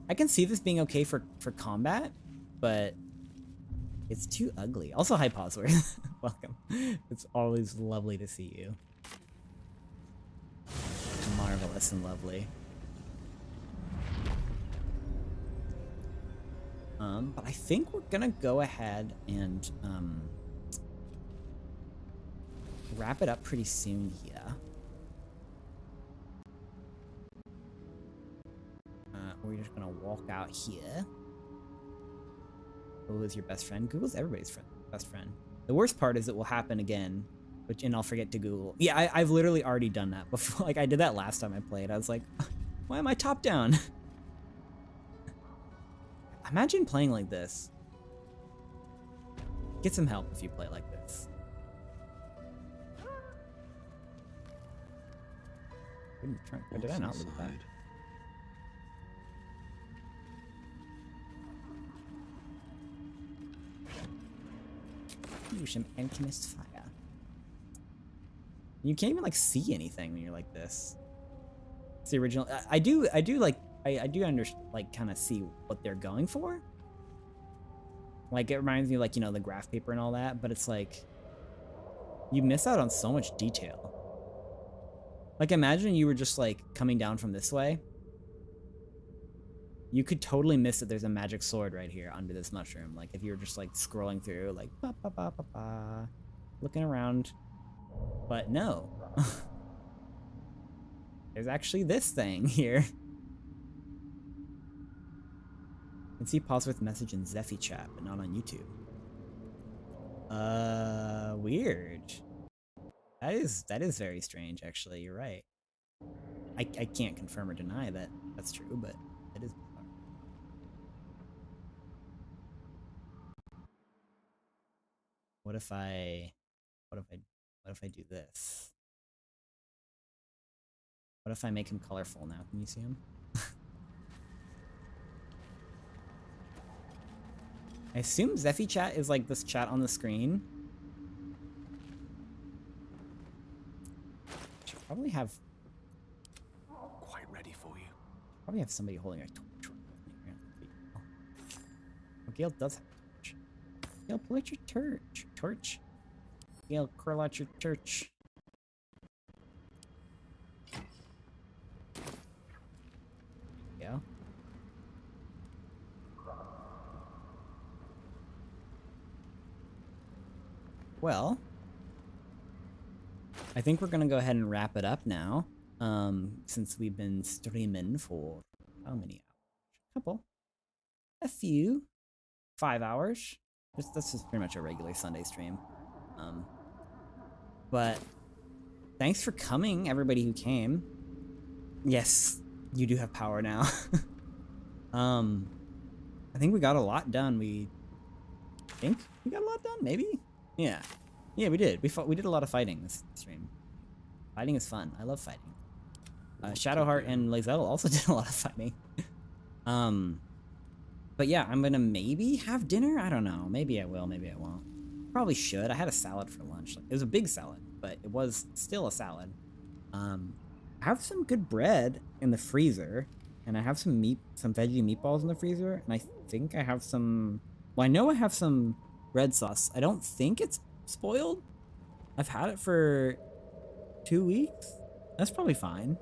I can see this being okay for combat, but it's too ugly. Also, hi Posworth. Welcome. It's always lovely to see you. Marvelous and lovely. But I think we're gonna go ahead and wrap it up pretty soon here. We're just gonna walk out here. Google is your best friend. Google's everybody's best friend. The worst part is it will happen again, and I'll forget to Google. Yeah, I've literally already done that before. Like, I did that last time I played. I was like, why am I top down? Imagine playing like this. Get some help if you play like this. Or did I not look at that? Ooh, some alchemist fire. You can't even like see anything when you're like this. It's the original. I do kind of see what they're going for. Like, it reminds me of, like, you know, the graph paper and all that, but it's like you miss out on so much detail. Like, imagine you were just like coming down from this way. You could totally miss that there's a magic sword right here under this mushroom. Like, if you were just like scrolling through, like ba ba ba ba ba, looking around, but no. There's actually this thing here. You can see Posworth's message in Zephy chat, but not on YouTube. Weird. That is very strange, actually. You're right. I can't confirm or deny that that's true, but it is bizarre. What if I do this? What if I make him colorful now? Can you see him? I assume Zephy chat is like this chat on the screen. Should probably have Quite ready for you. Probably have somebody holding a torch. Oh, Gale does have a torch. Gale, pull out your torch. Gale, curl out your torch. Yeah. Well, I think we're gonna go ahead and wrap it up now. Since we've been streaming for how many hours? A few. 5 hours. This is pretty much a regular Sunday stream. But thanks for coming, everybody who came. Yes, you do have power now. I think we got a lot done. We got a lot done, maybe? Yeah. Yeah, we did. We did a lot of fighting this stream. Fighting is fun. I love fighting. Shadowheart and Lae'zel also did a lot of fighting. But yeah, I'm gonna maybe have dinner. I don't know. Maybe I will. Maybe I won't. Probably should. I had a salad for lunch. It was a big salad, but it was still a salad. I have some good bread in the freezer, and I have some veggie meatballs in the freezer, and I think I have some. Well, I know I have some red sauce. I don't think it's spoiled. I've had it for 2 weeks. That's probably fine.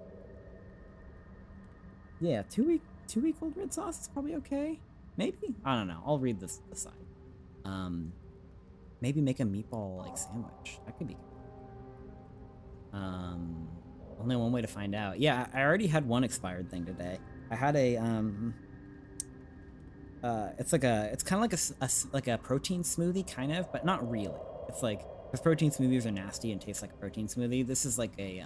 Yeah, 2-week old red sauce is probably okay. Maybe? I don't know. I'll read this side. maybe make a meatball like sandwich. That could be good. Only one way to find out. Yeah, I already had one expired thing today. I had a it's kind of like a protein smoothie, kind of, but not really. It's like, because protein smoothies are nasty and taste like a protein smoothie. This is like a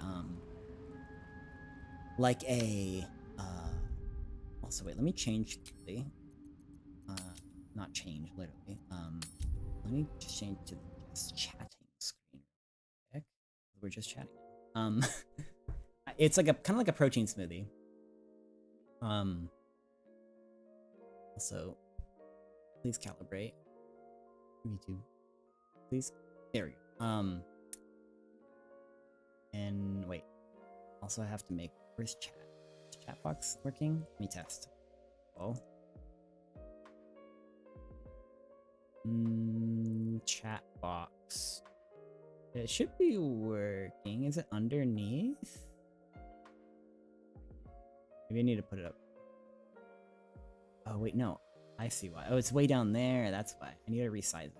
also wait, let me change quickly. Not change, literally. Let me just change to the just chatting screen. Okay. We're just chatting. It's like a kind of like a protein smoothie. Also, please calibrate. YouTube. Please. There we go. And wait. Also, I have to make. Where's chat? Is chat box working? Let me test. Oh. Chat box. It should be working. Is it underneath? Maybe I need to put it up. Oh, wait, no. I see why. Oh, it's way down there. That's why. I need to resize it.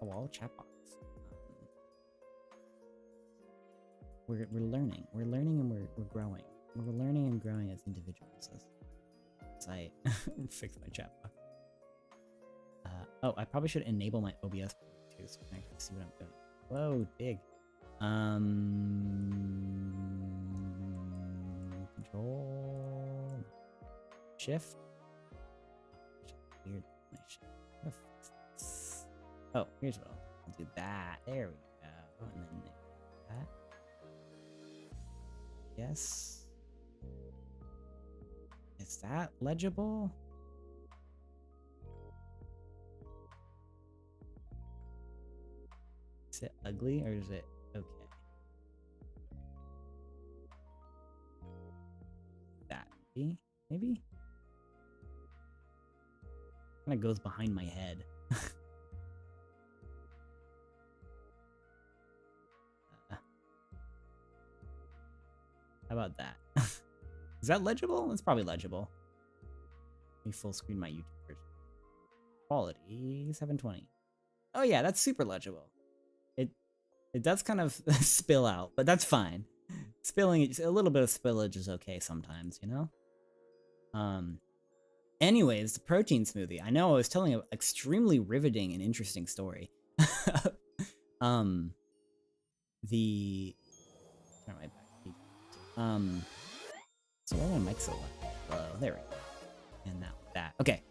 Oh, well, chat box. We're learning. We're learning and we're growing. We're learning and growing as individuals. As I fix my chat box. Oh, I probably should enable my OBS too, so I can see what I'm doing. Whoa, big. Control. Shift. Weird. Oh, here's what I'll do. That. There we go. And then that. Yes. Is that legible? Is it ugly or is it okay? That maybe? Kind of goes behind my head. How about that? Is that legible? It's probably legible. Let me full screen my YouTube version. Quality 720. Oh yeah, that's super legible. It does kind of spill out, but that's fine. Spilling, a little bit of spillage is okay sometimes, you know? Anyways, the protein smoothie. I know I was telling an extremely riveting and interesting story. Turn my back. So why my mic so low? There we go. And now that. Okay.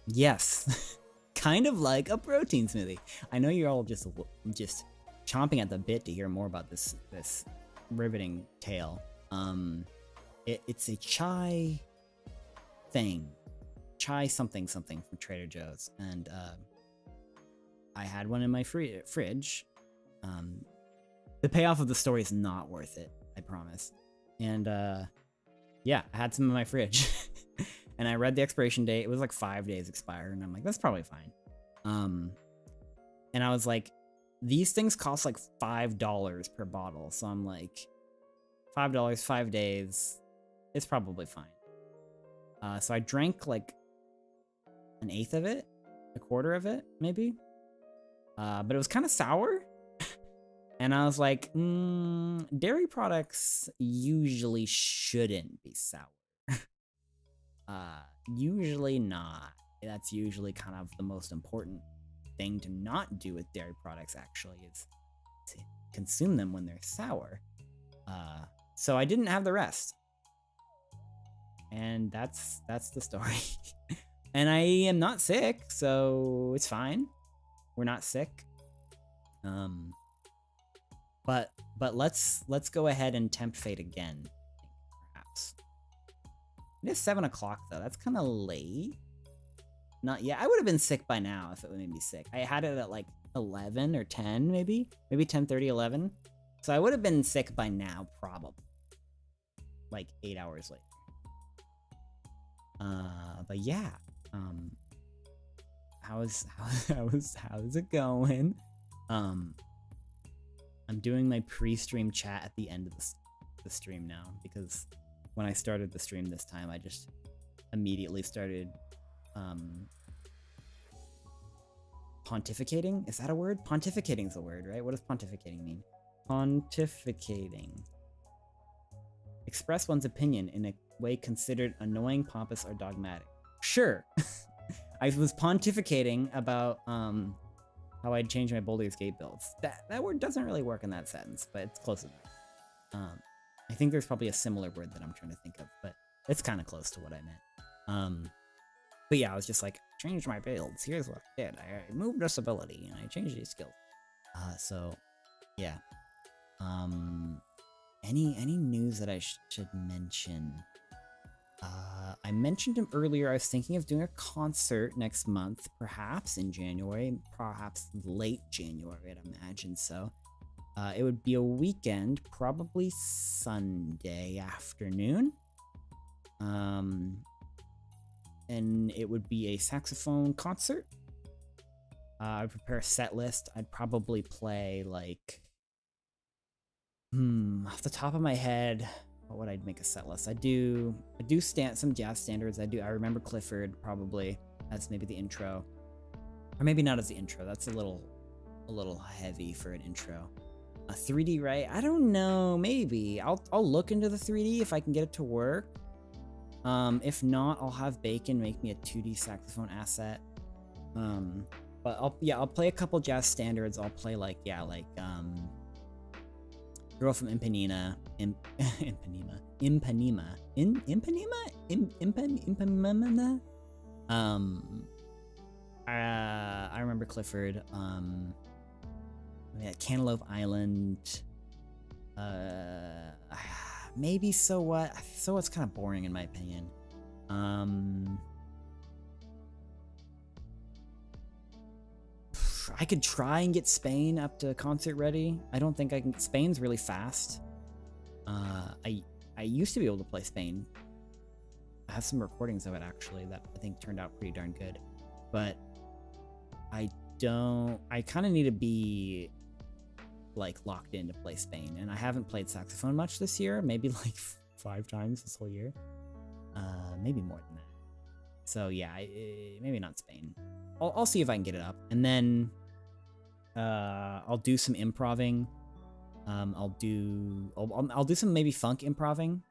Yes. Kind of like a protein smoothie. I know you're all just chomping at the bit to hear more about this riveting tale. It's a chai thing. Chai something from Trader Joe's. And I had one in my fridge. The payoff of the story is not worth it, I promise. And yeah, I had some in my fridge. And I read the expiration date. It was like 5 days expired. And I'm like, that's probably fine. And I was like, these things cost like $5 per bottle. So I'm like, $5, 5 days. It's probably fine. So I drank like an eighth of it, a quarter of it, maybe. But it was kind of sour. And I was like, dairy products usually shouldn't be sour. Usually not. That's usually kind of the most important thing to not do with dairy products, actually, is to consume them when they're sour. So I didn't have the rest. And that's the story. And I am not sick, so it's fine. We're not sick. But let's go ahead and tempt fate again, perhaps. It is 7 o'clock though. That's kind of late. Not yet. I would have been sick by now if it made me sick. I had it at like 11 or 10, maybe 10:30, 11. So I would have been sick by now, probably. Like 8 hours later. But yeah. How's it going? I'm doing my pre-stream chat at the end of the stream now, because when I started the stream this time, I just immediately started pontificating. Is that a word? Pontificating is a word, right? What does pontificating mean? Pontificating. Express one's opinion in a way considered annoying, pompous, or dogmatic. Sure. I was pontificating about how I'd change my Baldur's Gate builds. That word doesn't really work in that sentence, but it's close enough. I think there's probably a similar word that I'm trying to think of, but it's kind of close to what I meant. But yeah, I was just like, change my builds. Here's what I did. I moved this ability and I changed these skills. So yeah. Any news that I should mention? I mentioned him earlier. I was thinking of doing a concert next month, perhaps in January, perhaps late January, I'd imagine so. It would be a weekend, probably Sunday afternoon. And it would be a saxophone concert. I'd prepare a set list. I'd probably play like, off the top of my head, what would I make a set list? I do some jazz standards. I remember Clifford probably as maybe the intro, or maybe not as the intro. That's a little heavy for an intro. A 3D, right? I don't know. Maybe I'll look into the 3D if I can get it to work. If not, I'll have Bacon make me a 2D saxophone asset. But I'll play a couple jazz standards. I'll play Girl from Ipanema. I remember Clifford. Cantaloupe Island. Maybe So What? So What's kind of boring in my opinion. I could try and get Spain up to concert ready. I don't think I can. Spain's really fast. I used to be able to play Spain. I have some recordings of it actually that I think turned out pretty darn good. But I kind of need to be like locked in to play Spain, and I haven't played saxophone much this year. Maybe like 5 times this whole year. Maybe more than that. So yeah, maybe not Spain. I'll see if I can get it up, and then I'll do some improving. I'll do some maybe funk improving,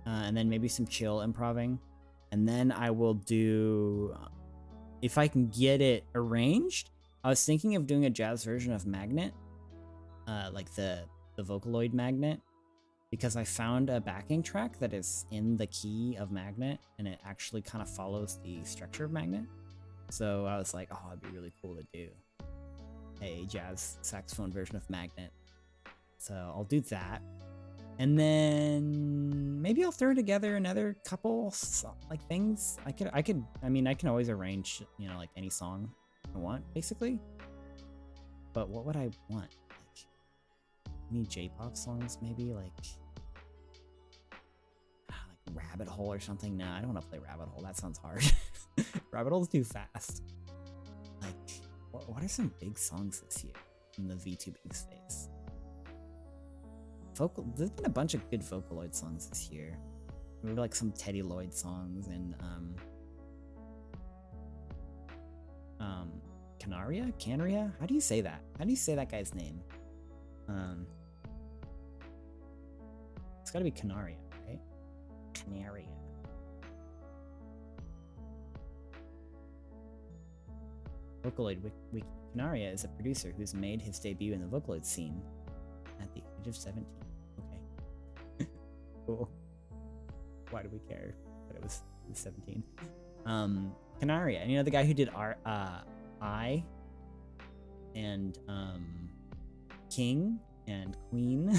and then maybe some chill improving, and then I will do, if I can get it arranged. I was thinking of doing a jazz version of Magnet, like the Vocaloid Magnet, because I found a backing track that is in the key of Magnet, and it actually kind of follows the structure of Magnet. So I was like, oh, it'd be really cool to do a jazz saxophone version of Magnet. So I'll do that. And then maybe I'll throw together another couple like things. I can always arrange, like any song I want, basically. But what would I want? Like, any J-pop songs, maybe like Rabbit Hole or something? No, I don't want to play Rabbit Hole. That sounds hard. Rabbit Hole's too fast. Like, what are some big songs this year in the VTubing space? There's been a bunch of good Vocaloid songs this year. Maybe like some Teddy Lloyd songs and Canaria? How do you say that? How do you say that guy's name? It's gotta be Canaria, right? Canaria. Vocaloid Wiki. Canaria is a producer who's made his debut in the Vocaloid scene at the age of 17. Okay. Cool. Why do we care that it was 17? Canaria, the guy who did I and King and Queen.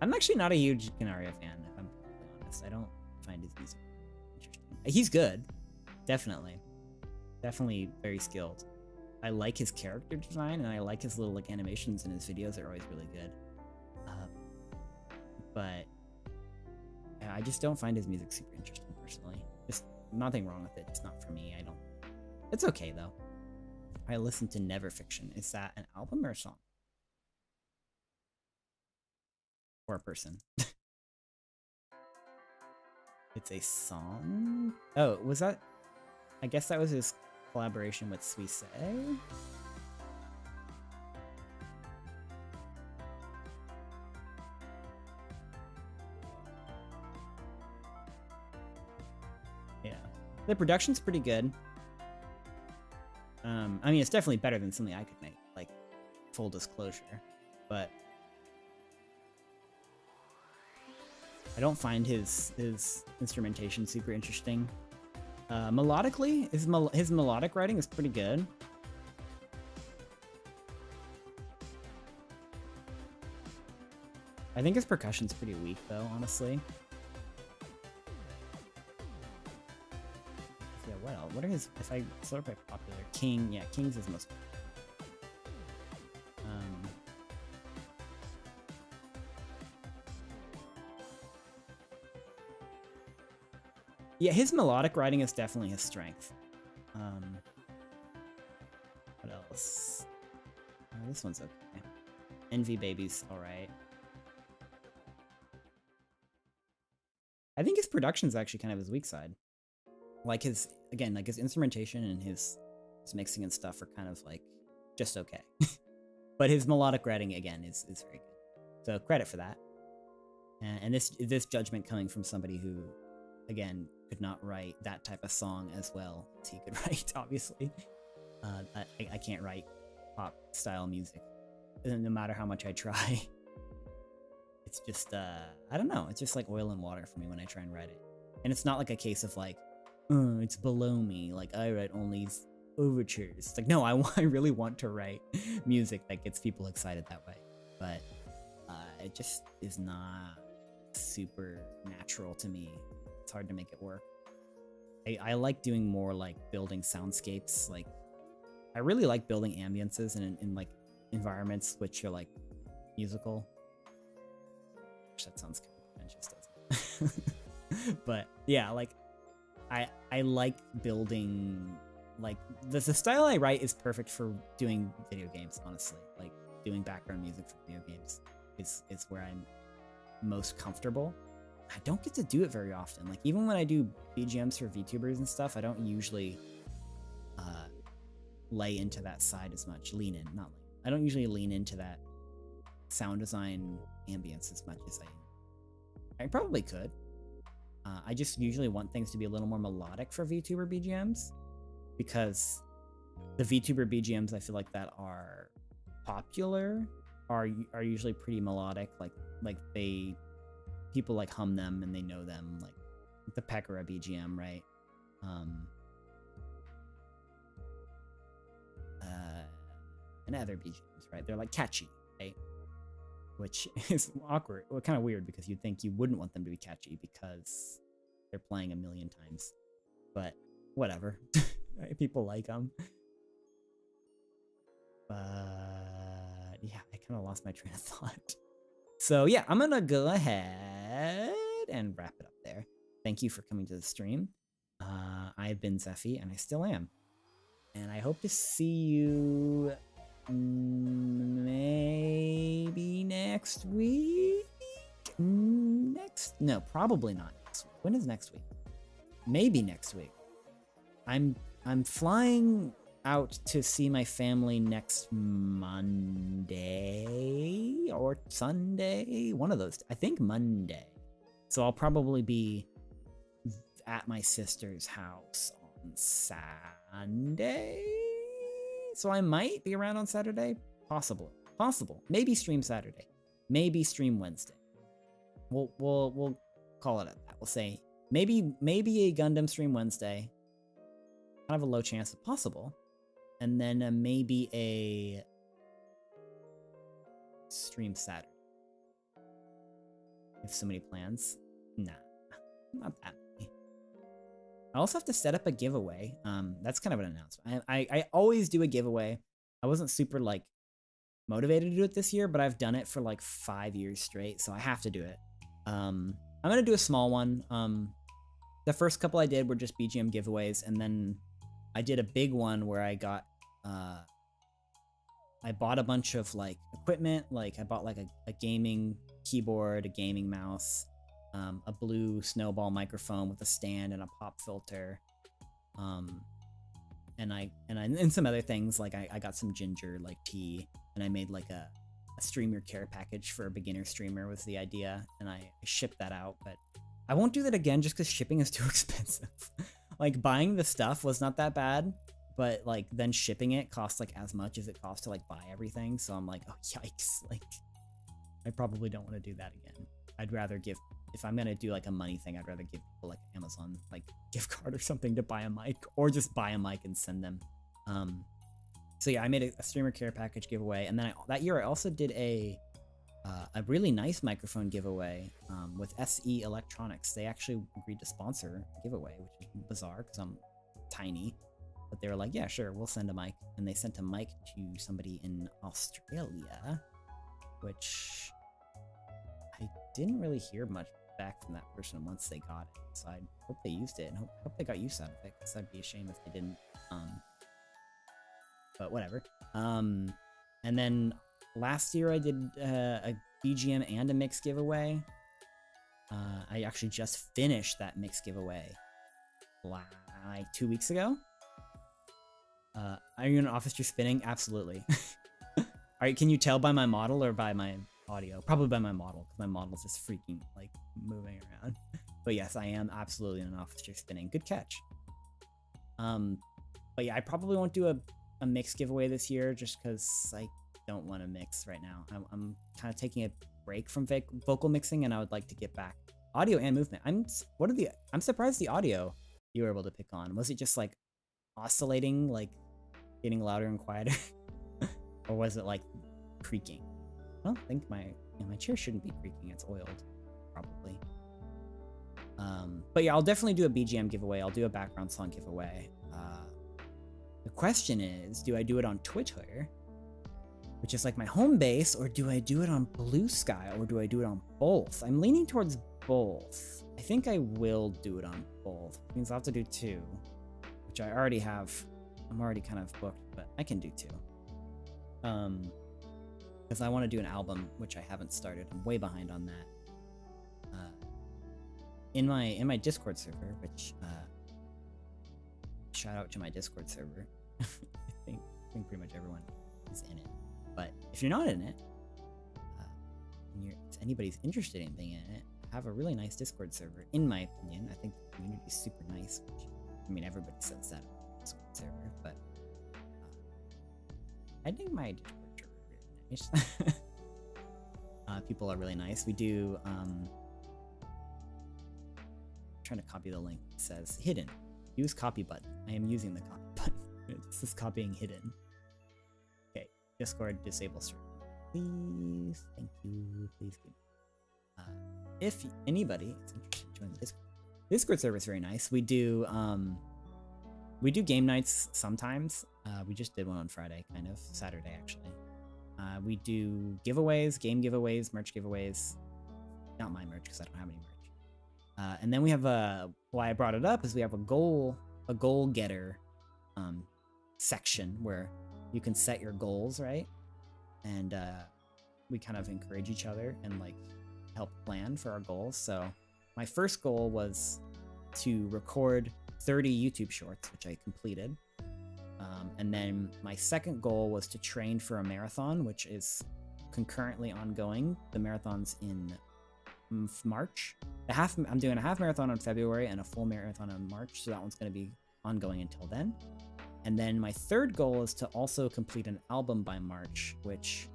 I'm actually not a huge Canaria fan, if I'm completely honest. I don't find his music interesting. He's good, definitely very skilled. I like his character design, and I like his little animations in his videos are always really good. But I just don't find his music super interesting personally. Just nothing wrong with it, just not for me. It's okay though. I listen to Never Fiction. Is that an album or a song? Or a person? It's a song? Oh, was that? I guess that was his collaboration with Suisse. Yeah, the production's pretty good. I mean, it's definitely better than something I could make, like, full disclosure, but I don't find his instrumentation super interesting. Melodically, his melodic writing is pretty good. I think his percussion's pretty weak, though, honestly. Yeah, what else? What are his... If I sort by popular... King... Yeah, King's his most... Yeah, his melodic writing is definitely his strength. What else? This one's okay. Envy Baby's alright. I think his production's actually kind of his weak side. Like his, again, like his instrumentation and his mixing and stuff are kind of like just okay. But his melodic writing, again, is very good. So credit for that. And this judgment coming from somebody who, again, could not write that type of song as well as he could write, obviously. I can't write pop style music, no matter how much I try. It's just, I don't know, it's just like oil and water for me when I try and write it. And it's not like a case of like, oh, it's below me, like I write only overtures. It's like, no, I really want to write music that gets people excited that way. But it just is not super natural to me. It's hard to make it work. I like doing more like building soundscapes. Like I really like building ambiences in like environments which are like musical. Gosh, that sounds kind of pretentious, doesn't it? But yeah, like I like building, like the style I write is perfect for doing video games, honestly. Like doing background music for video games is where I'm most comfortable. I don't get to do it very often. Like even when I do BGMs for VTubers and stuff, I don't usually lay into that side as much. I don't usually lean into that sound design ambience as much as I probably could. I just usually want things to be a little more melodic for VTuber BGMs, because the VTuber BGMs I feel like that are popular are usually pretty melodic. Like people like hum them and they know them, like the Pekora BGM, right? And other BGMs, right? They're like catchy, right? Which is awkward, well, kind of weird, because you'd think you wouldn't want them to be catchy because they're playing a million times. But whatever, right? People like them. But yeah, I kind of lost my train of thought. So yeah, I'm gonna go ahead and wrap it up there. Thank you for coming to the stream. I've been Zephy, and I still am. And I hope to see you maybe next week? No, probably not next week. When is next week? Maybe next week. I'm flying out to see my family next Monday or Sunday, one of those. I think Monday. So I'll probably be at my sister's house on Sunday. So I might be around on Saturday. Possible. Maybe stream Saturday. Maybe stream Wednesday. We'll call it at that. We'll say maybe a Gundam stream Wednesday. Kind of a low chance, but possible. And then maybe a stream Saturday. I have so many plans. Nah, not that many. I also have to set up a giveaway. That's kind of an announcement. I always do a giveaway. I wasn't super like motivated to do it this year, but I've done it for like 5 years straight, so I have to do it. I'm gonna do a small one. The first couple I did were just BGM giveaways, and then I did a big one where I got I bought a bunch of like equipment. Like I bought like a gaming keyboard, a gaming mouse, a blue snowball microphone with a stand and a pop filter, and some other things, like I got some ginger like tea, and I made like a streamer care package for a beginner streamer was the idea, and I shipped that out, but I won't do that again just because shipping is too expensive. Like buying the stuff was not that bad, but like then shipping it costs like as much as it costs to like buy everything, so I'm like, oh yikes, like I probably don't want to do that again. I'd rather give, if I'm gonna do like a money thing, I'd rather give people like Amazon like gift card or something to buy a mic, or just buy a mic and send them. So yeah, I made a streamer care package giveaway, and then that year I also did a really nice microphone giveaway with SE Electronics. They actually agreed to sponsor a giveaway, which is bizarre because I'm tiny, but they were like, yeah, sure, we'll send a mic, and they sent a mic to somebody in Australia, which I didn't really hear much back from that person once they got it, so I hope they used it and hope they got use out of it, because I'd be ashamed if they didn't. But whatever. And then last year I did a BGM and a mix giveaway. I actually just finished that mix giveaway like 2 weeks ago. Are you in an office you're spinning? Absolutely. Alright, can you tell by my model or by my audio? Probably by my model, because my model's just freaking like moving around. But yes, I am absolutely in an office you're spinning. Good catch. But yeah, I probably won't do a mix giveaway this year just because I don't want to mix right now. I'm kind of taking a break from vocal mixing, and I would like to get back audio and movement. I'm surprised the audio you were able to pick on. Was it just like oscillating, like getting louder and quieter? Or was it like creaking? I don't think my chair shouldn't be creaking. It's oiled, probably. But yeah, I'll definitely do a BGM giveaway. I'll do a background song giveaway. The question is, do I do it on Twitter, which is like my home base, or do I do it on Blue Sky, or do I do it on both? I'm leaning towards both. I think I will do it on both. It means I'll have to do 2, which I already have. I'm already kind of booked, but I can do 2. Because I want to do an album, which I haven't started. I'm way behind on that. In my Discord server, which shout out to my Discord server. I think pretty much everyone is in it. But if you're not in it, and if anybody's interested in being in it, I have a really nice Discord server. In my opinion, I think the community is super nice. Which, I mean, everybody says that about the Discord server, but I think my Discord server is really nice. People are really nice. We do. Trying to copy the link. It says hidden. Use copy button. I am using the copy button. This is copying hidden. Okay, Discord disable stream. Please, thank you. Please give me. If anybody is interested in joining the Discord server is very nice. We do game nights sometimes. We just did one on Friday, kind of Saturday actually. We do giveaways, game giveaways, merch giveaways. Not my merch because I don't have any merch. And then we have why I brought it up is we have a goal getter section where you can set your goals, right? And we kind of encourage each other and like help plan for our goals. So my first goal was to record 30 YouTube shorts, which I completed. And then my second goal was to train for a marathon, which is concurrently ongoing. The marathon's in March. I'm doing a half marathon in February and a full marathon in March, so that one's going to be ongoing until then. And then my third goal is to also complete an album by March, which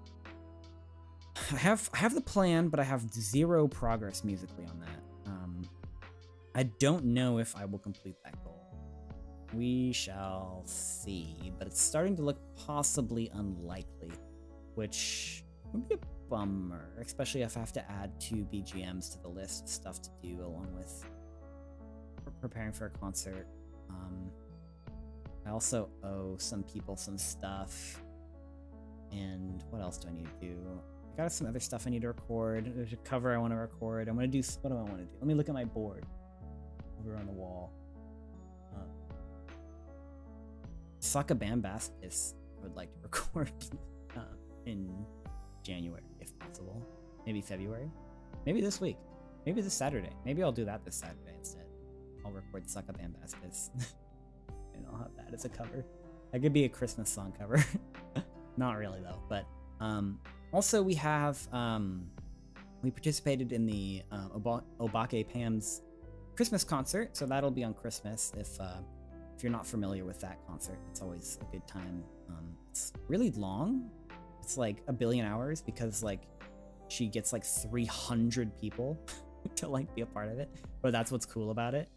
I have the plan, but I have 0 progress musically on that. I don't know if I will complete that goal. We shall see, but it's starting to look possibly unlikely, which would be a bummer, especially if I have to add 2 BGMs to the list of stuff to do along with preparing for a concert. I also owe some people some stuff, and what else do I need to do? I got some other stuff I need to record. There's a cover I want to record. I'm gonna do, what do I want to do? Let me look at my board over on the wall. Saka Bambastis I would like to record in January, if possible. Maybe February. Maybe this week. Maybe this Saturday. Maybe I'll do that this Saturday instead. I'll record Saka Bambastis. And have that as a cover. That could be a Christmas song cover. Not really though, but also we have we participated in the Obake Pam's Christmas concert, so that'll be on Christmas. If you're not familiar with that concert, it's always a good time. It's really long. It's like 1 billion hours because like she gets like 300 people to like be a part of it. But that's what's cool about it.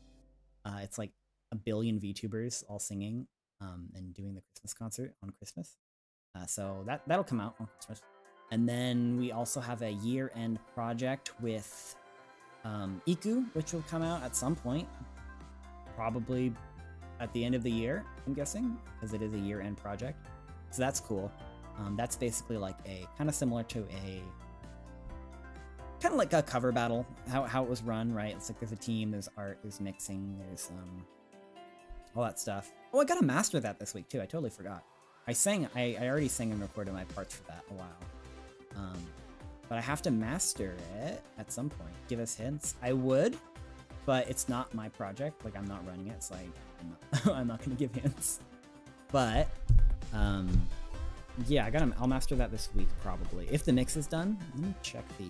It's like 1 billion VTubers all singing and doing the Christmas concert on Christmas. So that'll come out on Christmas. And then we also have a year-end project with Iku, which will come out at some point, probably at the end of the year, I'm guessing, because it is a year-end project. So that's cool. That's basically like a kind of similar to a cover battle, how it was run, right? It's like there's a team, there's art, there's mixing, there's all that stuff. Oh, I gotta master that this week too. I totally forgot. I already sang and recorded my parts for that a while. But I have to master it at some point. Give us hints. I would, but it's not my project. Like I'm not running it, so I'm not gonna give hints. But yeah, I'll master that this week probably. If the mix is done, let me check the.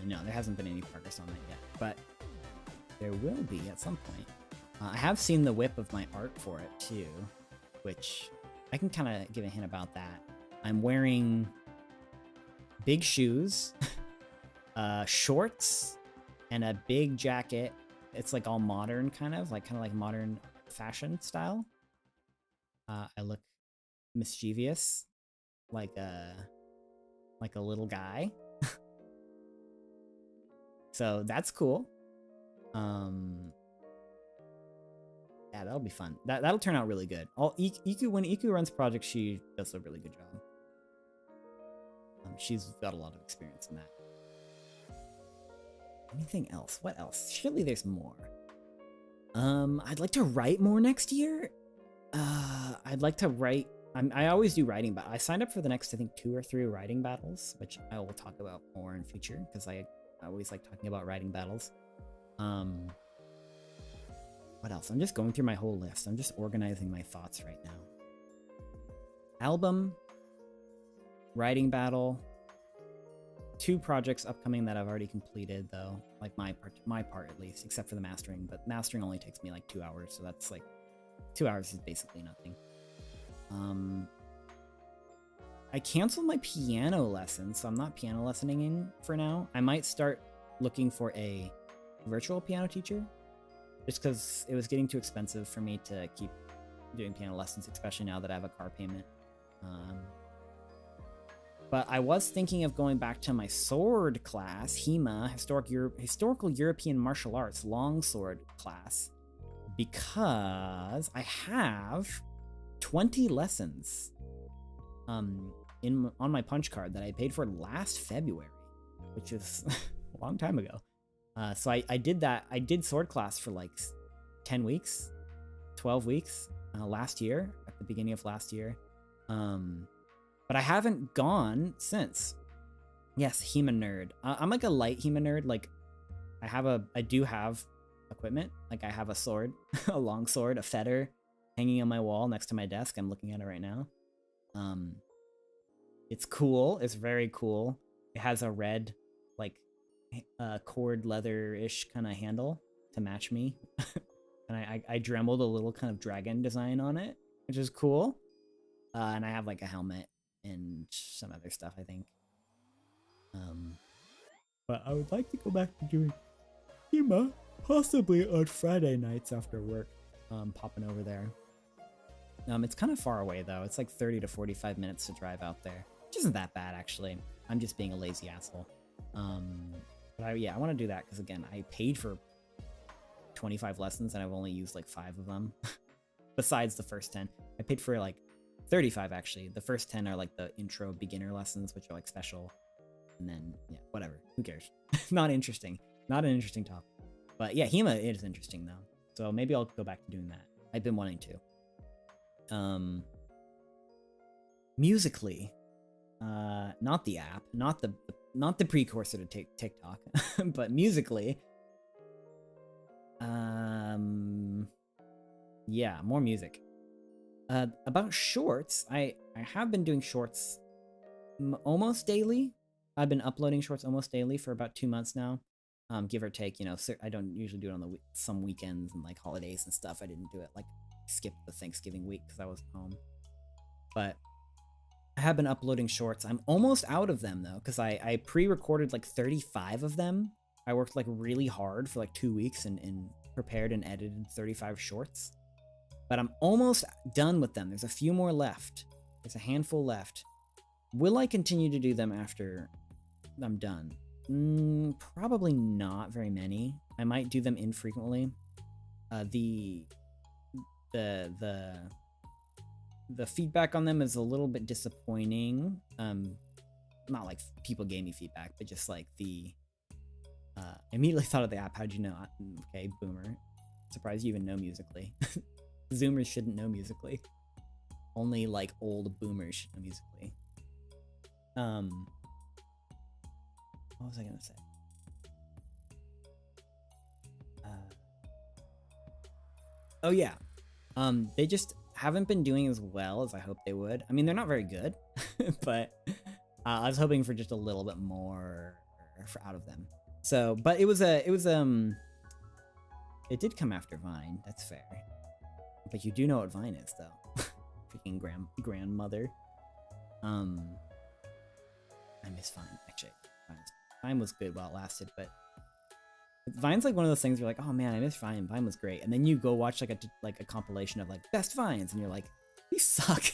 No, there hasn't been any progress on that yet, but there will be at some point. I have seen the whip of my art for it too, which I can kind of give a hint about that. I'm wearing big shoes, shorts, and a big jacket. It's like all modern, kind of like modern fashion style. I look mischievous, like a little guy. So that's cool. Yeah, that'll be fun. That'll turn out really good. Iku, when Iku runs projects, she does a really good job. She's got a lot of experience in that. Anything else? What else? Surely there's more. I'd like to write more next year. I'd like to write. I always do writing, but I signed up for the next, I think, 2 or 3 writing battles, which I will talk about more in future because I always like talking about writing battles. What else? I'm just going through my whole list. I'm just organizing my thoughts right now. Album, writing battle, 2 projects upcoming that I've already completed though, like my part at least, except for the mastering. But mastering only takes me like 2 hours, so that's like 2 hours is basically nothing. I canceled my piano lesson, so I'm not piano lessoning for now. I might start looking for a virtual piano teacher, just because it was getting too expensive for me to keep doing piano lessons, especially now that I have a car payment. But I was thinking of going back to my sword class, HEMA, Historical European Martial Arts Longsword class, because I have 20 lessons on my punch card that I paid for last February, which is a long time ago. So I did that. I did sword class for like 10 weeks, 12 weeks last year, at the beginning of last year. But I haven't gone since. Yes, HEMA nerd. I'm like a light HEMA nerd. Like I do have equipment. Like I have a sword, a long sword, a fetter hanging on my wall next to my desk. I'm looking at it right now. It's cool. It's very cool. It has a red, like, cord leather-ish kind of handle to match me. And I dremeled a little kind of dragon design on it, which is cool. And I have like a helmet and some other stuff, I think. But I would like to go back to doing HEMA, possibly on Friday nights after work, popping over there. It's kind of far away though. It's like 30 to 45 minutes to drive out there, which isn't that bad actually. I'm just being a lazy asshole. But I want to do that because again, I paid for 25 lessons and I've only used like 5 of them. Besides the first 10, I paid for like 35 actually. The first 10 are like the intro beginner lessons, which are like special. And then, yeah, whatever. Who cares? Not interesting. Not an interesting topic. But yeah, HEMA is interesting though. So maybe I'll go back to doing that. I've been wanting to. Musically, not the app, not the precursor to TikTok, but musically, Yeah, more music. About shorts, I have been doing shorts almost daily. I've been uploading shorts almost daily for about 2 months now, give or take. You know, I don't usually do it on the some weekends and like holidays and stuff. I didn't do it like skip the Thanksgiving week because I was home. But I have been uploading shorts. I'm almost out of them though, because I pre-recorded like 35 of them. I worked like really hard for like 2 weeks and prepared and edited 35 shorts. But I'm almost done with them. There's a few more left. There's a handful left. Will I continue to do them after I'm done? Probably not very many. I might do them infrequently. The feedback on them is a little bit disappointing. Not like people gave me feedback, but just like I immediately thought of the app. How'd you know? Okay, boomer. Surprised you even know Musically. Zoomers shouldn't know Musically. Only like old boomers should know Musically. What was I gonna say? Oh yeah. They just haven't been doing as well as I hoped they would. I mean, they're not very good, but I was hoping for just a little bit more out of them. So, but it did come after Vine. That's fair. But you do know what Vine is, though. Freaking grandmother. I miss Vine. Actually, Vine was good while it lasted, but Vine's like one of those things where you're like, oh man, I miss Vine. Vine was great, and then you go watch like a compilation of like best Vines, and you're like, these suck.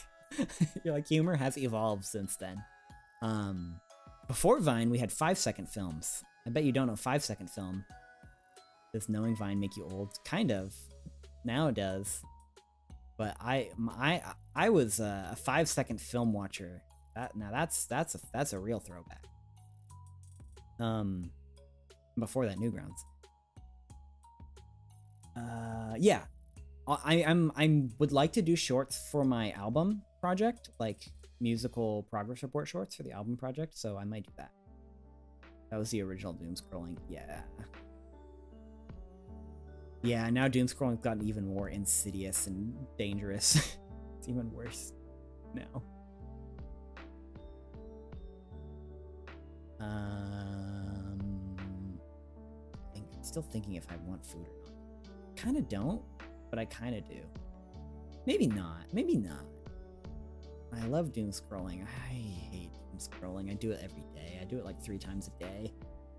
You're like, humor has evolved since then. Before Vine, we had 5-second films. I bet you don't know 5-second film. Does knowing Vine make you old? Kind of. Now it does. But I was a 5-second film watcher. That's a real throwback. Before that, Newgrounds. Yeah, I would like to do shorts for my album project, like musical progress report shorts for the album project. So I might do that. That was the original doom scrolling. Yeah. Yeah, now doom scrolling's gotten even more insidious and dangerous. It's even worse now. I'm still thinking if I want food or not. Kind of don't, but I kind of do. Maybe not. Maybe not. I love doom scrolling. I hate doom scrolling. I do it every day. I do it like 3 times a day.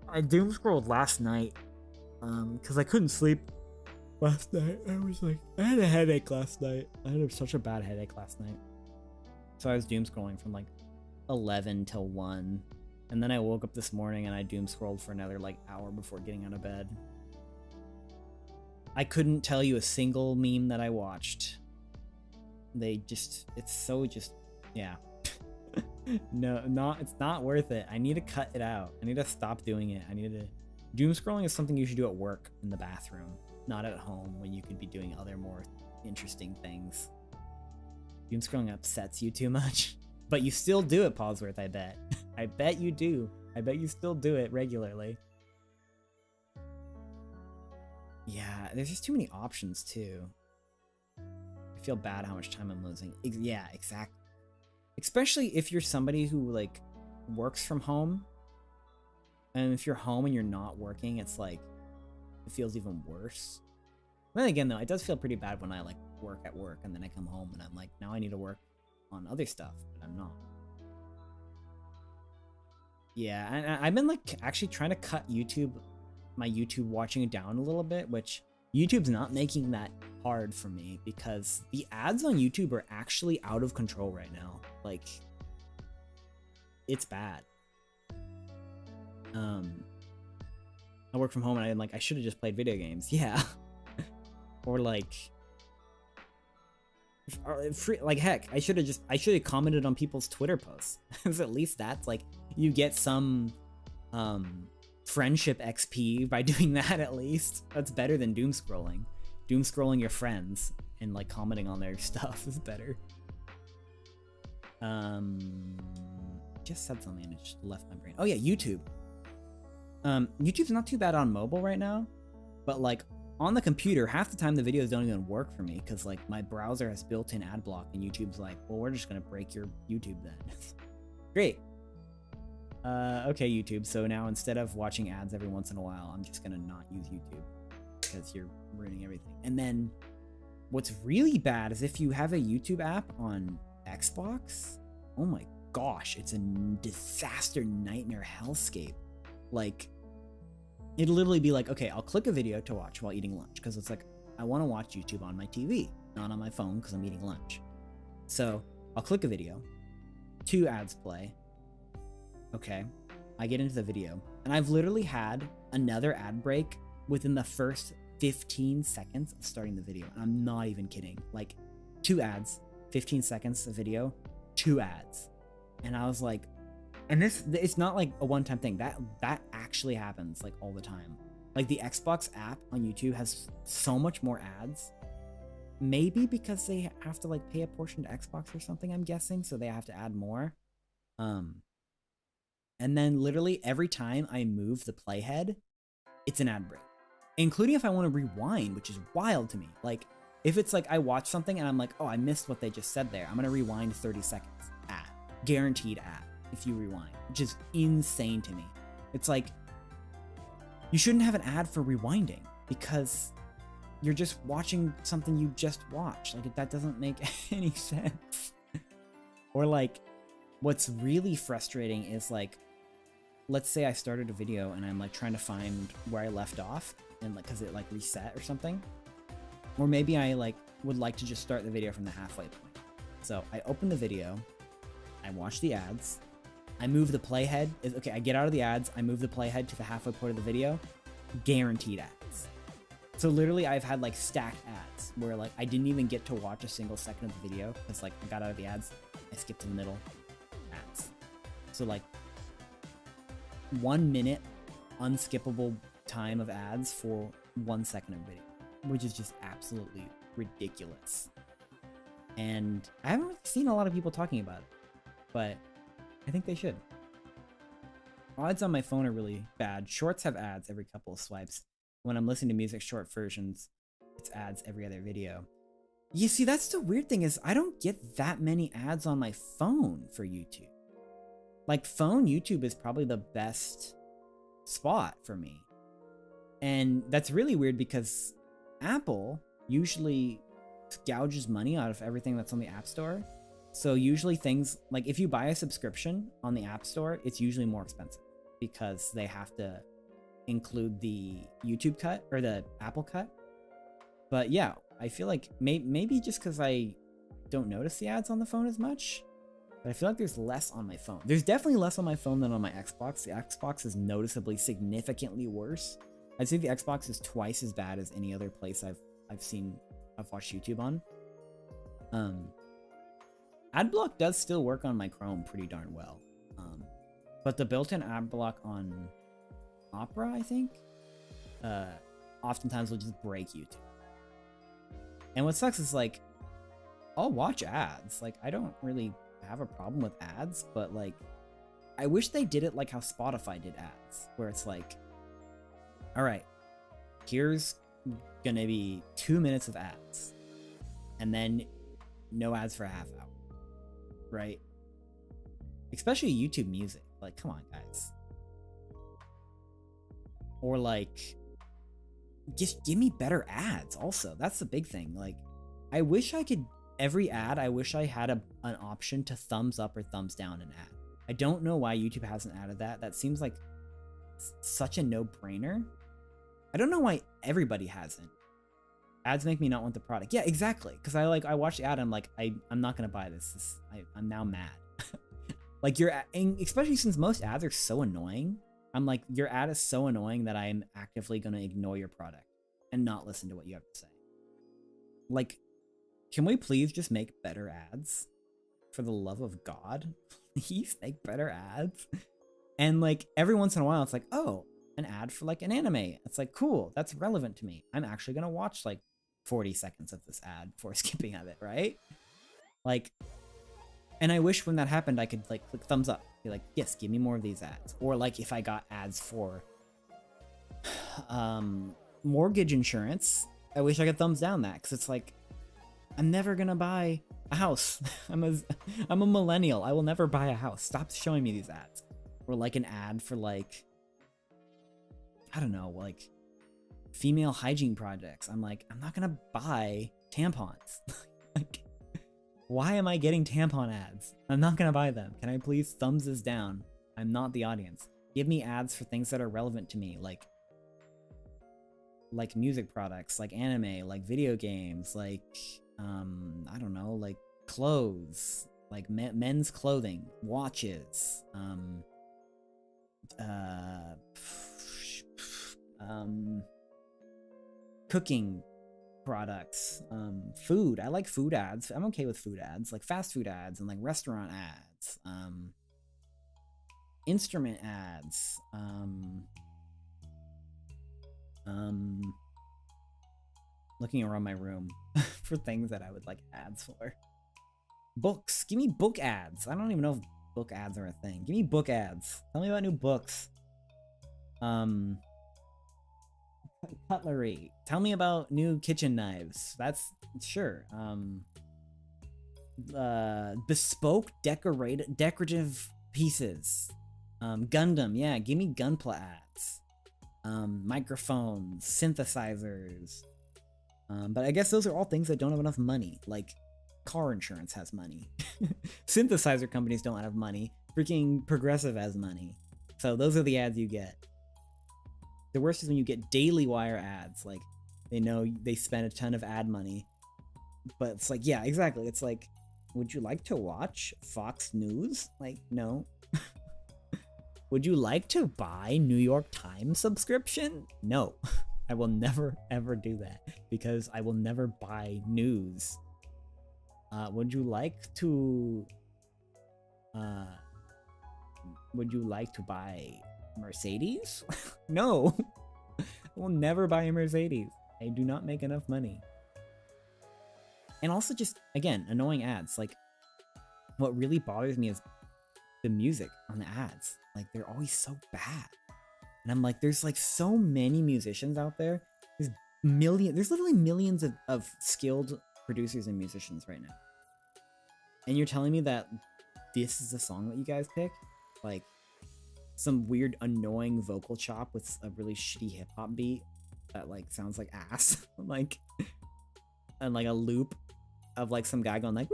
I doom scrolled last night because I couldn't sleep last night. I had a headache last night. I had such a bad headache last night. So I was doom scrolling from like 11 till 1. And then I woke up this morning and I doom scrolled for another like hour before getting out of bed. I couldn't tell you a single meme that I watched. It's yeah. No, it's not worth it. I need to cut it out. I need to stop doing it. Doom scrolling is something you should do at work in the bathroom, not at home when you could be doing other more interesting things. Doom scrolling upsets you too much. But you still do it, Pawsworth, I bet. I bet you do. I bet you still do it regularly. Yeah, there's just too many options, too. I feel bad how much time I'm losing. Yeah, exactly. Especially if you're somebody who, like, works from home. And if you're home and you're not working, it's like, it feels even worse. Then again, though, it does feel pretty bad when I, like, work at work and then I come home and I'm like, now I need to work on other stuff, but I'm not. Yeah, and I've been like actually trying to cut my YouTube watching down a little bit, which YouTube's not making that hard for me because the ads on YouTube are actually out of control right now. Like, it's bad. I work from home and I'm like, I should have just played video games. Yeah. Or like heck, I should have commented on people's Twitter posts. At least that's like, you get some friendship XP by doing that. At least that's better than doom scrolling. Doom scrolling your friends and like commenting on their stuff is better. Just said something and it just left my brain. Oh yeah, YouTube. YouTube's not too bad on mobile right now, but like on the computer, half the time the videos don't even work for me because like my browser has built-in ad block and YouTube's like, well, we're just gonna break your YouTube then. Great. Okay, YouTube. So now instead of watching ads every once in a while, I'm just gonna not use YouTube because you're ruining everything. And then what's really bad is if you have a YouTube app on Xbox, oh my gosh, it's a disaster, nightmare, hellscape. Like, it'll literally be like, okay, I'll click a video to watch while eating lunch because it's like, I want to watch YouTube on my TV, not on my phone because I'm eating lunch. So I'll click a video, 2 ads play. Okay, I get into the video, and I've literally had another ad break within the first 15 seconds of starting the video. And I'm not even kidding. Like 2 ads, 15 seconds of video, 2 ads. And I was like, and it's not like a one-time thing. That actually happens like all the time. Like the Xbox app on YouTube has so much more ads. Maybe because they have to like pay a portion to Xbox or something, I'm guessing, so they have to add more. And then literally every time I move the playhead, it's an ad break. Including if I want to rewind, which is wild to me. Like, if it's like I watch something and I'm like, oh, I missed what they just said there. I'm going to rewind 30 seconds. Ad. Guaranteed ad if you rewind, which is insane to me. It's like, you shouldn't have an ad for rewinding because you're just watching something you just watched. Like, that doesn't make any sense. Or like, what's really frustrating is like, let's say I started a video and I'm like trying to find where I left off and like, cause it like reset or something. Or maybe I like would like to just start the video from the halfway point. So I open the video, I watch the ads, I move the playhead. Okay, I get out of the ads, I move the playhead to the halfway point of the video, guaranteed ads. So literally I've had like stacked ads where like I didn't even get to watch a single second of the video because like I got out of the ads, I skipped to the middle, ads. So like 1 minute unskippable time of ads for 1 second of video, which is just absolutely ridiculous. And I haven't really seen a lot of people talking about it, but I think they should. Ads on my phone are really bad. Shorts have ads every couple of swipes. When I'm listening to music short versions, it's ads every other video. You see, that's the weird thing is I don't get that many ads on my phone for YouTube. Like phone YouTube is probably the best spot for me. And that's really weird because Apple usually gouges money out of everything that's on the App Store. So usually things like if you buy a subscription on the App Store, it's usually more expensive because they have to include the YouTube cut or the Apple cut. But yeah, I feel like maybe just because I don't notice the ads on the phone as much, but I feel like there's less on my phone. There's definitely less on my phone than on my Xbox. The Xbox is noticeably significantly worse. I'd say the Xbox is twice as bad as any other place I've watched YouTube on. Adblock does still work on my Chrome pretty darn well. But the built-in adblock on Opera, I think, oftentimes will just break YouTube. And what sucks is like, I'll watch ads. Like, I don't really have a problem with ads, but like, I wish they did it like how Spotify did ads, where it's like, all right, here's gonna be 2 minutes of ads, and then no ads for a half hour, right? Especially YouTube Music. Like, come on, guys. Or like, just give me better ads also. That's the big thing. Like, I wish I could, every ad, I wish I had an option to thumbs up or thumbs down an ad. I don't know why YouTube hasn't added that. That seems like such a no-brainer. I don't know why everybody hasn't. Ads make me not want the product. Yeah, exactly. Because I watch the ad and I'm like, I'm not gonna buy this. I'm now mad. Like especially since most ads are so annoying. I'm like, your ad is so annoying that I'm actively gonna ignore your product and not listen to what you have to say. Like, can we please just make better ads? For the love of God, please make better ads. And like every once in a while, it's like, oh, an ad for like an anime. It's like, cool, that's relevant to me. I'm actually gonna watch like 40 seconds of this ad before skipping of it, right? Like, and I wish when that happened, I could like click thumbs up, be like, yes, give me more of these ads. Or like if I got ads for mortgage insurance. I wish I could thumbs down that, because it's like, I'm never gonna buy a house. I'm a millennial. I will never buy a house. Stop showing me these ads. Or like an ad for like, I don't know, like female hygiene projects. I'm like, I'm not gonna buy tampons. Like, why am I getting tampon ads? I'm not gonna buy them. Can I please thumbs this down? I'm not the audience. Give me ads for things that are relevant to me, like music products, like anime, like video games, like I don't know, like clothes, like men's clothing, watches, cooking products, food. I like food ads. I'm okay with food ads, like fast food ads and like restaurant ads, instrument ads, looking around my room for things that I would like ads for. Books. Give me book ads. I don't even know if book ads are a thing. Give me book ads. Tell me about new books. Cutlery. Tell me about new kitchen knives. That's sure. Bespoke decorative pieces. Gundam. Yeah, give me Gunpla ads. Microphones, synthesizers. But I guess those are all things that don't have enough money. Like, car insurance has money. Synthesizer companies don't have money. Freaking Progressive has money. So those are the ads you get. The worst is when you get Daily Wire ads. Like, they know they spend a ton of ad money. But it's like, yeah, exactly. It's like, would you like to watch Fox News? Like, no. Would you like to buy New York Times subscription? No. I will never, ever do that, because I will never buy news. Would you like to buy Mercedes? No. I will never buy a Mercedes. I do not make enough money. And also just, again, annoying ads. Like, what really bothers me is the music on the ads. Like, they're always so bad. And I'm like, there's like so many musicians out there. There's literally millions of skilled producers and musicians right now. And you're telling me that this is the song that you guys pick? Like, some weird annoying vocal chop with a really shitty hip-hop beat that like sounds like ass. Like, and like a loop of like some guy going like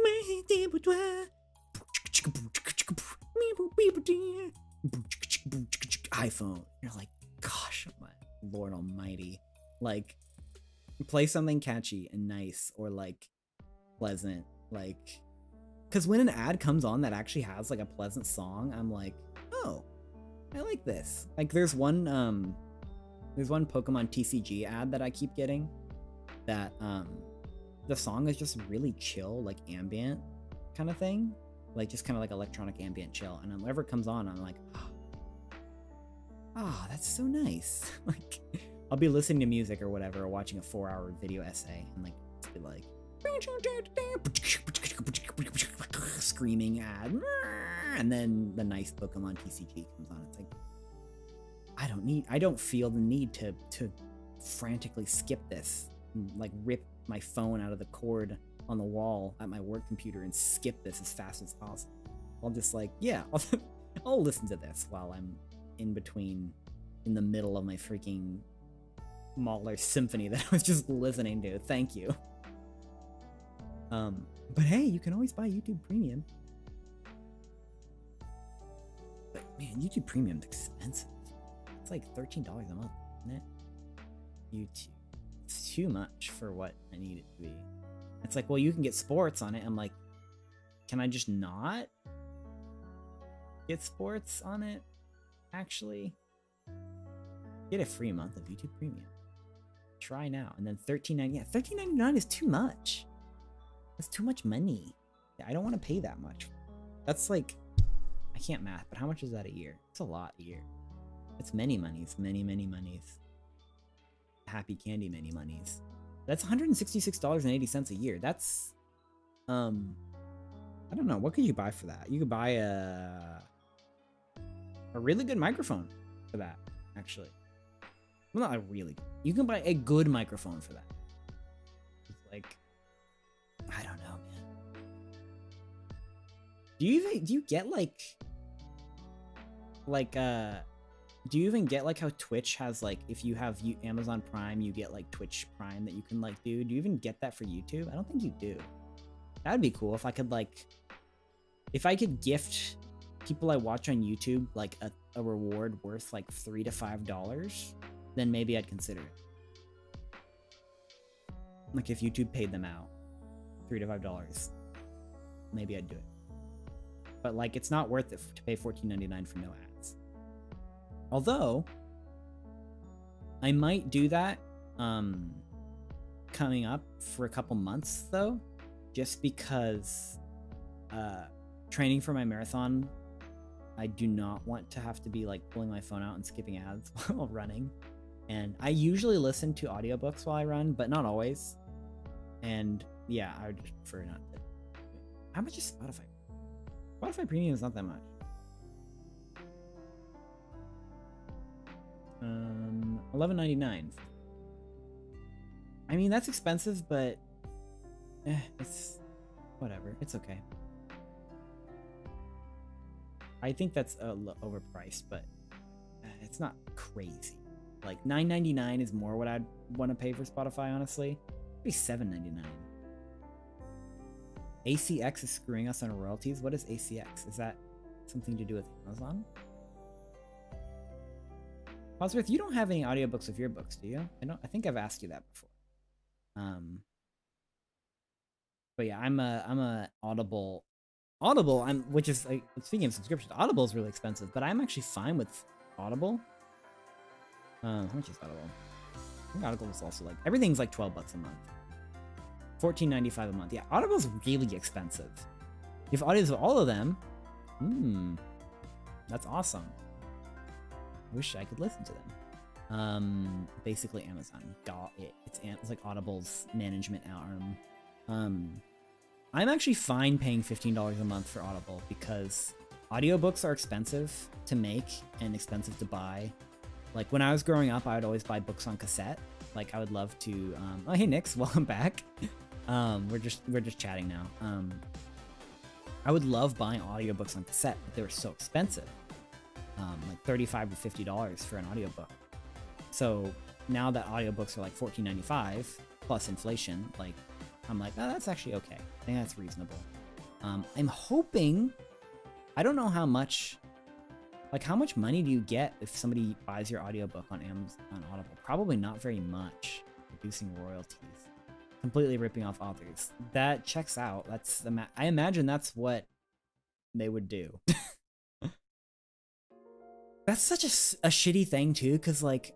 iPhone. You're like, gosh, my Lord Almighty. Like, play something catchy and nice, or like pleasant. Like, because when an ad comes on that actually has like a pleasant song, I'm like, oh, I like this. Like, there's one Pokemon TCG ad that I keep getting that the song is just really chill, like ambient kind of thing, like just kind of like electronic ambient chill, and whenever it comes on, I'm like, oh, that's so nice. Like, I'll be listening to music or whatever, or watching a 4-hour video essay, and like be like screaming ad, and then the nice Pokemon TCG comes on. It's like, I don't feel the need to frantically skip this, like rip my phone out of the cord on the wall at my work computer and skip this as fast as possible. I'll just like, yeah, I'll listen to this while I'm in the middle of my freaking Mahler symphony that I was just listening to. Thank you. But hey, you can always buy YouTube Premium. But man, YouTube Premium's expensive. It's like $13 a month, isn't it? YouTube. It's too much for what I need it to be. It's like, well, you can get sports on it. I'm like, can I just not get sports on it? Actually, get a free month of YouTube Premium. Try now. And then $13.99. Yeah, $13.99 is too much. That's too much money. Yeah, I don't want to pay that much. That's like, I can't math, but how much is that a year? It's a lot a year. It's many monies. Many, many monies. Happy candy many monies. That's $166.80 a year. That's, I don't know. What could you buy for that? You could buy a really good microphone for that, actually. Well, not really. You can buy a good microphone for that. It's like, I don't know, man. Do you get like do you even get like how Twitch has like, if you have Amazon Prime, you get like Twitch Prime that you can like do? Do you even get that for YouTube? I don't think you do. That'd be cool if I could like, if I could gift people I watch on YouTube like a reward worth like $3 to $5, then maybe I'd consider it. Like if YouTube paid them out $3 to $5, maybe I'd do it. But like, it's not worth it to pay $14.99 for no ads. Although I might do that coming up for a couple months though, just because training for my marathon, I do not want to have to be like pulling my phone out and skipping ads while running. And I usually listen to audiobooks while I run, but not always. And yeah, I would just prefer not to. How much is Spotify? Spotify Premium is not that much. $11.99. I mean, that's expensive, but it's whatever. It's okay. I think that's overpriced, but it's not crazy. Like $9.99 is more what I'd want to pay for Spotify, honestly. Maybe $7.99. ACX is screwing us on royalties. What is ACX? Is that something to do with Amazon? Bosworth, you don't have any audiobooks of your books, do you? I think I've asked you that before. But yeah, I'm a Audible, which is like, speaking of subscriptions, Audible is really expensive, but I'm actually fine with Audible. How much is Audible? I think Audible is also like, everything's like $12 a month. $14.95 a month. Yeah, Audible's really expensive. If audios of all of them, that's awesome. Wish I could listen to them. Basically Amazon. It's like Audible's management arm. I'm actually fine paying $15 a month for Audible because audiobooks are expensive to make and expensive to buy. Like when I was growing up, I would always buy books on cassette. Like I would love to. Oh hey Nix, welcome back. We're just chatting now. I would love buying audiobooks on cassette, but they were so expensive. Like $35 to $50 for an audiobook. So now that audiobooks are like $14.95 plus inflation, like I'm like, oh, that's actually okay. I think that's reasonable. I'm hoping, I don't know how much money do you get if somebody buys your audiobook on Amazon, on Audible? Probably not very much, reducing royalties. Completely ripping off authors. That checks out. That's I imagine that's what they would do. That's such a shitty thing too, because like,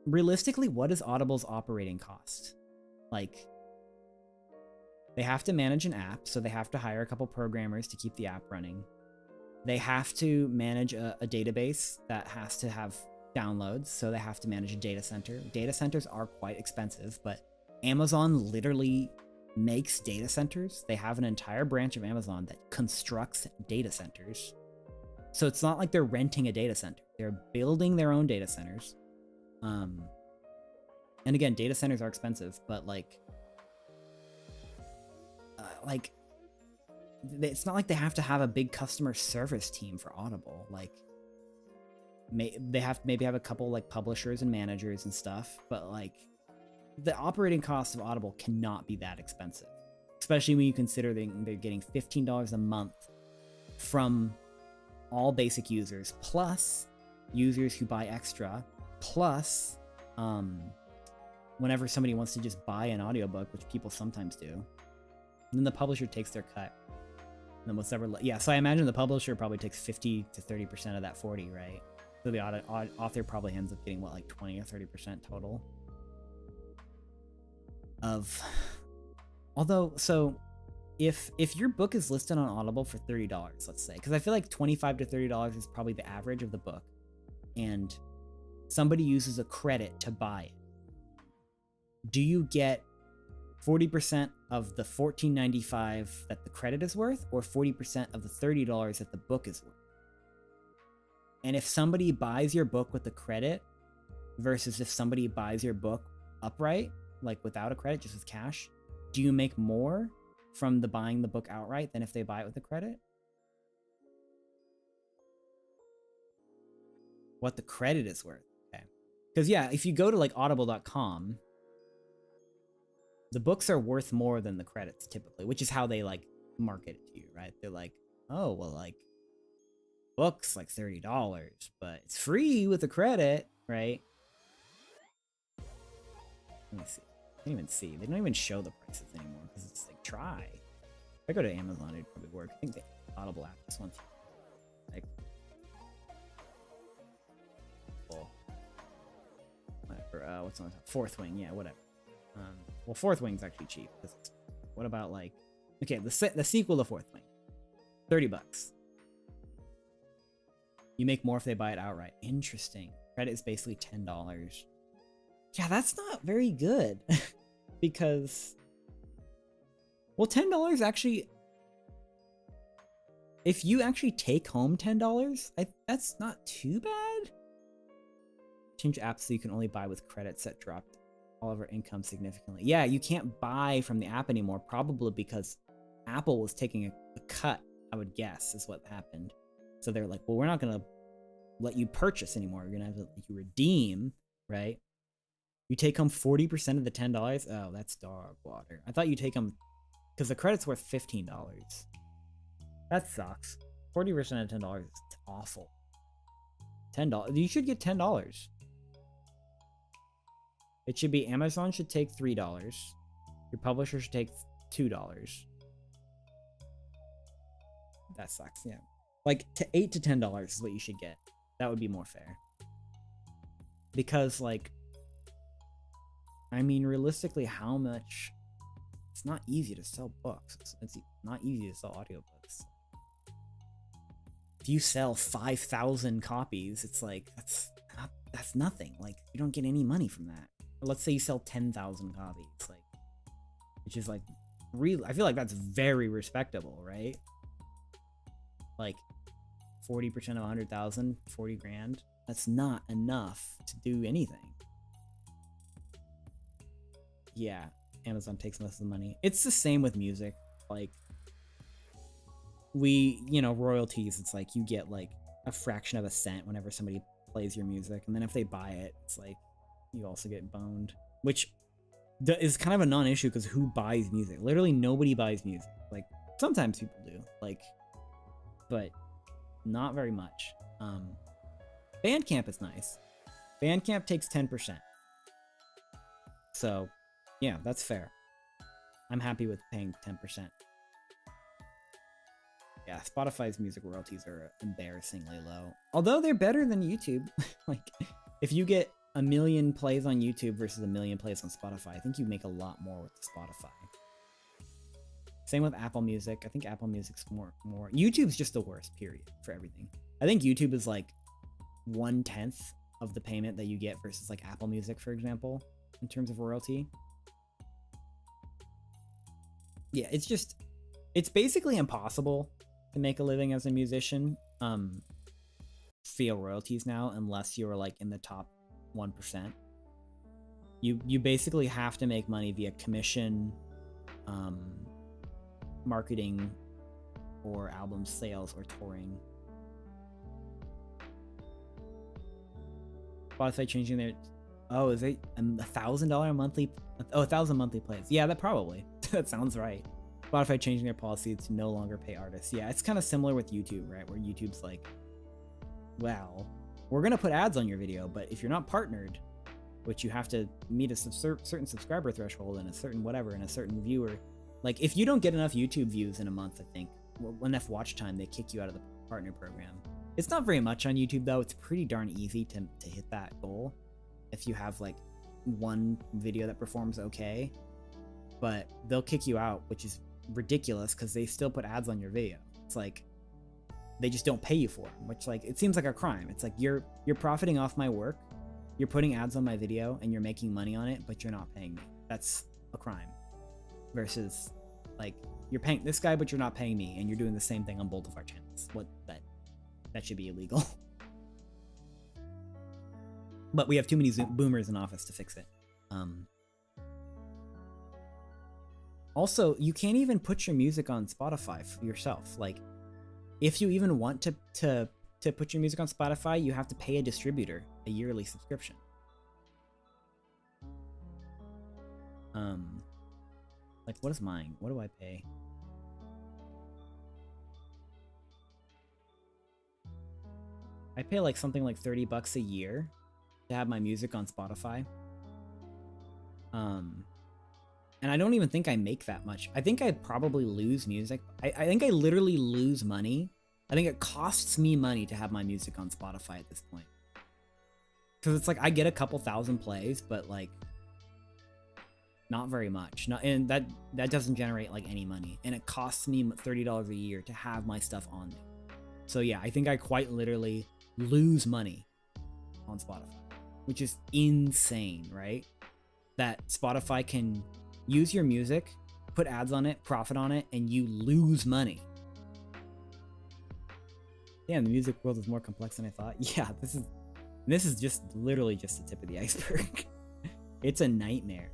realistically, what is Audible's operating cost? Like, they have to manage an app, so they have to hire a couple programmers to keep the app running. They have to manage a database that has to have downloads, so they have to manage a data center. Data centers are quite expensive, but Amazon literally makes data centers. They have an entire branch of Amazon that constructs data centers. So it's not like they're renting a data center. They're building their own data centers. And again, data centers are expensive, but like it's not like they have to have a big customer service team for Audible. Like they have to maybe have a couple like publishers and managers and stuff, but like the operating cost of Audible cannot be that expensive, especially when you consider they're getting $15 a month from all basic users, plus users who buy extra, plus whenever somebody wants to just buy an audiobook, which people sometimes do, and then the publisher takes their cut. And then whatever, yeah, so I imagine the publisher probably takes 50 to 30% of that 40, right? So the author probably ends up getting what, like 20 or 30% total of, although, so if your book is listed on Audible for $30, let's say, because I feel like $25 to $30 is probably the average of the book, and somebody uses a credit to buy it, do you get 40% of the $14.95 that the credit is worth, or 40% of the $30 that the book is worth? And if somebody buys your book with the credit, versus if somebody buys your book upright, like without a credit, just with cash, do you make more from the buying the book outright than if they buy it with a credit? What the credit is worth. Okay. Because yeah, if you go to like audible.com, the books are worth more than the credits typically, which is how they like market it to you, right? They're like, oh, well, like books like $30, but it's free with a credit, right? Let me see. I can't even see. They don't even show the prices anymore because it's like try. If I go to Amazon, it'd probably work. I think the Audible app just wants like whatever. What's on top? Fourth Wing, yeah, whatever. Well, Fourth Wing's actually cheap. What about like, okay, the sequel to Fourth Wing, $30. You make more if they buy it outright. Interesting. Credit is basically $10. Yeah, that's not very good because, well, $10 actually, if you actually take home $10, that's not too bad. Change apps so you can only buy with credits that dropped all of our income significantly. Yeah, you can't buy from the app anymore, probably because Apple was taking a cut, I would guess, is what happened. So they're like, well, we're not going to let you purchase anymore. You're going to have to let you redeem, right? You take home 40% of the $10. Oh, that's dog water. I thought you take them because the credit's worth $15. That sucks. 40% of $10 is awful. $10. You should get $10. It should be Amazon should take $3. Your publisher should take $2. That sucks. Yeah, like $8 to $10 is what you should get. That would be more fair. Because like, I mean, realistically, how much? It's not easy to sell books. It's not easy to sell audiobooks. If you sell 5,000 copies, it's like that's nothing. Like you don't get any money from that. Or let's say you sell 10,000 copies, like, which is like really, I feel like that's very respectable, right? Like 40% of 100,000, 40 grand. That's not enough to do anything. Yeah, Amazon takes most of the money. It's the same with music. Like, royalties, it's like you get like a fraction of a cent whenever somebody plays your music. And then if they buy it, it's like you also get boned, which is kind of a non-issue because who buys music? Literally nobody buys music. Like, sometimes people do, like, but not very much. Bandcamp is nice. Bandcamp takes 10%. So, yeah, that's fair. I'm happy with paying 10%. Yeah, Spotify's music royalties are embarrassingly low. Although they're better than YouTube. Like, if you get 1 million plays on YouTube versus 1 million plays on Spotify, I think you make a lot more with Spotify. Same with Apple Music. I think Apple Music's more. YouTube's just the worst, period, for everything. I think YouTube is like 1/10 of the payment that you get versus like Apple Music, for example, in terms of royalty. Yeah, it's basically impossible to make a living as a musician via royalties now, unless you're like in the top 1%. You basically have to make money via commission, marketing, or album sales, or touring. Spotify changing their, oh, is it $1,000 monthly? Oh, 1,000 monthly plays. Yeah, that probably that sounds right. Spotify changing their policy to no longer pay artists. Yeah, it's kind of similar with YouTube, right? Where YouTube's like, well, we're gonna put ads on your video, but if you're not partnered, which you have to meet a certain subscriber threshold and a certain whatever and a certain viewer, like if you don't get enough YouTube views in a month, I think, enough watch time, they kick you out of the partner program. It's not very much on YouTube though. It's pretty darn easy to hit that goal if you have like one video that performs okay, but they'll kick you out, which is ridiculous because they still put ads on your video. It's like they just don't pay you for them, which, like, it seems like a crime. It's like you're profiting off my work, you're putting ads on my video, and you're making money on it, but you're not paying me. That's a crime. Versus, like, you're paying this guy, but you're not paying me, and you're doing the same thing on both of our channels. That should be illegal. But we have too many boomers in office to fix it. Also, you can't even put your music on Spotify for yourself. Like, if you even want to put your music on Spotify, you have to pay a distributor a yearly subscription. Like, what is mine? What do I pay? I pay like something like $30 a year to have my music on Spotify. And I don't even think I make that much. I think I probably lose music. I think I literally lose money. I think it costs me money to have my music on Spotify at this point. Because it's like, I get a couple thousand plays, but like, not very much. And that doesn't generate like any money. And it costs me $30 a year to have my stuff on there. So yeah, I think I quite literally lose money on Spotify, which is insane, right? That Spotify can use your music, put ads on it, profit on it, and you lose money. Damn, the music world is more complex than I thought. Yeah, this is just literally just the tip of the iceberg. It's a nightmare.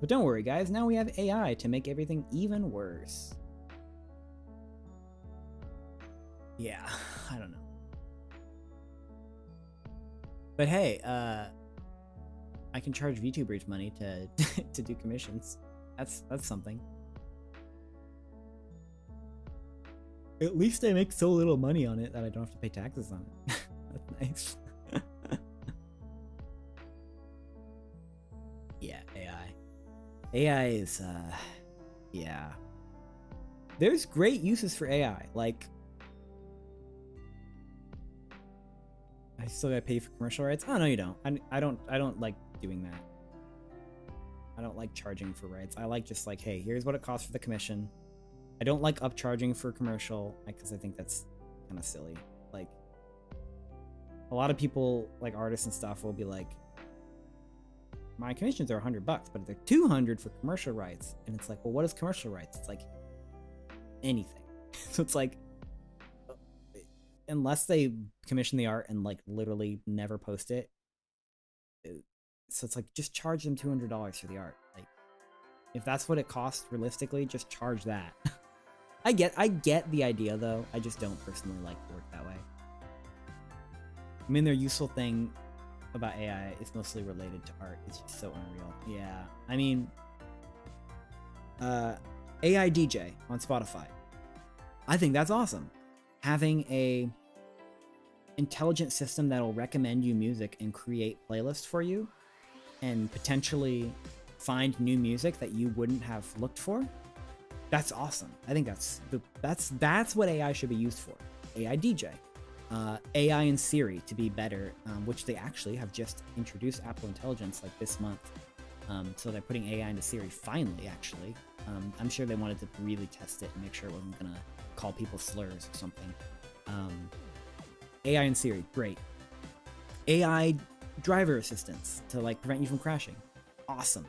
But don't worry, guys. Now we have AI to make everything even worse. Yeah, I don't know. But hey, I can charge VTubers money to to do commissions. That's something. At least I make so little money on it that I don't have to pay taxes on it. That's nice. Yeah, AI. AI is yeah. There's great uses for AI. Like, I still gotta pay for commercial rights? Oh no, you don't. I don't like doing that. I don't like charging for rights. I like just like, hey, here's what it costs for the commission. I don't like upcharging for commercial because I think that's kind of silly. Like, a lot of people, like artists and stuff, will be like, my commissions are $100, but they're $200 for commercial rights. And it's like, well, what is commercial rights? It's like anything. So it's like, unless they commission the art and like literally never post it, so it's like, just charge them $200 for the art. Like, if that's what it costs realistically, just charge that. I get the idea though. I just don't personally like to work that way. I mean, their useful thing about AI is mostly related to art. It's just so unreal. Yeah, I mean, AI DJ on Spotify. I think that's awesome. Having a intelligent system that'll recommend you music and create playlists for you and potentially find new music that you wouldn't have looked for. That's awesome. I think that's what AI should be used for. AI DJ. AI and Siri to be better, which they actually have just introduced Apple Intelligence like this month. So they're putting AI into Siri finally, actually. I'm sure they wanted to really test it and make sure it wasn't gonna call people slurs or something. AI and Siri, great. AI driver assistance to like prevent you from crashing. Awesome.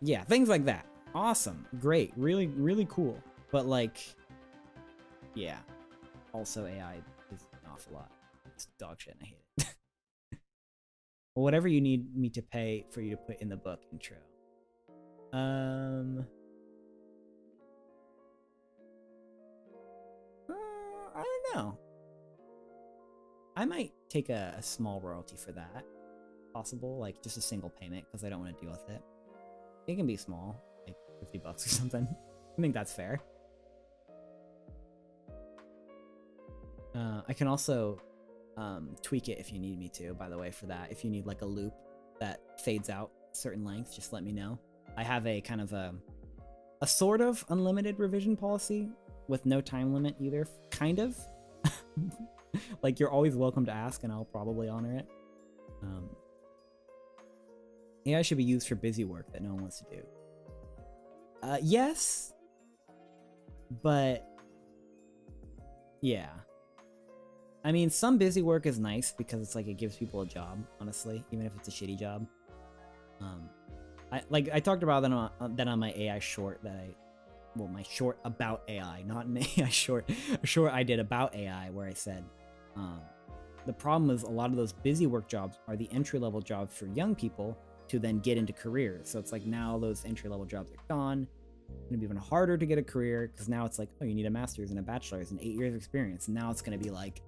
Yeah, things like that. Awesome. Great. Really, really cool. But like, yeah. Also, AI is an awful lot. It's dog shit and I hate it. Well, whatever you need me to pay for you to put in the book intro. I don't know. I might take a small royalty for that. Possible, like just a single payment, because I don't want to deal with it. It can be small, like $50 or something. I think that's fair. I can also tweak it if you need me to, by the way, for that. If you need like a loop that fades out a certain length, just let me know. I have a kind of a sort of unlimited revision policy with no time limit either, kind of. Like, you're always welcome to ask and I'll probably honor it. AI should be used for busy work that no one wants to do. Yes, but yeah. I mean, some busy work is nice because it's like it gives people a job, honestly, even if it's a shitty job. I talked about that on my AI short that my short about AI, not a short I did about AI, where I said, the problem is a lot of those busy work jobs are the entry-level jobs for young people to then get into careers. So it's like now those entry-level jobs are gone. It's gonna be even harder to get a career because now it's like, oh, you need a master's and a bachelor's and 8 years of experience. And now it's gonna be like,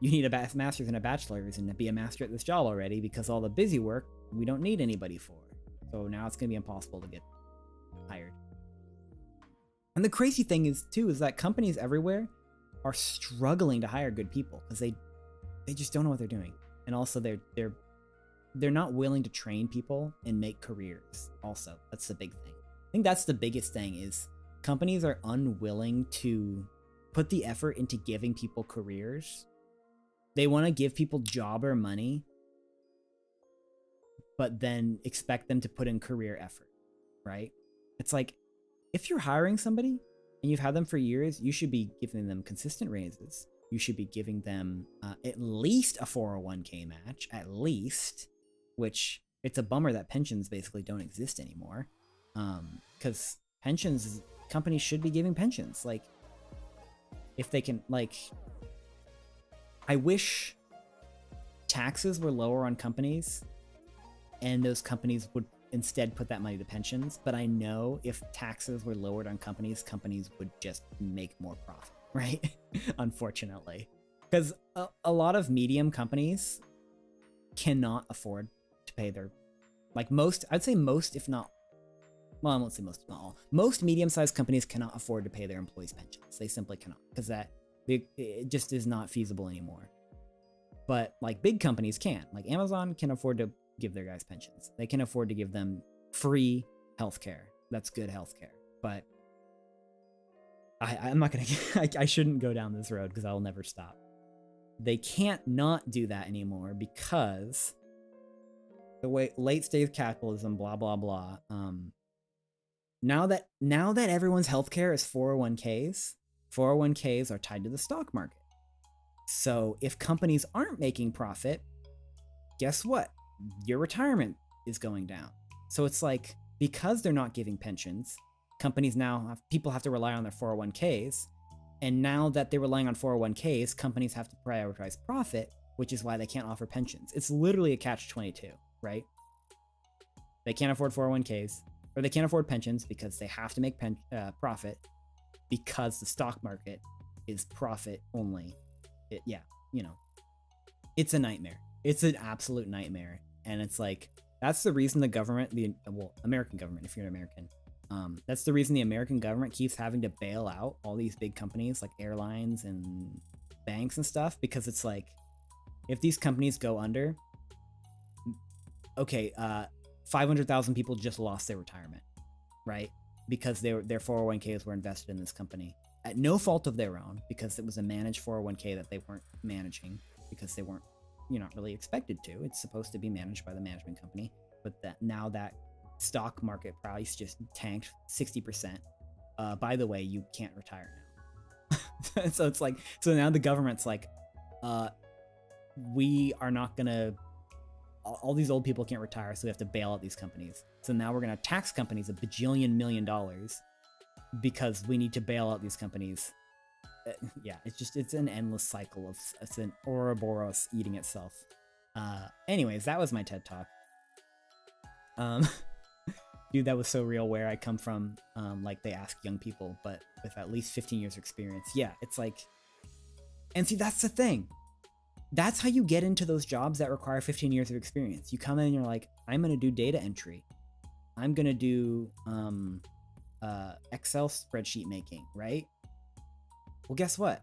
you need a master's and a bachelor's and to be a master at this job already, because all the busy work we don't need anybody for. So now it's gonna be impossible to get hired. And the crazy thing is too, is that companies everywhere are struggling to hire good people because they just don't know what they're doing. And also they're not willing to train people and make careers. Also, that's the big thing. I think that's the biggest thing, is companies are unwilling to put the effort into giving people careers. They want to give people job or money, but then expect them to put in career effort, right? It's like, if you're hiring somebody and you've had them for years, you should be giving them consistent raises. You should be giving them at least a 401k match, at least, which it's a bummer that pensions basically don't exist anymore. Because pensions, companies should be giving pensions. Like, if they can, like, I wish taxes were lower on companies and those companies would instead put that money to pensions. But I know if taxes were lowered on companies, companies would just make more profit, right? Unfortunately, because a lot of medium companies cannot afford to pay their, like most, I'd say most, if not, well, I won't say most, not all. Most medium-sized companies cannot afford to pay their employees pensions. They simply cannot, because it just is not feasible anymore. But like big companies can, like Amazon can afford to give their guys pensions. They can afford to give them free healthcare. That's good healthcare. But I'm not gonna, I shouldn't go down this road because I'll never stop. They can't not do that anymore because the way late stage capitalism, blah, blah, blah. Now that everyone's healthcare is 401ks, 401ks are tied to the stock market. So if companies aren't making profit, guess what? Your retirement is going down. So it's like, because they're not giving pensions, companies now people have to rely on their 401ks. And now that they're relying on 401ks, companies have to prioritize profit, which is why they can't offer pensions. It's literally a catch-22, right? They can't afford 401ks, or they can't afford pensions because they have to make profit, because the stock market is profit only. Yeah, you know, it's a nightmare. It's an absolute nightmare. And it's like, that's the reason the government, American government, if you're an American, that's the reason the American government keeps having to bail out all these big companies like airlines and banks and stuff, because it's like, if these companies go under, okay, 500,000 people just lost their retirement, right? Because their 401ks were invested in this company at no fault of their own, because it was a managed 401k that they weren't managing, because they weren't, you're not really expected to. It's supposed to be managed by the management company, but that now that stock market price just tanked 60%. By the way, you can't retire now. So it's like, so now the government's like, we are not gonna, all these old people can't retire, so we have to bail out these companies. So now we're gonna tax companies $1 bajillion million because we need to bail out these companies. Yeah, it's an endless cycle of, it's an Ouroboros eating itself. Anyways, that was my TED Talk. Dude, that was so real where I come from. Like, they ask young people, but with at least 15 years of experience. Yeah, it's like, and see, that's the thing. That's how you get into those jobs that require 15 years of experience. You come in and you're like, I'm going to do data entry. I'm going to do Excel spreadsheet making, right? Well, guess what?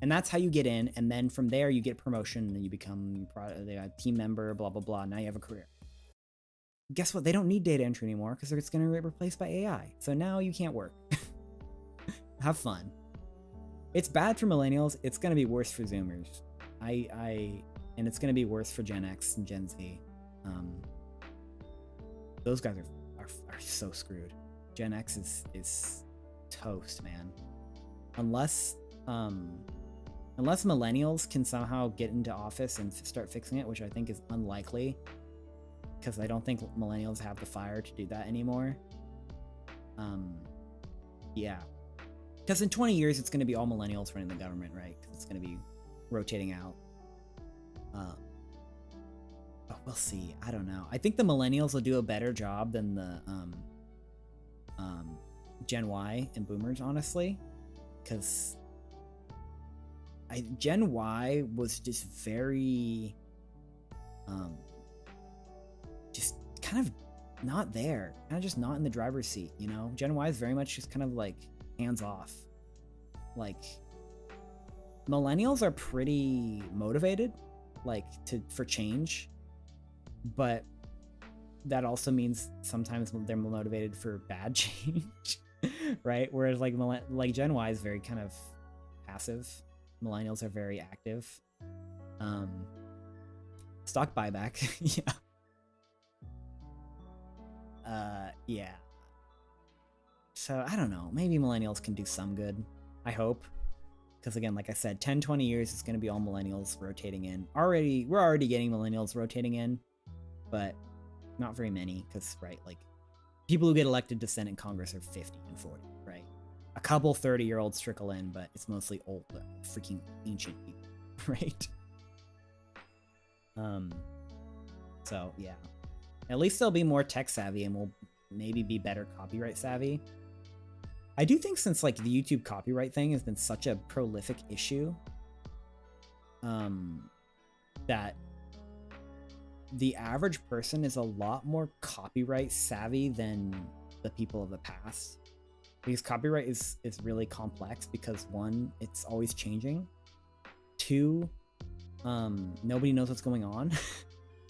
And that's how you get in. And then from there, you get promotion and you become a team member, blah, blah, blah. Now you have a career. Guess what? They don't need data entry anymore because it's going to get replaced by AI. So now you can't work. Have fun. It's bad for millennials. It's going to be worse for Zoomers. And it's going to be worse for Gen X and Gen Z. Those guys are so screwed. Gen X is toast, man. Unless millennials can somehow get into office and start fixing it, which I think is unlikely, because I don't think millennials have the fire to do that anymore. Yeah. Because in 20 years, it's going to be all millennials running the government, right? 'Cause it's going to be rotating out. But we'll see. I don't know. I think the millennials will do a better job than the Gen Y and boomers, honestly. Because Gen Y was just very... just kind of not there. Kind of just not in the driver's seat, you know? Gen Y is very much just kind of like hands off. Like, millennials are pretty motivated, like, for change, but that also means sometimes they're motivated for bad change, right? Whereas like Gen Y is very kind of passive. Millennials are very active. Stock buyback, yeah. Yeah. So I don't know. Maybe millennials can do some good. I hope. Because again, like I said, 10, 20 years it's going to be all millennials rotating in. We're already getting millennials rotating in, but not very many. Because, right, like, people who get elected to Senate and Congress are 50 and 40, right? A couple 30-year-olds trickle in, but it's mostly old, freaking ancient people, right? So, yeah. At least they'll be more tech savvy and will maybe be better copyright savvy. I do think since like the YouTube copyright thing has been such a prolific issue, that the average person is a lot more copyright savvy than the people of the past. Because copyright is really complex because one, it's always changing. Two, nobody knows what's going on.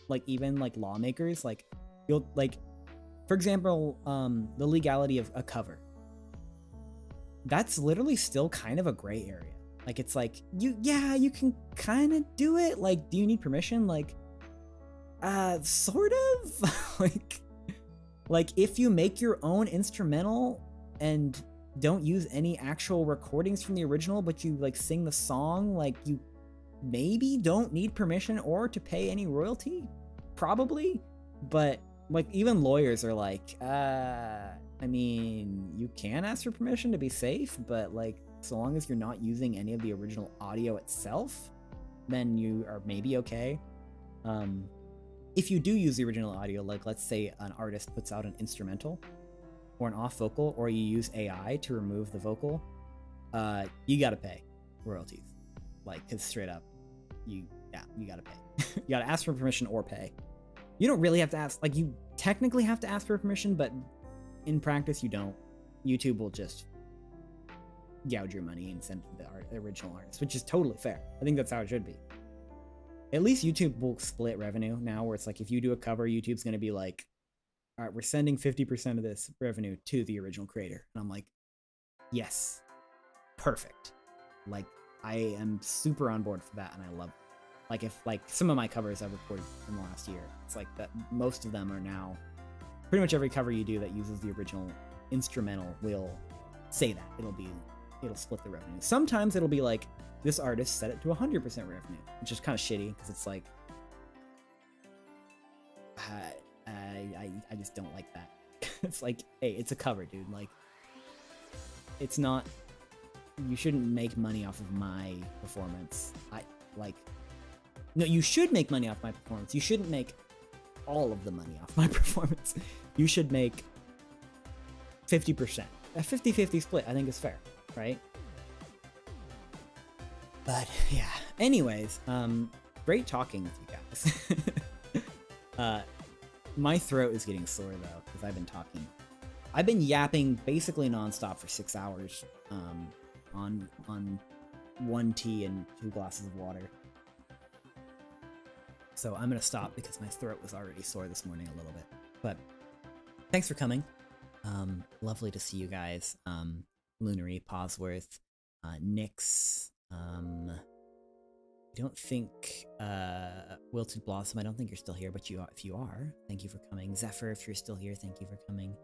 Like even like lawmakers, like you'll like, for example, the legality of a cover. That's literally still kind of a gray area. Like it's like you can kind of do it. Like, do you need permission? Like, sort of. like if you make your own instrumental and don't use any actual recordings from the original, but you like sing the song, like you maybe don't need permission or to pay any royalty, probably. But like even lawyers are like, I mean, you can ask for permission to be safe, but like, so long as you're not using any of the original audio itself, then you are maybe okay. If you do use the original audio, like let's say an artist puts out an instrumental or an off vocal, or you use AI to remove the vocal, you gotta pay royalties. Like, cause straight up, you gotta pay. You gotta ask for permission or pay. You don't really have to ask, like you technically have to ask for permission, but in practice, you don't. YouTube will just gouge your money and send it to the original artist, which is totally fair. I think that's how it should be. At least YouTube will split revenue now, where it's like if you do a cover, YouTube's going to be like, all right, we're sending 50% of this revenue to the original creator. And I'm like, yes, perfect. Like, I am super on board for that, and I love it. Like, if like some of my covers I've recorded in the last year, it's like that most of them are now... Pretty much every cover you do that uses the original instrumental will say that. It'll split the revenue. Sometimes it'll be like, this artist set it to 100% revenue, which is kind of shitty because it's like, I just don't like that. It's like, hey, it's a cover, dude. Like, it's not, you shouldn't make money off of my performance. No, you should make money off my performance. You shouldn't make all of the money off my performance. You should make 50%. A 50-50 split, I think, is fair, right? But yeah. Anyways, great talking with you guys. My throat is getting sore though, because I've been talking. I've been yapping basically nonstop for 6 hours, on 1 tea and 2 glasses of water. So I'm gonna stop because my throat was already sore this morning a little bit. But thanks for coming. Lovely to see you guys. Lunary, Posworth, Nyx. I don't think Wilted Blossom. I don't think you're still here, but if you are, thank you for coming. Zephyr, if you're still here, thank you for coming.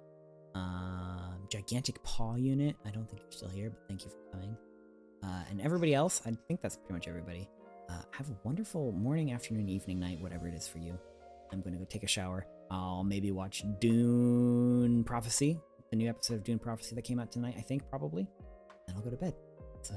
Gigantic Paw Unit. I don't think you're still here, but thank you for coming. And everybody else, I think that's pretty much everybody. Have a wonderful morning, afternoon, evening, night, whatever it is for you. I'm going to go take a shower. I'll maybe watch Dune Prophecy the new episode of Dune Prophecy that came out tonight, I think, probably. And I'll go to bed. So